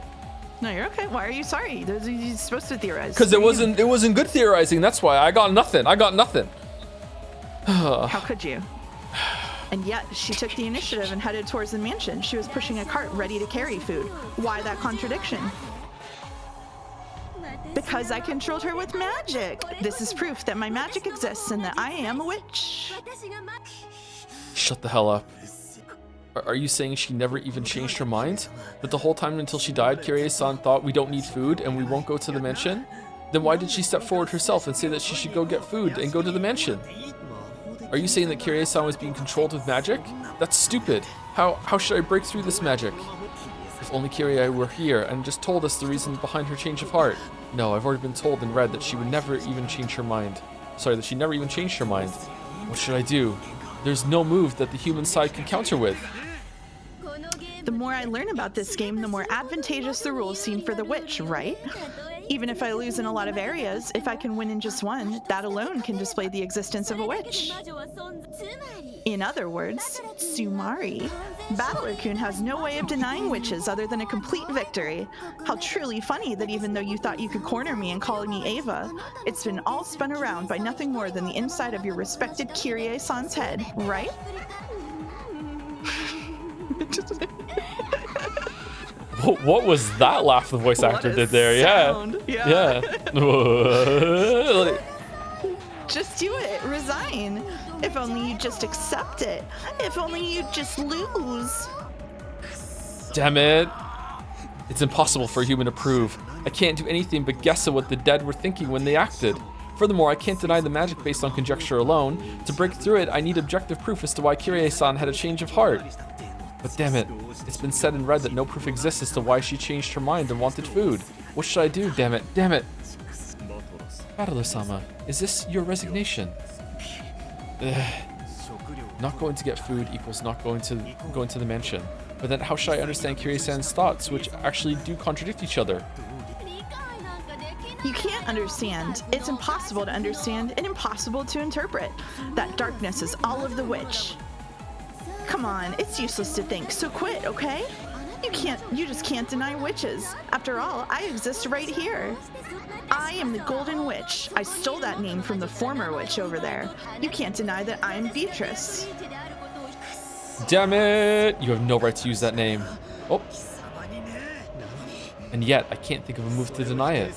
No, you're okay. Why are you sorry? You're supposed to theorize. Because it wasn't good theorizing. That's why I got nothing. How could you? And yet, she took the initiative and headed towards the mansion. She was pushing a cart ready to carry food. Why that contradiction? Because I controlled her with magic. This is proof that my magic exists and that I am a witch. Shut the hell up. Are you saying she never even changed her mind? That the whole time until she died, Kyrie-san thought we don't need food and we won't go to the mansion? Then why did she step forward herself and say that she should go get food and go to the mansion? Are you saying that Kyrie-san was being controlled with magic? That's stupid. How should I break through this magic? If only Kyrie were here and just told us the reason behind her change of heart. No, I've already been told and read that she would never even change her mind. Sorry, that she never even changed her mind. What should I do? There's no move that the human side can counter with. The more I learn about this game, the more advantageous the rules seem for the witch, right? Even if I lose in a lot of areas, if I can win in just one, that alone can display the existence of a witch. In other words, Sumari. Battler-kun has no way of denying witches other than a complete victory. How truly funny that even though you thought you could corner me and call me Ava, it's been all spun around by nothing more than the inside of your respected Kyrie-san's head, right? What was that laugh the voice actor did there? Sound. Yeah. Just do it. Resign. If only you just accept it. If only you just lose. Damn it. It's impossible for a human to prove. I can't do anything but guess at what the dead were thinking when they acted. Furthermore, I can't deny the magic based on conjecture alone. To break through it, I need objective proof as to why Kyrie-san had a change of heart. But damn it, it's been said and read that no proof exists as to why she changed her mind and wanted food. What should I do, damn it, damn it? Battler-sama, is this your resignation? Not going to get food equals not going to the mansion. But then how should I understand Kyrie-san's thoughts, which actually do contradict each other? You can't understand. It's impossible to understand and impossible to interpret. That darkness is all of the witch. Come on, it's useless to think, so quit, okay? You just can't deny witches. After all, I exist right here. I am the Golden Witch. I stole that name from the former witch over there. You can't deny that I'm Beatrice. Damn it! You have no right to use that name. Oh. And yet, I can't think of a move to deny it.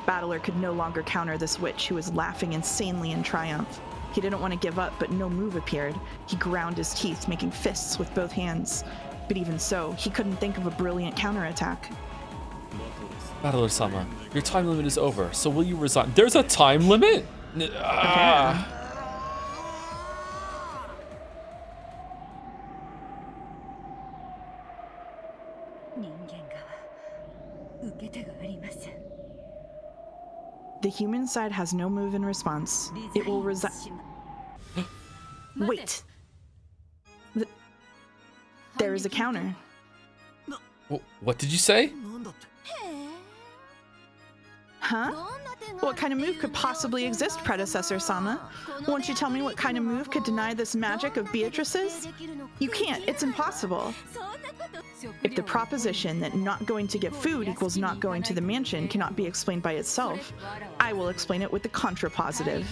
Battler could no longer counter this witch who was laughing insanely in triumph. He didn't want to give up, but no move appeared. He ground his teeth, making fists with both hands. But even so, he couldn't think of a brilliant counterattack. Battler-sama, your time limit is over, so will you resign? There's a time limit? The human side has no move in response. It will resign. Wait. There is a counter. What did you say? Huh? What kind of move could possibly exist, predecessor Sama? Won't you tell me what kind of move could deny this magic of Beatrice's? You can't, it's impossible. If the proposition that not going to get food equals not going to the mansion cannot be explained by itself, I will explain it with the contrapositive.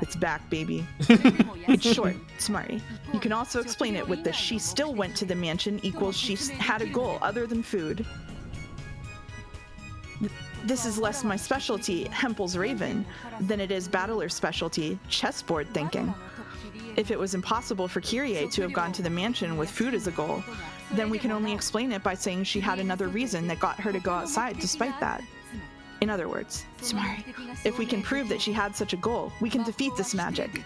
It's back, baby. It's short, smarty. You can also explain it with the she still went to the mansion equals she had a goal other than food. This is less my specialty, Hempel's Raven, than it is Battler's specialty, chessboard thinking. If it was impossible for Kyrie to have gone to the mansion with food as a goal, then we can only explain it by saying she had another reason that got her to go outside despite that. In other words, Sumari, if we can prove that she had such a goal, we can defeat this magic.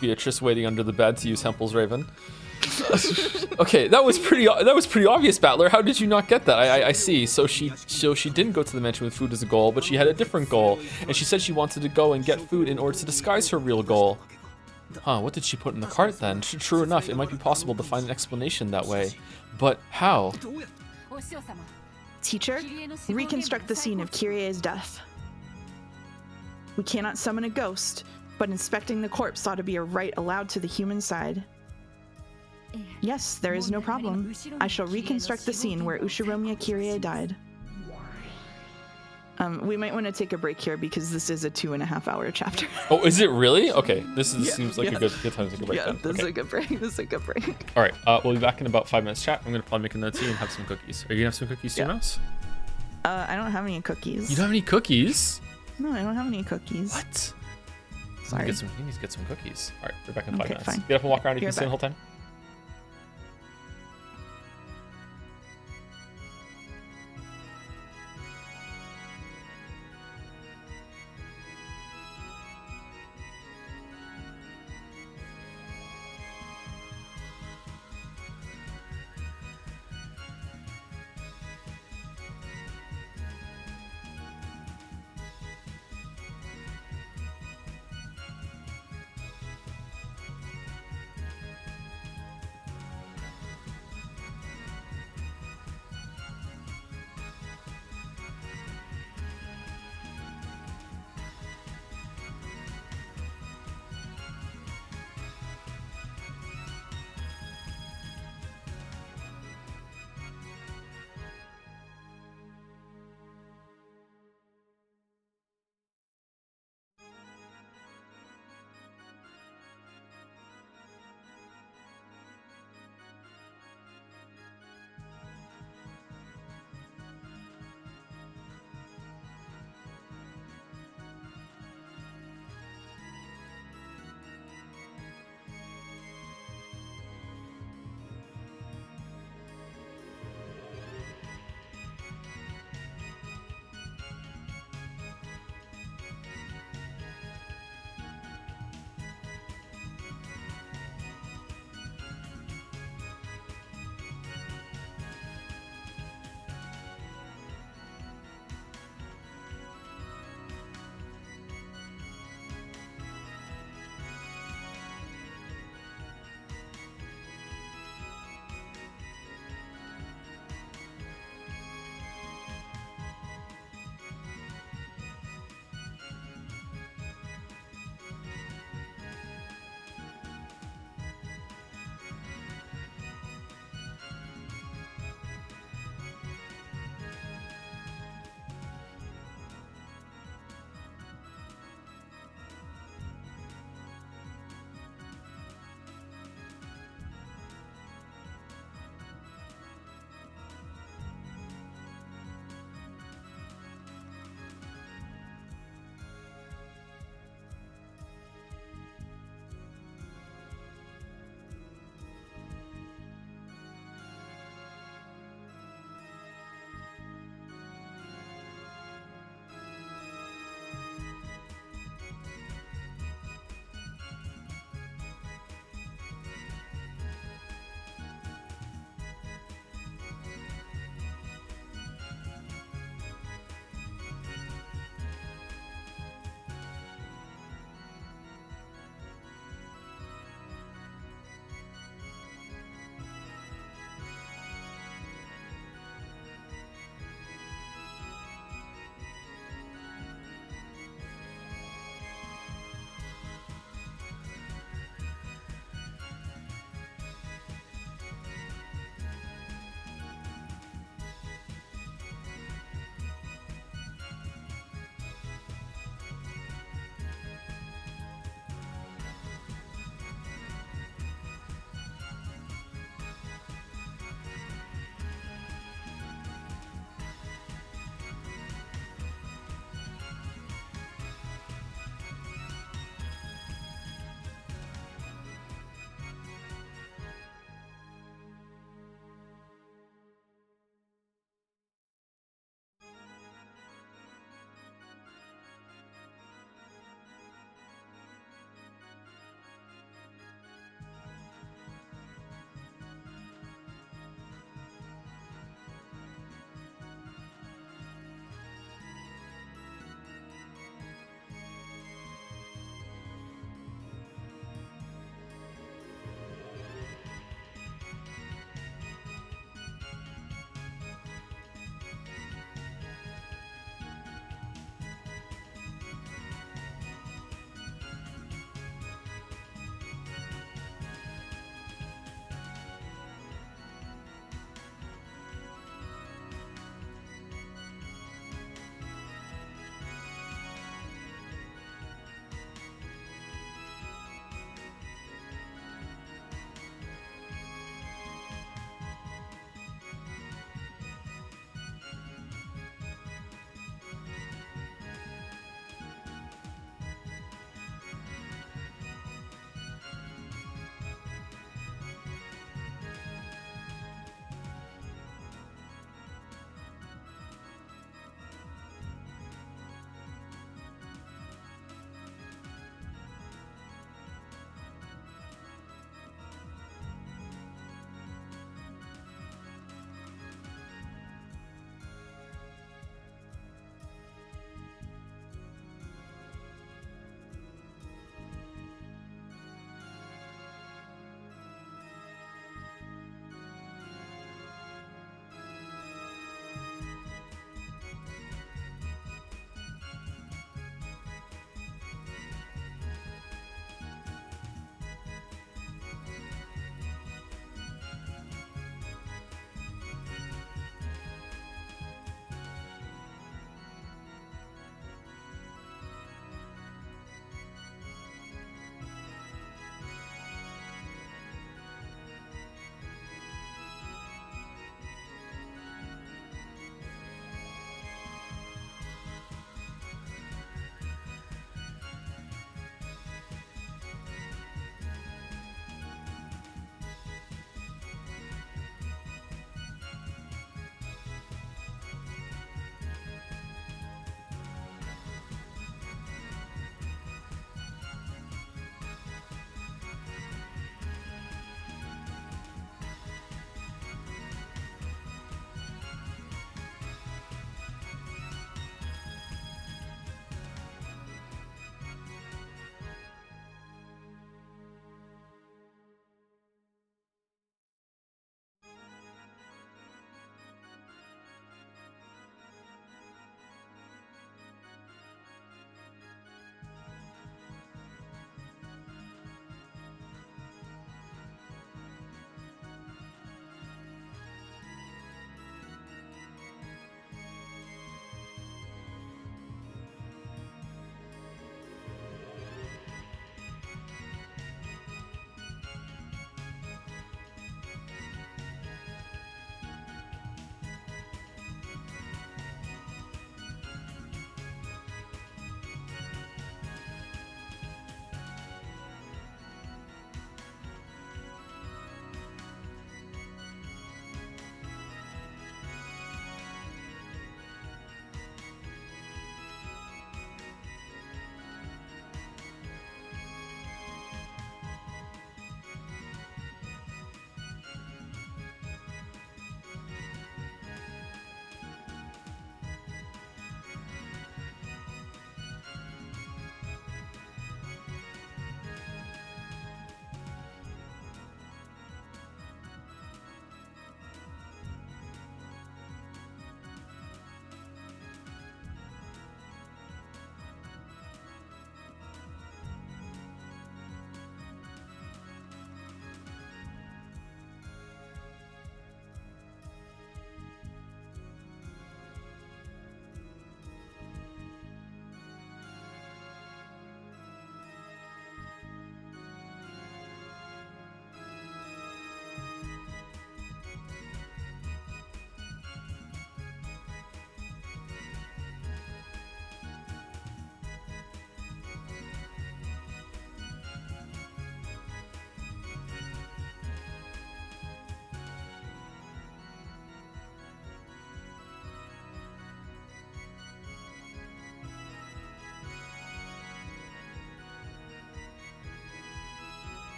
Beatrice waiting under the bed to use Hempel's Raven. Okay, that was pretty obvious, Battler. How did you not get that? I see. So she didn't go to the mansion with food as a goal, but she had a different goal, and she said she wanted to go and get food in order to disguise her real goal. Huh, what did she put in the cart then? True enough, it might be possible to find an explanation that way. But how? Teacher, reconstruct the scene of Kyrie's death. We cannot summon a ghost, but inspecting the corpse ought to be a right allowed to the human side. Yes, there is no problem. I shall reconstruct the scene where Ushiromiya Kyrie died. We might want to take a break here because this is a 2.5-hour chapter. Oh, is it really? Okay, seems like a good time to take a break. Yeah, then. This is a good break. This is a good break. All right, we'll be back in about 5 minutes. Chat. I'm gonna probably make another tea and have some cookies. Are you gonna have some cookies too, Mouse? I don't have any cookies. You don't have any cookies? No, I don't have any cookies. What? Sorry. You need to get some cookies. All right, we're back in 5 minutes. Fine. Get up and walk around. You You're can stay the back. whole time.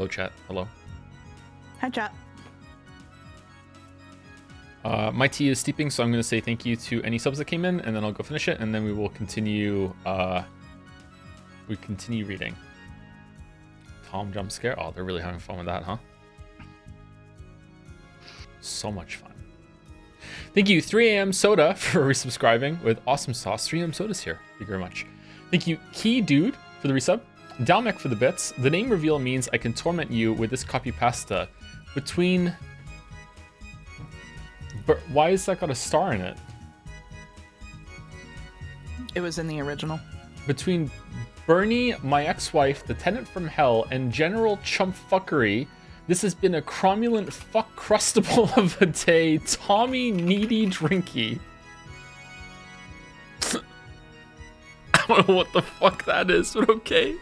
Hello, chat. Hello. Hi, chat. My tea is steeping, so I'm going to say thank you to any subs that came in, and then I'll go finish it, and then we will continue. We continue reading. Tom jump scare. Oh, they're really having fun with that, huh? So much fun. Thank you, 3 a.m. Soda, for resubscribing with awesome sauce. 3 a.m. Soda's here. Thank you very much. Thank you, Key Dude, for the resub. Dalmec for the bits. The name reveal means I can torment you with this copy pasta between. Why has that got a star in it? It was in the original. Between Bernie, my ex-wife, the tenant from hell, and general chump fuckery, this has been a cromulent fuck crustable of a day, Tommy Needy Drinky. I don't know what the fuck that is, but okay.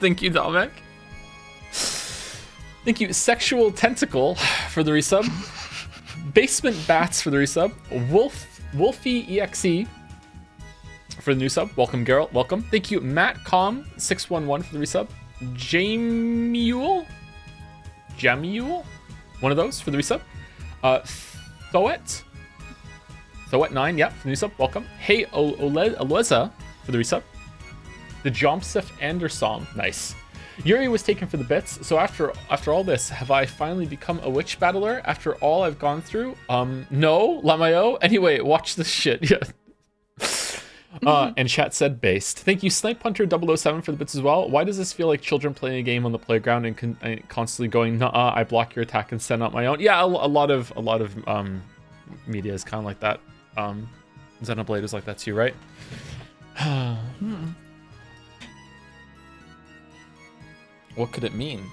Thank you, Dalmec. Thank you, Sexual Tentacle, for the resub. Basement Bats for the resub. Wolfie EXE for the new sub. Welcome, Geralt. Welcome. Thank you, MattCom611 for the resub. Jamuel? One of those for the resub. Thoet9, yeah, for the new sub. Welcome. Hey, Oleza for the resub. The Jomsef Anderson. Nice. Yuri was taken for the bits, so after all this, have I finally become a witch battler after all I've gone through? No, Lamayo. Anyway, watch this shit. Yeah. And chat said based. Thank you, Snipe Hunter 007 for the bits as well. Why does this feel like children playing a game on the playground and constantly going, "Nuh-uh, I block your attack and send out my own"? Yeah, a lot of media is kind of like that. Xenoblade is like that too, right? What could it mean?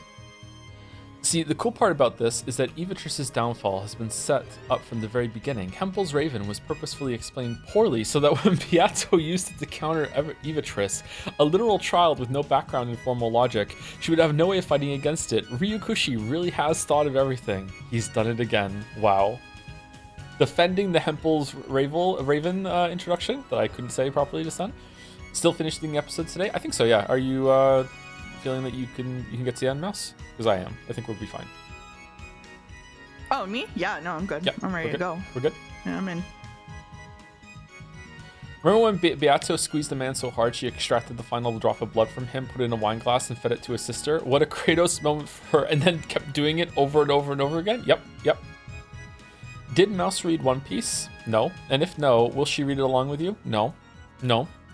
See, the cool part about this is that Evatriss's downfall has been set up from the very beginning. Hempel's Raven was purposefully explained poorly so that when Beato used it to counter Evatriss, a literal child with no background in formal logic, she would have no way of fighting against it. Ryukushi really has thought of everything. He's done it again. Wow. Defending the Hempel's Raven introduction that I couldn't say properly just then. Still finishing the episode today? I think so, yeah. Are you feeling that you can get to the end, Mouse? Because I am. I think we'll be fine. Oh, me? Yeah, no, I'm good. Yeah, I'm ready to go. We're good? Yeah, I'm in. Remember when Beato squeezed the man so hard she extracted the final drop of blood from him, put it in a wine glass, and fed it to his sister? What a Kratos moment for her, and then kept doing it over and over and over again? Yep. Did Mouse read One Piece? No. And if no, will she read it along with you? No.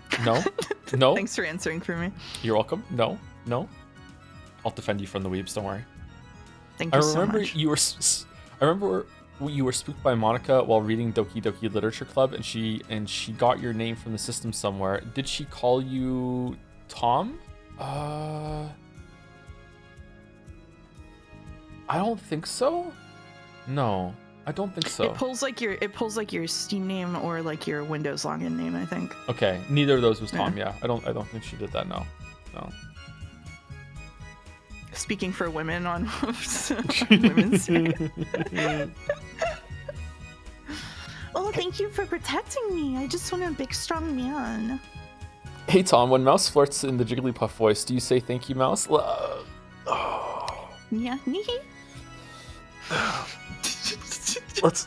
Thanks for answering for me. You're welcome. No. I'll defend you from the weebs, don't worry. Thank you so much. I remember you were spooked by Monica while reading Doki Doki Literature Club, and she got your name from the system somewhere. Did she call you Tom? I don't think so. No, I don't think so. It pulls like your Steam name or like your Windows login name, I think. Okay, neither of those was Tom. Yeah, I don't think she did that. No. Speaking for women on Women's Day. Oh, thank you for protecting me. I just want a big, strong man. Hey, Tom, when Mouse flirts in the Jigglypuff voice, do you say thank you, Mouse? Yeah.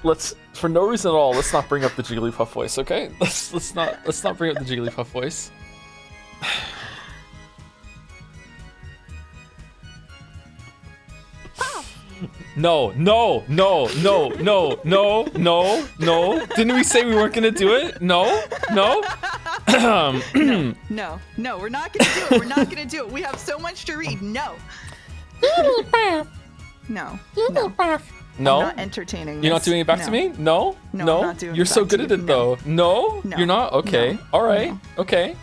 Let's for no reason at all, let's not bring up the Jigglypuff voice, okay? Let's not bring up the Jigglypuff voice. No. Didn't we say we weren't gonna do it? No. No, we're not gonna do it. We have so much to read. No. No. I'm not entertaining this. You're not doing it back to me? No. I'm not doing You're it so back good to at you. it though. No. You're not. Okay. No. All right. No. Okay.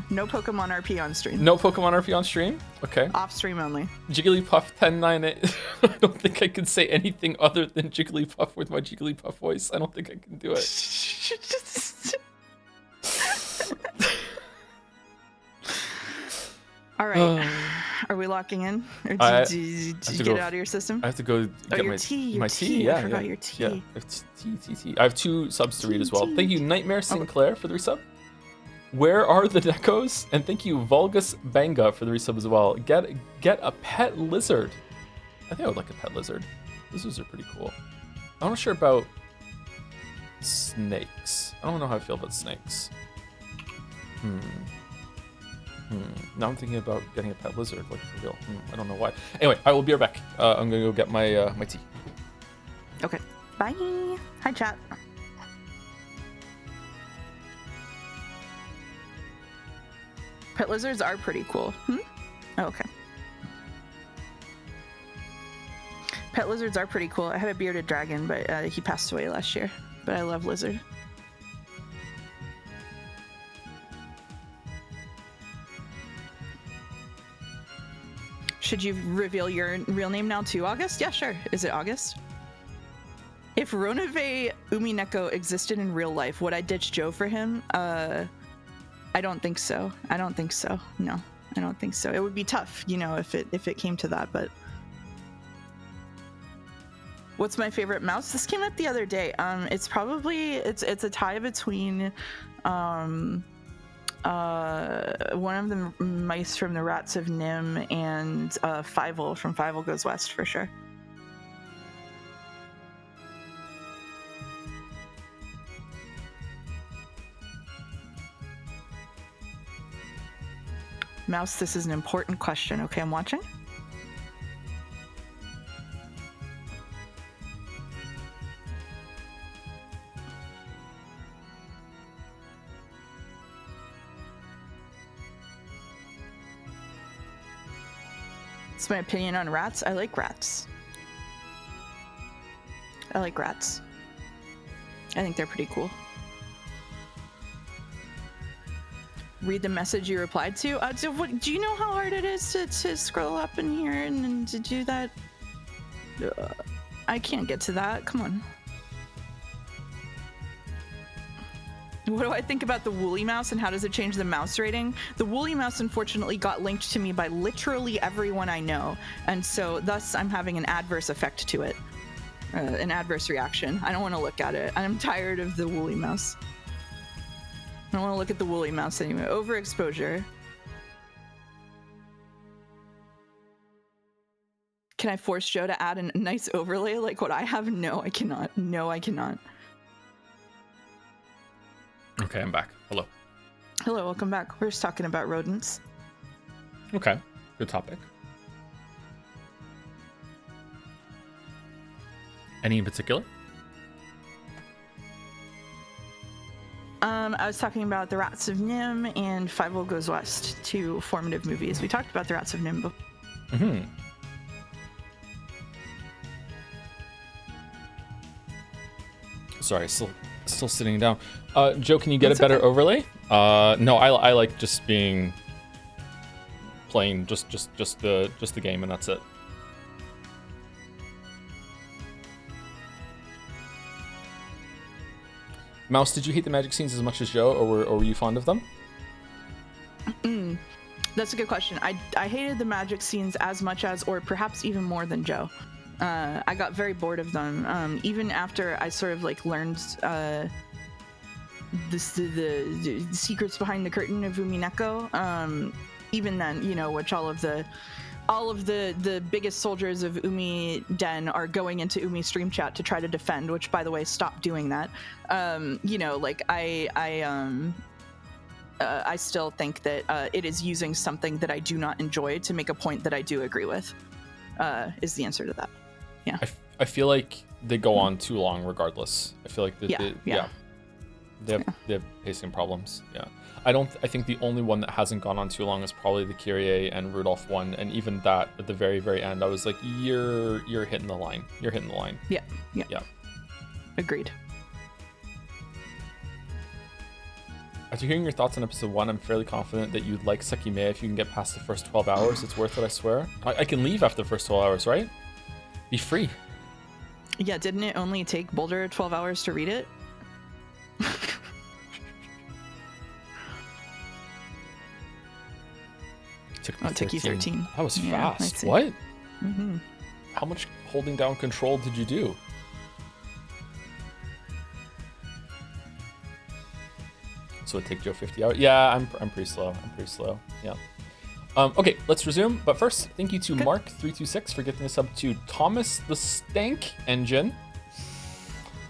No Pokemon RP on stream. No Pokemon RP on stream? Okay. Off stream only. Jigglypuff 1098. I don't think I can say anything other than Jigglypuff with my Jigglypuff voice. I don't think I can do it. All right. Are we locking in? Or did you get it out of your system? I have to go get your tea. My tea. Yeah, I forgot your tea. Yeah, it's tea. I have 2 subs to read as well. Thank you, Nightmare Sinclair, for the resub. Where are the Nekos? And thank you, Vulgus Banga, for the resub as well. Get a pet lizard. I think I would like a pet lizard. Lizards are pretty cool. I'm not sure about snakes. I don't know how I feel about snakes. Now I'm thinking about getting a pet lizard, like for real. I don't know why. Anyway, I will be right back. I'm gonna go get my my tea. Okay. Bye. Hi, chat. Pet lizards are pretty cool. Oh, okay. Pet lizards are pretty cool. I had a bearded dragon, but he passed away last year. But I love lizard. Should you reveal your real name now too, August? Yeah, sure. Is it August? If Ronove Umineko existed in real life, would I ditch Joe for him? I don't think so. I don't think so. No, I don't think so. It would be tough, you know, if it came to that, but what's my favorite mouse? This came up the other day. It's probably it's a tie between one of the mice from the Rats of Nim and Fievel from Fievel Goes West for sure. Mouse, this is an important question. Okay, I'm watching. It's my opinion on rats. I like rats. I like rats. I think they're pretty cool. Read the message you replied to. Do you know how hard it is to scroll up in here and to do that? I can't get to that. Come on. What do I think about the woolly mouse and how does it change the mouse rating? The woolly mouse unfortunately got linked to me by literally everyone I know, and so thus I'm having an adverse effect to it, an adverse reaction. I don't want to look at it. I'm tired of the woolly mouse. I don't want to look at the woolly mouse anymore. Overexposure. Can I force Joe to add a nice overlay like what I have? No, I cannot. No, I cannot. Okay, I'm back. Hello. Hello, welcome back. We're just talking about rodents. Okay, good topic. Any in particular? I was talking about The Rats of Nim and Fievel Goes West, two formative movies. We talked about The Rats of Nim before. Mm-hmm. Sorry, still sitting down. Joe, can you get a better overlay? No, I like just being playing just the game and that's it. Mouse, did you hate the magic scenes as much as Joe, or were you fond of them? That's a good question. I hated the magic scenes as much as, or perhaps even more than Joe. I got very bored of them. Even after I sort of like learned the secrets behind the curtain of Umineko. Even then, you know, which all of the biggest soldiers of Umi Den are going into Umi stream chat to try to defend, which by the way, stop doing that. You know, like I still think that it is using something that I do not enjoy to make a point that I do agree with, is the answer to that. Yeah. I feel like they go on too long regardless. I feel like they have pacing problems. Yeah. I think the only one that hasn't gone on too long is probably the Kyrie and Rudolph one, and even that at the very, very end, I was like, you're hitting the line. You're hitting the line. Yeah. Yeah. Agreed. After hearing your thoughts on episode 1, I'm fairly confident that you'd like Sekime if you can get past the first 12 hours. It's worth it, I swear. I can leave after the first 12 hours, right? Be free. Yeah, didn't it only take Boulder 12 hours to read it? It took you 13. That was fast. Yeah, what? Mm-hmm. How much holding down control did you do? So it'd take Joe 50 out. Yeah, I'm pretty slow. Yeah. Okay, let's resume. But first, thank you to Mark326 for getting us up to Thomas the Stank Engine.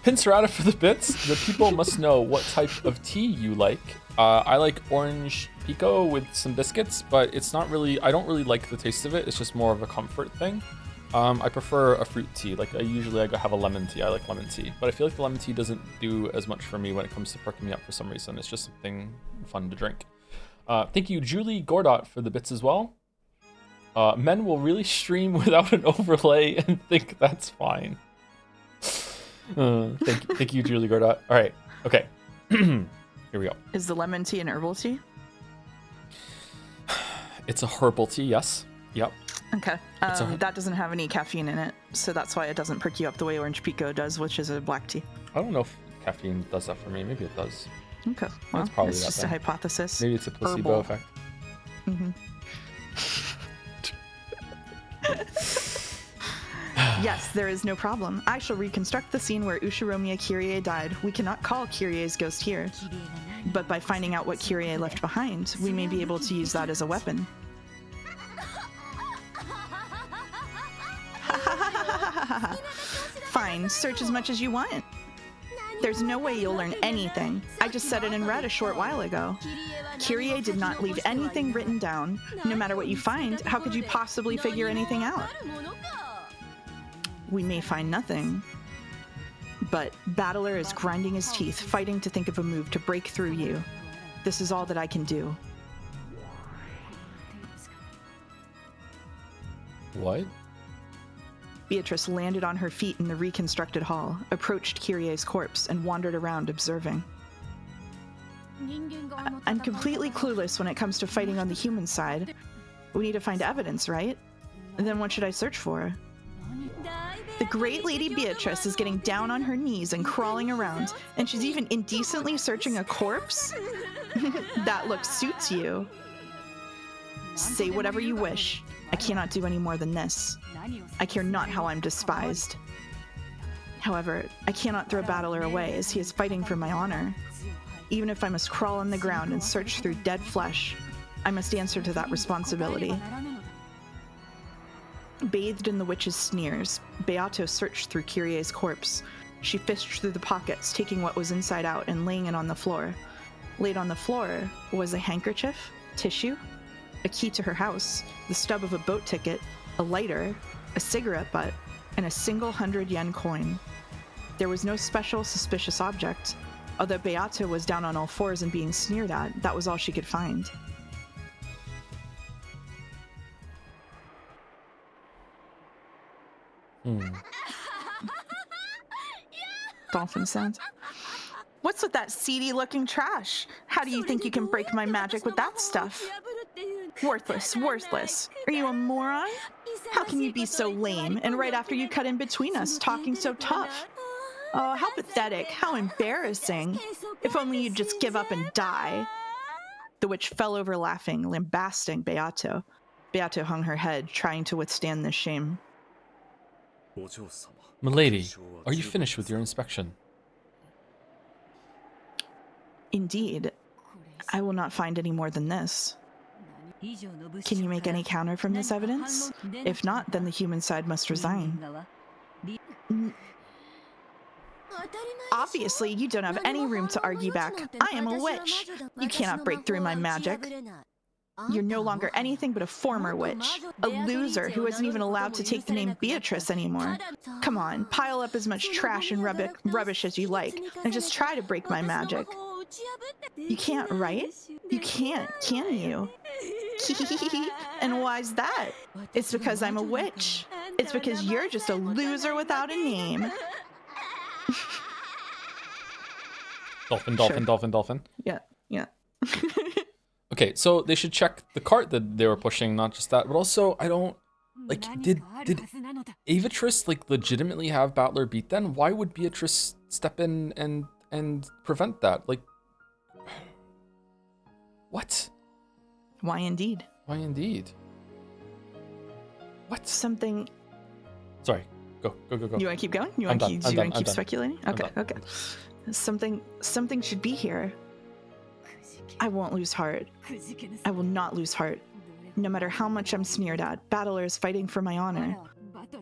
Pincerata for the bits. The people must know what type of tea you like. I like orange pico with some biscuits, but it's not really, I don't really like the taste of it. It's just more of a comfort thing. I prefer a fruit tea. Like I have a lemon tea. I like lemon tea, but I feel like the lemon tea doesn't do as much for me when it comes to perking me up for some reason. It's just something fun to drink. Thank you, Julie Gordot, for the bits as well. Men will really stream without an overlay and think that's fine. Thank you, Julie Gordot. All right, okay. Here we go. Is the lemon tea an herbal tea? It's a herbal tea, yes. Yep. Okay. That doesn't have any caffeine in it, so that's why it doesn't prick you up the way orange pico does, which is a black tea. I don't know if caffeine does that for me. Maybe it does. Okay. Well, it's probably it's just thing. A hypothesis. Maybe it's a placebo effect. Mm-hmm. Yes, there is no problem. I shall reconstruct the scene where Ushiromiya Kyrie died. We cannot call Kyrie's ghost here, but by finding out what Kyrie left behind, we may be able to use that as a weapon. Fine, search as much as you want. There's no way you'll learn anything. I just said it in red a short while ago. Kyrie did not leave anything written down. No matter what you find, how could you possibly figure anything out? We may find nothing, but Battler is grinding his teeth, fighting to think of a move to break through you. This is all that I can do. What? Beatrice landed on her feet in the reconstructed hall, approached Kyrie's corpse, and wandered around observing. I'm completely clueless when it comes to fighting on the human side. We need to find evidence, right? And then what should I search for? The great lady Beatrice is getting down on her knees and crawling around, and she's even indecently searching a corpse? That look suits you. Say whatever you wish. I cannot do any more than this. I care not how I'm despised. However, I cannot throw Battler away as he is fighting for my honor. Even if I must crawl on the ground and search through dead flesh, I must answer to that responsibility. Bathed in the witch's sneers, Beato searched through Kyrie's corpse. She fished through the pockets, taking what was inside out and laying it on the floor. Laid on the floor was a handkerchief, tissue, a key to her house, the stub of a boat ticket, a lighter, a cigarette butt, and a single 100-yen coin. There was no special suspicious object. Although Beato was down on all fours and being sneered at, that was all she could find. Dolphin sounds. What's with that seedy-looking trash? How do you think you can break my magic with that stuff? Worthless, worthless. Are you a moron? How can you be so lame, and right after you cut in between us, talking so tough? Oh, how pathetic, how embarrassing. If only you'd just give up and die. The witch fell over laughing, lambasting Beato. Beato hung her head, trying to withstand this shame. Milady, are you finished with your inspection? Indeed. I will not find any more than this. Can you make any counter from this evidence? If not, then the human side must resign. Obviously, you don't have any room to argue back. I am a witch. You cannot break through my magic. You're no longer anything but a former witch. A loser who isn't even allowed to take the name Beatrice anymore. Come on, pile up as much trash and rubbish as you like, and just try to break my magic. You can't, right? You can't, can you? And why's that? It's because I'm a witch. It's because you're just a loser without a name. Dolphin. Yeah. Okay, so they should check the cart that they were pushing, not just that, but also I don't like. Did Beatrice like legitimately have Battler beat then? Why would Beatrice step in and prevent that? Like, what? Why indeed? What? Something. Sorry. Go. You want to keep going? You want to keep speculating? Okay. Something should be here. I won't lose heart. I will not lose heart. No matter how much I'm sneered at, Battler is fighting for my honor.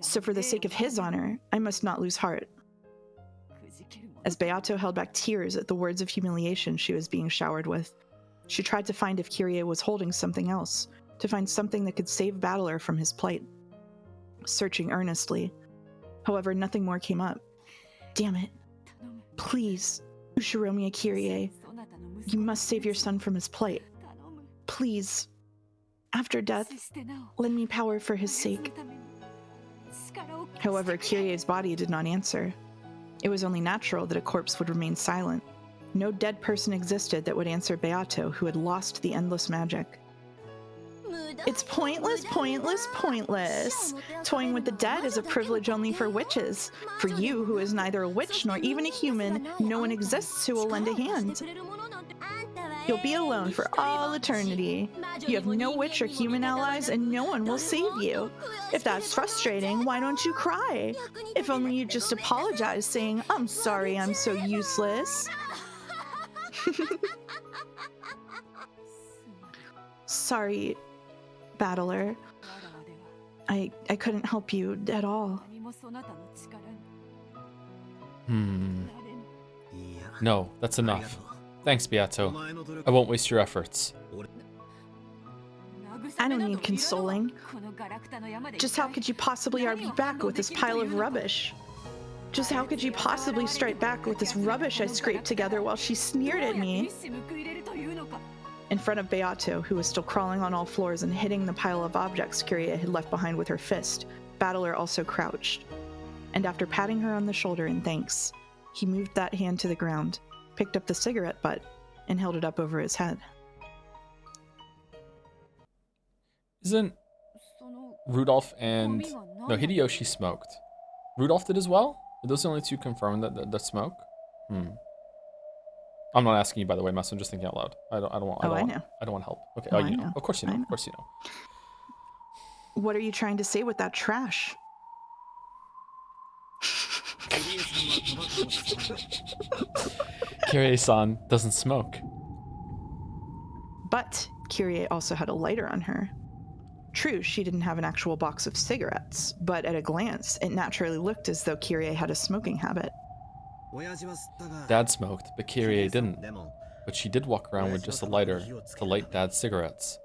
So for the sake of his honor, I must not lose heart. As Beato held back tears at the words of humiliation she was being showered with, she tried to find if Kyrie was holding something else, to find something that could save Battler from his plight. Searching earnestly. However, nothing more came up. Damn it. Please, Ushiromiya Kyrie, you must save your son from his plight. Please. After death, lend me power for his sake. However, Kyrie's body did not answer. It was only natural that a corpse would remain silent. No dead person existed that would answer Beato, who had lost the endless magic. It's pointless, pointless, pointless. Toying with the dead is a privilege only for witches. For you, who is neither a witch nor even a human, no one exists who will lend a hand. You'll be alone for all eternity. You have no witch or human allies, and no one will save you. If that's frustrating, why don't you cry? If only you just apologize, saying, I'm sorry I'm so useless. Sorry, Battler. I couldn't help you at all. No, that's enough. Thanks, Beato. I won't waste your efforts. I don't need consoling. Just how could you possibly argue back with this pile of rubbish? Just how could you possibly strike back with this rubbish I scraped together while she sneered at me? In front of Beato, who was still crawling on all floors and hitting the pile of objects Kyrie had left behind with her fist, Battler also crouched. And after patting her on the shoulder in thanks, he moved that hand to the ground, picked up the cigarette butt, and held it up over his head. Isn't Rudolph and... No, Hideyoshi smoked. Rudolph did as well? Are those the only two confirmed that smoke? I'm not asking you, by the way, Mess. I'm just thinking out loud. I don't want help. Okay. Oh, you know. Of course you know. Of course you know. What are you trying to say with that trash? Kyrie-san doesn't smoke. But Kyrie also had a lighter on her. True, she didn't have an actual box of cigarettes, but at a glance, it naturally looked as though Kyrie had a smoking habit. Dad smoked, but Kyrie didn't. But she did walk around with just a lighter to light Dad's cigarettes.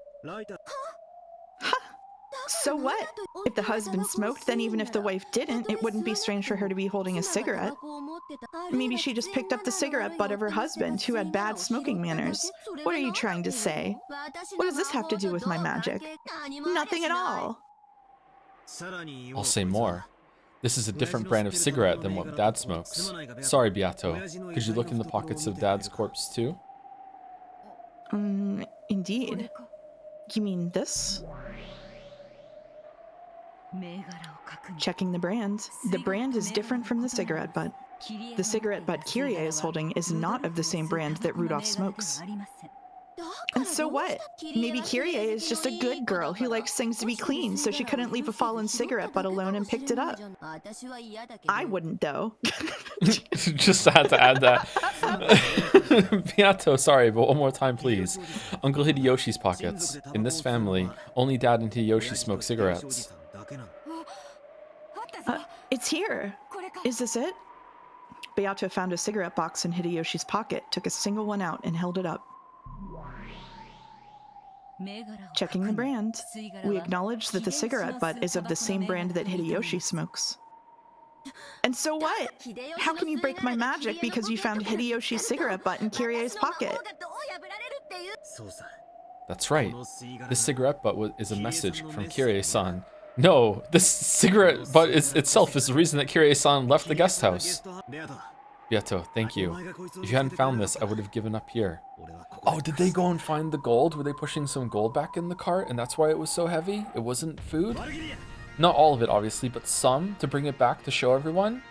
So what? If the husband smoked, then even if the wife didn't, it wouldn't be strange for her to be holding a cigarette. Maybe she just picked up the cigarette butt of her husband, who had bad smoking manners. What are you trying to say? What does this have to do with my magic? Nothing at all. I'll say more. This is a different brand of cigarette than what Dad smokes. Sorry, Beato. Could you look in the pockets of Dad's corpse too? Indeed. You mean this? Checking the brand. The brand is different from the cigarette butt. The cigarette butt Kyrie is holding is not of the same brand that Rudolph smokes. And so what? Maybe Kyrie is just a good girl who likes things to be clean, so she couldn't leave a fallen cigarette butt alone and picked it up. I wouldn't, though. Just had to add that. Beato, sorry, but one more time, please. Uncle Hideyoshi's pockets. In this family, only Dad and Hideyoshi smoke cigarettes. It's here. Is this it? Beato found a cigarette box in Hideyoshi's pocket, took a single one out, and held it up. Checking the brand, we acknowledge that the cigarette butt is of the same brand that Hideyoshi smokes. And so what? How can you break my magic because you found Hideyoshi's cigarette butt in Kyrie's pocket? That's right. This cigarette butt is a message from Kyrie-san. No, this cigarette butt itself is the reason that Kyrie-san left the guest house. Beato, thank you. If you hadn't found this, I would have given up here. Oh, did they go and find the gold? Were they pushing some gold back in the cart and that's why it was so heavy? It wasn't food? Not all of it, obviously, but some to bring it back to show everyone?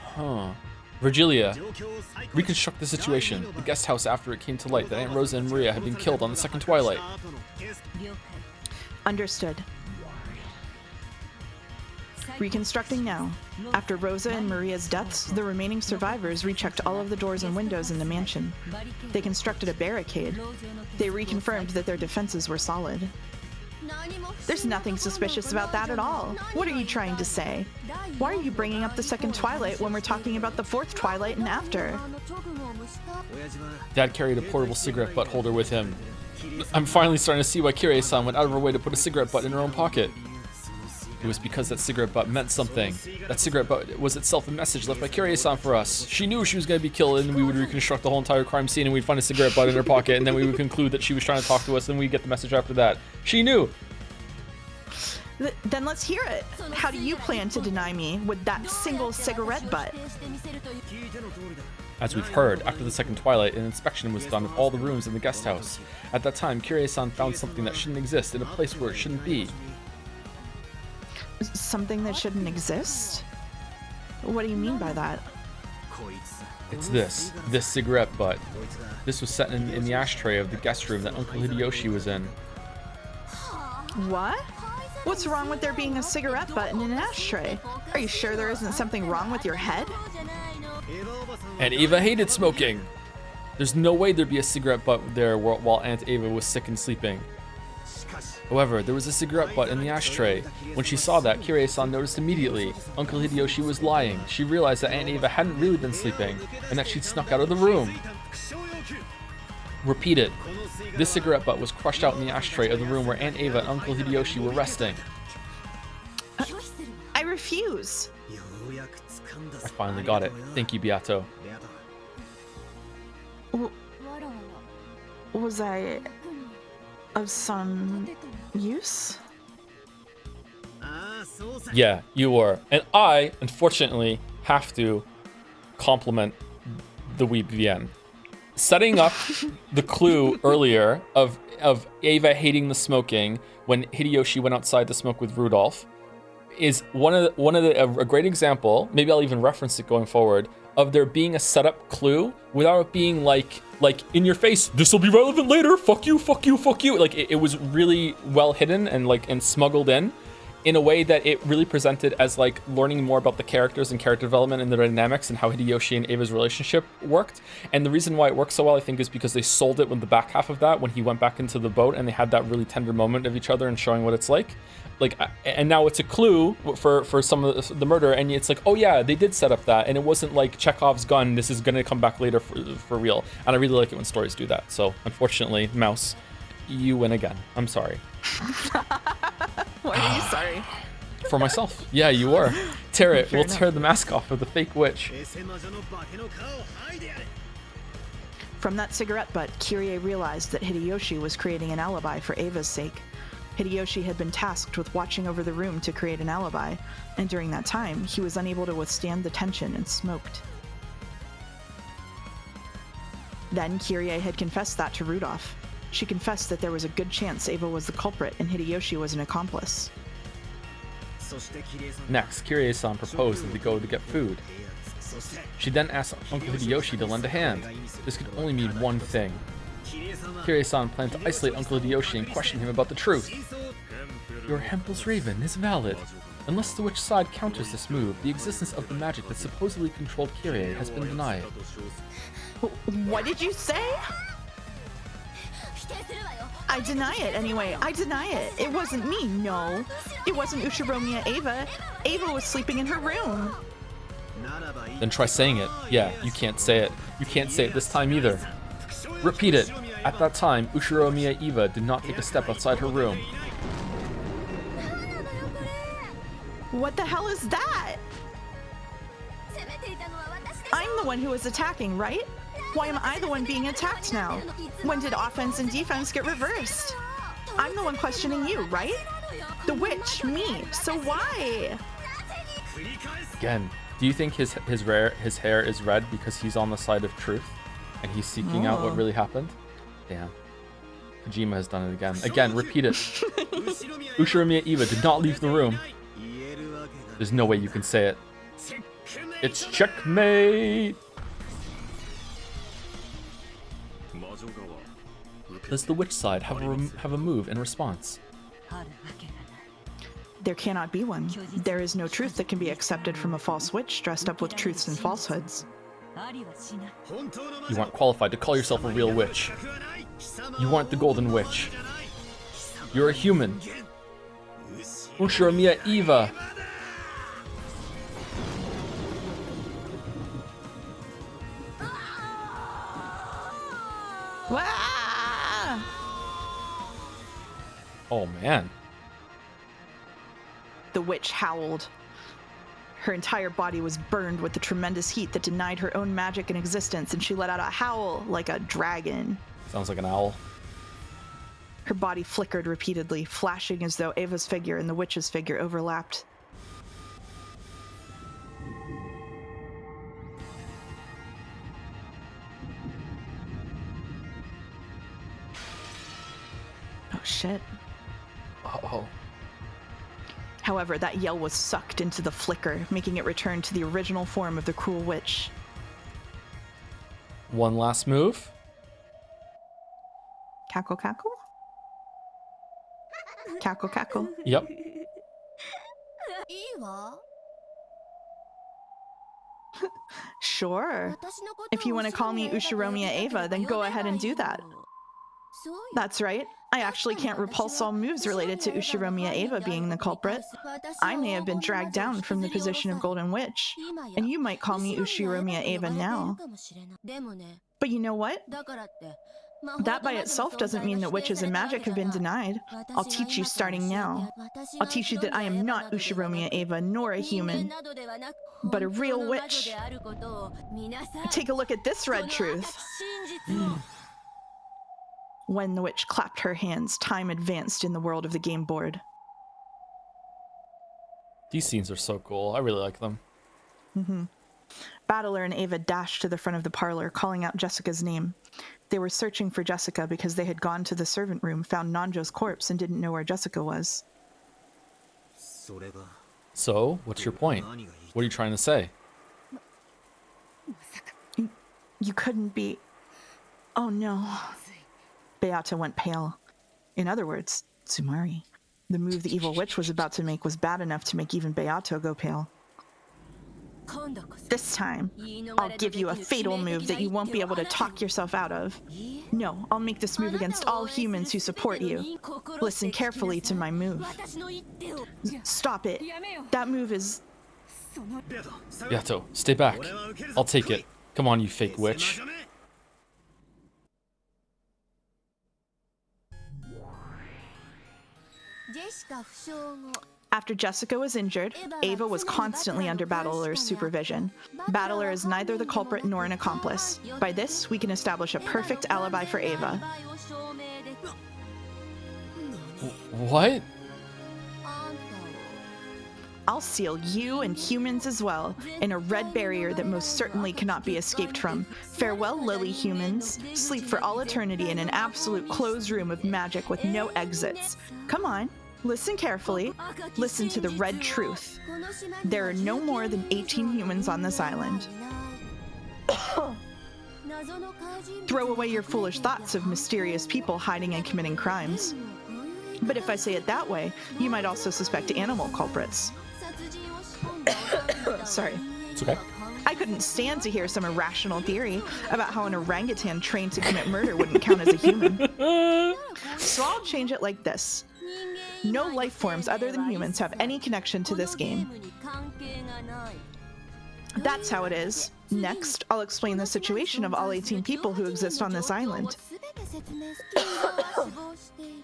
Huh. Virgilia, reconstruct the situation. The guest house after it came to light that Aunt Rosa and Maria had been killed on the second twilight. Understood. Reconstructing now. After Rosa and Maria's deaths, the remaining survivors rechecked all of the doors and windows in the mansion. They constructed a barricade. They reconfirmed that their defenses were solid. There's nothing suspicious about that at all. What are you trying to say? Why are you bringing up the second Twilight when we're talking about the fourth Twilight and after? Dad carried a portable cigarette butt holder with him. I'm finally starting to see why Kirie-san went out of her way to put a cigarette butt in her own pocket. It was because that cigarette butt meant something. That cigarette butt was itself a message left by Kirie-san for us. She knew she was going to be killed, and we would reconstruct the whole entire crime scene, and we'd find a cigarette butt in her pocket, and then we would conclude that she was trying to talk to us, and we'd get the message after that. She knew. Then let's hear it. How do you plan to deny me with that single cigarette butt? As we've heard, after the second Twilight, an inspection was done of all the rooms in the guest house. At that time, Kirie-san found something that shouldn't exist in a place where it shouldn't be. Something that shouldn't exist? What do you mean by that? It's this cigarette butt. This was set in the ashtray of the guest room that Uncle Hideyoshi was in. What? What's wrong with there being a cigarette butt in an ashtray? Are you sure there isn't something wrong with your head? And Eva hated smoking. There's no way there'd be a cigarette butt there while Aunt Eva was sick and sleeping. However, there was a cigarette butt in the ashtray. When she saw that, Kirie-san noticed immediately. Uncle Hideyoshi was lying. She realized that Aunt Eva hadn't really been sleeping, and that she'd snuck out of the room. Repeat it. This cigarette butt was crushed out in the ashtray of the room where Aunt Eva and Uncle Hideyoshi were resting. I refuse. I finally got it. Thank you, Beato. Was I of some use? Yeah, you were. And I, unfortunately, have to compliment the Weeb VN. Setting up the clue earlier of Eva hating the smoking when Hideyoshi went outside to smoke with Rudolph is a great example. Maybe I'll even reference it going forward of there being a setup clue without it being like in your face. This will be relevant later. Fuck you, fuck you, fuck you. Like it was really well hidden and smuggled in a way that it really presented as like learning more about the characters and character development and the dynamics and how Hideyoshi and Ava's relationship worked. And the reason why it worked so well, I think, is because they sold it with the back half of that when he went back into the boat and they had that really tender moment of each other and showing what it's like. And now it's a clue for some of the murder, and it's like, oh yeah, they did set up that, and it wasn't like Chekhov's gun, this is gonna come back later for real. And I really like it when stories do that. So unfortunately, Mouse, you win again. I'm sorry. Why are you sorry? For myself. Yeah, you were. Tear it. Fair We'll enough. tear the mask off of the fake witch. From that cigarette butt, Kirie realized that Hideyoshi was creating an alibi for Ava's sake. Hideyoshi had been tasked with watching over the room to create an alibi, and during that time, he was unable to withstand the tension and smoked. Then Kirie had confessed that to Rudolph. She confessed that there was a good chance Ava was the culprit and Hideyoshi was an accomplice. Next, Kirie-san proposed that they go to get food. She then asked Uncle Hideyoshi to lend a hand. This could only mean one thing. Kirie-san planned to isolate Uncle Hideyoshi and question him about the truth. Your Hempel's Raven is valid. Unless the witch side counters this move, the existence of the magic that supposedly controlled Kirie has been denied. What did you say? I deny it anyway. I deny it. It wasn't me, no. It wasn't Ushiromiya Ava. Ava was sleeping in her room. Then try saying it. Yeah, you can't say it. You can't say it this time either. Repeat it. At that time, Ushiromiya Eva did not take a step outside her room. What the hell is that? I'm the one who was attacking, right? Why am I the one being attacked now? When did offense and defense get reversed? I'm the one questioning you, right? The witch, me. So why? Again, do you think his hair is red because he's on the side of truth and he's seeking out what really happened? Damn. Kojima has done it again. Again, repeat it. Ushiromiya Eva did not leave the room. There's no way you can say it. It's checkmate! Does the witch side have a move in response? There cannot be one. There is no truth that can be accepted from a false witch dressed up with truths and falsehoods. You aren't qualified to call yourself a real witch. You aren't the Golden Witch. You're a human. Ushiromiya Eva. Wah! Oh man. The witch howled. Her entire body was burned with the tremendous heat that denied her own magic and existence, and she let out a howl like a dragon. Sounds like an owl. Her body flickered repeatedly, flashing as though Ava's figure and the witch's figure overlapped. Oh shit. Uh-oh. However, that yell was sucked into the flicker, making it return to the original form of the cruel witch. One last move. Cackle, cackle? Cackle, cackle. Yep. Sure. If you want to call me Ushiromiya Eva, then go ahead and do that. That's right. I actually can't repulse all moves related to Ushiromiya Eva being the culprit. I may have been dragged down from the position of Golden Witch, and you might call me Ushiromiya Eva now. But you know what? That by itself doesn't mean that witches and magic have been denied. I'll teach you starting now. I'll teach you that I am not Ushiromiya Eva, nor a human, but a real witch. Take a look at this red truth. When the witch clapped her hands, time advanced in the world of the game board. These scenes are so cool. I really like them. Battler and Ava dashed to the front of the parlor, calling out Jessica's name. They were searching for Jessica because they had gone to the servant room, found Nanjo's corpse, and didn't know where Jessica was. So, what's your point? What are you trying to say? You couldn't be... Oh no. Beata went pale. In other words, Tsumari. The move the evil witch was about to make was bad enough to make even Beato go pale. This time, I'll give you a fatal move that you won't be able to talk yourself out of. No, I'll make this move against all humans who support you. Listen carefully to my move. Stop it. That move is... Yato, stay back. I'll take it. Come on, you fake witch. After Jessica was injured, Ava was constantly under Battler's supervision. Battler is neither the culprit nor an accomplice. By this, we can establish a perfect alibi for Ava. What? I'll seal you and humans as well in a red barrier that most certainly cannot be escaped from. Farewell, lowly humans. Sleep for all eternity in an absolute closed room of magic with no exits. Come on, listen carefully. Listen to the red truth. There are no more than 18 humans on this island. Throw away your foolish thoughts of mysterious people hiding and committing crimes. But if I say it that way, you might also suspect animal culprits. Sorry. It's okay. I couldn't stand to hear some irrational theory about how an orangutan trained to commit murder wouldn't count as a human. So I'll change it like this. No life forms other than humans have any connection to this game. That's how it is. Next, I'll explain the situation of all 18 people who exist on this island.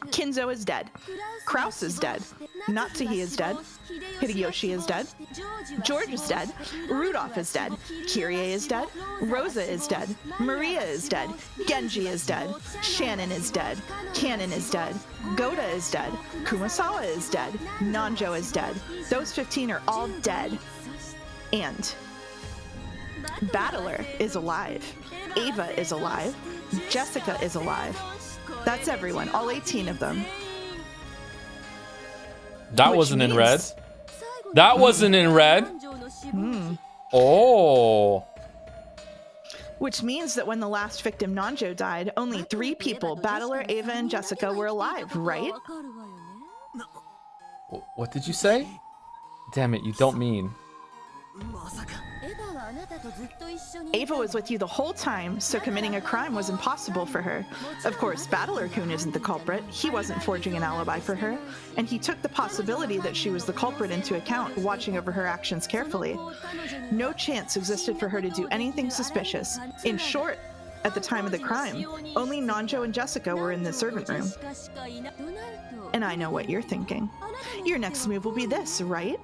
Kinzo is dead. Kraus is dead. Natsuhi is dead. Hideyoshi is dead. George is dead. Rudolph is dead. Kyrie is dead. Rosa is dead. Maria is dead. Genji is dead. Shannon is dead. Kanon is dead. Goda is dead. Kumasawa is dead. Nanjo is dead. Those 15 are all dead. And Battler is alive. Ava is alive. Jessica is alive. That's everyone, all 18 of them. That Which wasn't in means- red. That wasn't in red. Oh. Which means that when the last victim Nanjo died, only 3 people, Battler, Ava, and Jessica, were alive, right? What did you say? Damn it, you don't mean. Ava was with you the whole time, so committing a crime was impossible for her. Of course, Battler-kun isn't the culprit. He wasn't forging an alibi for her, and he took the possibility that she was the culprit into account, watching over her actions carefully. No chance existed for her to do anything suspicious. In short, at the time of the crime, only Nanjo and Jessica were in the servant room. And I know what you're thinking. Your next move will be this, right?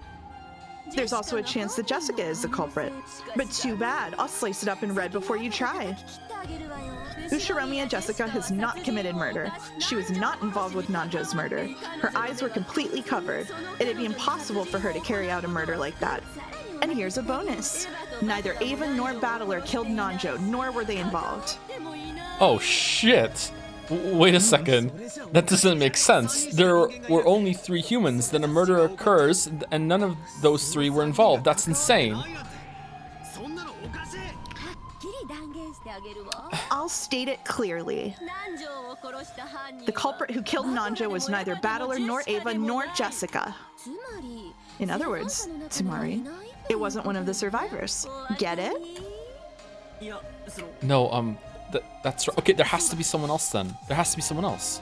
There's also a chance that Jessica is the culprit. But too bad, I'll slice it up in red before you try. Ushiromiya Jessica has not committed murder. She was not involved with Nanjo's murder. Her eyes were completely covered. It'd be impossible for her to carry out a murder like that. And here's a bonus. Neither Ava nor Battler killed Nanjo, nor were they involved. Oh shit! Wait a second. That doesn't make sense. There were only 3 humans, then a murder occurs, and none of those 3 were involved. That's insane. I'll state it clearly. The culprit who killed Nanjo was neither Battler nor Ava nor Jessica. In other words, Tsumari, it wasn't one of the survivors. Get it? No, that's right. Okay, there has to be someone else then. There has to be someone else.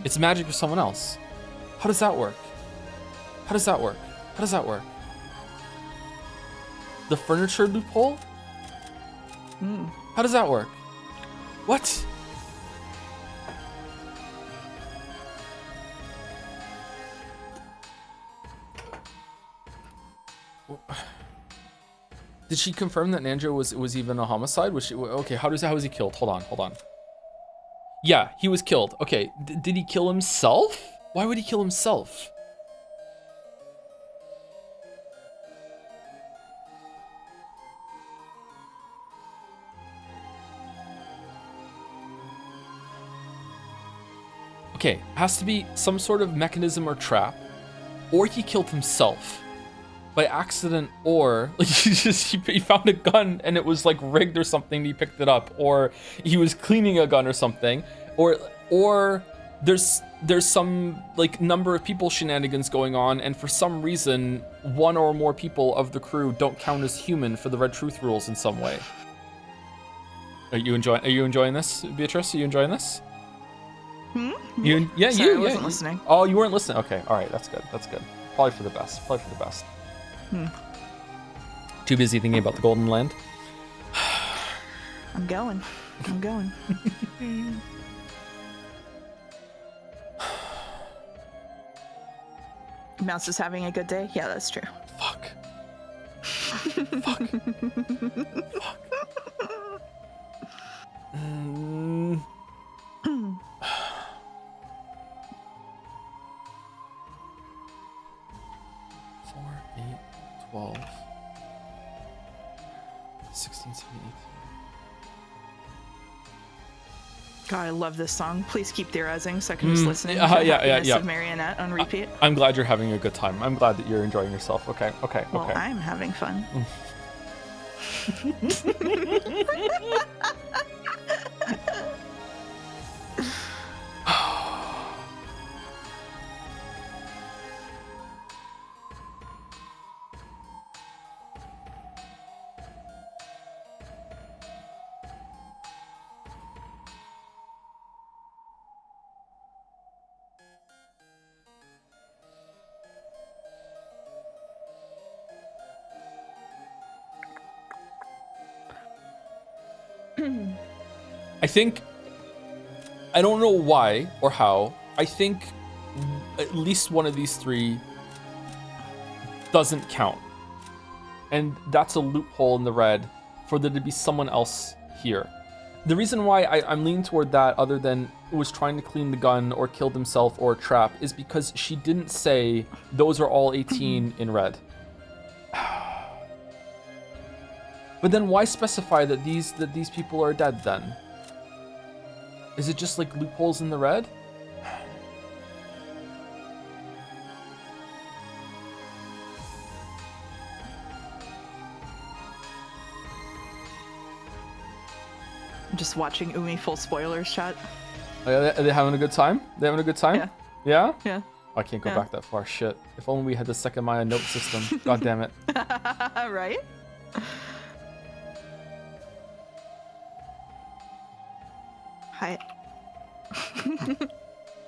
It's magic or someone else. How does that work? How does that work? How does that work? The furniture loophole? How does that work? What? Did she confirm that Nanjo was even a homicide? Was she okay? How was he killed? Hold on. Yeah, he was killed. Okay, did he kill himself? Why would he kill himself? Okay, it has to be some sort of mechanism or trap, or he killed himself by accident, or like he found a gun and it was like rigged or something and he picked it up, or he was cleaning a gun or something, or there's some like number of people shenanigans going on, and for some reason one or more people of the crew don't count as human for the Red Truth rules in some way. Are you enjoying this, Beatrice? Are you enjoying this? Yeah, Sorry, I wasn't listening. Oh, you weren't listening. Okay, all right, that's good. Probably for the best. Too busy thinking about the Golden Land. I'm going. Mouse is having a good day? Yeah, that's true. Fuck. Four, 8, 12, 16, 17, 18. God, I love this song. Please keep theorizing so I can just listen to yeah. of Marionette on repeat. I'm glad you're having a good time. I'm glad that you're enjoying yourself. Okay. Well, I'm having fun. I think, I don't know why or how, I think at least one of these 3 doesn't count. And that's a loophole in the red for there to be someone else here. The reason why I'm leaning toward that, other than was trying to clean the gun or killed himself or a trap, is because she didn't say those are all 18 in red. But then why specify that these people are dead then? Is it just like loopholes in the red? I'm just watching Umi full spoilers chat. Are they having a good time? They having a good time? Yeah. Yeah? I can't go Yeah. back that far. Shit. If only we had the second Maya note system. God damn it. Right? Hi.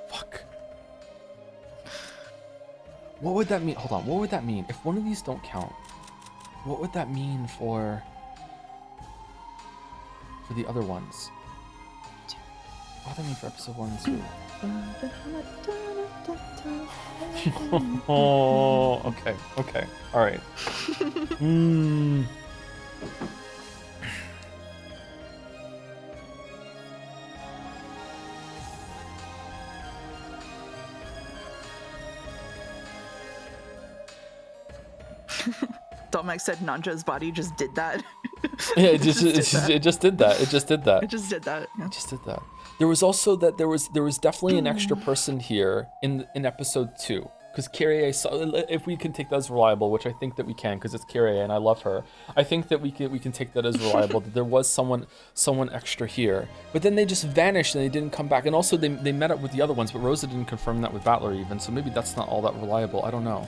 Fuck. What would that mean? Hold on. What would that mean? If one of these don't count, what would that mean for the other ones? What would that mean for episode 1 and 2? Oh, okay. Okay. All right. Dolmax said Nanja's body just did that. Yeah, it just did that. It just did that. It just did that. Yeah. It just did that. There was also that there was definitely an extra person here in episode 2, because Kyrie saw, if we can take that as reliable, which I think that we can, because it's Kyrie and I love her. I think that we can take that as reliable, that there was someone extra here. But then they just vanished and they didn't come back. And also they met up with the other ones, but Rosa didn't confirm that with Battler even. So maybe that's not all that reliable. I don't know.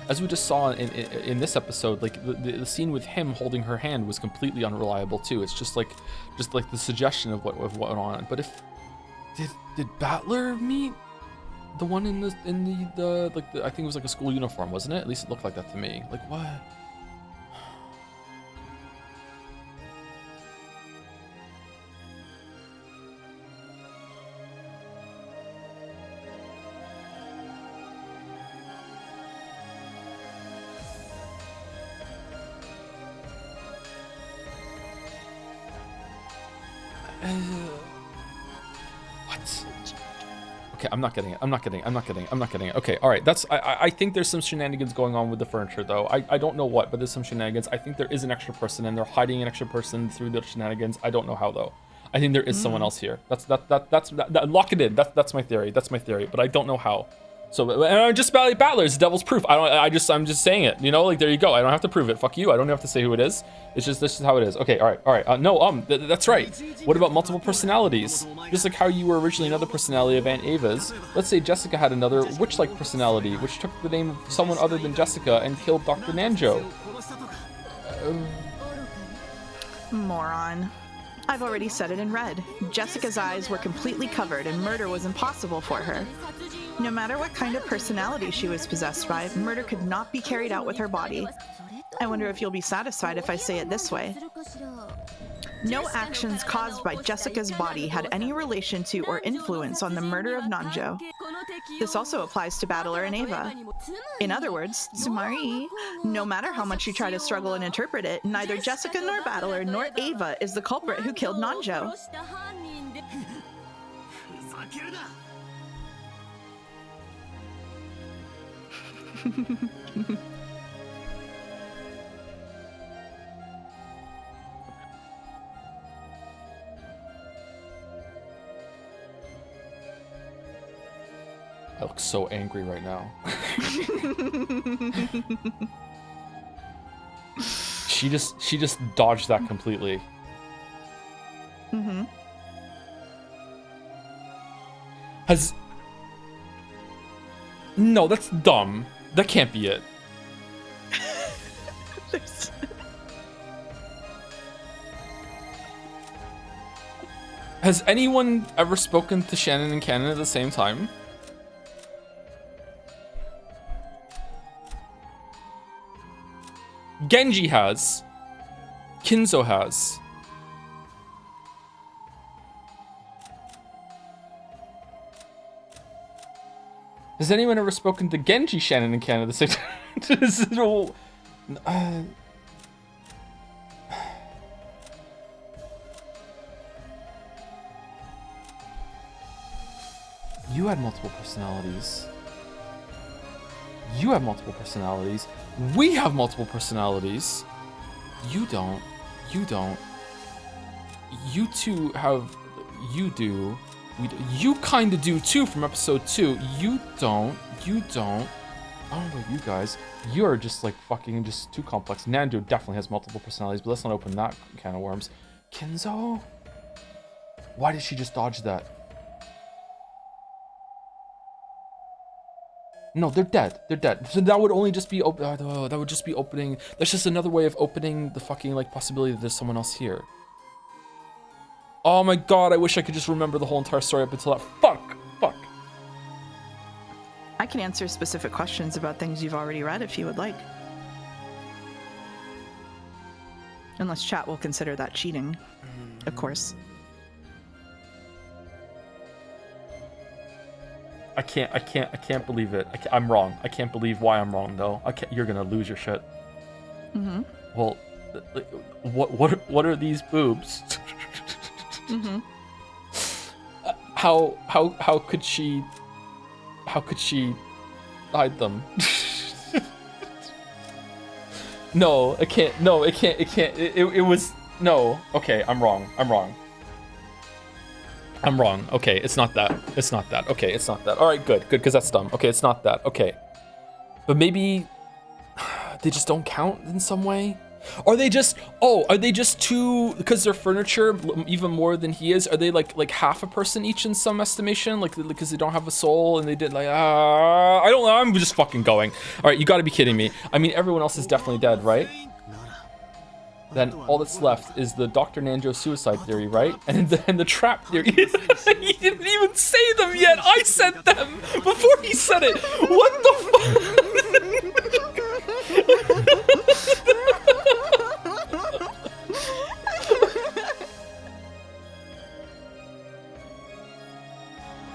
As we just saw in this episode, like the scene with him holding her hand was completely unreliable too. It's just like the suggestion of what went on. But if did Battler meet the one in the I think it was like a school uniform, wasn't it? At least it looked like that to me. Like what? What? Okay, I'm not getting it. Okay, all right. I think there's some shenanigans going on with the furniture, though. I don't know what, but there's some shenanigans. I think there is an extra person, and they're hiding an extra person through the shenanigans. I don't know how, though. I think there is someone else here. Lock it in. That's my theory. But I don't know how. So, and I'm just Battler. It's devil's proof. I'm just saying it. You know, like there you go. I don't have to prove it. Fuck you. I don't have to say who it is. It's just this is how it is. Okay. All right. No. That's right. What about multiple personalities? Just like how you were originally another personality of Aunt Ava's. Let's say Jessica had another witch-like personality, which took the name of someone other than Jessica and killed Dr. Nanjo. Moron. I've already said it in red. Jessica's eyes were completely covered and murder was impossible for her. No matter what kind of personality she was possessed by, murder could not be carried out with her body. I wonder if you'll be satisfied if I say it this way. No actions caused by Jessica's body had any relation to or influence on the murder of Nanjo. This also applies to Battler and Ava. In other words, Sumari, no matter how much you try to struggle and interpret it, neither Jessica nor Battler nor Ava is the culprit who killed Nanjo. I look so angry right now. She just dodged that completely. Mm-hmm. No, that's dumb. That can't be it. Has anyone ever spoken to Shannon and Cannon at the same time? Genji has. Kinzo has. Has anyone ever spoken to Genji, Shannon, and Cannon at the same time? You had multiple personalities. You have multiple personalities. We have multiple personalities. You don't. You don't. You two have. You do. You kind of do too from episode 2. You don't. You don't. I don't know about you guys. You're just like fucking just too complex. Nando definitely has multiple personalities, but let's not open that can of worms. Kinzo? Why did she just dodge that? No, they're dead. They're dead. So that would only just be that would just be opening. That's just another way of opening the fucking like possibility that there's someone else here. Oh my god! I wish I could just remember the whole entire story up until that. Fuck. I can answer specific questions about things you've already read if you would like. Unless chat will consider that cheating, of course. I can't believe it. I'm wrong. I can't believe why I'm wrong though. You're gonna lose your shit. Mm-hmm. Well, what are these boobs? Mm-hmm. How could she hide them? No, it can't. No, it can't. It was no. Okay, I'm wrong. Okay, it's not that. Okay, it's not that. All right, good, because that's dumb. Okay, it's not that. Okay, but maybe they just don't count in some way. Are they just too, because they're furniture even more than he is? Are they like half a person each in some estimation? Like because they don't have a soul and they did I don't know. I'm just fucking going. All right, you got to be kidding me. I mean, everyone else is definitely dead, right? Then all that's left is the Dr. Nanjo suicide theory, right? And the trap theory. He didn't even say them yet. I said them before he said it. What the fuck?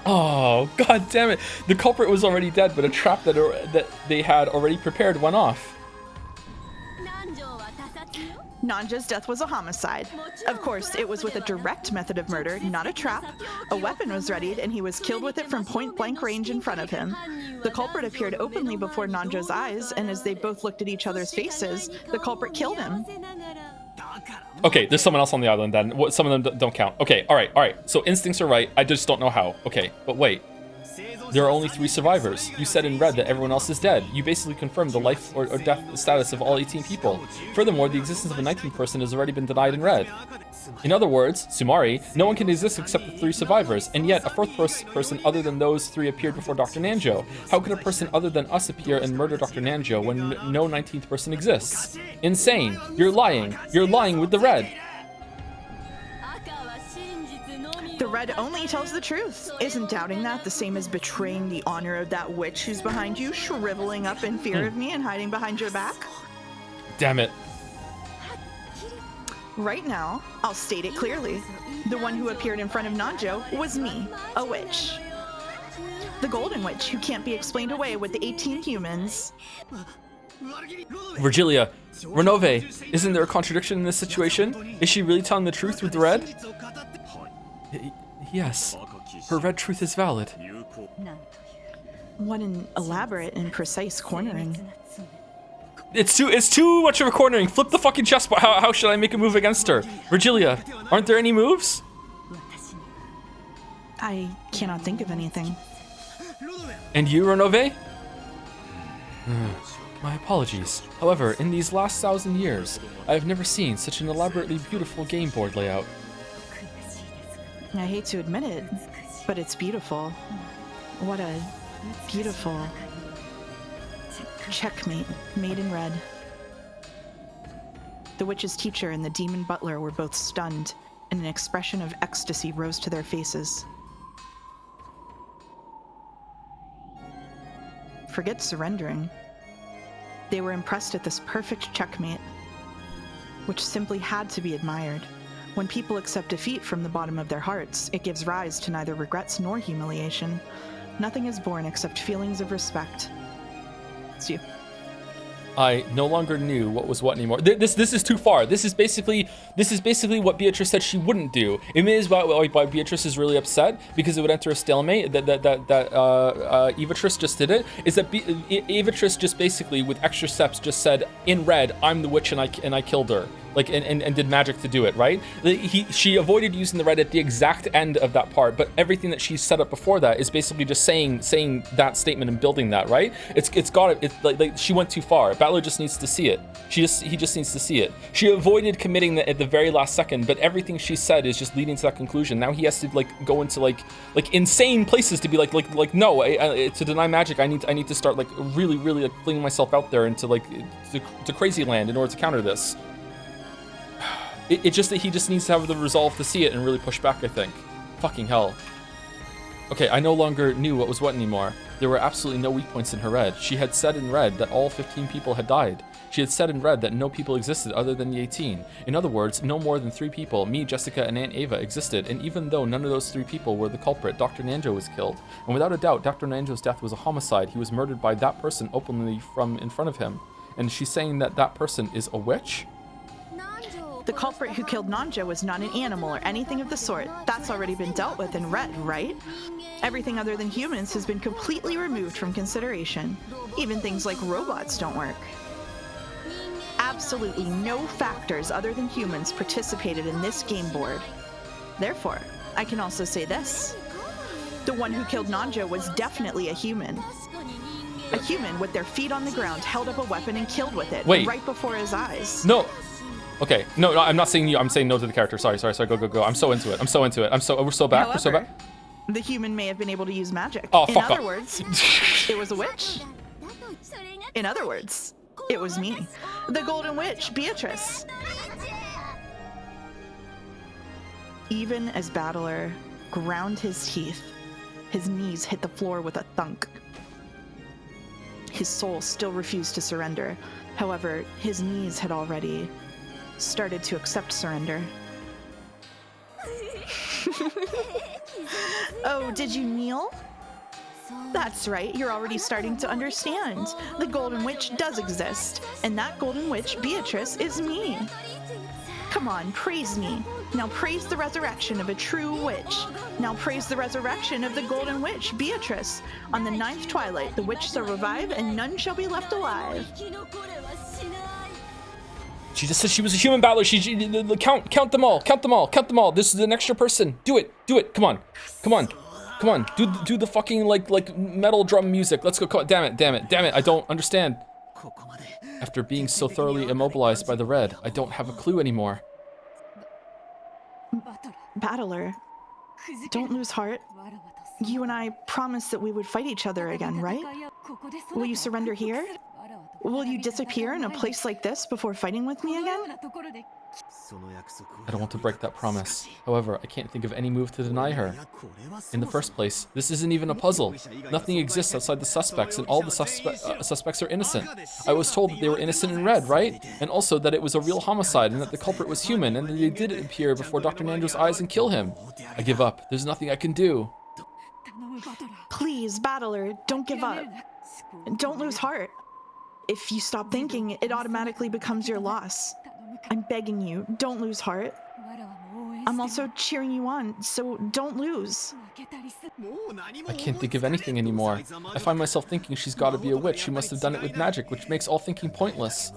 Oh, god damn it. The culprit was already dead, but a trap that they had already prepared went off. Nanja's death was a homicide. Of course, it was with a direct method of murder, not a trap. A weapon was readied, and he was killed with it from point-blank range in front of him. The culprit appeared openly before Nanja's eyes, and as they both looked at each other's faces, the culprit killed him. Okay, there's someone else on the island then. Some of them don't count. Okay, all right. So instincts are right. I just don't know how. Okay, but wait. There are only 3 survivors. You said in red that everyone else is dead. You basically confirmed the life or death status of all 18 people. Furthermore, the existence of a 19th person has already been denied in red. In other words, Sumari, no one can exist except the 3 survivors, and yet a 4th person other than those 3 appeared before Dr. Nanjo. How could a person other than us appear and murder Dr. Nanjo when no 19th person exists? Insane. You're lying. You're lying with the red. The red only tells the truth. Isn't doubting that the same as betraying the honor of that witch who's behind you, shriveling up in fear of me and hiding behind your back? Damn it. Right now, I'll state it clearly. The one who appeared in front of Nanjo was me, a witch. The golden witch who can't be explained away with the 18 humans. Virgilia, Renove, isn't there a contradiction in this situation? Is she really telling the truth with the red? Yes, her red truth is valid. What an elaborate and precise cornering. It's too much of a cornering. Flip the fucking chessboard. How should I make a move against her? Virgilia, aren't there any moves? I cannot think of anything. And you, Renove? My apologies. However, in these last 1,000 years, I have never seen such an elaborately beautiful game board layout. I hate to admit it, but it's beautiful. What a beautiful checkmate made in red. The witch's teacher and the demon butler were both stunned, and an expression of ecstasy rose to their faces. Forget surrendering. They were impressed at this perfect checkmate, which simply had to be admired. When people accept defeat from the bottom of their hearts, it gives rise to neither regrets nor humiliation. Nothing is born except feelings of respect. It's you. I no longer knew what was what anymore. This is too far. This is basically what Beatrice said she wouldn't do. It means why Beatrice is really upset because it would enter a stalemate. That Evatrice just did it. Is that Evatrice just basically with extra steps just said in red, I'm the witch and I killed her. like and did magic to do it, right? She avoided using the red at the exact end of that part, but everything that she set up before that is basically just saying that statement and building that, right? It's like she went too far. Battler just needs to see it. He just needs to see it. She avoided committing that at the very last second, but everything she said is just leading to that conclusion. Now he has to like go into like insane places to be like no, to deny magic. I need to start like really like flinging myself out there into like to crazy land in order to counter this. It's just that he just needs to have the resolve to see it and really push back, I think. Fucking hell. Okay, I no longer knew what was what anymore. There were absolutely no weak points in her red. She had said in red that all 15 people had died. She had said in red that no people existed other than the 18. In other words, no more than 3 people, me, Jessica, and Aunt Ava, existed, and even though none of those 3 people were the culprit, Dr. Nanjo was killed. And without a doubt, Dr. Nanjo's death was a homicide. He was murdered by that person openly from in front of him. And she's saying that that person is a witch? The culprit who killed Nanjo was not an animal or anything of the sort. That's already been dealt with in red, right? Everything other than humans has been completely removed from consideration. Even things like robots don't work. Absolutely no factors other than humans participated in this game board. Therefore, I can also say this. The one who killed Nanjo was definitely a human. A human with their feet on the ground held up a weapon and killed with it. Wait. Right before his eyes. No. Okay, no, I'm not saying you. I'm saying no to the character. Sorry. Go. I'm so into it. We're so back. However, we're so back. The human may have been able to use magic. Oh, In fuck other off. words, it was a witch. In other words, it was me, the Golden Witch, Beatrice. Even as Battler ground his teeth, his knees hit the floor with a thunk. His soul still refused to surrender. However, his knees had already started to accept surrender. Oh, did you kneel? That's right, you're already starting to understand. The Golden Witch does exist, and that Golden Witch, Beatrice, is me. Come on, praise me. Now praise the resurrection of a true witch. Now praise the resurrection of the Golden Witch, Beatrice. On the 9th twilight, the witch shall revive, and none shall be left alive. She just said she was a human battler. Count them all. This is an extra person. Do it. Come on. Do the fucking like metal drum music. Let's go. Damn it. I don't understand. After being so thoroughly immobilized by the red, I don't have a clue anymore. Battler, don't lose heart. You and I promised that we would fight each other again, right? Will you surrender here? Will you disappear in a place like this before fighting with me again? I don't want to break that promise. However, I can't think of any move to deny her. In the first place, this isn't even a puzzle. Nothing exists outside the suspects, and all the suspects are innocent. I was told that they were innocent in red, right? And also that it was a real homicide, and that the culprit was human, and that they did appear before Dr. Nanjo's eyes and kill him. I give up. There's nothing I can do. Please, Battler, don't give up. Don't lose heart. If you stop thinking, it automatically becomes your loss. I'm begging you, don't lose heart. I'm also cheering you on, so don't lose. I can't think of anything anymore. I find myself thinking she's got to be a witch who must have done it with magic, which makes all thinking pointless.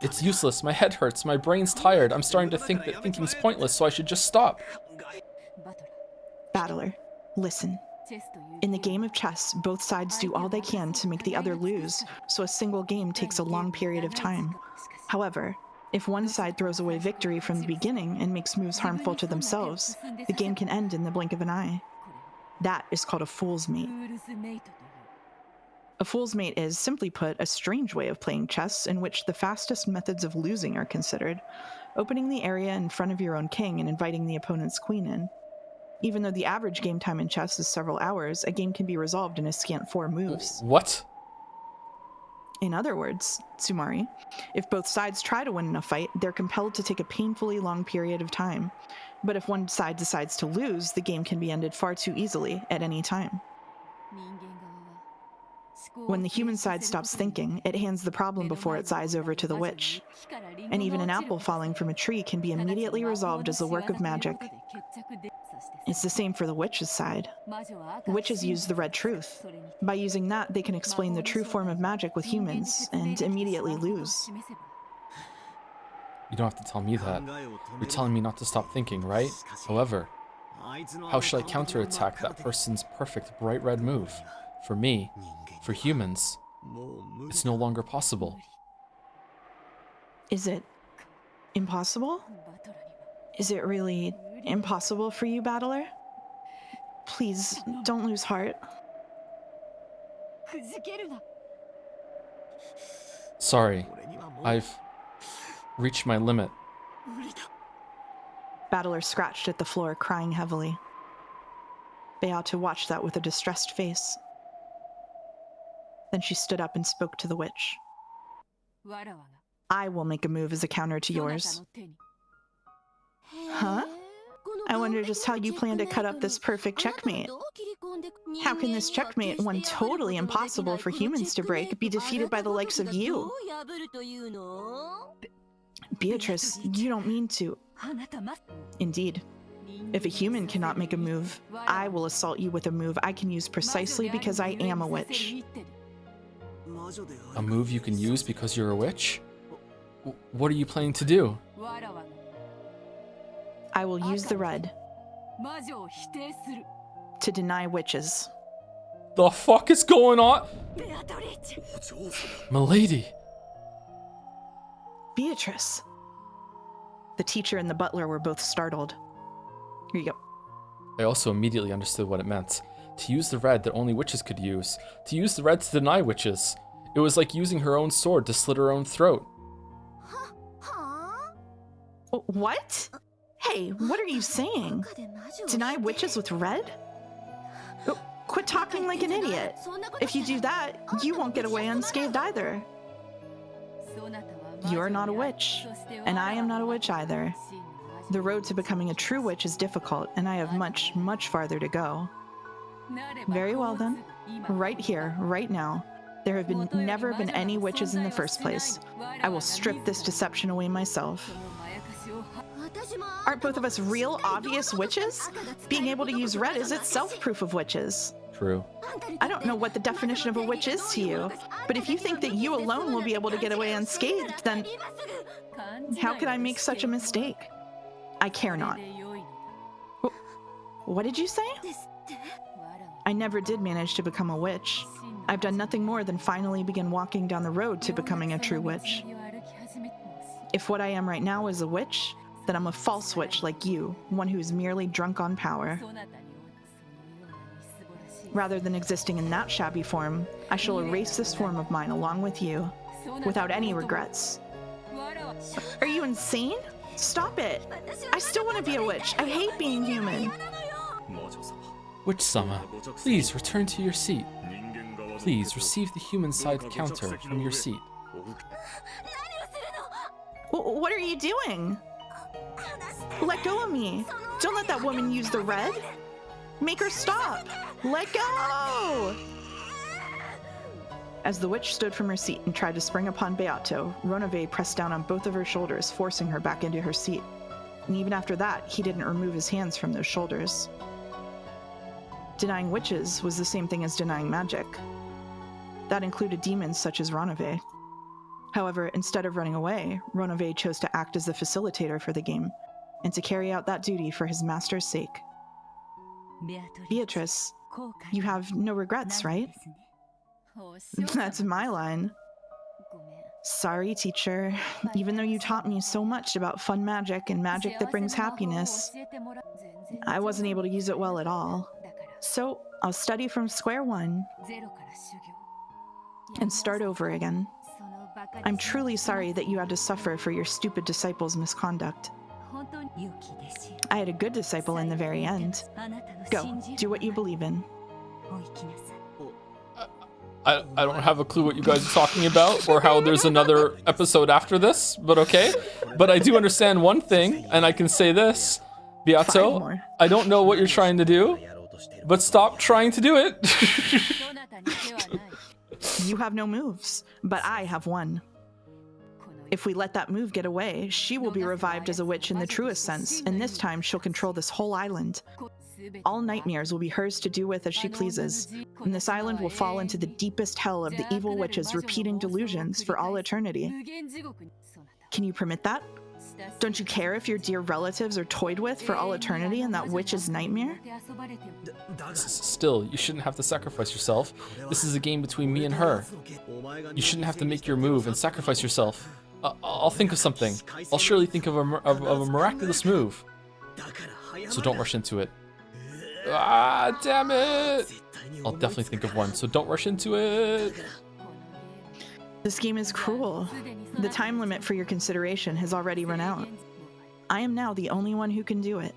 It's useless, my head hurts, my brain's tired. I'm starting to think that thinking's pointless, so I should just stop. Battler, listen. In the game of chess, both sides do all they can to make the other lose, so a single game takes a long period of time. However, if one side throws away victory from the beginning and makes moves harmful to themselves, the game can end in the blink of an eye. That is called a fool's mate. A fool's mate is, simply put, a strange way of playing chess in which the fastest methods of losing are considered, opening the area in front of your own king and inviting the opponent's queen in. Even though the average game time in chess is several hours, a game can be resolved in a scant 4 moves. What? In other words, Tsumari, if both sides try to win in a fight, they're compelled to take a painfully long period of time. But if one side decides to lose, the game can be ended far too easily at any time. When the human side stops thinking, it hands the problem before its eyes over to the witch. And even an apple falling from a tree can be immediately resolved as a work of magic. It's the same for the witch's side. Witches use the red truth. By using that, they can explain the true form of magic with humans, and immediately lose. You don't have to tell me that. You're telling me not to stop thinking, right? However, how should I counterattack that person's perfect bright red move? For me, for humans, it's no longer possible. Is it impossible? Is it really impossible for you, Battler? Please, don't lose heart. Sorry, I've reached my limit. Battler scratched at the floor, crying heavily. Beata watched that with a distressed face. Then she stood up and spoke to the witch. I will make a move as a counter to yours. Huh? I wonder just how you plan to cut up this perfect checkmate. How can this checkmate, one totally impossible for humans to break, be defeated by the likes of you? Beatrice, you don't mean to. Indeed. If a human cannot make a move, I will assault you with a move I can use precisely because I am a witch. A move you can use because you're a witch? What are you planning to do? I will use the red to deny witches. The fuck is going on? Milady. Beatrice. The teacher and the butler were both startled. Here you go. I also immediately understood what it meant. To use the red that only witches could use. To use the red to deny witches. It was like using her own sword to slit her own throat. What? Hey, what are you saying? Deny witches with red? Quit talking like an idiot. If you do that, you won't get away unscathed either. You're not a witch, and I am not a witch either. The road to becoming a true witch is difficult, and I have much, much farther to go. Very well then. Right here, right now. There have never been any witches in the first place. I will strip this deception away myself. Aren't both of us real, obvious witches? Being able to use red is itself proof of witches. True. I don't know what the definition of a witch is to you, but if you think that you alone will be able to get away unscathed, then how could I make such a mistake? I care not. What did you say? I never did manage to become a witch. I've done nothing more than finally begin walking down the road to becoming a true witch. If what I am right now is a witch, then I'm a false witch like you, one who is merely drunk on power. Rather than existing in that shabby form, I shall erase this form of mine along with you, without any regrets. Are you insane? Stop it! I still want to be a witch. I hate being human. Witch-sama, please return to your seat. Please receive the human side counter from your seat. What are you doing? Let go of me. Don't let that woman use the red. Make her stop. Let go! As the witch stood from her seat and tried to spring upon Beato, Ronove pressed down on both of her shoulders, forcing her back into her seat. And even after that, he didn't remove his hands from those shoulders. Denying witches was the same thing as denying magic. That included demons such as Ronove. However, instead of running away, Ronove chose to act as the facilitator for the game, and to carry out that duty for his master's sake. Beatrice, you have no regrets, right? That's my line. Sorry, teacher. Even though you taught me so much about fun magic and magic that brings happiness, I wasn't able to use it well at all. So, I'll study from square one and start over again. I'm truly sorry that you had to suffer for your stupid disciple's misconduct. I had a good disciple in the very end. Go, do what you believe in. I don't have a clue what you guys are talking about or how there's another episode after this, but okay. But I do understand one thing, and I can say this. Beato, I don't know what you're trying to do, but stop trying to do it. You have no moves, but I have one. If we let that move get away, she will be revived as a witch in the truest sense, and this time she'll control this whole island. All nightmares will be hers to do with as she pleases, and this island will fall into the deepest hell of the evil witch's repeating delusions for all eternity. Can you permit that? Don't you care if your dear relatives are toyed with for all eternity in that witch's nightmare? Still, you shouldn't have to sacrifice yourself. This is a game between me and her. You shouldn't have to make your move and sacrifice yourself. I'll think of something. I'll surely think of a miraculous move. So don't rush into it. Ah, damn it! I'll definitely think of one, so don't rush into it. This game is cruel. The time limit for your consideration has already run out. I am now the only one who can do it.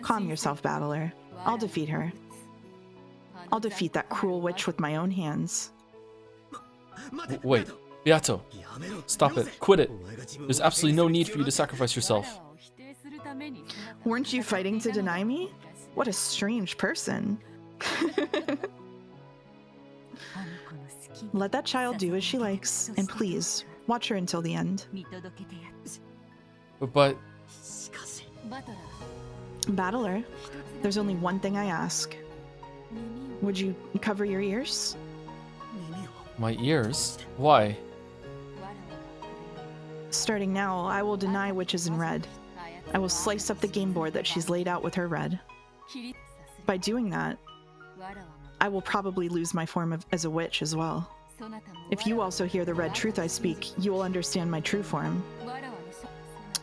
Calm yourself, battler. I'll defeat her. I'll defeat that cruel witch with my own hands. Wait, Beato, stop it, quit it. There's absolutely no need for you to sacrifice yourself. Weren't you fighting to deny me? What a strange person. Let that child do as she likes, and please, watch her until the end. But... Battler, there's only one thing I ask. Would you cover your ears? My ears? Why? Starting now, I will deny witches in red. I will slice up the game board that she's laid out with her red. By doing that, I will probably lose my form as a witch as well. If you also hear the red truth I speak, you will understand my true form.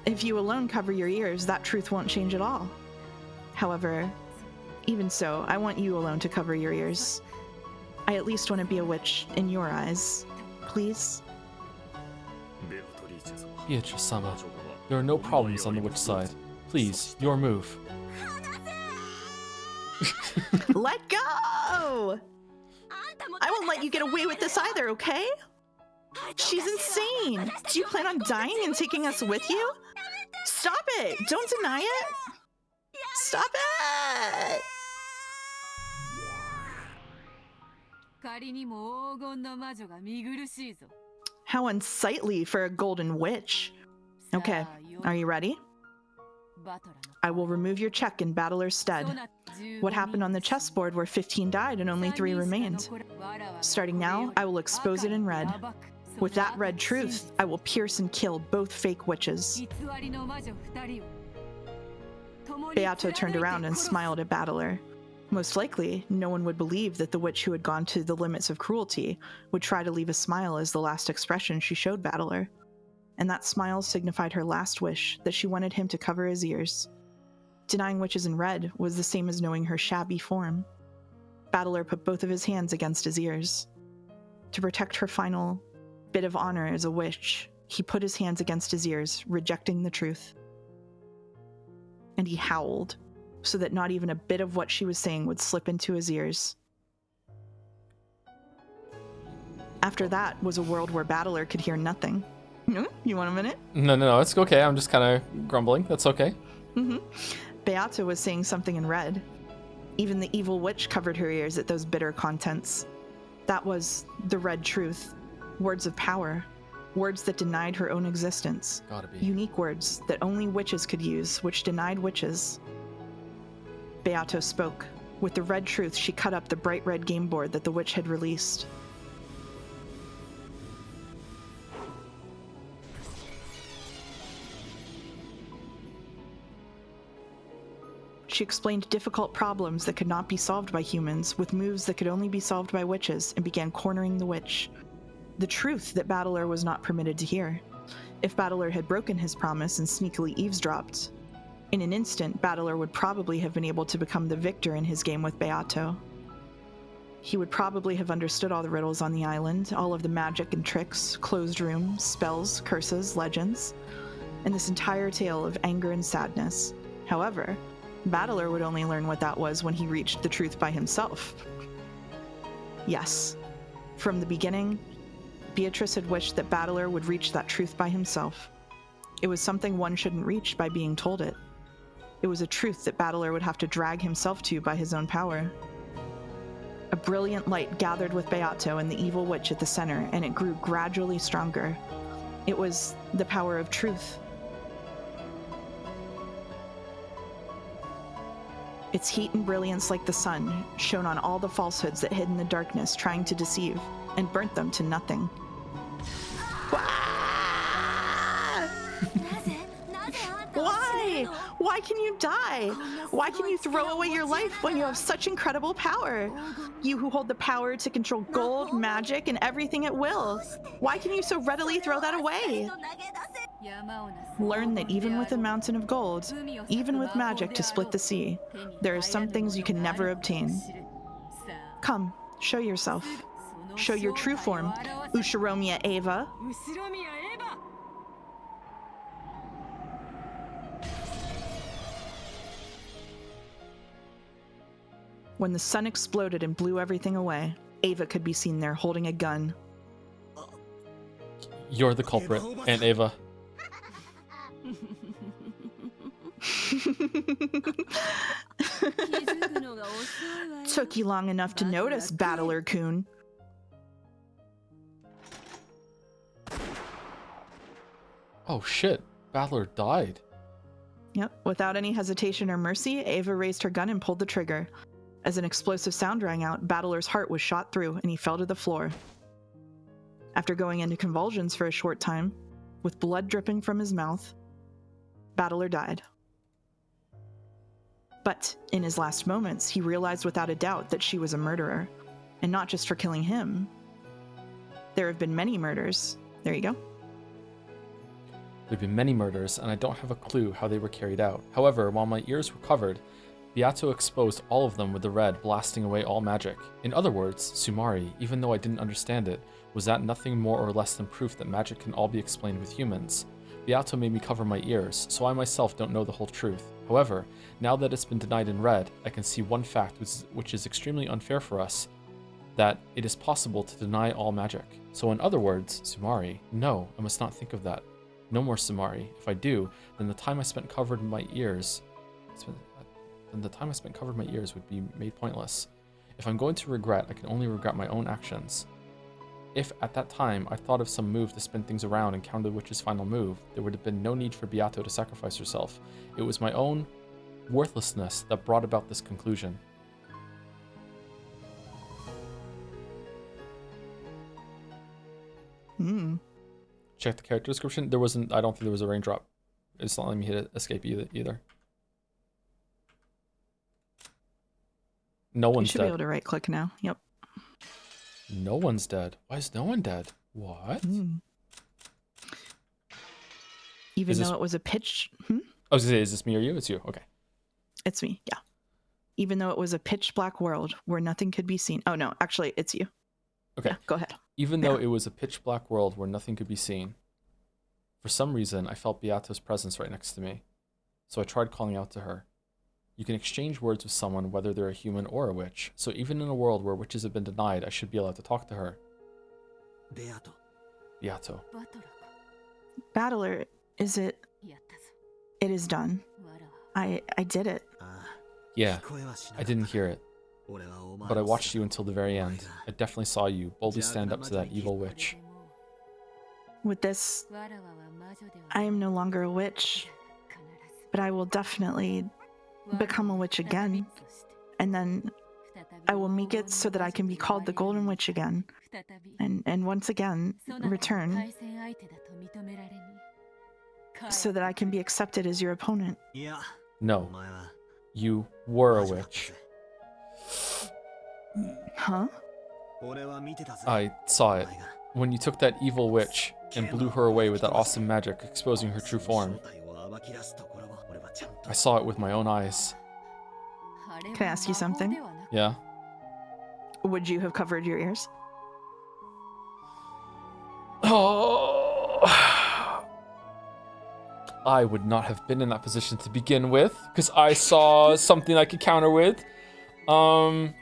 If you alone cover your ears, that truth won't change at all. However, even so, I want you alone to cover your ears. I at least want to be a witch in your eyes. Please? Beatrice-sama, there are no problems on the witch side. Please, your move. Let go! I won't let you get away with this either, okay? She's insane! Do you plan on dying and taking us with you? Stop it! Don't deny it! Stop it! How unsightly for a golden witch. Okay, are you ready? I will remove your check in Battler's stead. What happened on the chessboard where 15 died and only 3 remained? Starting now, I will expose it in red. With that red truth, I will pierce and kill both fake witches. Beato turned around and smiled at Battler. Most likely, no one would believe that the witch who had gone to the limits of cruelty would try to leave a smile as the last expression she showed Battler. And that smile signified her last wish, that she wanted him to cover his ears. Denying witches in red was the same as knowing her shabby form. Battler put both of his hands against his ears. To protect her final bit of honor as a witch, he put his hands against his ears, rejecting the truth. And he howled, so that not even a bit of what she was saying would slip into his ears. After that was a world where Battler could hear nothing. You want a minute? No, it's okay. I'm just kind of grumbling. That's okay. Beato was saying something in red. Even the evil witch covered her ears at those bitter contents. That was the red truth. Words of power. Words that denied her own existence. Gotta be. Unique words that only witches could use, which denied witches. Beato spoke. With the red truth, she cut up the bright red game board that the witch had released. She explained difficult problems that could not be solved by humans with moves that could only be solved by witches and began cornering the witch. The truth that Battler was not permitted to hear. If Battler had broken his promise and sneakily eavesdropped, in an instant, Battler would probably have been able to become the victor in his game with Beato. He would probably have understood all the riddles on the island, all of the magic and tricks, closed rooms, spells, curses, legends, and this entire tale of anger and sadness. However, Battler would only learn what that was when he reached the truth by himself. Yes, from the beginning, Beatrice had wished that Battler would reach that truth by himself. It was something one shouldn't reach by being told it. It was a truth that Battler would have to drag himself to by his own power. A brilliant light gathered with Beato and the evil witch at the center, and it grew gradually stronger. It was the power of truth. Its heat and brilliance, like the sun, shone on all the falsehoods that hid in the darkness, trying to deceive, and burnt them to nothing. Why can you die? Why can you throw away your life when you have such incredible power? You who hold the power to control gold, magic, and everything at will. Why can you so readily throw that away? Learn that even with a mountain of gold, even with magic to split the sea, there are some things you can never obtain. Come, show yourself. Show your true form, Ushiromiya Eva. When the sun exploded and blew everything away, Ava could be seen there holding a gun. You're the culprit, Aunt Ava. Took you long enough to notice, Battler-kun. Oh shit, Battler died. Yep, without any hesitation or mercy, Ava raised her gun and pulled the trigger. As an explosive sound rang out, Battler's heart was shot through and he fell to the floor. After going into convulsions for a short time, with blood dripping from his mouth, Battler died. But in his last moments, he realized without a doubt that she was a murderer, and not just for killing him. There have been many murders. There you go. There have been many murders, and I don't have a clue how they were carried out. However, while my ears were covered, Beato exposed all of them with the red, blasting away all magic. In other words, Sumari, even though I didn't understand it, was that nothing more or less than proof that magic can all be explained with humans. Beato made me cover my ears, so I myself don't know the whole truth. However, now that it's been denied in red, I can see one fact which is extremely unfair for us, that it is possible to deny all magic. So in other words, Sumari, no, I must not think of that. No more Sumari. If I do, then the time I spent covered my ears would be made pointless. If I'm going to regret, I can only regret my own actions. If at that time I thought of some move to spin things around and counter the witch's final move, there would have been no need for Beato to sacrifice herself. It was my own worthlessness that brought about this conclusion. Check the character description. I don't think there was a raindrop. It's not letting me hit escape either. No one's dead. You should be able to right click now. Yep. No one's dead. Why is no one dead? What? Even though it was a pitch... I was gonna say, is this me or you? It's you. Okay. It's me, yeah. Even though it was a pitch black world where nothing could be seen. Oh no, actually, it's you. Okay. Yeah, go ahead. Even though it was a pitch black world where nothing could be seen, for some reason I felt Beato's presence right next to me. So I tried calling out to her. You can exchange words with someone whether they're a human or a witch, so even in a world where witches have been denied, I should be allowed to talk to her. Beato. Battler, is it... It is done. I did it. Yeah, I didn't hear it. But I watched you until the very end. I definitely saw you boldly stand up to that evil witch. With this, I am no longer a witch, but I will definitely become a witch again, and then I will make it so that I can be called the Golden Witch again, and once again return, so that I can be accepted as your opponent. No, you were a witch. Huh? I saw it. When you took that evil witch and blew her away with that awesome magic, exposing her true form. I saw it with my own eyes. Can I ask you something? Yeah? Would you have covered your ears? Oh, I would not have been in that position to begin with, because I saw something I could counter with. I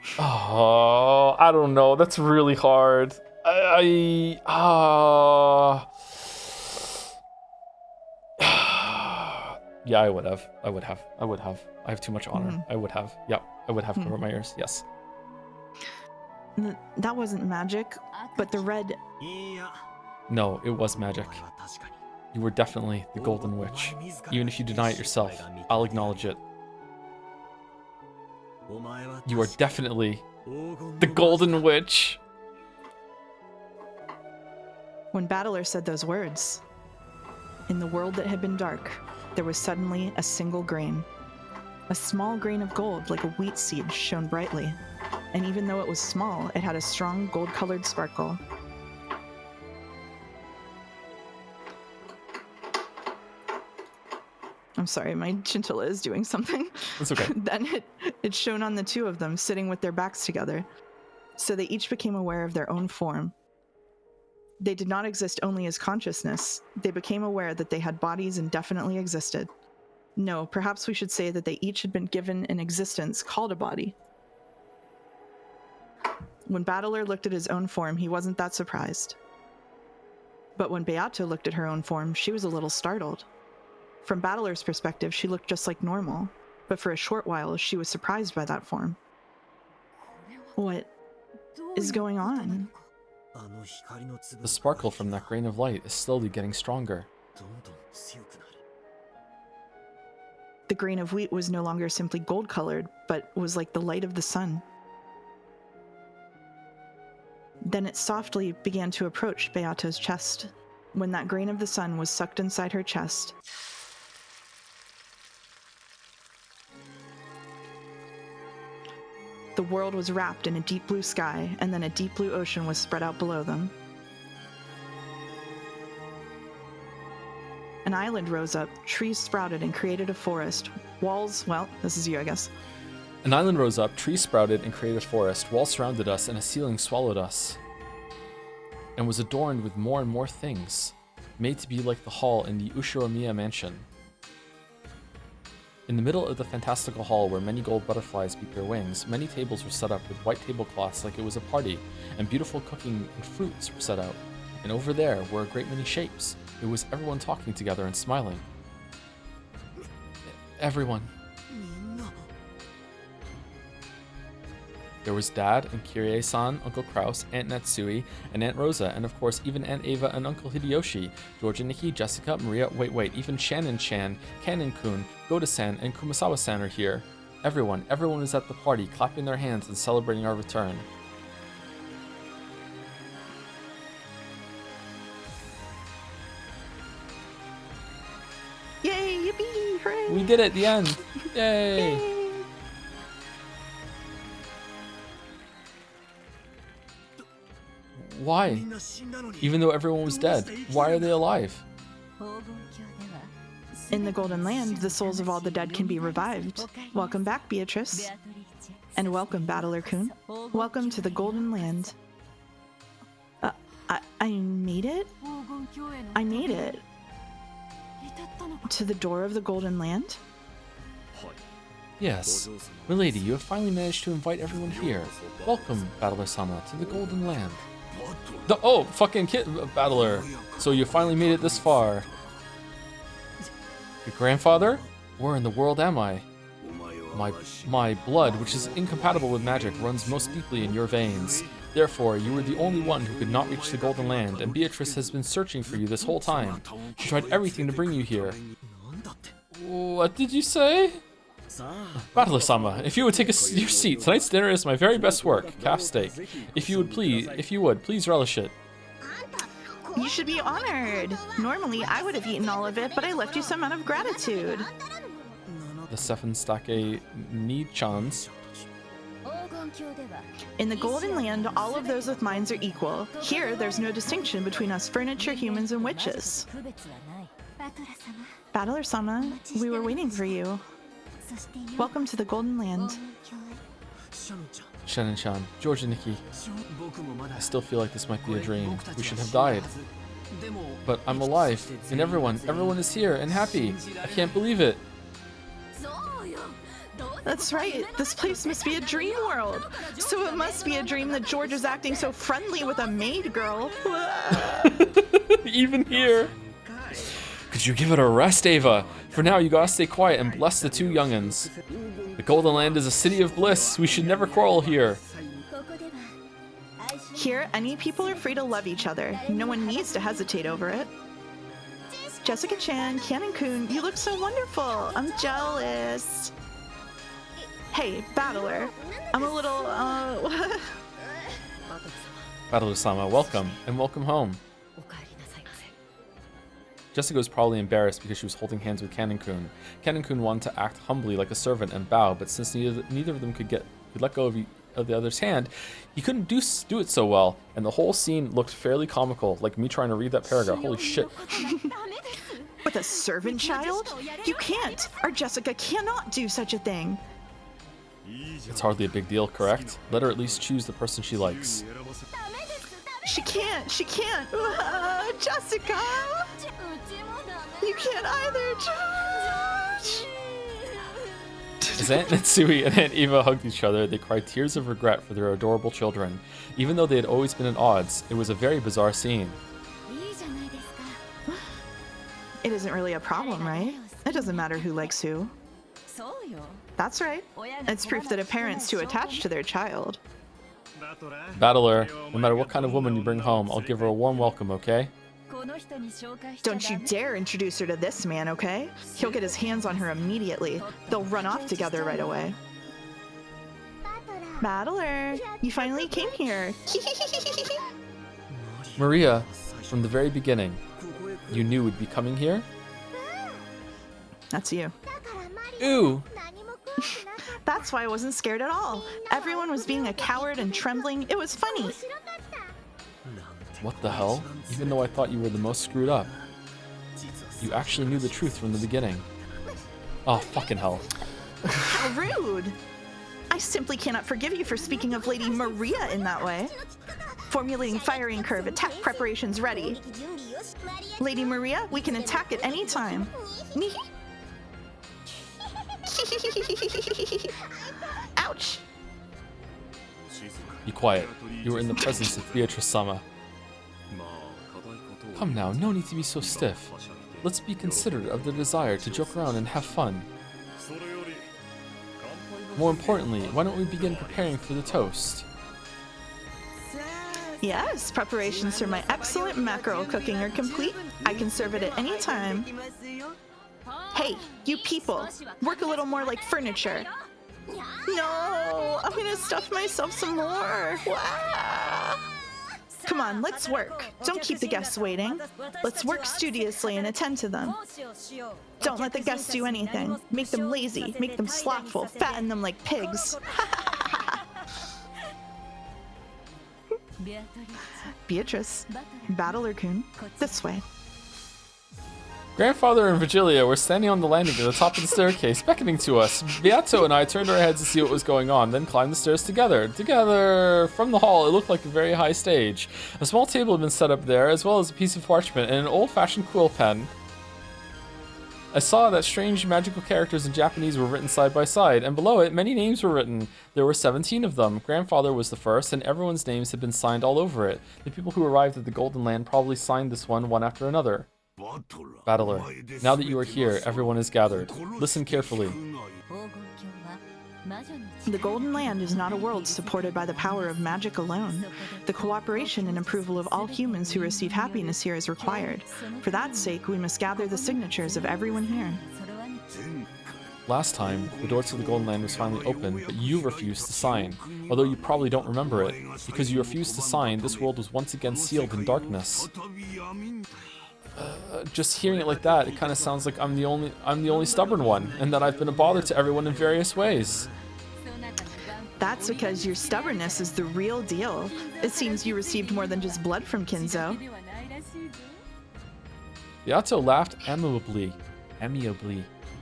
don't know. That's really hard. Yeah, I would have. I have too much honor. I would have. Yep, I would have covered my ears. Yes. That wasn't magic, but the red... No, it was magic. You were definitely the Golden Witch. Even if you deny it yourself, I'll acknowledge it. You are definitely the Golden Witch. When Battler said those words, in the world that had been dark, there was suddenly a single grain. A small grain of gold, like a wheat seed, shone brightly. And even though it was small, it had a strong gold-colored sparkle. I'm sorry, my chinchilla is doing something. That's okay. Then it shone on the two of them, sitting with their backs together. So they each became aware of their own form. They did not exist only as consciousness. They became aware that they had bodies and definitely existed. No, perhaps we should say that they each had been given an existence called a body. When Battler looked at his own form, he wasn't that surprised. But when Beato looked at her own form, she was a little startled. From Battler's perspective, she looked just like normal, but for a short while, she was surprised by that form. What is going on? The sparkle from that grain of light is slowly getting stronger. The grain of wheat was no longer simply gold-colored, but was like the light of the sun. Then it softly began to approach Beato's chest. When that grain of the sun was sucked inside her chest, the world was wrapped in a deep blue sky, and then a deep blue ocean was spread out below them. An island rose up, trees sprouted and created a forest. Walls, well, this is you, I guess. An island rose up, trees sprouted and created a forest. Walls surrounded us, and a ceiling swallowed us, and was adorned with more and more things, made to be like the hall in the Ushiromiya mansion. In the middle of the fantastical hall where many gold butterflies beat their wings, many tables were set up with white tablecloths like it was a party, and beautiful cooking and fruits were set out. And over there were a great many shapes. It was everyone talking together and smiling. Everyone. There was Dad and Kirie-san, Uncle Kraus, Aunt Natsui, and Aunt Rosa, and of course even Aunt Ava and Uncle Hideyoshi, Georgia, Nikki, Jessica, Maria, wait, even Shannon-chan, Kanon-kun, Goda-san, and Kumasawa-san are here. Everyone is at the party, clapping their hands and celebrating our return. Yay, yippee, hooray! We did it, the end! Yay! Yay. Why? Even though everyone was dead, why are they alive? In the Golden Land, the souls of all the dead can be revived. Welcome back, Beatrice. And welcome, Battler-kun. Welcome to the Golden Land. I made it? I made it. To the door of the Golden Land? Yes. Milady, you have finally managed to invite everyone here. Welcome, Battler-sama, to the Golden Land. Oh, fucking Battler. So you finally made it this far. Your grandfather? Where in the world am I? My blood, which is incompatible with magic, runs most deeply in your veins. Therefore, you were the only one who could not reach the Golden Land, and Beatrice has been searching for you this whole time. She tried everything to bring you here. What did you say? Battler-sama, if you would take your seat, tonight's dinner is my very best work, calf steak. If you would, please relish it. You should be honored. Normally, I would have eaten all of it, but I left you some out of gratitude. The Seffenstake Ni-chans. In the Golden Land, all of those with minds are equal. Here, there's no distinction between us furniture, humans, and witches. Battler-sama, we were waiting for you. Welcome to the Golden Land. Shannon-chan, George and Nikki. I still feel like this might be a dream. We should have died. But I'm alive, and everyone is here and happy. I can't believe it. That's right. This place must be a dream world. So it must be a dream that George is acting so friendly with a maid girl. Even here. Could you give it a rest, Ava? For now, you gotta stay quiet and bless the two young'uns. The Golden Land is a city of bliss. We should never quarrel here. Here, any people are free to love each other. No one needs to hesitate over it. Jessica-chan, Kanon-kun, you look so wonderful. I'm jealous. Hey, Battler. I'm a little, Battler-sama, welcome, and welcome home. Jessica was probably embarrassed because she was holding hands with Canon-kun. Canon-kun wanted to act humbly like a servant and bow, but since neither of them could let go of the other's hand, he couldn't do it so well, and the whole scene looked fairly comical, like me trying to read that paragraph. Holy shit. With a servant child? You can't! Our Jessica cannot do such a thing! It's hardly a big deal, correct? Let her at least choose the person she likes. She can't! Jessica! You can't either, Josh! As Aunt Natsui and Aunt Eva hugged each other, they cried tears of regret for their adorable children. Even though they had always been at odds, it was a very bizarre scene. It isn't really a problem, right? It doesn't matter who likes who. That's right. It's proof that a parent's too attached to their child. Battler, no matter what kind of woman you bring home, I'll give her a warm welcome, okay? Don't you dare introduce her to this man, okay? He'll get his hands on her immediately. They'll run off together right away. Battler, you finally came here. Maria, from the very beginning, you knew we'd be coming here? That's you. Ooh! That's why I wasn't scared at all. Everyone was being a coward and trembling. It was funny. What the hell? Even though I thought you were the most screwed up. You actually knew the truth from the beginning. Oh, fucking hell. How rude! I simply cannot forgive you for speaking of Lady Maria in that way. Formulating firing curve, attack preparations ready. Lady Maria, we can attack at any time. Ouch! Be quiet. You were in the presence of Beatrice-sama. Come now, no need to be so stiff. Let's be considerate of the desire to joke around and have fun. More importantly, why don't we begin preparing for the toast? Yes, preparations for my excellent mackerel cooking are complete. I can serve it at any time. Hey, you people, work a little more like furniture. No, I'm gonna stuff myself some more. Wow. Come on, let's work. Don't keep the guests waiting. Let's work studiously and attend to them. Don't let the guests do anything. Make them lazy, make them slothful, fatten them like pigs. Beatrice, Battler-kun, this way. Grandfather and Virgilia were standing on the landing at the top of the staircase, beckoning to us. Beato and I turned our heads to see what was going on, then climbed the stairs together. Together, from the hall, it looked like a very high stage. A small table had been set up there, as well as a piece of parchment and an old-fashioned quill pen. I saw that strange magical characters in Japanese were written side by side, and below it, many names were written. There were 17 of them. Grandfather was the first, and everyone's names had been signed all over it. The people who arrived at the Golden Land probably signed this one after another. Battler, now that you are here, everyone is gathered. Listen carefully. The Golden Land is not a world supported by the power of magic alone. The cooperation and approval of all humans who receive happiness here is required. For that sake, we must gather the signatures of everyone here. Last time, the door to the Golden Land was finally open, but you refused to sign. Although you probably don't remember it. Because you refused to sign, this world was once again sealed in darkness. Just hearing it like that, it kind of sounds like I'm the only stubborn one, and that I've been a bother to everyone in various ways. That's because your stubbornness is the real deal. It seems you received more than just blood from Kinzo. Beato laughed amiably. I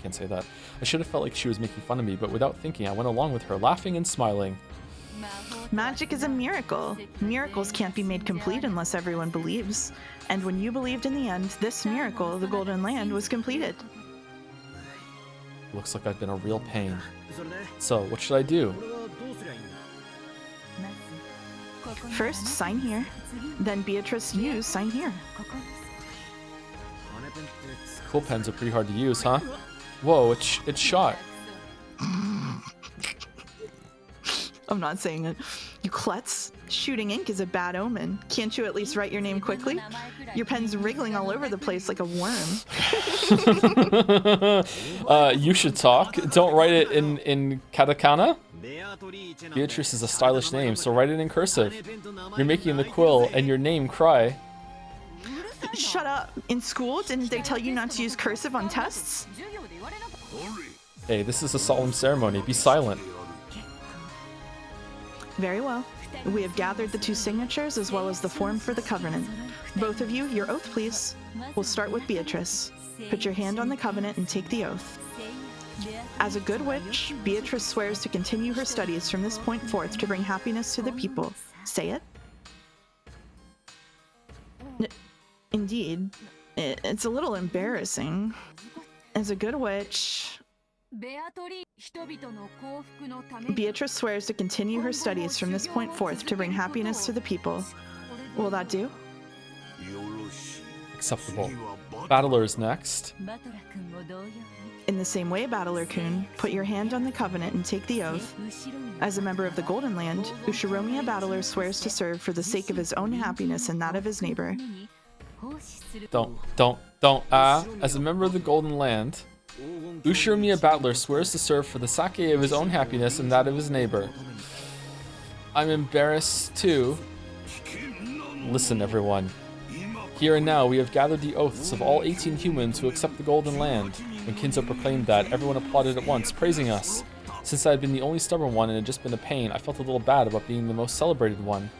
can't say that. I should have felt like she was making fun of me, but without thinking, I went along with her, laughing and smiling. Magic is a miracle. Miracles can't be made complete unless everyone believes. And when you believed in the end, this miracle, the Golden Land, was completed. Looks like I've been a real pain. So, what should I do? First, sign here. Then Beatrice, you sign here. Quill pens are pretty hard to use, huh? Whoa, it's shot. I'm not saying it. You klutz. Shooting ink is a bad omen. Can't you at least write your name quickly? Your pen's wriggling all over the place like a worm. You should talk. Don't write it in katakana. Beatrice is a stylish name, so write it in cursive. You're making the quill and your name cry. Shut up. In school, didn't they tell you not to use cursive on tests? Hey, this is a solemn ceremony. Be silent. Very well. We have gathered the 2 signatures as well as the form for the covenant. Both of you, your oath, please. We'll start with Beatrice. Put your hand on the covenant and take the oath. As a good witch, Beatrice swears to continue her studies from this point forth to bring happiness to the people. Say it. Indeed. It's a little embarrassing. As a good witch... Beatrice swears to continue her studies from this point forth to bring happiness to the people. Will that do? Acceptable. Battler is next. In the same way, Battler-kun, put your hand on the covenant and take the oath. As a member of the Golden Land, Ushiromiya Battler swears to serve for the sake of his own happiness and that of his neighbor. Don't. As a member of the Golden Land, Ushiromiya Battler swears to serve for the sake of his own happiness and that of his neighbor. I'm embarrassed too. Listen, everyone. Here and now, we have gathered the oaths of all 18 humans who accept the Golden Land. When Kinzo proclaimed that, everyone applauded at once, praising us. Since I had been the only stubborn one and had just been a pain, I felt a little bad about being the most celebrated one.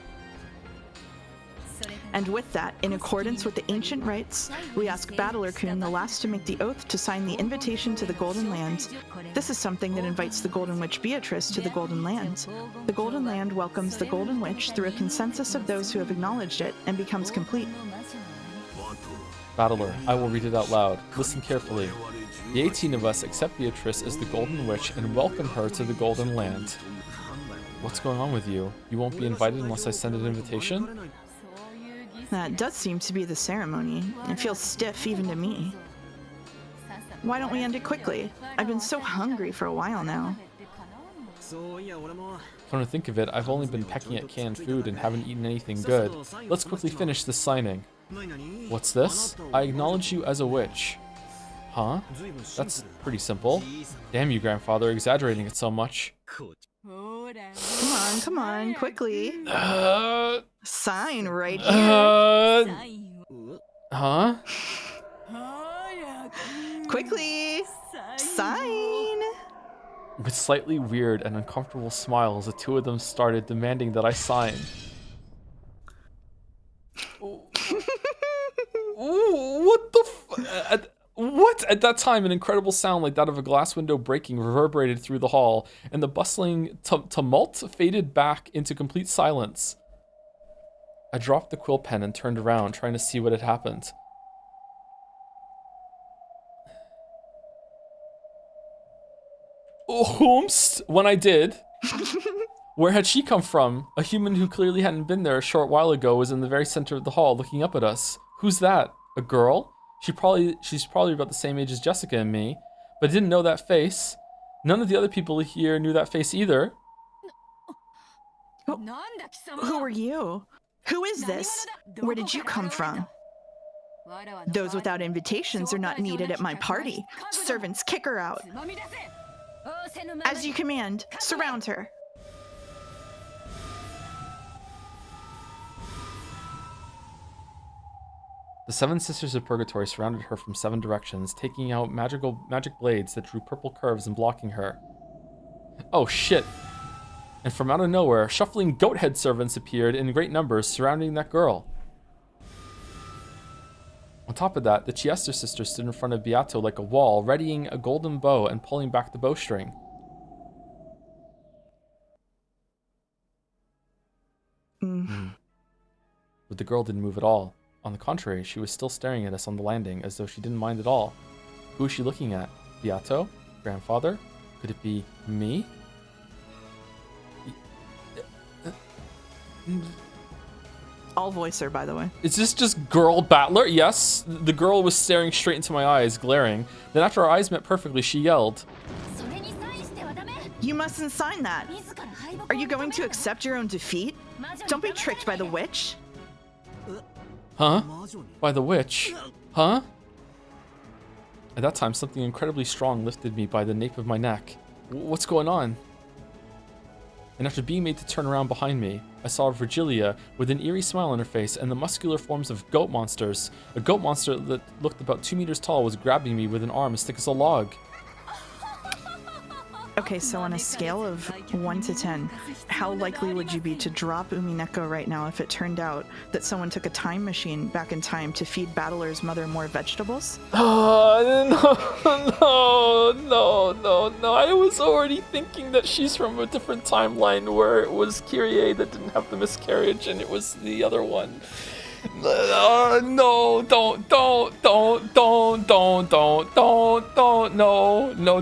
And with that, in accordance with the ancient rites, we ask Battler-kun, the last to make the oath, to sign the invitation to the Golden Land. This is something that invites the Golden Witch Beatrice to the Golden Land. The Golden Land welcomes the Golden Witch through a consensus of those who have acknowledged it and becomes complete. Battler, I will read it out loud. Listen carefully. The 18 of us accept Beatrice as the Golden Witch and welcome her to the Golden Land. What's going on with you? You won't be invited unless I send an invitation? That does seem to be the ceremony. It feels stiff even to me. Why don't we end it quickly? I've been so hungry for a while now. Come to think of it, I've only been pecking at canned food and haven't eaten anything good. Let's quickly finish this signing. What's this? I acknowledge you as a witch. Huh? That's pretty simple. Damn you, grandfather, exaggerating it so much. Come on, quickly. Sign right here. Huh? Quickly. Sign. With slightly weird and uncomfortable smiles, the 2 of them started demanding that I sign. What the What? At that time, an incredible sound like that of a glass window breaking reverberated through the hall, and the bustling tumult faded back into complete silence. I dropped the quill pen and turned around, trying to see what had happened. Oompst! When I did. Where had she come from? A human who clearly hadn't been there a short while ago was in the very center of the hall, looking up at us. Who's that? A girl? She's probably about the same age as Jessica and me, but I didn't know that face. None of the other people here knew that face either. Who are you? Who is this? Where did you come from? Those without invitations are not needed at my party. Servants, kick her out. As you command, surround her. The 7 Sisters of Purgatory surrounded her from 7 directions, taking out magic blades that drew purple curves and blocking her. Oh shit! And from out of nowhere, shuffling goat-head servants appeared in great numbers, surrounding that girl. On top of that, the Chiester sisters stood in front of Beato like a wall, readying a golden bow and pulling back the bowstring. But the girl didn't move at all. On the contrary, she was still staring at us on the landing, as though she didn't mind at all. Who is she looking at? Beato? Grandfather? Could it be me? I'll voice her, by the way. Is this just girl Battler? Yes. The girl was staring straight into my eyes, glaring. Then after our eyes met perfectly, she yelled, You mustn't sign that. Are you going to accept your own defeat? Don't be tricked by the witch. Huh? By the witch? Huh? At that time, something incredibly strong lifted me by the nape of my neck. What's going on? and after being made to turn around behind me, I saw Virgilia with an eerie smile on her face and the muscular forms of goat monsters. A goat monster that looked about 2 meters tall was grabbing me with an arm as thick as a log. Okay, so on a scale of 1 to 10, how likely would you be to drop Umineko right now if it turned out that someone took a time machine back in time to feed Battler's mother more vegetables? No. I was already thinking that she's from a different timeline where it was Kyrie that didn't have the miscarriage and it was the other one. No, don't,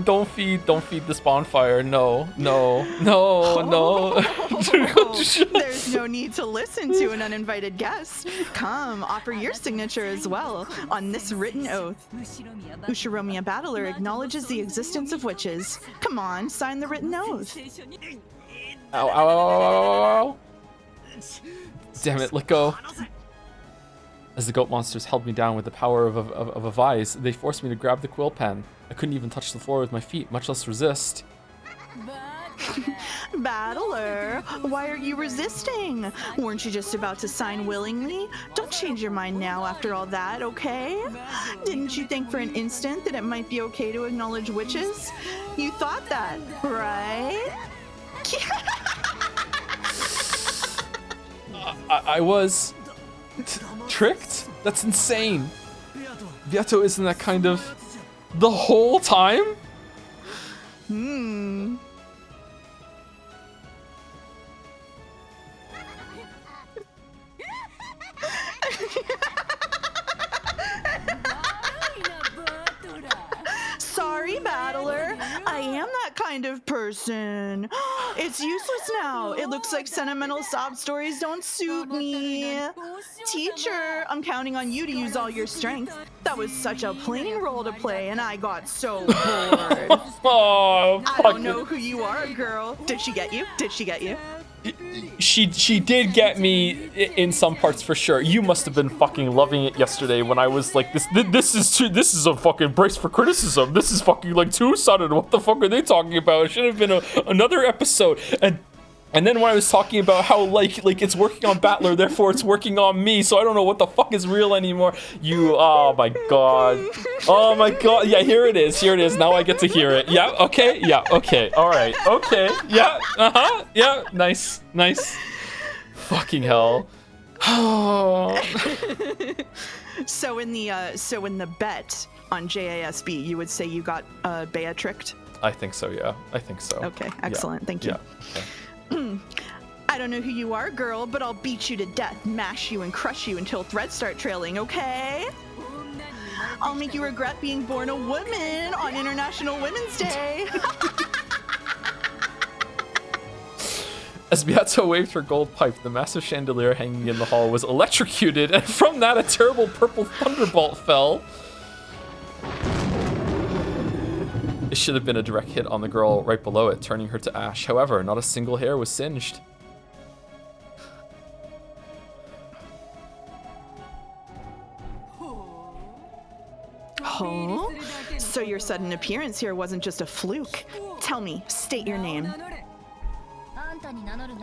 don't feed this bonfire. No. There's no need to listen to an uninvited guest. Come, offer your signature as well on this written oath. Ushiromiya Battler acknowledges the existence of witches. Come on, sign the written oath. Ow. Damn it, let go. As the goat monsters held me down with the power of a vise, they forced me to grab the quill pen. I couldn't even touch the floor with my feet, much less resist. Battler, why are you resisting? Weren't you just about to sign willingly? Don't change your mind now after all that, okay? Didn't you think for an instant that it might be okay to acknowledge witches? You thought that, right? I was tricked? That's insane. Beato isn't that kind of the whole time? Sorry, Battler. I am that kind of person. It's useless now. It looks like sentimental sob stories don't suit me. Teacher, I'm counting on you to use all your strength. That was such a plain role to play, and I got so bored. Oh, I don't know who you are, girl. Did she get you? She did get me in some parts for sure. You must have been fucking loving it yesterday when I was like, this is a fucking brace for criticism. This is fucking like two-sided. What the fuck are they talking about? It should have been another episode. And then when I was talking about how like it's working on Battler, therefore it's working on me, so I don't know what the fuck is real anymore. Oh my god. Yeah, here it is. Now I get to hear it. Yeah, okay. All right. Okay. Yeah. Yeah. Nice. Fucking hell. So in the bet on JASB, you would say you got Bea tricked? I think so, yeah. Okay, excellent. Yeah. Thank you. Yeah. Okay. I don't know who you are, girl, but I'll beat you to death, mash you, and crush you until threads start trailing, okay? I'll make you regret being born a woman on International Women's Day. As Beato waved her gold pipe, the massive chandelier hanging in the hall was electrocuted, and from that a terrible purple thunderbolt fell. It should have been a direct hit on the girl right below it, turning her to ash. However, not a single hair was singed. Oh? So your sudden appearance here wasn't just a fluke. Tell me, state your name.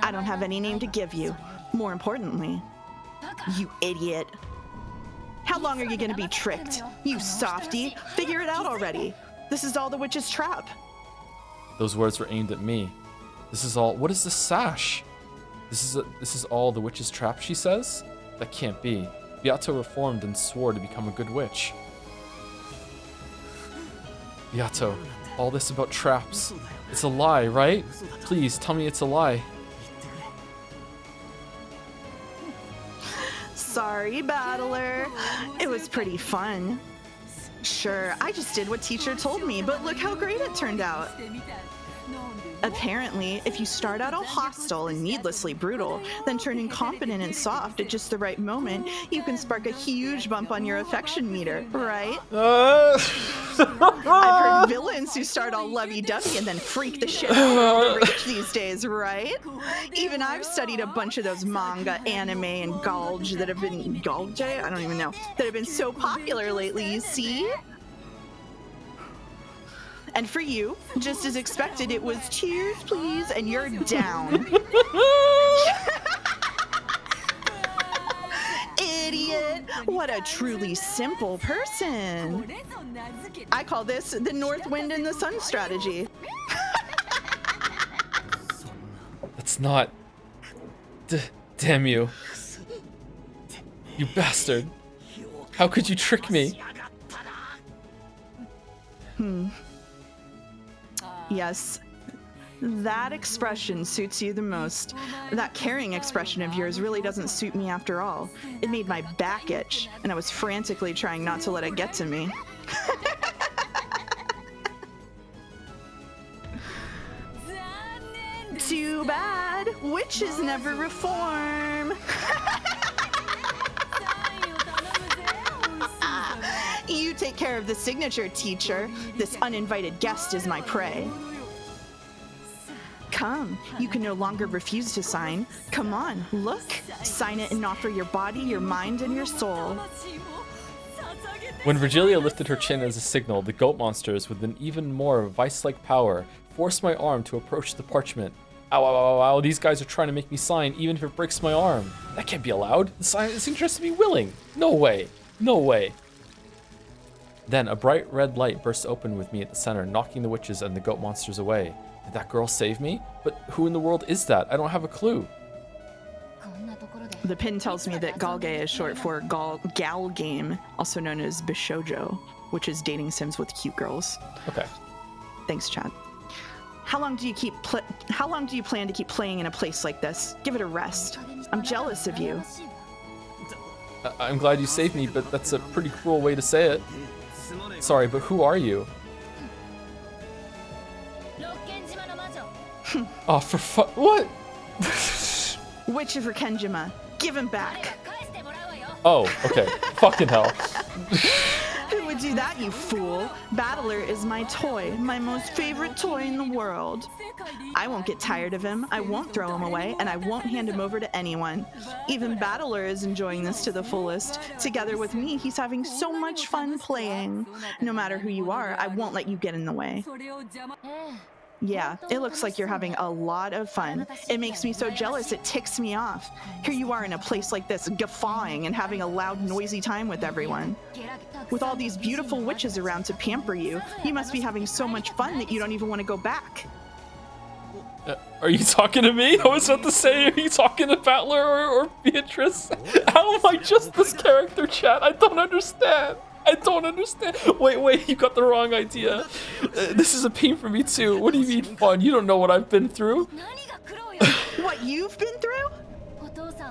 I don't have any name to give you. More importantly, you idiot. How long are you gonna be tricked? You softy, figure it out already. This is all the witch's trap. Those words were aimed at me. This is all. What is this sash? This is all the witch's trap, she says? That can't be. Beato reformed and swore to become a good witch. Beato, all this about traps. It's a lie, right? Please tell me it's a lie. Sorry, Battler. It was pretty fun. Sure, I just did what teacher told me, but look how great it turned out. Apparently, if you start out all hostile and needlessly brutal, then turn incompetent and soft at just the right moment, you can spark a huge bump on your affection meter, right? I've heard villains who start all lovey-dovey and then freak the shit out of the rich these days, right? Even I've studied a bunch of those manga, anime, and galge that have been that have been so popular lately, you see? And for you, just as expected, it was cheers, please, and you're down. Idiot! What a truly simple person. I call this the North Wind and the Sun strategy. That's not... damn you. You bastard. How could you trick me? Yes, that expression suits you the most. That caring expression of yours really doesn't suit me after all. It made my back itch, and I was frantically trying not to let it get to me. Too bad. Witches never reform. You take care of the signature, teacher. This uninvited guest is my prey. Come, you can no longer refuse to sign. Come on, look. Sign it and offer your body, your mind, and your soul. When Virgilia lifted her chin as a signal, the goat monsters, with an even more vice-like power, forced my arm to approach the parchment. Ow, ow, ow, ow, these guys are trying to make me sign even if it breaks my arm. That can't be allowed. The signature has to be willing. No way. No way. Then a bright red light burst open with me at the center, knocking the witches and the goat monsters away. Did that girl save me? But who in the world is that? I don't have a clue. The pin tells me that Galgame is short for gal game, also known as Bishoujo, which is dating sims with cute girls. Okay. Thanks, Chad. How long do you plan to keep playing in a place like this? Give it a rest. I'm jealous of you. I'm glad you saved me, but that's a pretty cruel way to say it. Sorry, but who are you? Oh, for what? Witch of Rikenjima, give him back. Oh, okay. Fucking hell. Who would do that, you fool? Battler is my toy, my most favorite toy in the world. I won't get tired of him, I won't throw him away, and I won't hand him over to anyone. Even Battler is enjoying this to the fullest. Together with me, he's having so much fun playing. No matter who you are, I won't let you get in the way. Yeah, it looks like you're having a lot of fun. It makes me so jealous, it ticks me off. Here you are in a place like this, guffawing and having a loud, noisy time with everyone. With all these beautiful witches around to pamper you, you must be having so much fun that you don't even want to go back. Are you talking to me? I was about to say, are you talking to Battler or Beatrice? How am I just this character, chat? I don't understand. I don't understand. Wait, you got the wrong idea. This is a pain for me too. What do you mean fun? You don't know what I've been through. What you've been through?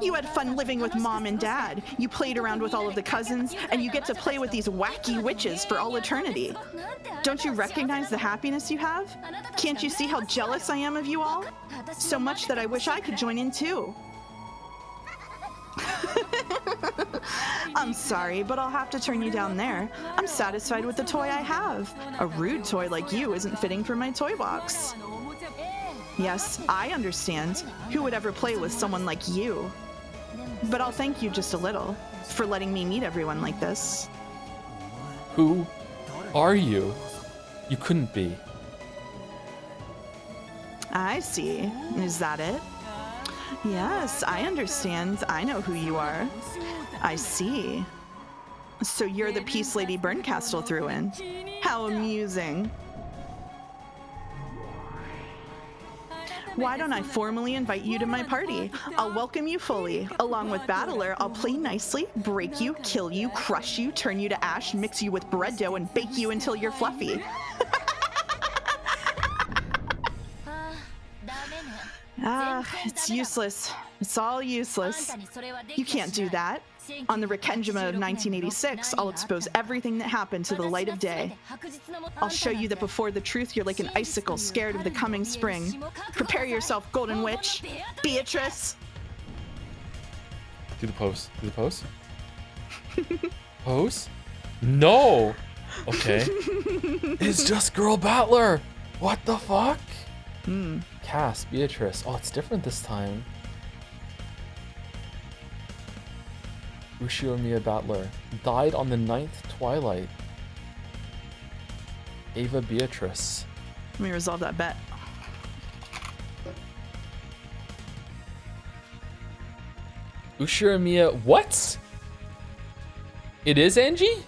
You had fun living with mom and dad. You played around with all of the cousins, and you get to play with these wacky witches for all eternity. Don't you recognize the happiness you have? Can't you see how jealous I am of you all? So much that I wish I could join in too. I'm sorry, but I'll have to turn you down there. I'm satisfied with the toy I have. A rude toy like you isn't fitting for my toy box. Yes, I understand. Who would ever play with someone like you? But I'll thank you just a little for letting me meet everyone like this. Who are you? You couldn't be. I see. Is that it? Yes, I understand. I know who you are. I see. So you're the Peace Lady Burncastle threw in. How amusing. Why don't I formally invite you to my party? I'll welcome you fully. Along with Battler, I'll play nicely, break you, kill you, crush you, turn you to ash, mix you with bread dough, and bake you until you're fluffy. It's useless. It's all useless. You can't do that. On the Rikenjima of 1986, I'll expose everything that happened to the light of day. I'll show you that before the truth, you're like an icicle scared of the coming spring. Prepare yourself, Golden Witch. Beatrice! Do the pose. Do the pose. Pose? No! Okay. It's just Girl Battler! What the fuck? Cass, Beatrice. Oh, it's different this time. Ushio Miya Battler. Died on the 9th twilight. Ava Beatrice. Let me resolve that bet. Ushiramiya, what? It is Angie?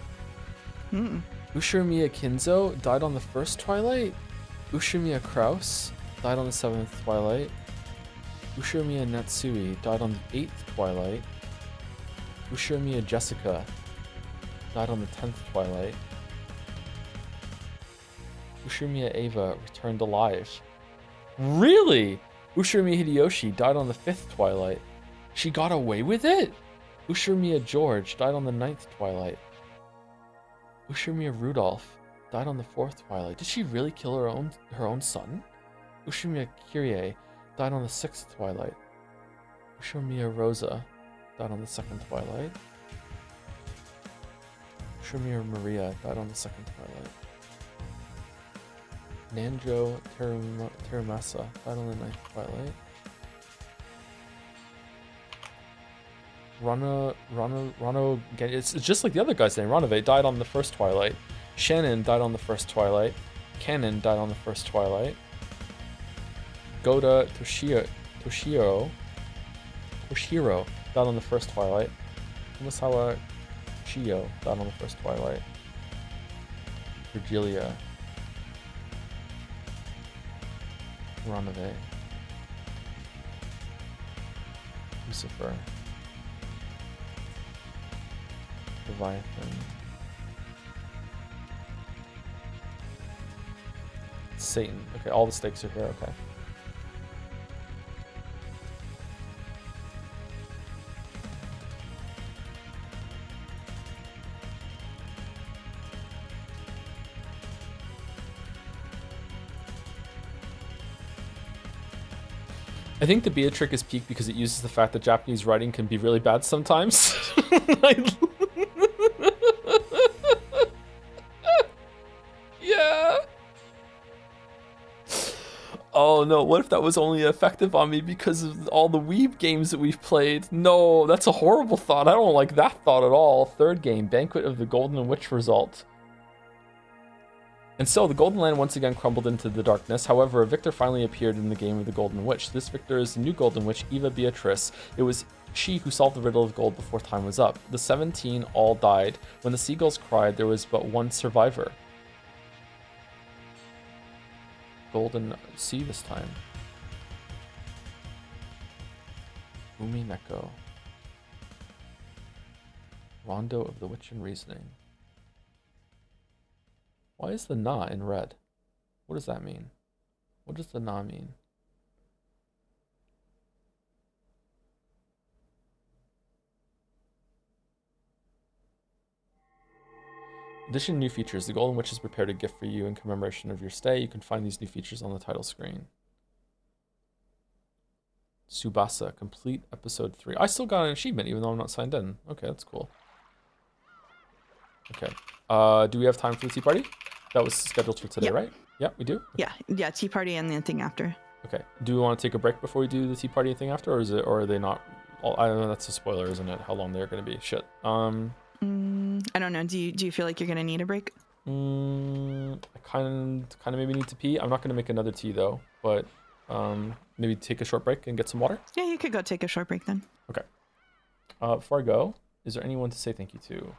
Hmm. Ushiramiya Kinzo died on the first Twilight. Ushiramiya Kraus died on the 7th Twilight. Ushiramiya Natsui died on the 8th Twilight. Ushiramiya Jessica died on the 10th Twilight. Ushiramiya Ava returned alive. Really? Ushiramiya Hideyoshi died on the 5th Twilight. She got away with it? Ushiramiya George died on the 9th Twilight. Ushiramiya Rudolph died on the 4th Twilight. Did she really kill her own son? Ushiramiya Kyrie died on the 6th Twilight. Ushiramiya Rosa died on the 2nd Twilight. Ushiramiya Maria died on the 2nd Twilight. Nanjo Terumasa died on the 9th Twilight. Rano, it's just like the other guy's name. Ranove died on the 1st Twilight. Shannon died on the 1st Twilight. Cannon died on the 1st Twilight. Goda Toshiro died on the 1st Twilight. Kumasawa Chiyo died on the 1st Twilight. Virgilia. Ranove. Lucifer. Leviathan. Satan. Okay, all the stakes are here, okay. I think the Beatrix is peak because it uses the fact that Japanese writing can be really bad sometimes. Yeah. Oh no, what if that was only effective on me because of all the Weeb games that we've played? No, that's a horrible thought. I don't like that thought at all. 3rd game, Banquet of the Golden Witch result. And so the Golden Land once again crumbled into the darkness. However, a victor finally appeared in the game of the Golden Witch. This victor is the new Golden Witch, Eva Beatrice. It was she who solved the riddle of gold before time was up. The 17 all died. When the seagulls cried, there was but one survivor. Golden sea this time. Umineko. Rondo of the Witch and Reasoning. Why is the na in red? What does that mean? What does the na mean? Addition new features. The Golden Witch has prepared a gift for you in commemoration of your stay. You can find these new features on the title screen. Tsubasa, complete episode 3. I still got an achievement even though I'm not signed in. Okay, that's cool. Okay. Do we have time for the tea party? That was scheduled for today, right? Yeah, we do? Yeah, tea party and the thing after. Okay. Do we want to take a break before we do the tea party and thing after, or are they not? I don't know. That's a spoiler, isn't it? How long they're going to be? Shit. I don't know. Do you feel like you're gonna need a break? I kind of maybe need to pee. I'm not gonna make another tea though, but maybe take a short break and get some water. Yeah, you could go take a short break then. Okay. Before I go, is there anyone to say thank you to?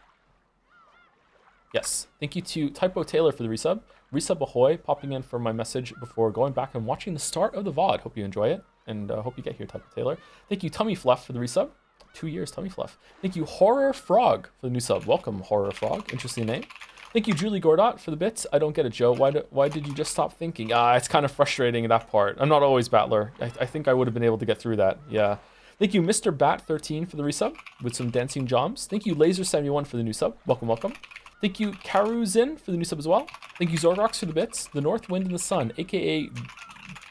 Yes. Thank you to Typo Taylor for the resub. Resub ahoy, popping in for my message before going back and watching the start of the VOD. Hope you enjoy it, and hope you get here, Typo Taylor. Thank you, Tummy Fluff, for the resub. 2 years, Tummy Fluff. Thank you, Horror Frog, for the new sub. Welcome, Horror Frog. Interesting name. Thank you, Julie Gordot, for the bits. I don't get it, Joe. Why did you just stop thinking? It's kind of frustrating, that part. I'm not always Battler. I think I would have been able to get through that. Yeah. Thank you, Mr. Bat13, for the resub with some dancing joms. Thank you, Laser71, for the new sub. Welcome, welcome. Thank you, Karuzin, for the new sub as well. Thank you, Zorrox, for the bits. The North Wind and the Sun, aka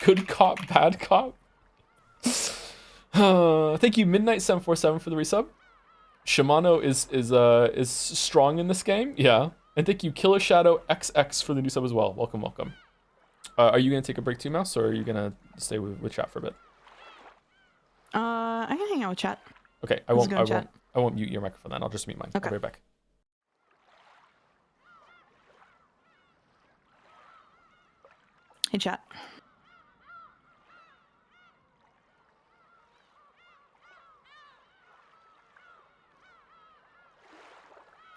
Good Cop, Bad Cop. Thank you, Midnight747, for the resub. Shimano is strong in this game. Yeah. And thank you, Killer Shadow XX, for the new sub as well. Welcome, welcome. Are you gonna take a break too, Mouse, or are you gonna stay with chat for a bit? I can hang out with chat. Okay, I won't mute your microphone then. I'll just mute mine. Okay. I'll be right back. Hey, chat.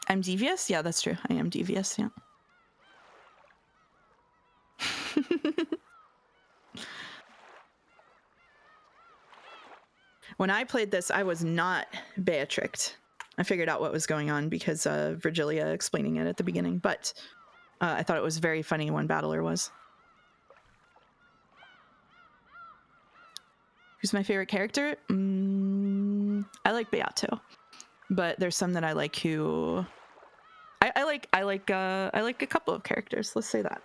I'm devious? Yeah, that's true. I am devious, yeah. When I played this, I was not Beatrixed. I figured out what was going on because Virgilia explaining it at the beginning, but I thought it was very funny when Battler was. Who's my favorite character? I like Beato, but there's some that I like who I like a couple of characters. Let's say that.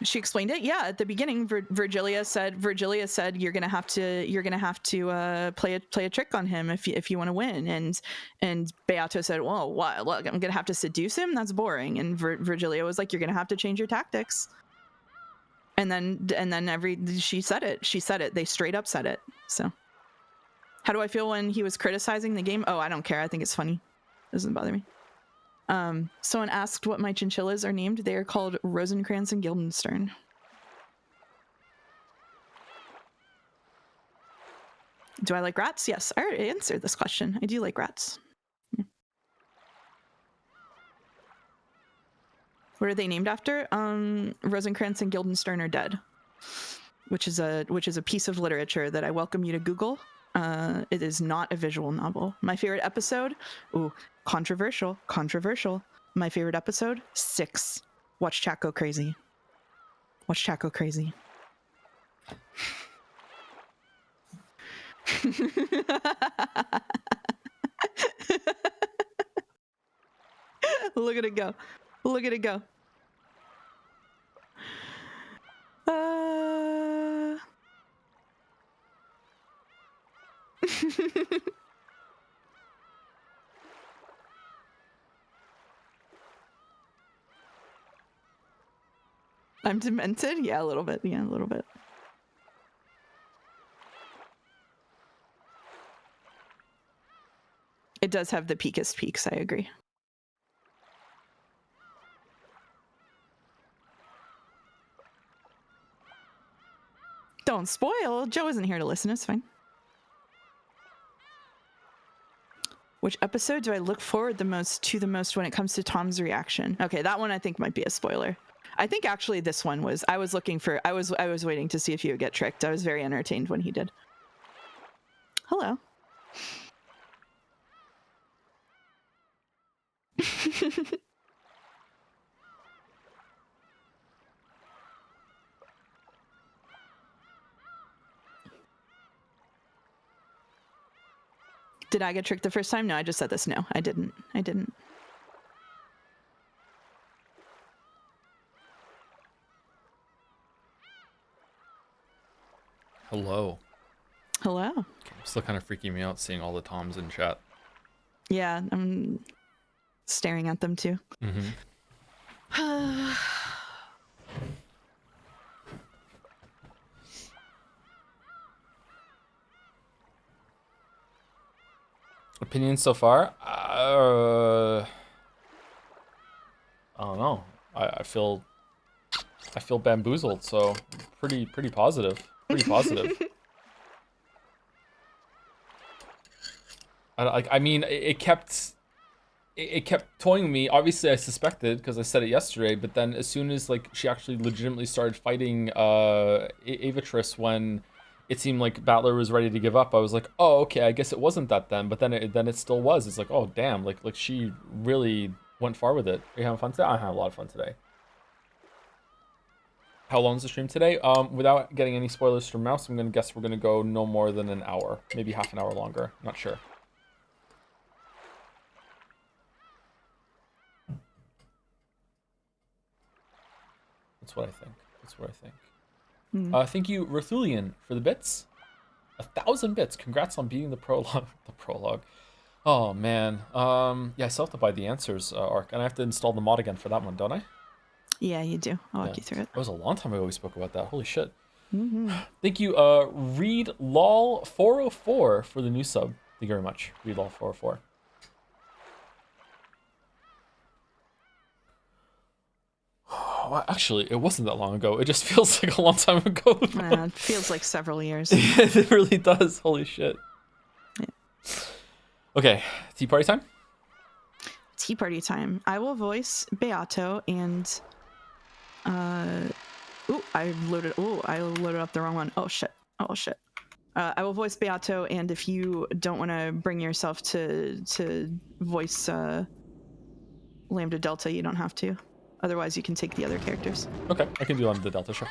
She explained it. Yeah, at the beginning, Virgilia said you're gonna have to play a trick on him if you want to win. And Beato said, well, what? Look, I'm gonna have to seduce him. That's boring. And Virgilia was like, you're gonna have to change your tactics. And then she said it. They straight up said it. So, how do I feel when he was criticizing the game? Oh, I don't care. I think it's funny. It doesn't bother me. Someone asked what my chinchillas are named. They are called Rosencrantz and Guildenstern. Do I like rats? Yes, I already answered this question. I do like rats. Yeah. What are they named after? Rosencrantz and Guildenstern are dead, which is a piece of literature that I welcome you to Google. It is not a visual novel. My favorite episode? Ooh, controversial. My favorite episode? 6. Watch chat go crazy. Look at it go. I'm demented? Yeah, a little bit. It does have the peakest peaks, I agree. Don't spoil. Joe isn't here to listen. It's fine. Which episode do I look forward the most when it comes to Tom's reaction? Okay, that one I think might be a spoiler. I think actually this one was. I was waiting to see if you would get tricked. I was very entertained when he did. Hello. Did I get tricked the first time? No, I just said this. No, I didn't. Hello. Still kind of freaking me out seeing all the Toms in chat. Yeah, I'm staring at them too. Opinions so far? I don't know. I feel bamboozled, so pretty positive. I mean, it kept toying me. Obviously, I suspected because I said it yesterday. But then, as soon as like she actually legitimately started fighting Avatris, when it seemed like Battler was ready to give up, I was like, oh, okay, I guess it wasn't that then. But then it still was. It's like, oh damn, like she really went far with it. Are you having fun today? I had a lot of fun today. How long is the stream today? Without getting any spoilers from Mouse, I'm gonna guess we're gonna go no more than an hour, maybe half an hour longer. Not sure. That's what I think. Thank you, Rothulian, for the bits. 1,000 bits. Congrats on beating the prologue. Oh man. Yeah, I still have to buy the answers arc, and I have to install the mod again for that one, don't I? Yeah, you do. I'll walk you through it. It was a long time ago we spoke about that. Holy shit. Thank you, Read Lol 404 for the new sub. Thank you very much, Read Lol 404. Oh, actually, it wasn't that long ago. It just feels like a long time ago. It feels like several years. It really does. Holy shit. Yeah. Okay, tea party time? Tea party time. I will voice Beato and I loaded up the wrong one. Oh shit. I will voice Beato, and if you don't want to bring yourself to voice Lambda Delta, you don't have to. Otherwise, you can take the other characters. Okay, I can do Lambda Delta, sure.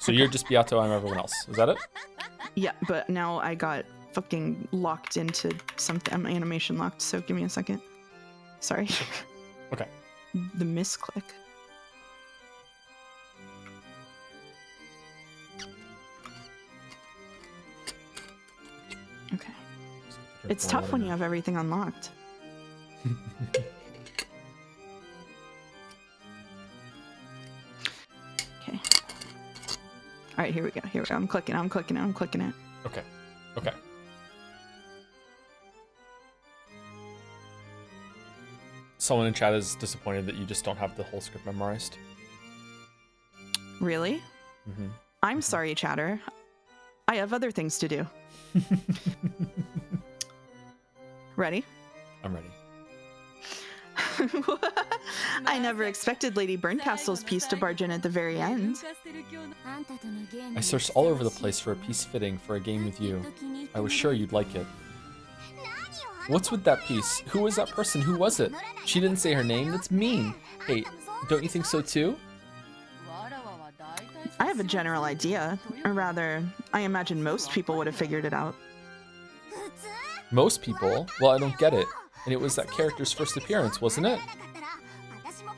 So you're just Beato, I'm everyone else. Is that it? Yeah, but now I got fucking locked into something. I'm animation locked, so give me a second. Sorry. Okay. The misclick. Okay. It's tough when you have everything unlocked. Okay. All right, here we go. I'm clicking it. Okay. Okay. Someone in chat is disappointed that you just don't have the whole script memorized. Really? Mm-hmm. I'm sorry, chatter. I have other things to do. Ready? I'm ready. I never expected Lady Burncastle's piece to barge in at the very end. I searched all over the place for a piece fitting for a game with you. I was sure you'd like it. What's with that piece? Who was that person? Who was it? She didn't say her name? That's mean. Hey, don't you think so too? I have a general idea. Or rather, I imagine most people would have figured it out. Most people? Well, I don't get it. And it was that character's first appearance, wasn't it?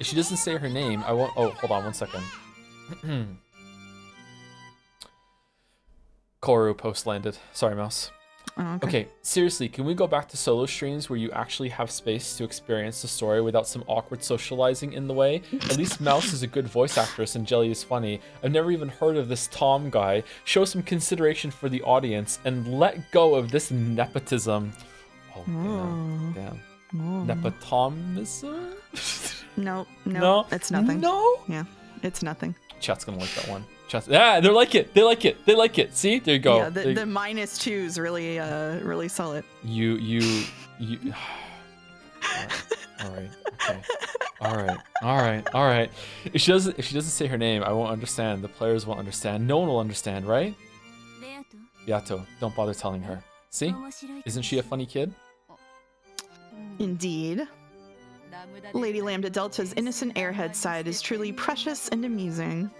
If she doesn't say her name, I won't... Oh, hold on 1 second. Koru post landed. Sorry, mouse. Oh, Okay, seriously, can we go back to solo streams where you actually have space to experience the story without some awkward socializing in the way? At least Mouse is a good voice actress and Jelly is funny. I've never even heard of this Tom guy. Show some consideration for the audience and let go of this nepotism. Oh, damn. Nepotism? No, it's nothing. No? Yeah, it's nothing. Chat's gonna like that one. Yeah, they like it. They like it. See, there you go. Yeah, the -2s really sell it. You. All right. Okay. All right. If she doesn't say her name, I won't understand. The players won't understand. No one will understand, right? Yato, don't bother telling her. See? Isn't she a funny kid? Indeed. Lady Lambda Delta's innocent airhead side is truly precious and amusing.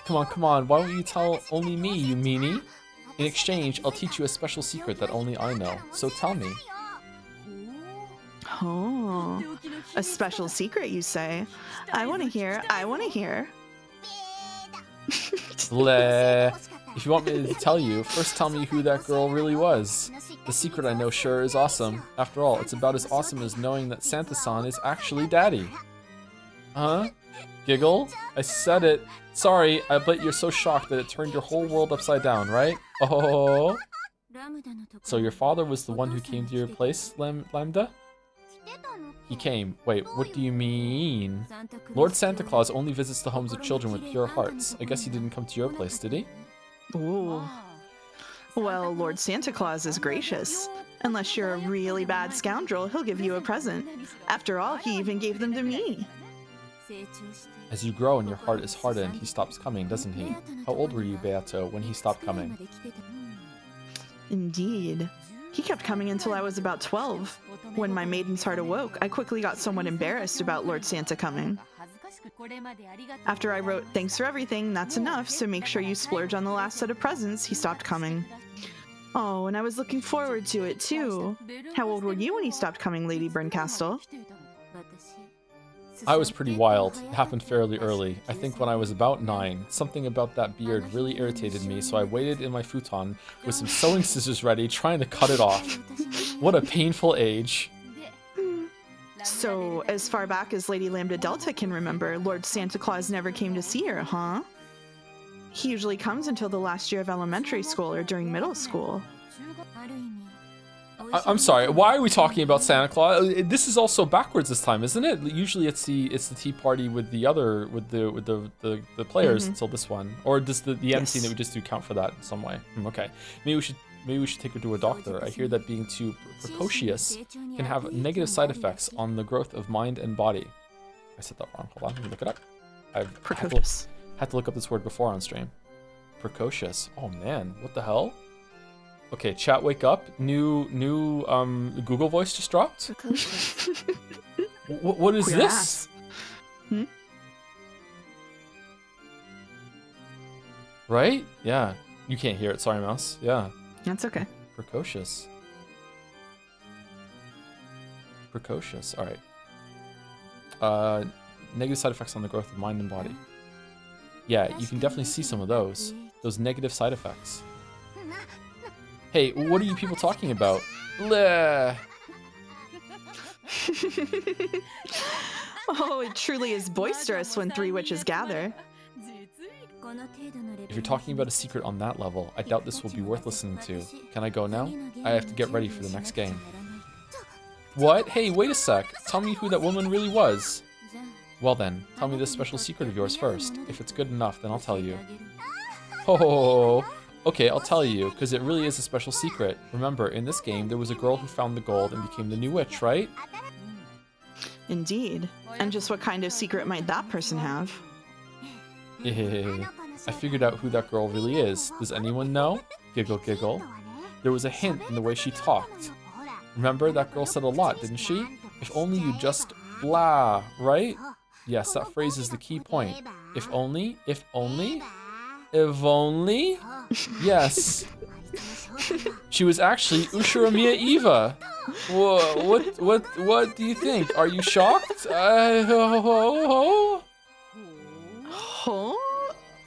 Come on, why won't you tell only me, you meanie? In exchange, I'll teach you a special secret that only I know, so tell me. Oh, a special secret, you say? I want to hear. Bleh. If you want me to tell you, first tell me who that girl really was. The secret I know sure is awesome. After all, it's about as awesome as knowing that Santa-san is actually Daddy. Huh? Giggle? I said it. Sorry, I bet you're so shocked that it turned your whole world upside down, right? Oh. So your father was the one who came to your place, Lambda? He came. Wait, what do you mean? Lord Santa Claus only visits the homes of children with pure hearts. I guess he didn't come to your place, did he? Ooh. Well, Lord Santa Claus is gracious. Unless you're a really bad scoundrel, he'll give you a present. After all, he even gave them to me. As you grow and your heart is hardened, he stops coming, doesn't he? How old were you, Beato, when he stopped coming? Indeed. He kept coming until I was about 12. When my maiden's heart awoke, I quickly got somewhat embarrassed about Lord Santa coming. After I wrote, "Thanks for everything, that's enough, so make sure you splurge on the last set of presents," he stopped coming. Oh, and I was looking forward to it too. How old were you when he stopped coming, Lady Burncastle? I was pretty wild. It happened fairly early. I think when I was about 9. Something about that beard really irritated me, so I waited in my futon with some sewing scissors ready, trying to cut it off. What a painful age. So, as far back as Lady Lambda Delta can remember, Lord Santa Claus never came to see her, huh? He usually comes until the last year of elementary school or during middle school. I'm sorry. Why are we talking about Santa Claus? This is also backwards this time, isn't it? Usually it's the tea party with the players until this one, or does the end scene that we just do count for that in some way? Okay, maybe we should take her to a doctor. I hear that being too precocious can have negative side effects on the growth of mind and body. I said that wrong. Hold on, let me look it up. I've Precocious. had to look up this word before on stream. Precocious. Oh man, what the hell? Okay, chat, wake up. New Google voice just dropped. What is Queer this? ass. Hmm? Right? Yeah. You can't hear it. Sorry, mouse. Yeah. That's okay. Precocious. Precocious. All right. Negative side effects on the growth of mind and body. Yeah, you can definitely see some of those negative side effects. Hey, what are you people talking about? Bleh. Oh, it truly is boisterous when three witches gather. If you're talking about a secret on that level, I doubt this will be worth listening to. Can I go now? I have to get ready for the next game. What? Hey, wait a sec. Tell me who that woman really was. Well then, tell me this special secret of yours first. If it's good enough, then I'll tell you. Oh, okay, I'll tell you, because it really is a special secret. Remember, in this game, there was a girl who found the gold and became the new witch, right? Indeed. And just what kind of secret might that person have? I figured out who that girl really is. Does anyone know? Giggle, giggle. There was a hint in the way she talked. Remember, that girl said a lot, didn't she? If only you just blah, right? Yes, that phrase is the key point. If only, if only, if only. Yes. She was actually Ushiromiya Eva. Whoa, what do you think? Are you shocked? Oh,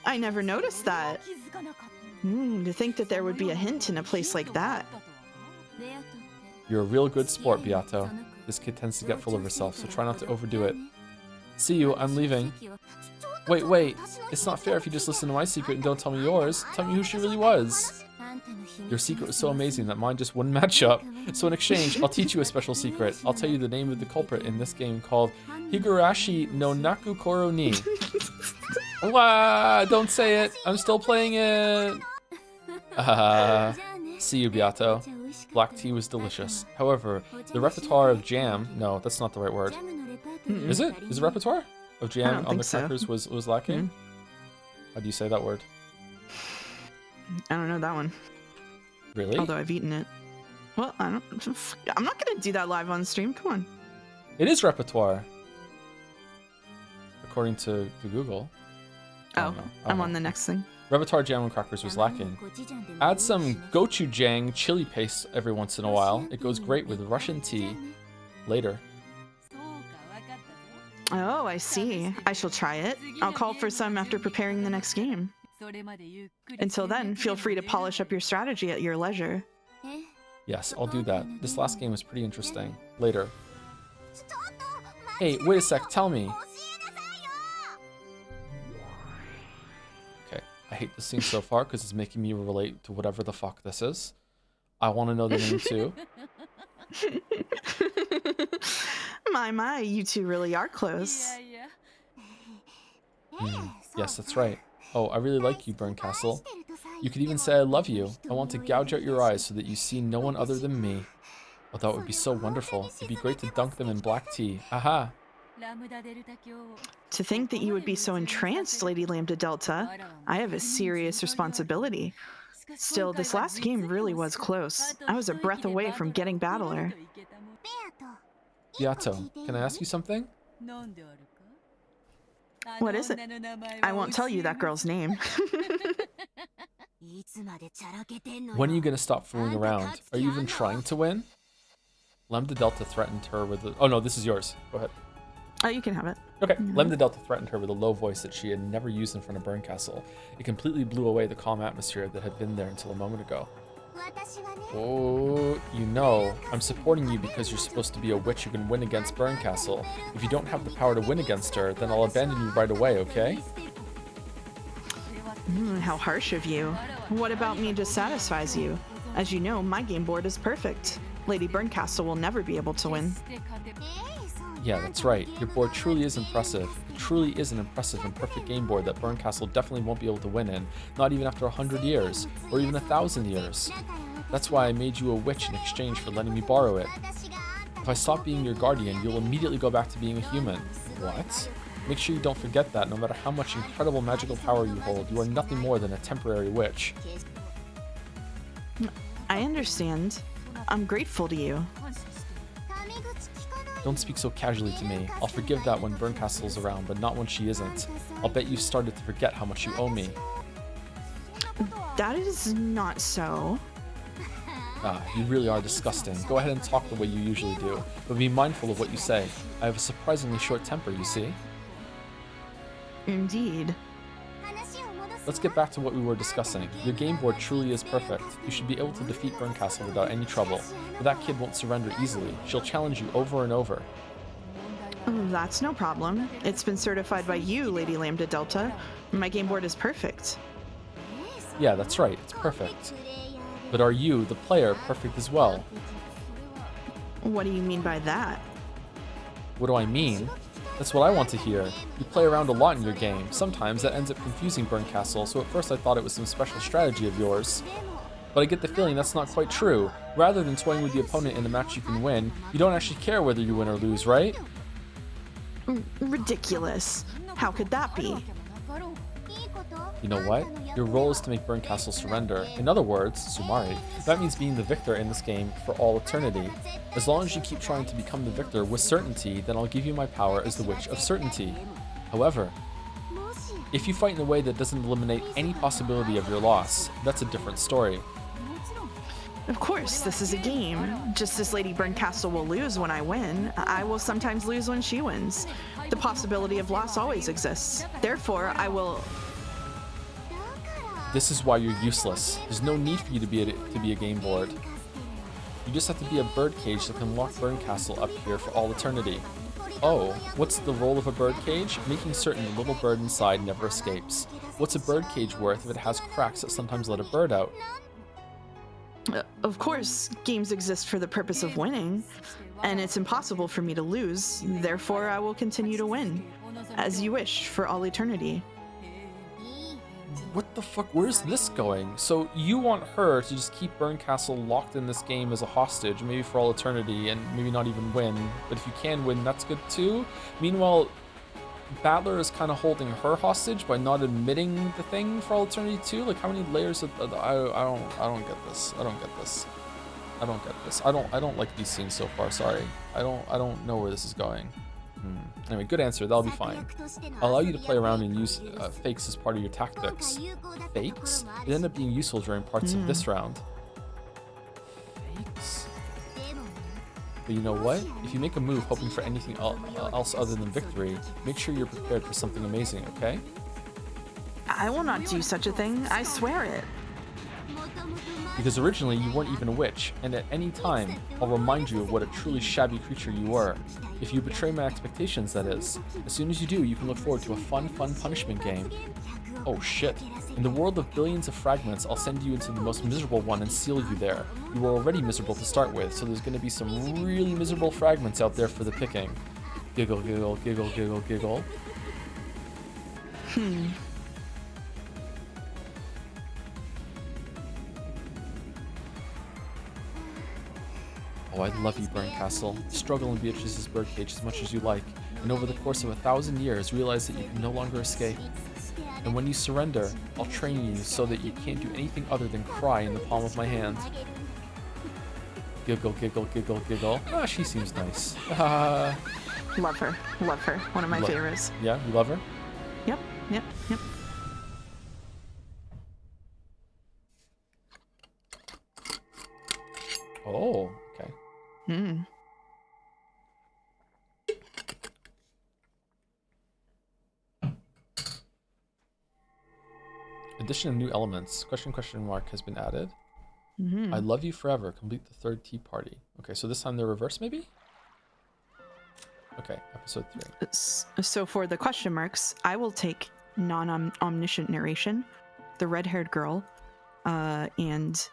I never noticed that. To think that there would be a hint in a place like that. You're a real good sport, Beato. This kid tends to get full of herself, so try not to overdo it. See you, I'm leaving. Wait. It's not fair if you just listen to my secret and don't tell me yours. Tell me who she really was. Your secret was so amazing that mine just wouldn't match up. So in exchange, I'll teach you a special secret. I'll tell you the name of the culprit in this game called Higurashi no Naku Koro ni. Wah, don't say it. I'm still playing it. See you, Beato. Black tea was delicious. However, the repertoire of jam... No, that's not the right word. Is it? Is the repertoire of jam on the crackers was lacking? How do you say that word? I don't know that one. Really? Although I've eaten it. Well, I'm not gonna do that live on stream. Come on. It is repertoire. According to Google. Oh, I'm on the next thing. Repertoire jam and crackers was lacking. Add some gochujang chili paste every once in a while. It goes great with Russian tea. Later. Oh, I see. I shall try it. I'll call for some after preparing the next game. Until then, feel free to polish up your strategy at your leisure. Yes, I'll do that. This last game was pretty interesting. Later. Hey, wait a sec, tell me. Okay, I hate this scene so far because it's making me relate to whatever the fuck this is. I want to know the name too. My, you two really are close. Yes, that's right. Oh, I really like you, Burncastle. You could even say I love you. I want to gouge out your eyes so that you see no one other than me. Oh, that would be so wonderful. It'd be great to dunk them in black tea. Aha! To think that you would be so entranced, Lady Lambda Delta. I have a serious responsibility. Still, this last game really was close. I was a breath away from getting Battler. Beato, can I ask you something? What is it? I won't tell you that girl's name. When are you gonna stop fooling around? Are you even trying to win? Lambda Delta threatened her with a... Oh no, this is yours. Go ahead. Oh, you can have it. Okay. Lambda Delta threatened her with a low voice that she had never used in front of Burncastle. It completely blew away the calm atmosphere that had been there until a moment ago. Oh, you know, I'm supporting you because you're supposed to be a witch who can win against Burncastle. If you don't have the power to win against her, then I'll abandon you right away, okay? How harsh of you. What about me just satisfies you? As you know, my game board is perfect. Lady Burncastle will never be able to win. Yeah, that's right. Your board truly is impressive. It truly is an impressive and perfect game board that Burncastle definitely won't be able to win in, not even after 100 years, or even 1,000 years. That's why I made you a witch in exchange for letting me borrow it. If I stop being your guardian, you'll immediately go back to being a human. What? Make sure you don't forget that no matter how much incredible magical power you hold, you are nothing more than a temporary witch. I understand. I'm grateful to you. Don't speak so casually to me. I'll forgive that when Burncastle's around, but not when she isn't. I'll bet you've started to forget how much you owe me. That is not so. Ah, you really are disgusting. Go ahead and talk the way you usually do, but be mindful of what you say. I have a surprisingly short temper, you see. Indeed. Let's get back to what we were discussing. Your game board truly is perfect. You should be able to defeat Burncastle without any trouble. But that kid won't surrender easily. She'll challenge you over and over. That's no problem. It's been certified by you, Lady Lambda Delta. My game board is perfect. Yeah, that's right. It's perfect. But are you, the player, perfect as well? What do you mean by that? What do I mean? That's what I want to hear. You play around a lot in your game. Sometimes that ends up confusing Burncastle, so at first I thought it was some special strategy of yours. But I get the feeling that's not quite true. Rather than toying with the opponent in a match you can win, you don't actually care whether you win or lose, right? Ridiculous. How could that be? You know what? Your role is to make Burncastle surrender. In other words, Sumari, that means being the victor in this game for all eternity. As long as you keep trying to become the victor with certainty, then I'll give you my power as the Witch of Certainty. However, if you fight in a way that doesn't eliminate any possibility of your loss, that's a different story. Of course, this is a game. Just as Lady Burncastle will lose when I win, I will sometimes lose when she wins. The possibility of loss always exists. Therefore, I will... This is why you're useless. There's no need for you to be a game board. You just have to be a birdcage that can lock Burncastle up here for all eternity. Oh, what's the role of a birdcage? Making certain the little bird inside never escapes. What's a birdcage worth if it has cracks that sometimes let a bird out? Of course, games exist for the purpose of winning, and it's impossible for me to lose. Therefore, I will continue to win, as you wish, for all eternity. What the fuck? Where's this going? So you want her to just keep Burncastle locked in this game as a hostage, maybe for all eternity, and maybe not even win. But if you can win, that's good too. Meanwhile, Battler is kind of holding her hostage by not admitting the thing for all eternity too. Like, how many layers of I don't get this. I don't get this. I don't get this. I don't like these scenes so far. Sorry. I don't know where this is going. Anyway, good answer. That'll be fine. I'll allow you to play around and use fakes as part of your tactics. Fakes? They end up being useful during parts of this round. Fakes? But you know what? If you make a move hoping for anything else other than victory, make sure you're prepared for something amazing, okay? I will not do such a thing. I swear it. Because originally you weren't even a witch, and at any time, I'll remind you of what a truly shabby creature you were. If you betray my expectations, that is. As soon as you do, you can look forward to a fun punishment game. Oh shit. In the world of billions of fragments, I'll send you into the most miserable one and seal you there. You were already miserable to start with, so there's going to be some really miserable fragments out there for the picking. Giggle, giggle, giggle, giggle, giggle. Oh, I love you, Burncastle. Struggle in Beatrice's birdcage as much as you like, and over the course of 1,000 years, realize that you can no longer escape. And when you surrender, I'll train you so that you can't do anything other than cry in the palm of my hand. Giggle, giggle, giggle, giggle. Ah, she seems nice. Love her. Love her. One of my favorites. Yeah, you love her? Yep, yep, yep. Oh, okay. Addition of new elements. Question mark has been added. I love you forever. Complete the third tea party. Okay, so this time they're reverse, maybe? Okay, episode 3. So for the question marks, I will take non-omniscient narration, the red-haired girl, and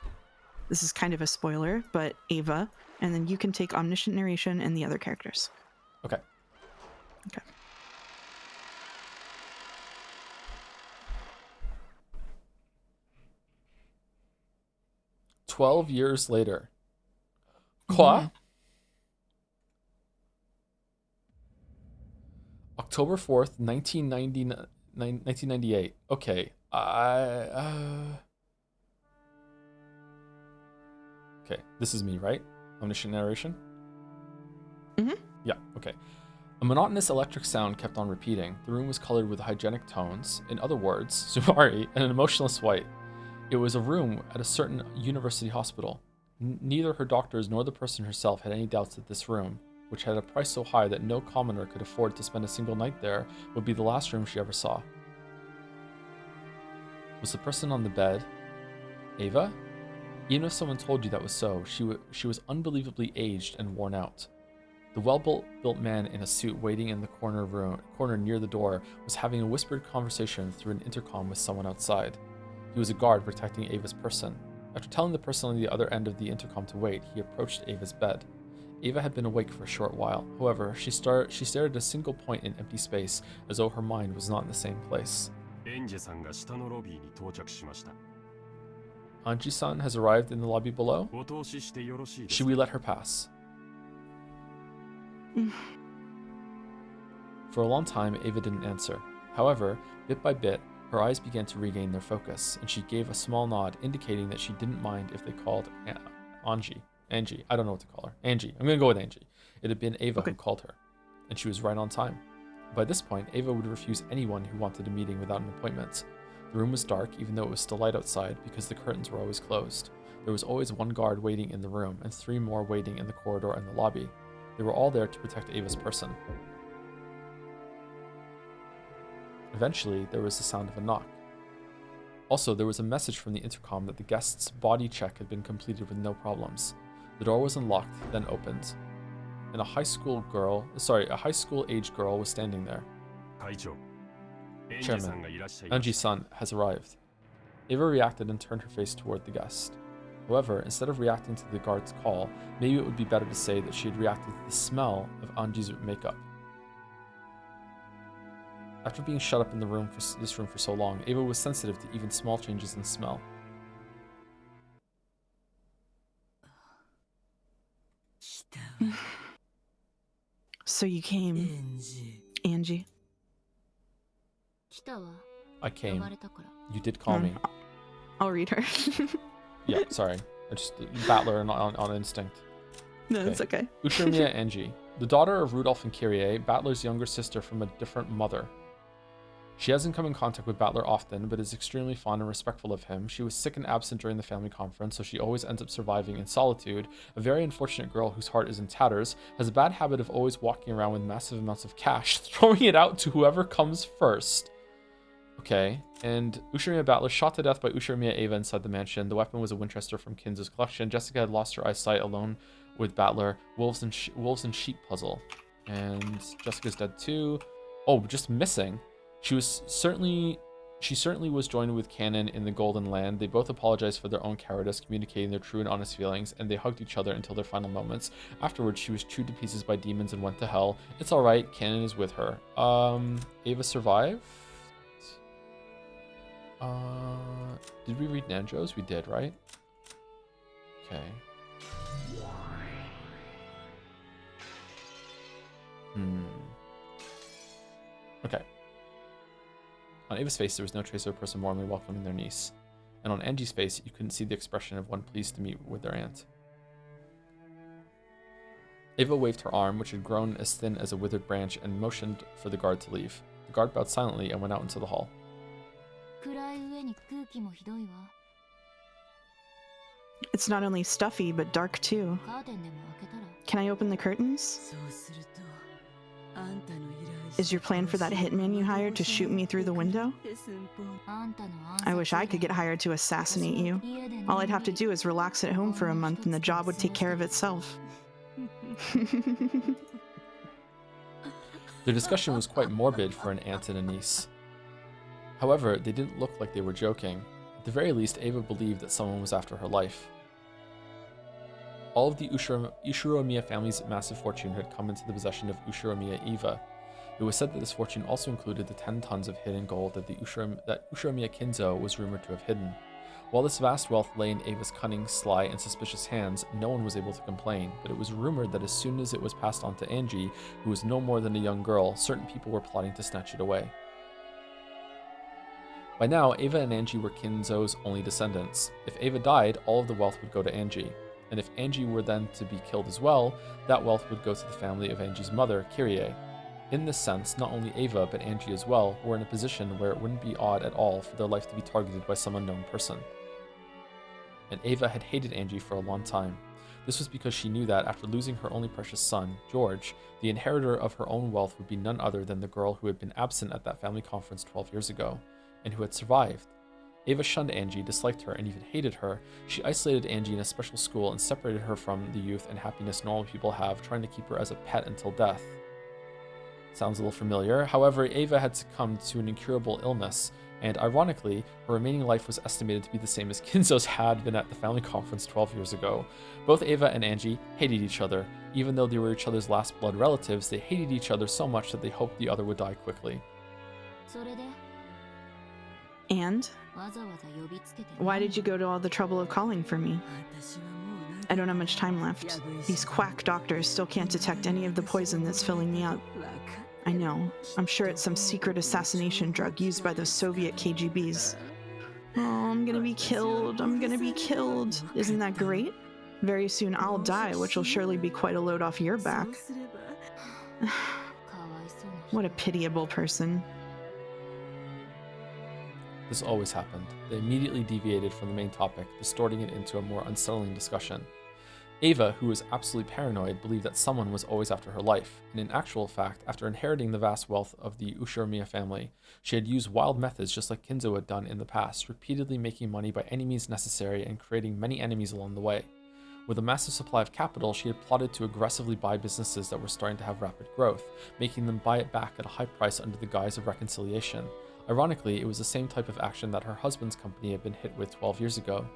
This is kind of a spoiler, but Ava, and then you can take omniscient narration and the other characters. Okay. Okay. "12 years later." Quoi? October 4th, 1998. Okay. Okay, this is me, right? Omniscient narration? Mm-hmm. Yeah, okay. A monotonous electric sound kept on repeating. The room was colored with hygienic tones. In other words, Sumari, and an emotionless white. It was a room at a certain university hospital. Neither her doctors nor the person herself had any doubts that this room, which had a price so high that no commoner could afford to spend a single night there, would be the last room she ever saw. Was the person on the bed Ava? Even if someone told you that was so, she was unbelievably aged and worn out. The well-built man in a suit waiting in the corner near the door was having a whispered conversation through an intercom with someone outside. He was a guard protecting Ava's person. After telling the person on the other end of the intercom to wait, he approached Ava's bed. Ava had been awake for a short while. However, she stared at a single point in empty space, as though her mind was not in the same place. Anji-san has arrived in the lobby below. Should we let her pass? For a long time, Ava didn't answer. However, bit by bit, her eyes began to regain their focus, and she gave a small nod, indicating that she didn't mind if they called Angie. I don't know what to call her. Angie. I'm going to go with Angie. It had been Ava who called her, and she was right on time. By this point, Ava would refuse anyone who wanted a meeting without an appointment. The room was dark, even though it was still light outside, because the curtains were always closed. There was always one guard waiting in the room, and 3 more waiting in the corridor and the lobby. They were all there to protect Ava's person. Eventually, there was the sound of a knock. Also, there was a message from the intercom that the guest's body check had been completed with no problems. The door was unlocked, then opened, and a high school age girl was standing there. Chairman, Anji-san has arrived. Ava reacted and turned her face toward the guest. However, instead of reacting to the guard's call, maybe it would be better to say that she had reacted to the smell of Anji's makeup. After being shut up in this room for so long, Ava was sensitive to even small changes in smell. So you came, Angie. I came. You did call me. I'll read her. Yeah, sorry. I just battler on instinct. No, it's okay. Ushirimiya Angie, the daughter of Rudolph and Kyrie, Battler's younger sister from a different mother. She hasn't come in contact with Battler often, but is extremely fond and respectful of him. She was sick and absent during the family conference, so she always ends up surviving in solitude. A very unfortunate girl whose heart is in tatters, has a bad habit of always walking around with massive amounts of cash, throwing it out to whoever comes first. Okay, and Ushirimiya Battler shot to death by Ushirimiya Ava inside the mansion. The weapon was a Winchester from Kinza's collection. Jessica had lost her eyesight alone with Battler. Wolves and sheep puzzle. And Jessica's dead too. Oh, just missing. She certainly was joined with Canon in the Golden Land. They both apologized for their own cowardice, communicating their true and honest feelings, and they hugged each other until their final moments. Afterwards, she was chewed to pieces by demons and went to hell. It's alright, Canon is with her. Ava survived? Did we read Nanjo's? We did, right? Okay. Okay. On Ava's face, there was no trace of a person warmly welcoming their niece. And on Angie's face, you couldn't see the expression of one pleased to meet with their aunt. Ava waved her arm, which had grown as thin as a withered branch, and motioned for the guard to leave. The guard bowed silently and went out into the hall. It's not only stuffy, but dark too. Can I open the curtains? Is your plan for that hitman you hired to shoot me through the window? I wish I could get hired to assassinate you. All I'd have to do is relax at home for a month and the job would take care of itself. Their discussion was quite morbid for an aunt and a niece. However, they didn't look like they were joking. At the very least, Ava believed that someone was after her life. All of the Ushiromiya family's massive fortune had come into the possession of Ushiromiya Eva. It was said that this fortune also included the 10 tons of hidden gold that Ushiromiya Kinzo was rumored to have hidden. While this vast wealth lay in Ava's cunning, sly, and suspicious hands, no one was able to complain, but it was rumored that as soon as it was passed on to Angie, who was no more than a young girl, certain people were plotting to snatch it away. By now, Ava and Angie were Kinzo's only descendants. If Ava died, all of the wealth would go to Angie. And if Angie were then to be killed as well, that wealth would go to the family of Angie's mother, Kyrie. In this sense, not only Ava, but Angie as well, were in a position where it wouldn't be odd at all for their life to be targeted by some unknown person. And Ava had hated Angie for a long time. This was because she knew that after losing her only precious son, George, the inheritor of her own wealth would be none other than the girl who had been absent at that family conference 12 years ago, and who had survived. Ava shunned Angie, disliked her, and even hated her. She isolated Angie in a special school and separated her from the youth and happiness normal people have, trying to keep her as a pet until death. Sounds a little familiar. However, Ava had succumbed to an incurable illness, and ironically, her remaining life was estimated to be the same as Kinzo's had been at the family conference 12 years ago. Both Ava and Angie hated each other. Even though they were each other's last blood relatives, they hated each other so much that they hoped the other would die quickly. And? Why did you go to all the trouble of calling for me? I don't have much time left. These quack doctors still can't detect any of the poison that's filling me up. I know. I'm sure it's some secret assassination drug used by those Soviet KGBs. Oh, I'm gonna be killed. I'm gonna be killed. Isn't that great? Very soon I'll die, which will surely be quite a load off your back. What a pitiable person. This always happened. They immediately deviated from the main topic, distorting it into a more unsettling discussion. Ava, who was absolutely paranoid, believed that someone was always after her life, and in actual fact, after inheriting the vast wealth of the Ushiromiya family, she had used wild methods just like Kinzo had done in the past, repeatedly making money by any means necessary and creating many enemies along the way. With a massive supply of capital, she had plotted to aggressively buy businesses that were starting to have rapid growth, making them buy it back at a high price under the guise of reconciliation. Ironically, it was the same type of action that her husband's company had been hit with 12 years ago.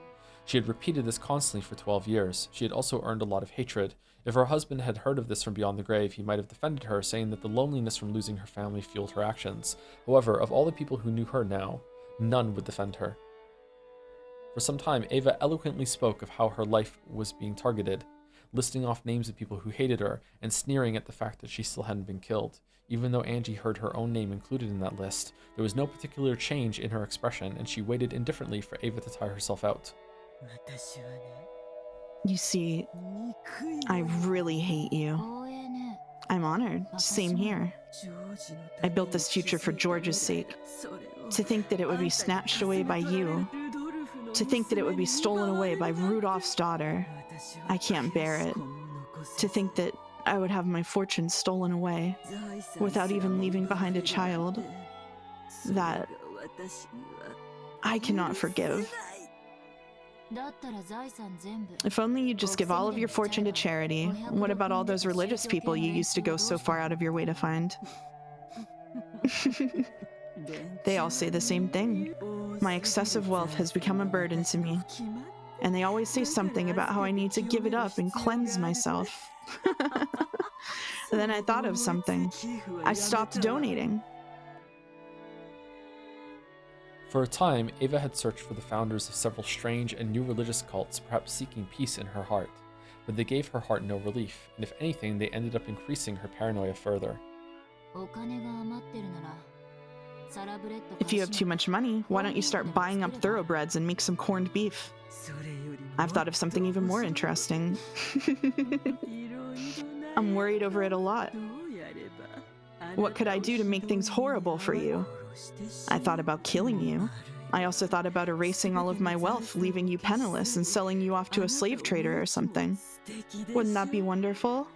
She had repeated this constantly for 12 years. She had also earned a lot of hatred. If her husband had heard of this from beyond the grave, he might have defended her, saying that the loneliness from losing her family fueled her actions. However, of all the people who knew her now, none would defend her. For some time, Ava eloquently spoke of how her life was being targeted, listing off names of people who hated her and sneering at the fact that she still hadn't been killed. Even though Angie heard her own name included in that list, there was no particular change in her expression, and she waited indifferently for Ava to tire herself out. You see, I really hate you. I'm honored. Same here. I built this future for George's sake. To think that it would be snatched away by you. To think that it would be stolen away by Rudolph's daughter. I can't bear it. To think that I would have my fortune stolen away without even leaving behind a child. That I cannot forgive. If only you'd just give all of your fortune to charity. What about all those religious people you used to go so far out of your way to find? They all say the same thing. My excessive wealth has become a burden to me. And they always say something about how I need to give it up and cleanse myself. Then I thought of something. I stopped donating. For a time, Ava had searched for the founders of several strange and new religious cults, perhaps seeking peace in her heart. But they gave her heart no relief, and if anything, they ended up increasing her paranoia further. If you have too much money, why don't you start buying up thoroughbreds and make some corned beef? I've thought of something even more interesting. I'm worried over it a lot. What could I do to make things horrible for you? I thought about killing you. I also thought about erasing all of my wealth, leaving you penniless, and selling you off to a slave trader or something. Wouldn't that be wonderful?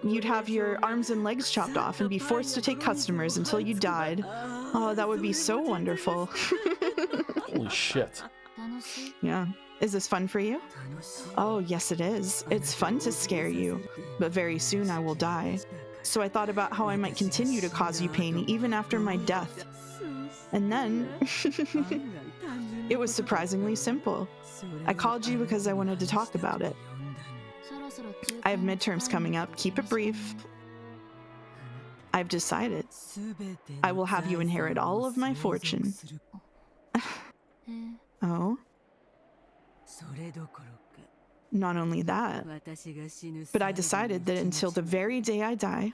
You'd have your arms and legs chopped off and be forced to take customers until you died. Oh, that would be so wonderful. Holy shit. Yeah. Is this fun for you? Oh, yes it is. It's fun to scare you, but very soon I will die. So I thought about how I might continue to cause you pain even after my death. And then it was surprisingly simple. I called you because I wanted to talk about it. I have midterms coming up. Keep it brief. I've decided I will have you inherit all of my fortune. Oh? Not only that, but I decided that until the very day I die,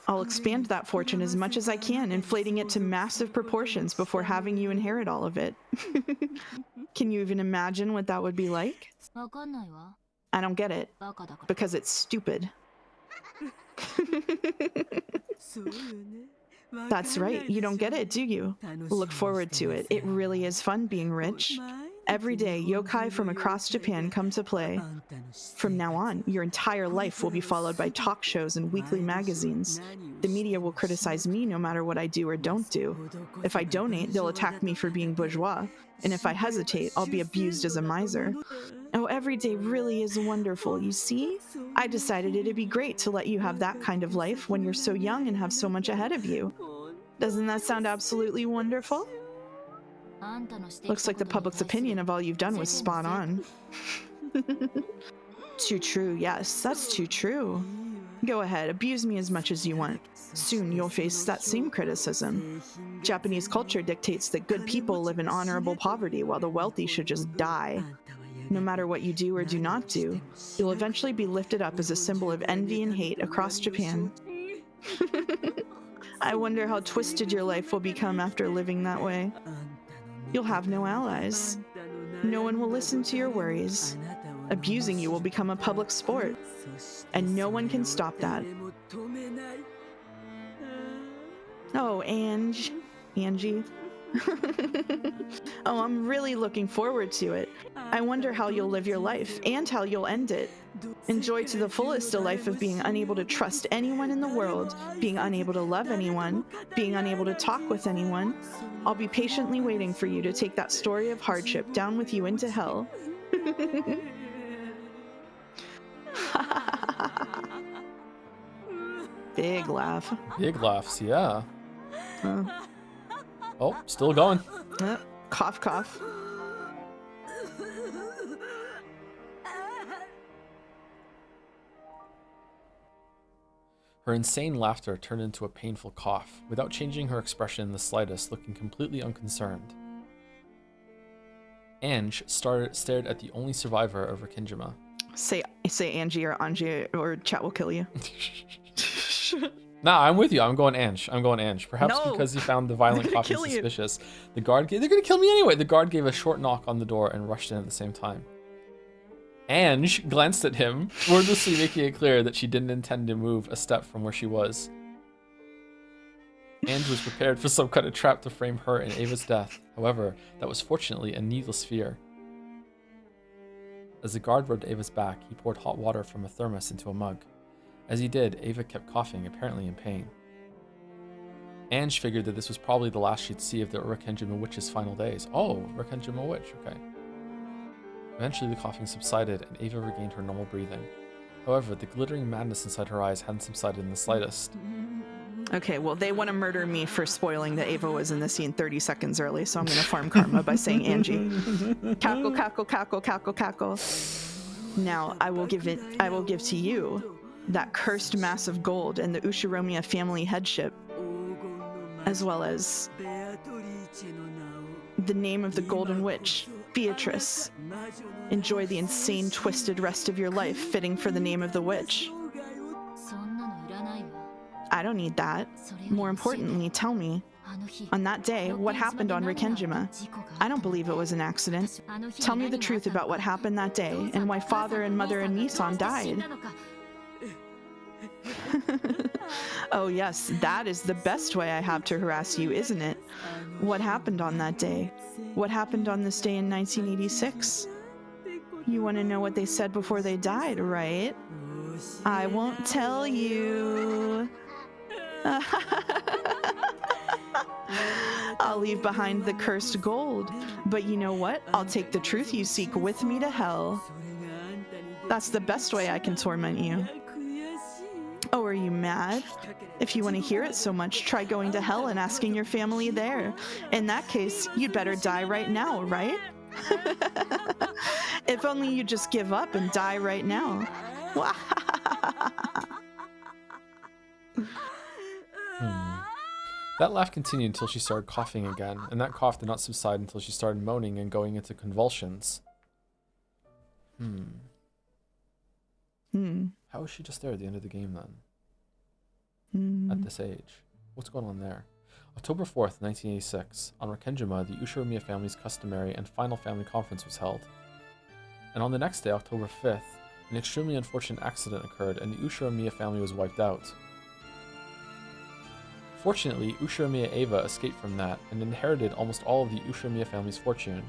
I'll expand that fortune as much as I can, inflating it to massive proportions before having you inherit all of it. Can you even imagine what that would be like? I don't get it, because it's stupid. That's right, you don't get it, do you? Look forward to it. It really is fun being rich. Every day, yokai from across Japan come to play. From now on, your entire life will be followed by talk shows and weekly magazines. The media will criticize me no matter what I do or don't do. If I donate, they'll attack me for being bourgeois. And if I hesitate, I'll be abused as a miser. Oh, every day really is wonderful, you see? I decided it'd be great to let you have that kind of life when you're so young and have so much ahead of you. Doesn't that sound absolutely wonderful? Looks like the public's opinion of all you've done was spot on. Too true, yes, that's too true. Go ahead, abuse me as much as you want. Soon you'll face that same criticism. Japanese culture dictates that good people live in honorable poverty while the wealthy should just die. No matter what you do or do not do, you'll eventually be lifted up as a symbol of envy and hate across Japan. I wonder how twisted your life will become after living that way. You'll have no allies. No one will listen to your worries. Abusing you will become a public sport, and no one can stop that. Oh, Angie. Oh, I'm really looking forward to it. I wonder how you'll live your life, and how you'll end it. Enjoy to the fullest a life of being unable to trust anyone in the world, being unable to love anyone, being unable to talk with anyone. I'll be patiently waiting for you to take that story of hardship down with you into hell. Big laugh. Big laughs, yeah. Oh, still going. Cough, cough. Her insane laughter turned into a painful cough, without changing her expression in the slightest, looking completely unconcerned. Ange stared at the only survivor of Rikinjima. Say Angie or Angie, or chat will kill you. Nah, I'm with you. I'm going Ange. Perhaps No. because he found the violent coughing Kill you. suspicious. They're gonna kill me anyway. The guard gave a short knock on the door and rushed in at the same time. Ange glanced at him, wordlessly making it clear that she didn't intend to move a step from where she was. Ange was prepared for some kind of trap to frame her and Ava's death. However, that was fortunately a needless fear. As the guard rubbed Ava's back, he poured hot water from a thermos into a mug. As he did, Ava kept coughing, apparently in pain. Ange figured that this was probably the last she'd see of the Rikenjima Witch's final days. Oh, Rikenjima Witch, okay. Eventually the coughing subsided and Ava regained her normal breathing. However, the glittering madness inside her eyes hadn't subsided in the slightest. Okay, well, they want to murder me for spoiling that Ava was in the scene 30 seconds early, so I'm going to farm karma by saying Angie. Cackle, cackle, cackle, cackle, cackle. Now, I will give to you that cursed mass of gold and the Ushiromiya family headship, as well as the name of the Golden Witch, Beatrice. Enjoy the insane, twisted rest of your life fitting for the name of the witch. I don't need that. More importantly, tell me, on that day, what happened on Rikenjima? I don't believe it was an accident. Tell me the truth about what happened that day and why father and mother and Nissan died. Oh yes, that is the best way I have to harass you, isn't it? What happened on that day? What happened on this day in 1986? You want to know what they said before they died, right? I won't tell you. I'll leave behind the cursed gold, but you know what? I'll take the truth you seek with me to hell. That's the best way I can torment you. Oh, are you mad? If you want to hear it so much, try going to hell and asking your family there. In that case, you'd better die right now, right? If only you just give up and die right now. That laugh continued until she started coughing again, and that cough did not subside until she started moaning and going into convulsions. How is she just there at the end of the game then? At this age? What's going on there? October 4th, 1986, on Rakenjima, the Ushiromiya family's customary and final family conference was held. And on the next day, October 5th, an extremely unfortunate accident occurred and the Ushiromiya family was wiped out. Fortunately, Ushiromiya Eva escaped from that and inherited almost all of the Ushiromiya family's fortune.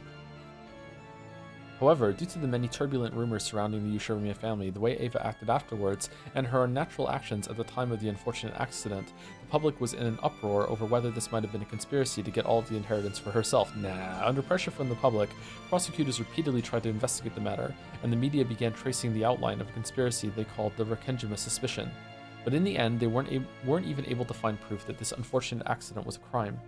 However, due to the many turbulent rumors surrounding the Ushiromiya family, the way Eva acted afterwards, and her unnatural actions at the time of the unfortunate accident, the public was in an uproar over whether this might have been a conspiracy to get all of the inheritance for herself. Under pressure from the public, prosecutors repeatedly tried to investigate the matter, and the media began tracing the outline of a conspiracy they called the Rakenjima suspicion. But in the end, they weren't even able to find proof that this unfortunate accident was a crime.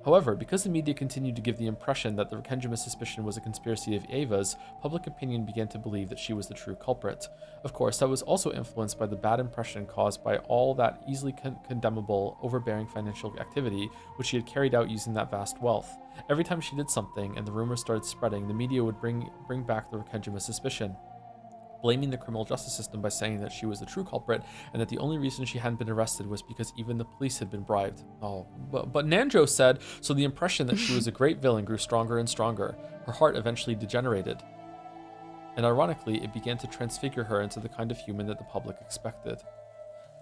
However, because the media continued to give the impression that the Rakenjima suspicion was a conspiracy of Eva's, public opinion began to believe that she was the true culprit. Of course, that was also influenced by the bad impression caused by all that easily condemnable, overbearing financial activity which she had carried out using that vast wealth. Every time she did something and the rumors started spreading, the media would bring back the Rakenjima suspicion, blaming the criminal justice system by saying that she was the true culprit and that the only reason she hadn't been arrested was because even the police had been bribed. But Nanjo said, so the impression that she was a great villain grew stronger and stronger. Her heart eventually degenerated. And ironically, it began to transfigure her into the kind of human that the public expected.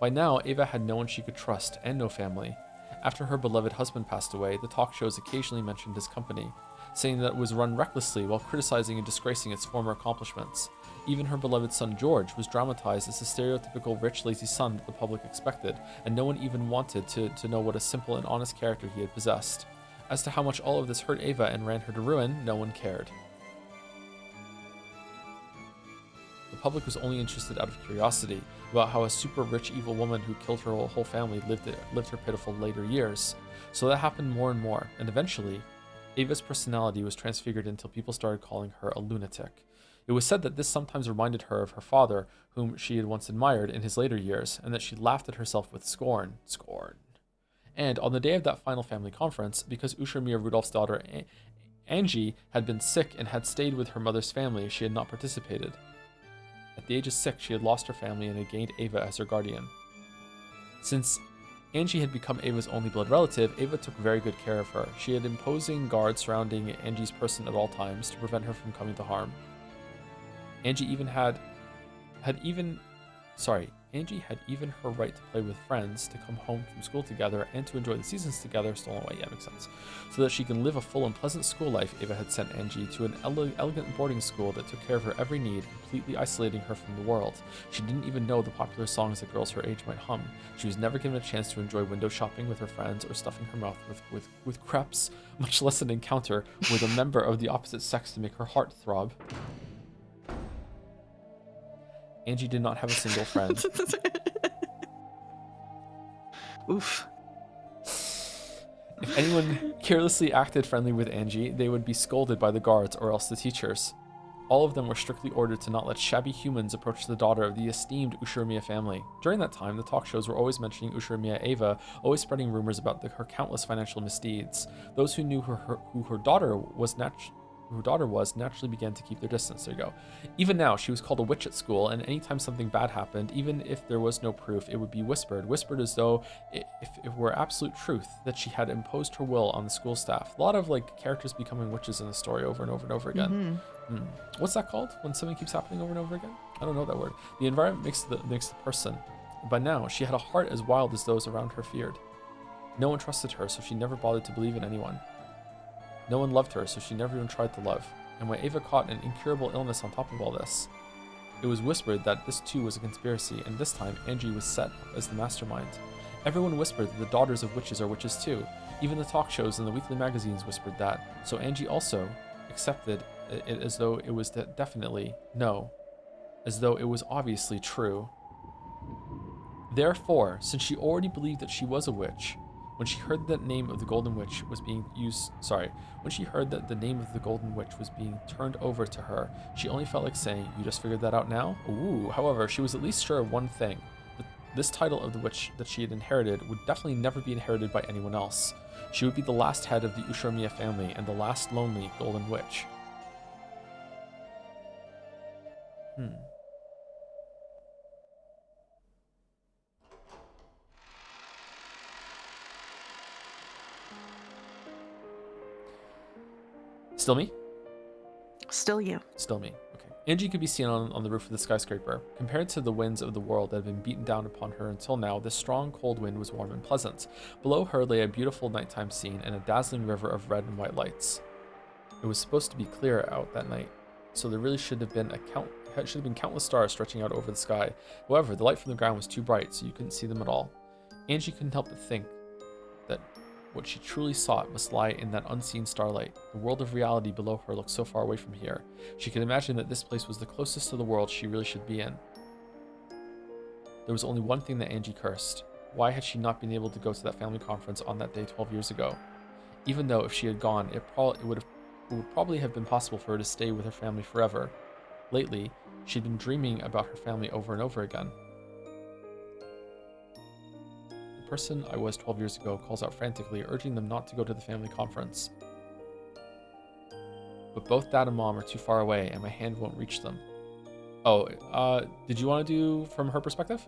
By now, Eva had no one she could trust and no family. After her beloved husband passed away, the talk shows occasionally mentioned his company, saying that it was run recklessly while criticizing and disgracing its former accomplishments. Even her beloved son George was dramatized as the stereotypical rich, lazy son that the public expected, and no one even wanted to know what a simple and honest character he had possessed. As to how much all of this hurt Eva and ran her to ruin, no one cared. The public was only interested out of curiosity about how a super rich evil woman who killed her whole family lived her pitiful later years. So that happened more and more, and eventually, Eva's personality was transfigured until people started calling her a lunatic. It was said that this sometimes reminded her of her father, whom she had once admired in his later years, and that she laughed at herself with scorn. And on the day of that final family conference, because Ushiromiya Rudolph's daughter Angie had been sick and had stayed with her mother's family, she had not participated. At the age of 6, she had lost her family and had gained Eva as her guardian. Since Angie had become Eva's only blood relative, Eva took very good care of her. She had imposing guards surrounding Angie's person at all times to prevent her from coming to harm. Angie had even her right to play with friends, to come home from school together, and to enjoy the seasons together, stolen away, yeah, makes sense. So that she can live a full and pleasant school life, Eva had sent Angie to an elegant boarding school that took care of her every need, completely isolating her from the world. She didn't even know the popular songs that girls her age might hum. She was never given a chance to enjoy window shopping with her friends or stuffing her mouth with crepes, much less an encounter with a member of the opposite sex to make her heart throb. Angie did not have a single friend. Oof. If anyone carelessly acted friendly with Angie, they would be scolded by the guards or else the teachers. All of them were strictly ordered to not let shabby humans approach the daughter of the esteemed Ushiromiya family. During that time, the talk shows were always mentioning Ushiromiya Eva, always spreading rumors about her countless financial misdeeds. Those who knew who her daughter was naturally began to keep their distance. There you go. Even now, she was called a witch at school, and anytime something bad happened, even if there was no proof, it would be whispered as though if it were absolute truth that she had imposed her will on the school staff. A lot of characters becoming witches in the story over and over and over again. What's that called when something keeps happening over and over again? I don't know that word. The environment makes the person. By now, she had a heart as wild as those around her feared. No one trusted her, so she never bothered to believe in anyone. No one loved her, so she never even tried to love. And when Eva caught an incurable illness on top of all this, it was whispered that this too was a conspiracy, and this time Angie was set up as the mastermind. Everyone whispered that the daughters of witches are witches too. Even the talk shows and the weekly magazines whispered that. So Angie also accepted it as though it was definitely no, as though it was obviously true. Therefore, since she already believed that she was a witch, when she heard that name of the Golden Witch was being when she heard that the name of the Golden Witch was being turned over to her, she only felt like saying, "You just figured that out now?" Ooh, however, she was at least sure of one thing. That this title of the witch that she had inherited would definitely never be inherited by anyone else. She would be the last head of the Ushiromiya family and the last lonely Golden Witch. Still me? Still you. Still me. Okay. Angie could be seen on the roof of the skyscraper. Compared to the winds of the world that had been beaten down upon her until now, this strong, cold wind was warm and pleasant. Below her lay a beautiful nighttime scene and a dazzling river of red and white lights. It was supposed to be clear out that night, so there really should have been countless stars stretching out over the sky. However, the light from the ground was too bright, so you couldn't see them at all. Angie couldn't help but think that what she truly sought must lie in that unseen starlight. The world of reality below her looked so far away from here. She could imagine that this place was the closest to the world she really should be in. There was only one thing that Angie cursed. Why had she not been able to go to that family conference on that day 12 years ago? Even though if she had gone, it would probably have been possible for her to stay with her family forever. Lately, she'd been dreaming about her family over and over again. The person I was 12 years ago calls out frantically, urging them not to go to the family conference. But both Dad and Mom are too far away, and my hand won't reach them. Oh, did you want to do from her perspective?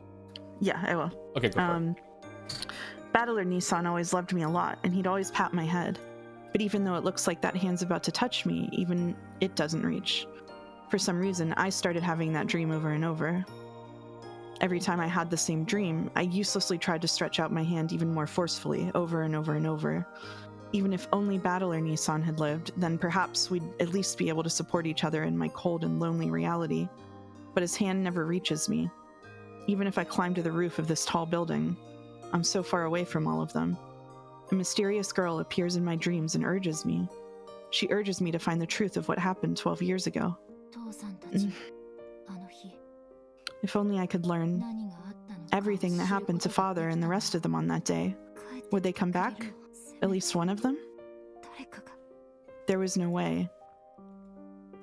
Yeah, I will. Okay, go for it. Battler Nissan always loved me a lot, and he'd always pat my head. But even though it looks like that hand's about to touch me, even it doesn't reach. For some reason, I started having that dream over and over. Every time I had the same dream, I uselessly tried to stretch out my hand even more forcefully, over and over and over. Even if only Battler Nissan had lived, then perhaps we'd at least be able to support each other in my cold and lonely reality. But his hand never reaches me. Even if I climb to the roof of this tall building, I'm so far away from all of them. A mysterious girl appears in my dreams and urges me. She urges me to find the truth of what happened 12 years ago. If only I could learn everything that happened to Father and the rest of them on that day. Would they come back? At least one of them? There was no way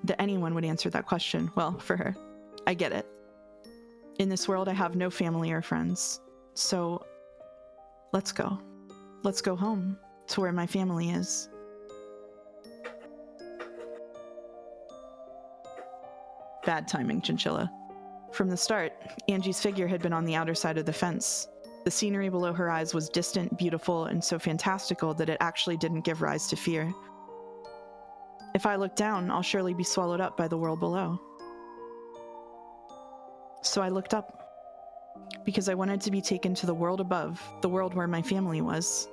that anyone would answer that question. Well, for her. I get it. In this world, I have no family or friends. So, let's go. Let's go home, to where my family is. Bad timing, Chinchilla. From the start, Angie's figure had been on the outer side of the fence. The scenery below her eyes was distant, beautiful, and so fantastical that it actually didn't give rise to fear. If I look down, I'll surely be swallowed up by the world below. So I looked up, because I wanted to be taken to the world above, the world where my family was.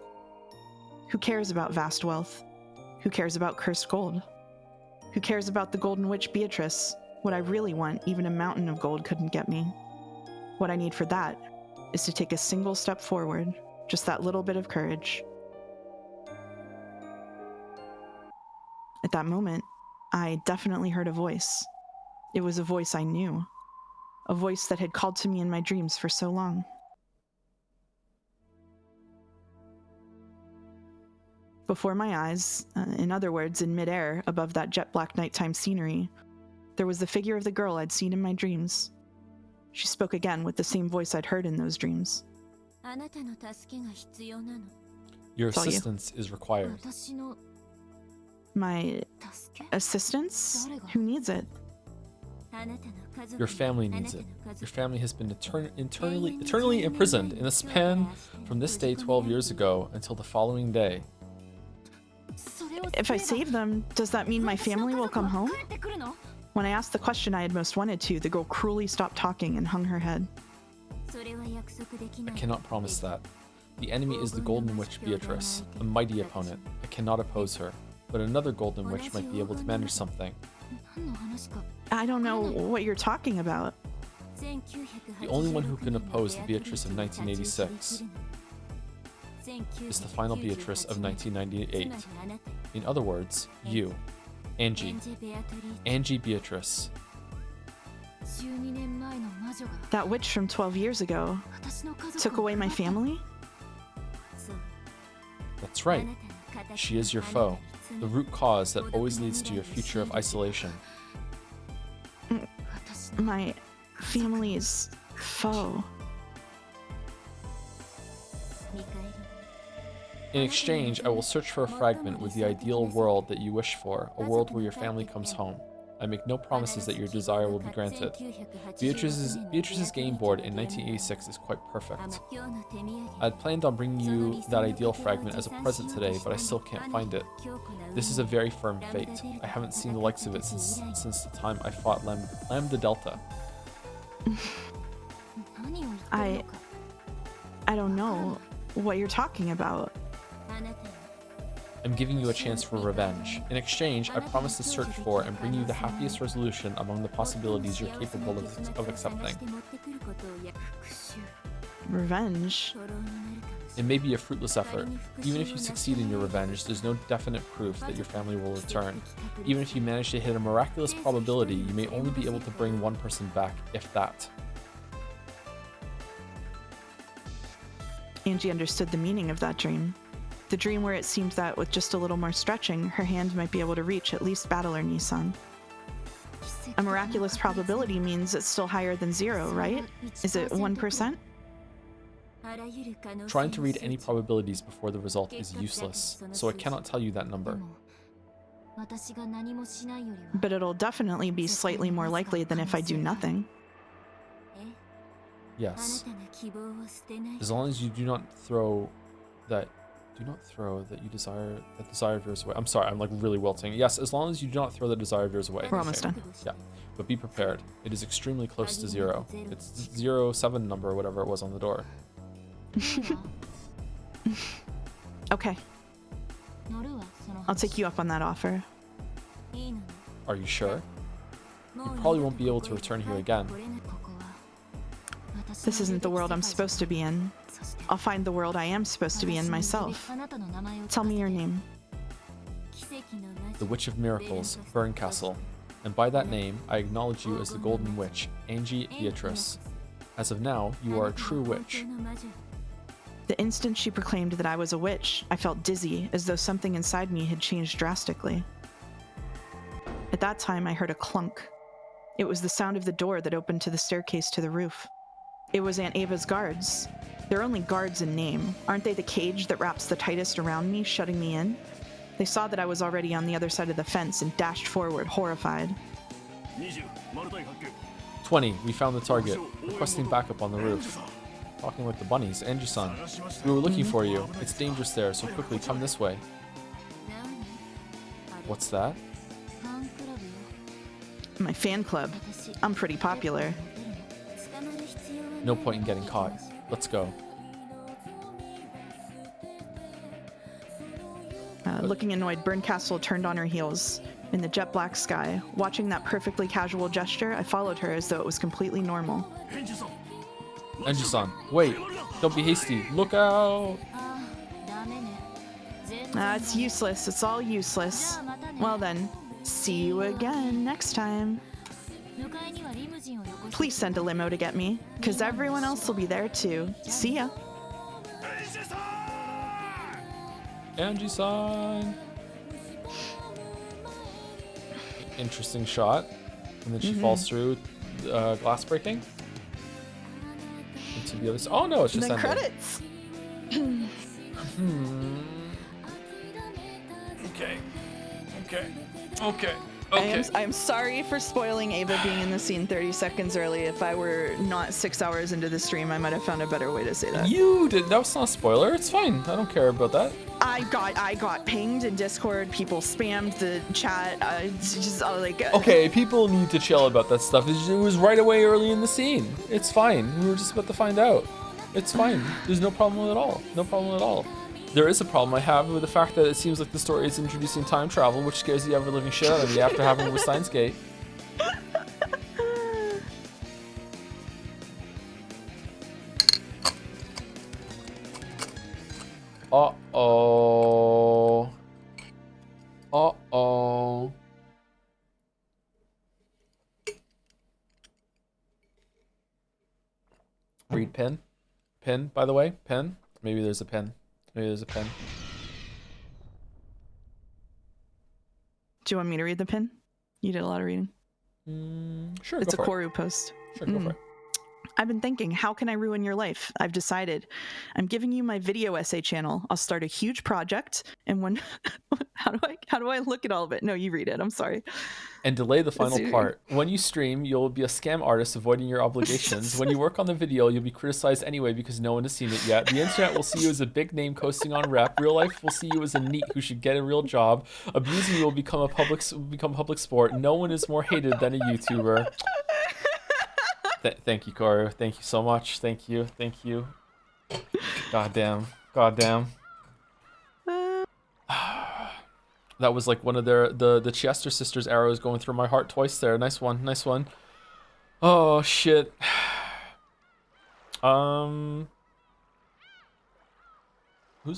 Who cares about vast wealth? Who cares about cursed gold? Who cares about the Golden Witch Beatrice? What I really want, even a mountain of gold couldn't get me. What I need for that is to take a single step forward, just that little bit of courage. At that moment, I definitely heard a voice. It was a voice I knew. A voice that had called to me in my dreams for so long. Before my eyes, in other words, in midair, above that jet black nighttime scenery, there was the figure of the girl I'd seen in my dreams. She spoke again with the same voice I'd heard in those dreams. Your assistance is required. My assistance? Who needs it? Your family needs it. Your family has been eternally imprisoned in a span from this day 12 years ago until the following day. If I save them, does that mean my family will come home? When I asked the question I had most wanted to, the girl cruelly stopped talking and hung her head. I cannot promise that. The enemy is the Golden Witch Beatrice, a mighty opponent. I cannot oppose her, but another Golden Witch might be able to manage something. I don't know what you're talking about. The only one who can oppose the Beatrice of 1986 is the final Beatrice of 1998. In other words, you, Angie. Angie Beatrice. That witch from 12 years ago took away my family? That's right. She is your foe, the root cause that always leads to your future of isolation. My family's foe. In exchange, I will search for a fragment with the ideal world that you wish for, a world where your family comes home. I make no promises that your desire will be granted. Beatrice's game board in 1986 is quite perfect. I had planned on bringing you that ideal fragment as a present today, but I still can't find it. This is a very firm fate. I haven't seen the likes of it since the time I fought Lambda Delta. I don't know what you're talking about. I'm giving you a chance for revenge. In exchange, I promise to search for and bring you the happiest resolution among the possibilities you're capable of accepting. Revenge? It may be a fruitless effort. Even if you succeed in your revenge, there's no definite proof that your family will return. Even if you manage to hit a miraculous probability, you may only be able to bring one person back, if that. Angie understood the meaning of that dream. The dream where it seemed that with just a little more stretching, her hand might be able to reach at least Battler Nissan. A miraculous probability means it's still higher than 0, right? Is it 1%? Trying to read any probabilities before the result is useless, so I cannot tell you that number. But it'll definitely be slightly more likely than if I do nothing. Yes. As long as you do not throw that desire of yours away. I'm sorry, I'm like really wilting. Yes, as long as you do not throw the desire of yours away. We're almost done. Yeah, but be prepared. It is extremely close to 0. It's 07 number or whatever it was on the door. Okay. I'll take you up on that offer. Are you sure? You probably won't be able to return here again. This isn't the world I'm supposed to be in. I'll find the world I am supposed to be in myself. Tell me your name. The Witch of Miracles, Burncastle. And by that name, I acknowledge you as the Golden Witch, Angie Beatrice. As of now, you are a true witch. The instant she proclaimed that I was a witch, I felt dizzy, as though something inside me had changed drastically. At that time, I heard a clunk. It was the sound of the door that opened to the staircase to the roof. It was Aunt Ava's guards. They're only guards in name. Aren't they the cage that wraps the tightest around me, shutting me in? They saw that I was already on the other side of the fence and dashed forward, horrified. 20, we found the target. Requesting backup on the roof. Talking like the bunnies. Angie-san, we were looking for you. It's dangerous there, so quickly come this way. What's that? My fan club. I'm pretty popular. No point in getting caught. Let's go. Looking annoyed, Burncastle turned on her heels. In the jet black sky, watching that perfectly casual gesture, I followed her as though it was completely normal. Angie-san, wait. Don't be hasty. Look out! It's useless. It's all useless. Well then, see you again next time. Please send a limo to get me, because everyone else will be there too. See ya. Angie-san! Interesting shot. And then she falls through glass breaking. Into the other side. Oh no, it's just the ending. credits. Okay. I am sorry for spoiling Ava being in the scene 30 seconds early. If I were not 6 hours into the stream, I might have found a better way to say that. You did. That was not a spoiler. It's fine. I don't care about that. I got pinged in Discord. People spammed the chat. It's just like. Okay, people need to chill about that stuff. It was right away early in the scene. It's fine. We were just about to find out. It's fine. There's no problem at all. No problem at all. There is a problem I have with the fact that it seems like the story is introducing time travel, which scares the ever-living shit out of me after having it with Steins Gate. Uh-oh. Uh-oh. pin? Pin, by the way, pin. Maybe there's a pin. Maybe there's a pin. Do you want me to read the pin? You did a lot of reading. Sure, It's go a for it. Koru post. Sure, go for it. I've been thinking, how can I ruin your life? I've decided. I'm giving you my video essay channel. I'll start a huge project, and when how do I look at all of it? No, you read it. I'm sorry. And delay the final part. When you stream, you'll be a scam artist avoiding your obligations. When you work on the video, you'll be criticized anyway because no one has seen it yet. The internet will see you as a big name coasting on rep. Real life will see you as a NEET who should get a real job. Abusing you will become public sport. No one is more hated than a YouTuber. Thank you, Koru. Thank you so much. Thank you. Thank you. Goddamn. Goddamn. That was like one of the Chester sisters' arrows going through my heart twice there. Nice one. Nice one. Oh, shit. Who's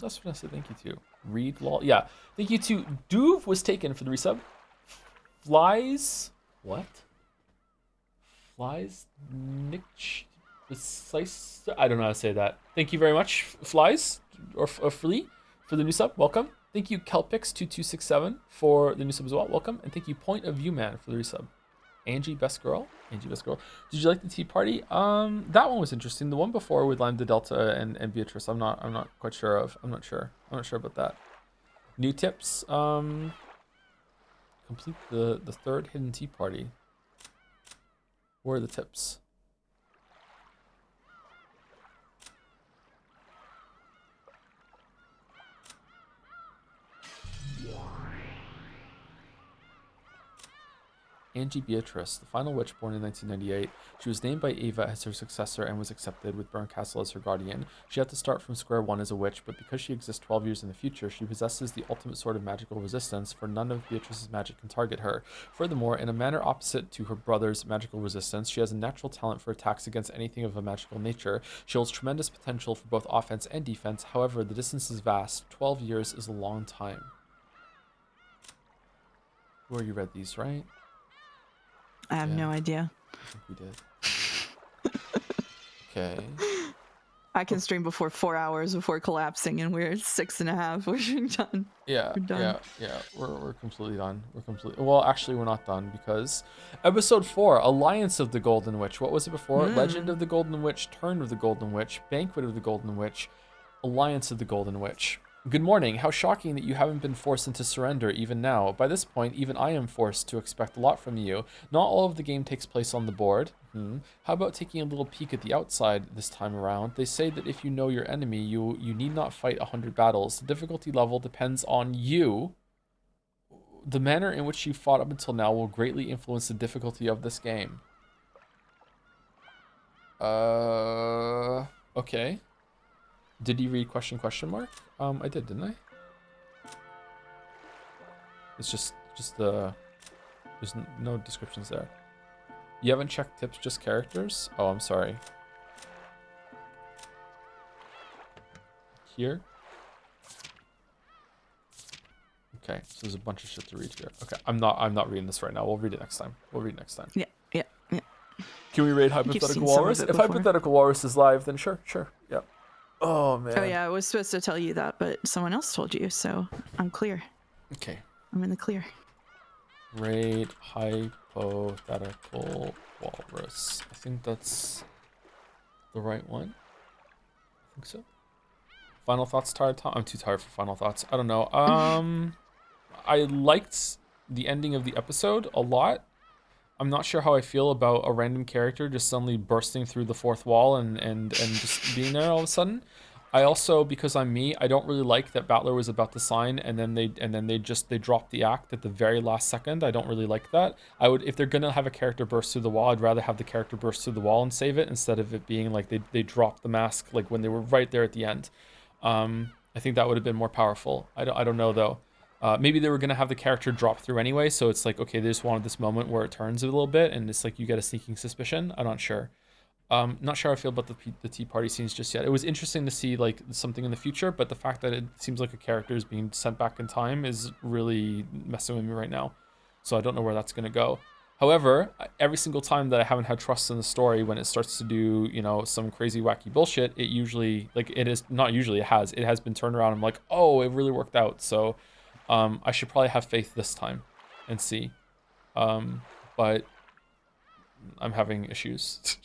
else gonna say thank you to? Reed Lol. Yeah. Thank you to Duve was taken for the resub. Flies. What? Flies. Nick. Precise. I don't know how to say that. Thank you very much, Flies or Flea, for the new sub. Welcome. Thank you, Kelpix2267 for the new sub as well. Welcome. And thank you, Point of View Man for the resub. Angie Best Girl. Angie Best Girl. Did you like the tea party? That one was interesting. The one before with Lime the Delta and Beatrice, I'm not quite sure of. I'm not sure about that. New tips. Complete the third hidden tea party. Where are the tips? Angie Beatrice, the final witch born in 1998. She was named by Ava as her successor and was accepted with Burncastle as her guardian. She had to start from square one as a witch, but because she exists 12 years in the future, she possesses the ultimate sort of magical resistance, for none of Beatrice's magic can target her. Furthermore, in a manner opposite to her brother's magical resistance, she has a natural talent for attacks against anything of a magical nature. She holds tremendous potential for both offense and defense. However, the distance is vast. 12 years is a long time. Who are you read these, right? I have no idea. I think we did. Okay. I can stream before 4 hours before collapsing, and we're 6.5. We're done. Yeah, we're done. yeah. We're completely done. Well, actually, we're not done because episode 4, Alliance of the Golden Witch. What was it before? Legend of the Golden Witch, Turn of the Golden Witch, Banquet of the Golden Witch, Alliance of the Golden Witch. Good morning. How shocking that you haven't been forced into surrender even now. By this point, even I am forced to expect a lot from you. Not all of the game takes place on the board. How about taking a little peek at the outside this time around? They say that if you know your enemy, you need not fight 100 battles. The difficulty level depends on you. The manner in which you fought up until now will greatly influence the difficulty of this game. Okay. Did you read question mark? I did, didn't I? It's just the... There's no descriptions there. You haven't checked tips, just characters? Oh, I'm sorry. Here? Okay, so there's a bunch of shit to read here. Okay, I'm not reading this right now. We'll read it next time. Yeah. Can we raid Hypothetical Walrus? If Hypothetical Walrus is live, then sure. Yeah. Oh, man. Oh, yeah, I was supposed to tell you that, but someone else told you, so I'm clear. Okay. I'm in the clear. Raid Hypothetical Walrus. I think that's the right one. I think so. Final thoughts, tired Tom? I'm too tired for final thoughts. I don't know. I liked the ending of the episode a lot. I'm not sure how I feel about a random character just suddenly bursting through the fourth wall and just being there all of a sudden. I also, because I'm me, I don't really like that Battler was about to sign and then they dropped the act at the very last second. I don't really like that. I would, if they're gonna have a character burst through the wall, I'd rather have the character burst through the wall and save it instead of it being like they dropped the mask like when they were right there at the end. I think that would have been more powerful. I don't know though. Maybe they were going to have the character drop through anyway, so it's like, okay, they just wanted this moment where it turns a little bit, and it's like you get a sneaking suspicion. I'm not sure. Not sure how I feel about the Tea Party scenes just yet. It was interesting to see like something in the future, but the fact that it seems like a character is being sent back in time is really messing with me right now. So I don't know where that's going to go. However, every single time that I haven't had trust in the story, when it starts to do, some crazy wacky bullshit, it usually, like, it is not usually, it has been turned around. I'm like, oh, it really worked out. So, I should probably have faith this time and see. But I'm having issues.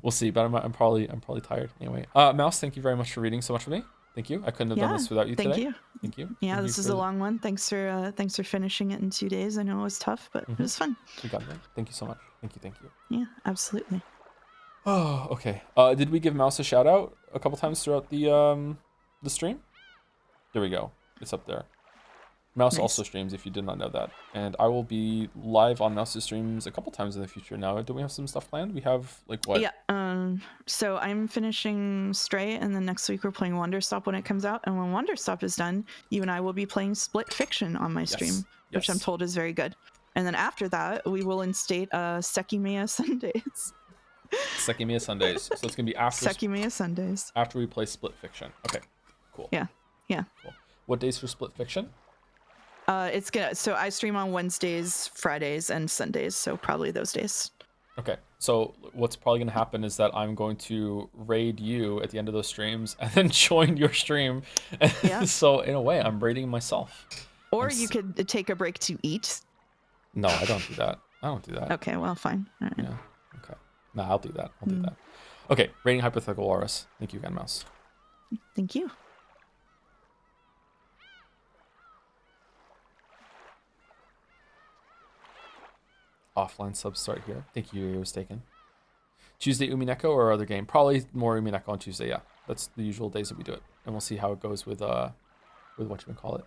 We'll see, but I'm probably tired anyway. Mouse, thank you very much for reading so much with me. Thank you. I couldn't have done this without you thank today. you. Thank you. Yeah, Thank you this is a long one. Thanks for finishing it in 2 days. I know it was tough, but it was fun. You got it. Thank you so much. Thank you. Yeah, absolutely. Oh, okay. Did we give Mouse a shout out a couple times throughout the stream? There we go. It's up there. Mouse Nice. also streams, if you did not know that. And I will be live on Mouse's streams a couple times in the future now. Do we have some stuff planned? We have, like, what? Yeah, so I'm finishing Stray, and then next week we're playing Wonderstop when it comes out. And when Wonderstop is done, you and I will be playing Split Fiction on my stream, which I'm told is very good. And then after that, we will instate Sekimiya Sundays. Sekimiya Sundays. So it's going to be after Sekimiya Sundays. after we play Split Fiction. Okay, cool. Yeah. Cool. What days for Split Fiction? So I stream on Wednesdays, Fridays, and Sundays, so probably those days. Okay, so what's probably going to happen is that I'm going to raid you at the end of those streams and then join your stream. Yeah. So in a way, I'm raiding myself. Or you could take a break to eat. No, I don't do that. Okay, well, fine. All right. Yeah. Okay. No, I'll do that. I'll do that. Okay, rating hypothetical walrus. Thank you again, Mouse. Thank you. Offline subs start here. Thank you, it was taken. Tuesday Umineko or other game? Probably more Umineko on Tuesday, yeah. That's the usual days that we do it. And we'll see how it goes with what you can call it.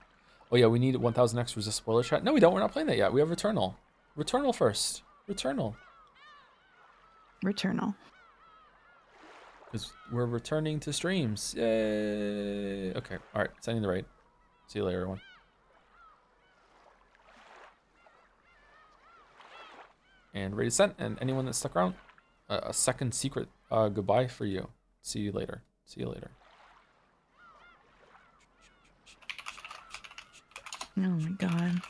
Oh yeah, we need 1000X resist spoiler chat. No, we don't. We're not playing that yet. We have Returnal. Returnal first. Returnal. Because we're returning to streams. Yay. Okay. All right. Sending the raid. See you later, everyone. And raid is sent. And anyone that stuck around, a second secret goodbye for you. See you later. Oh my god.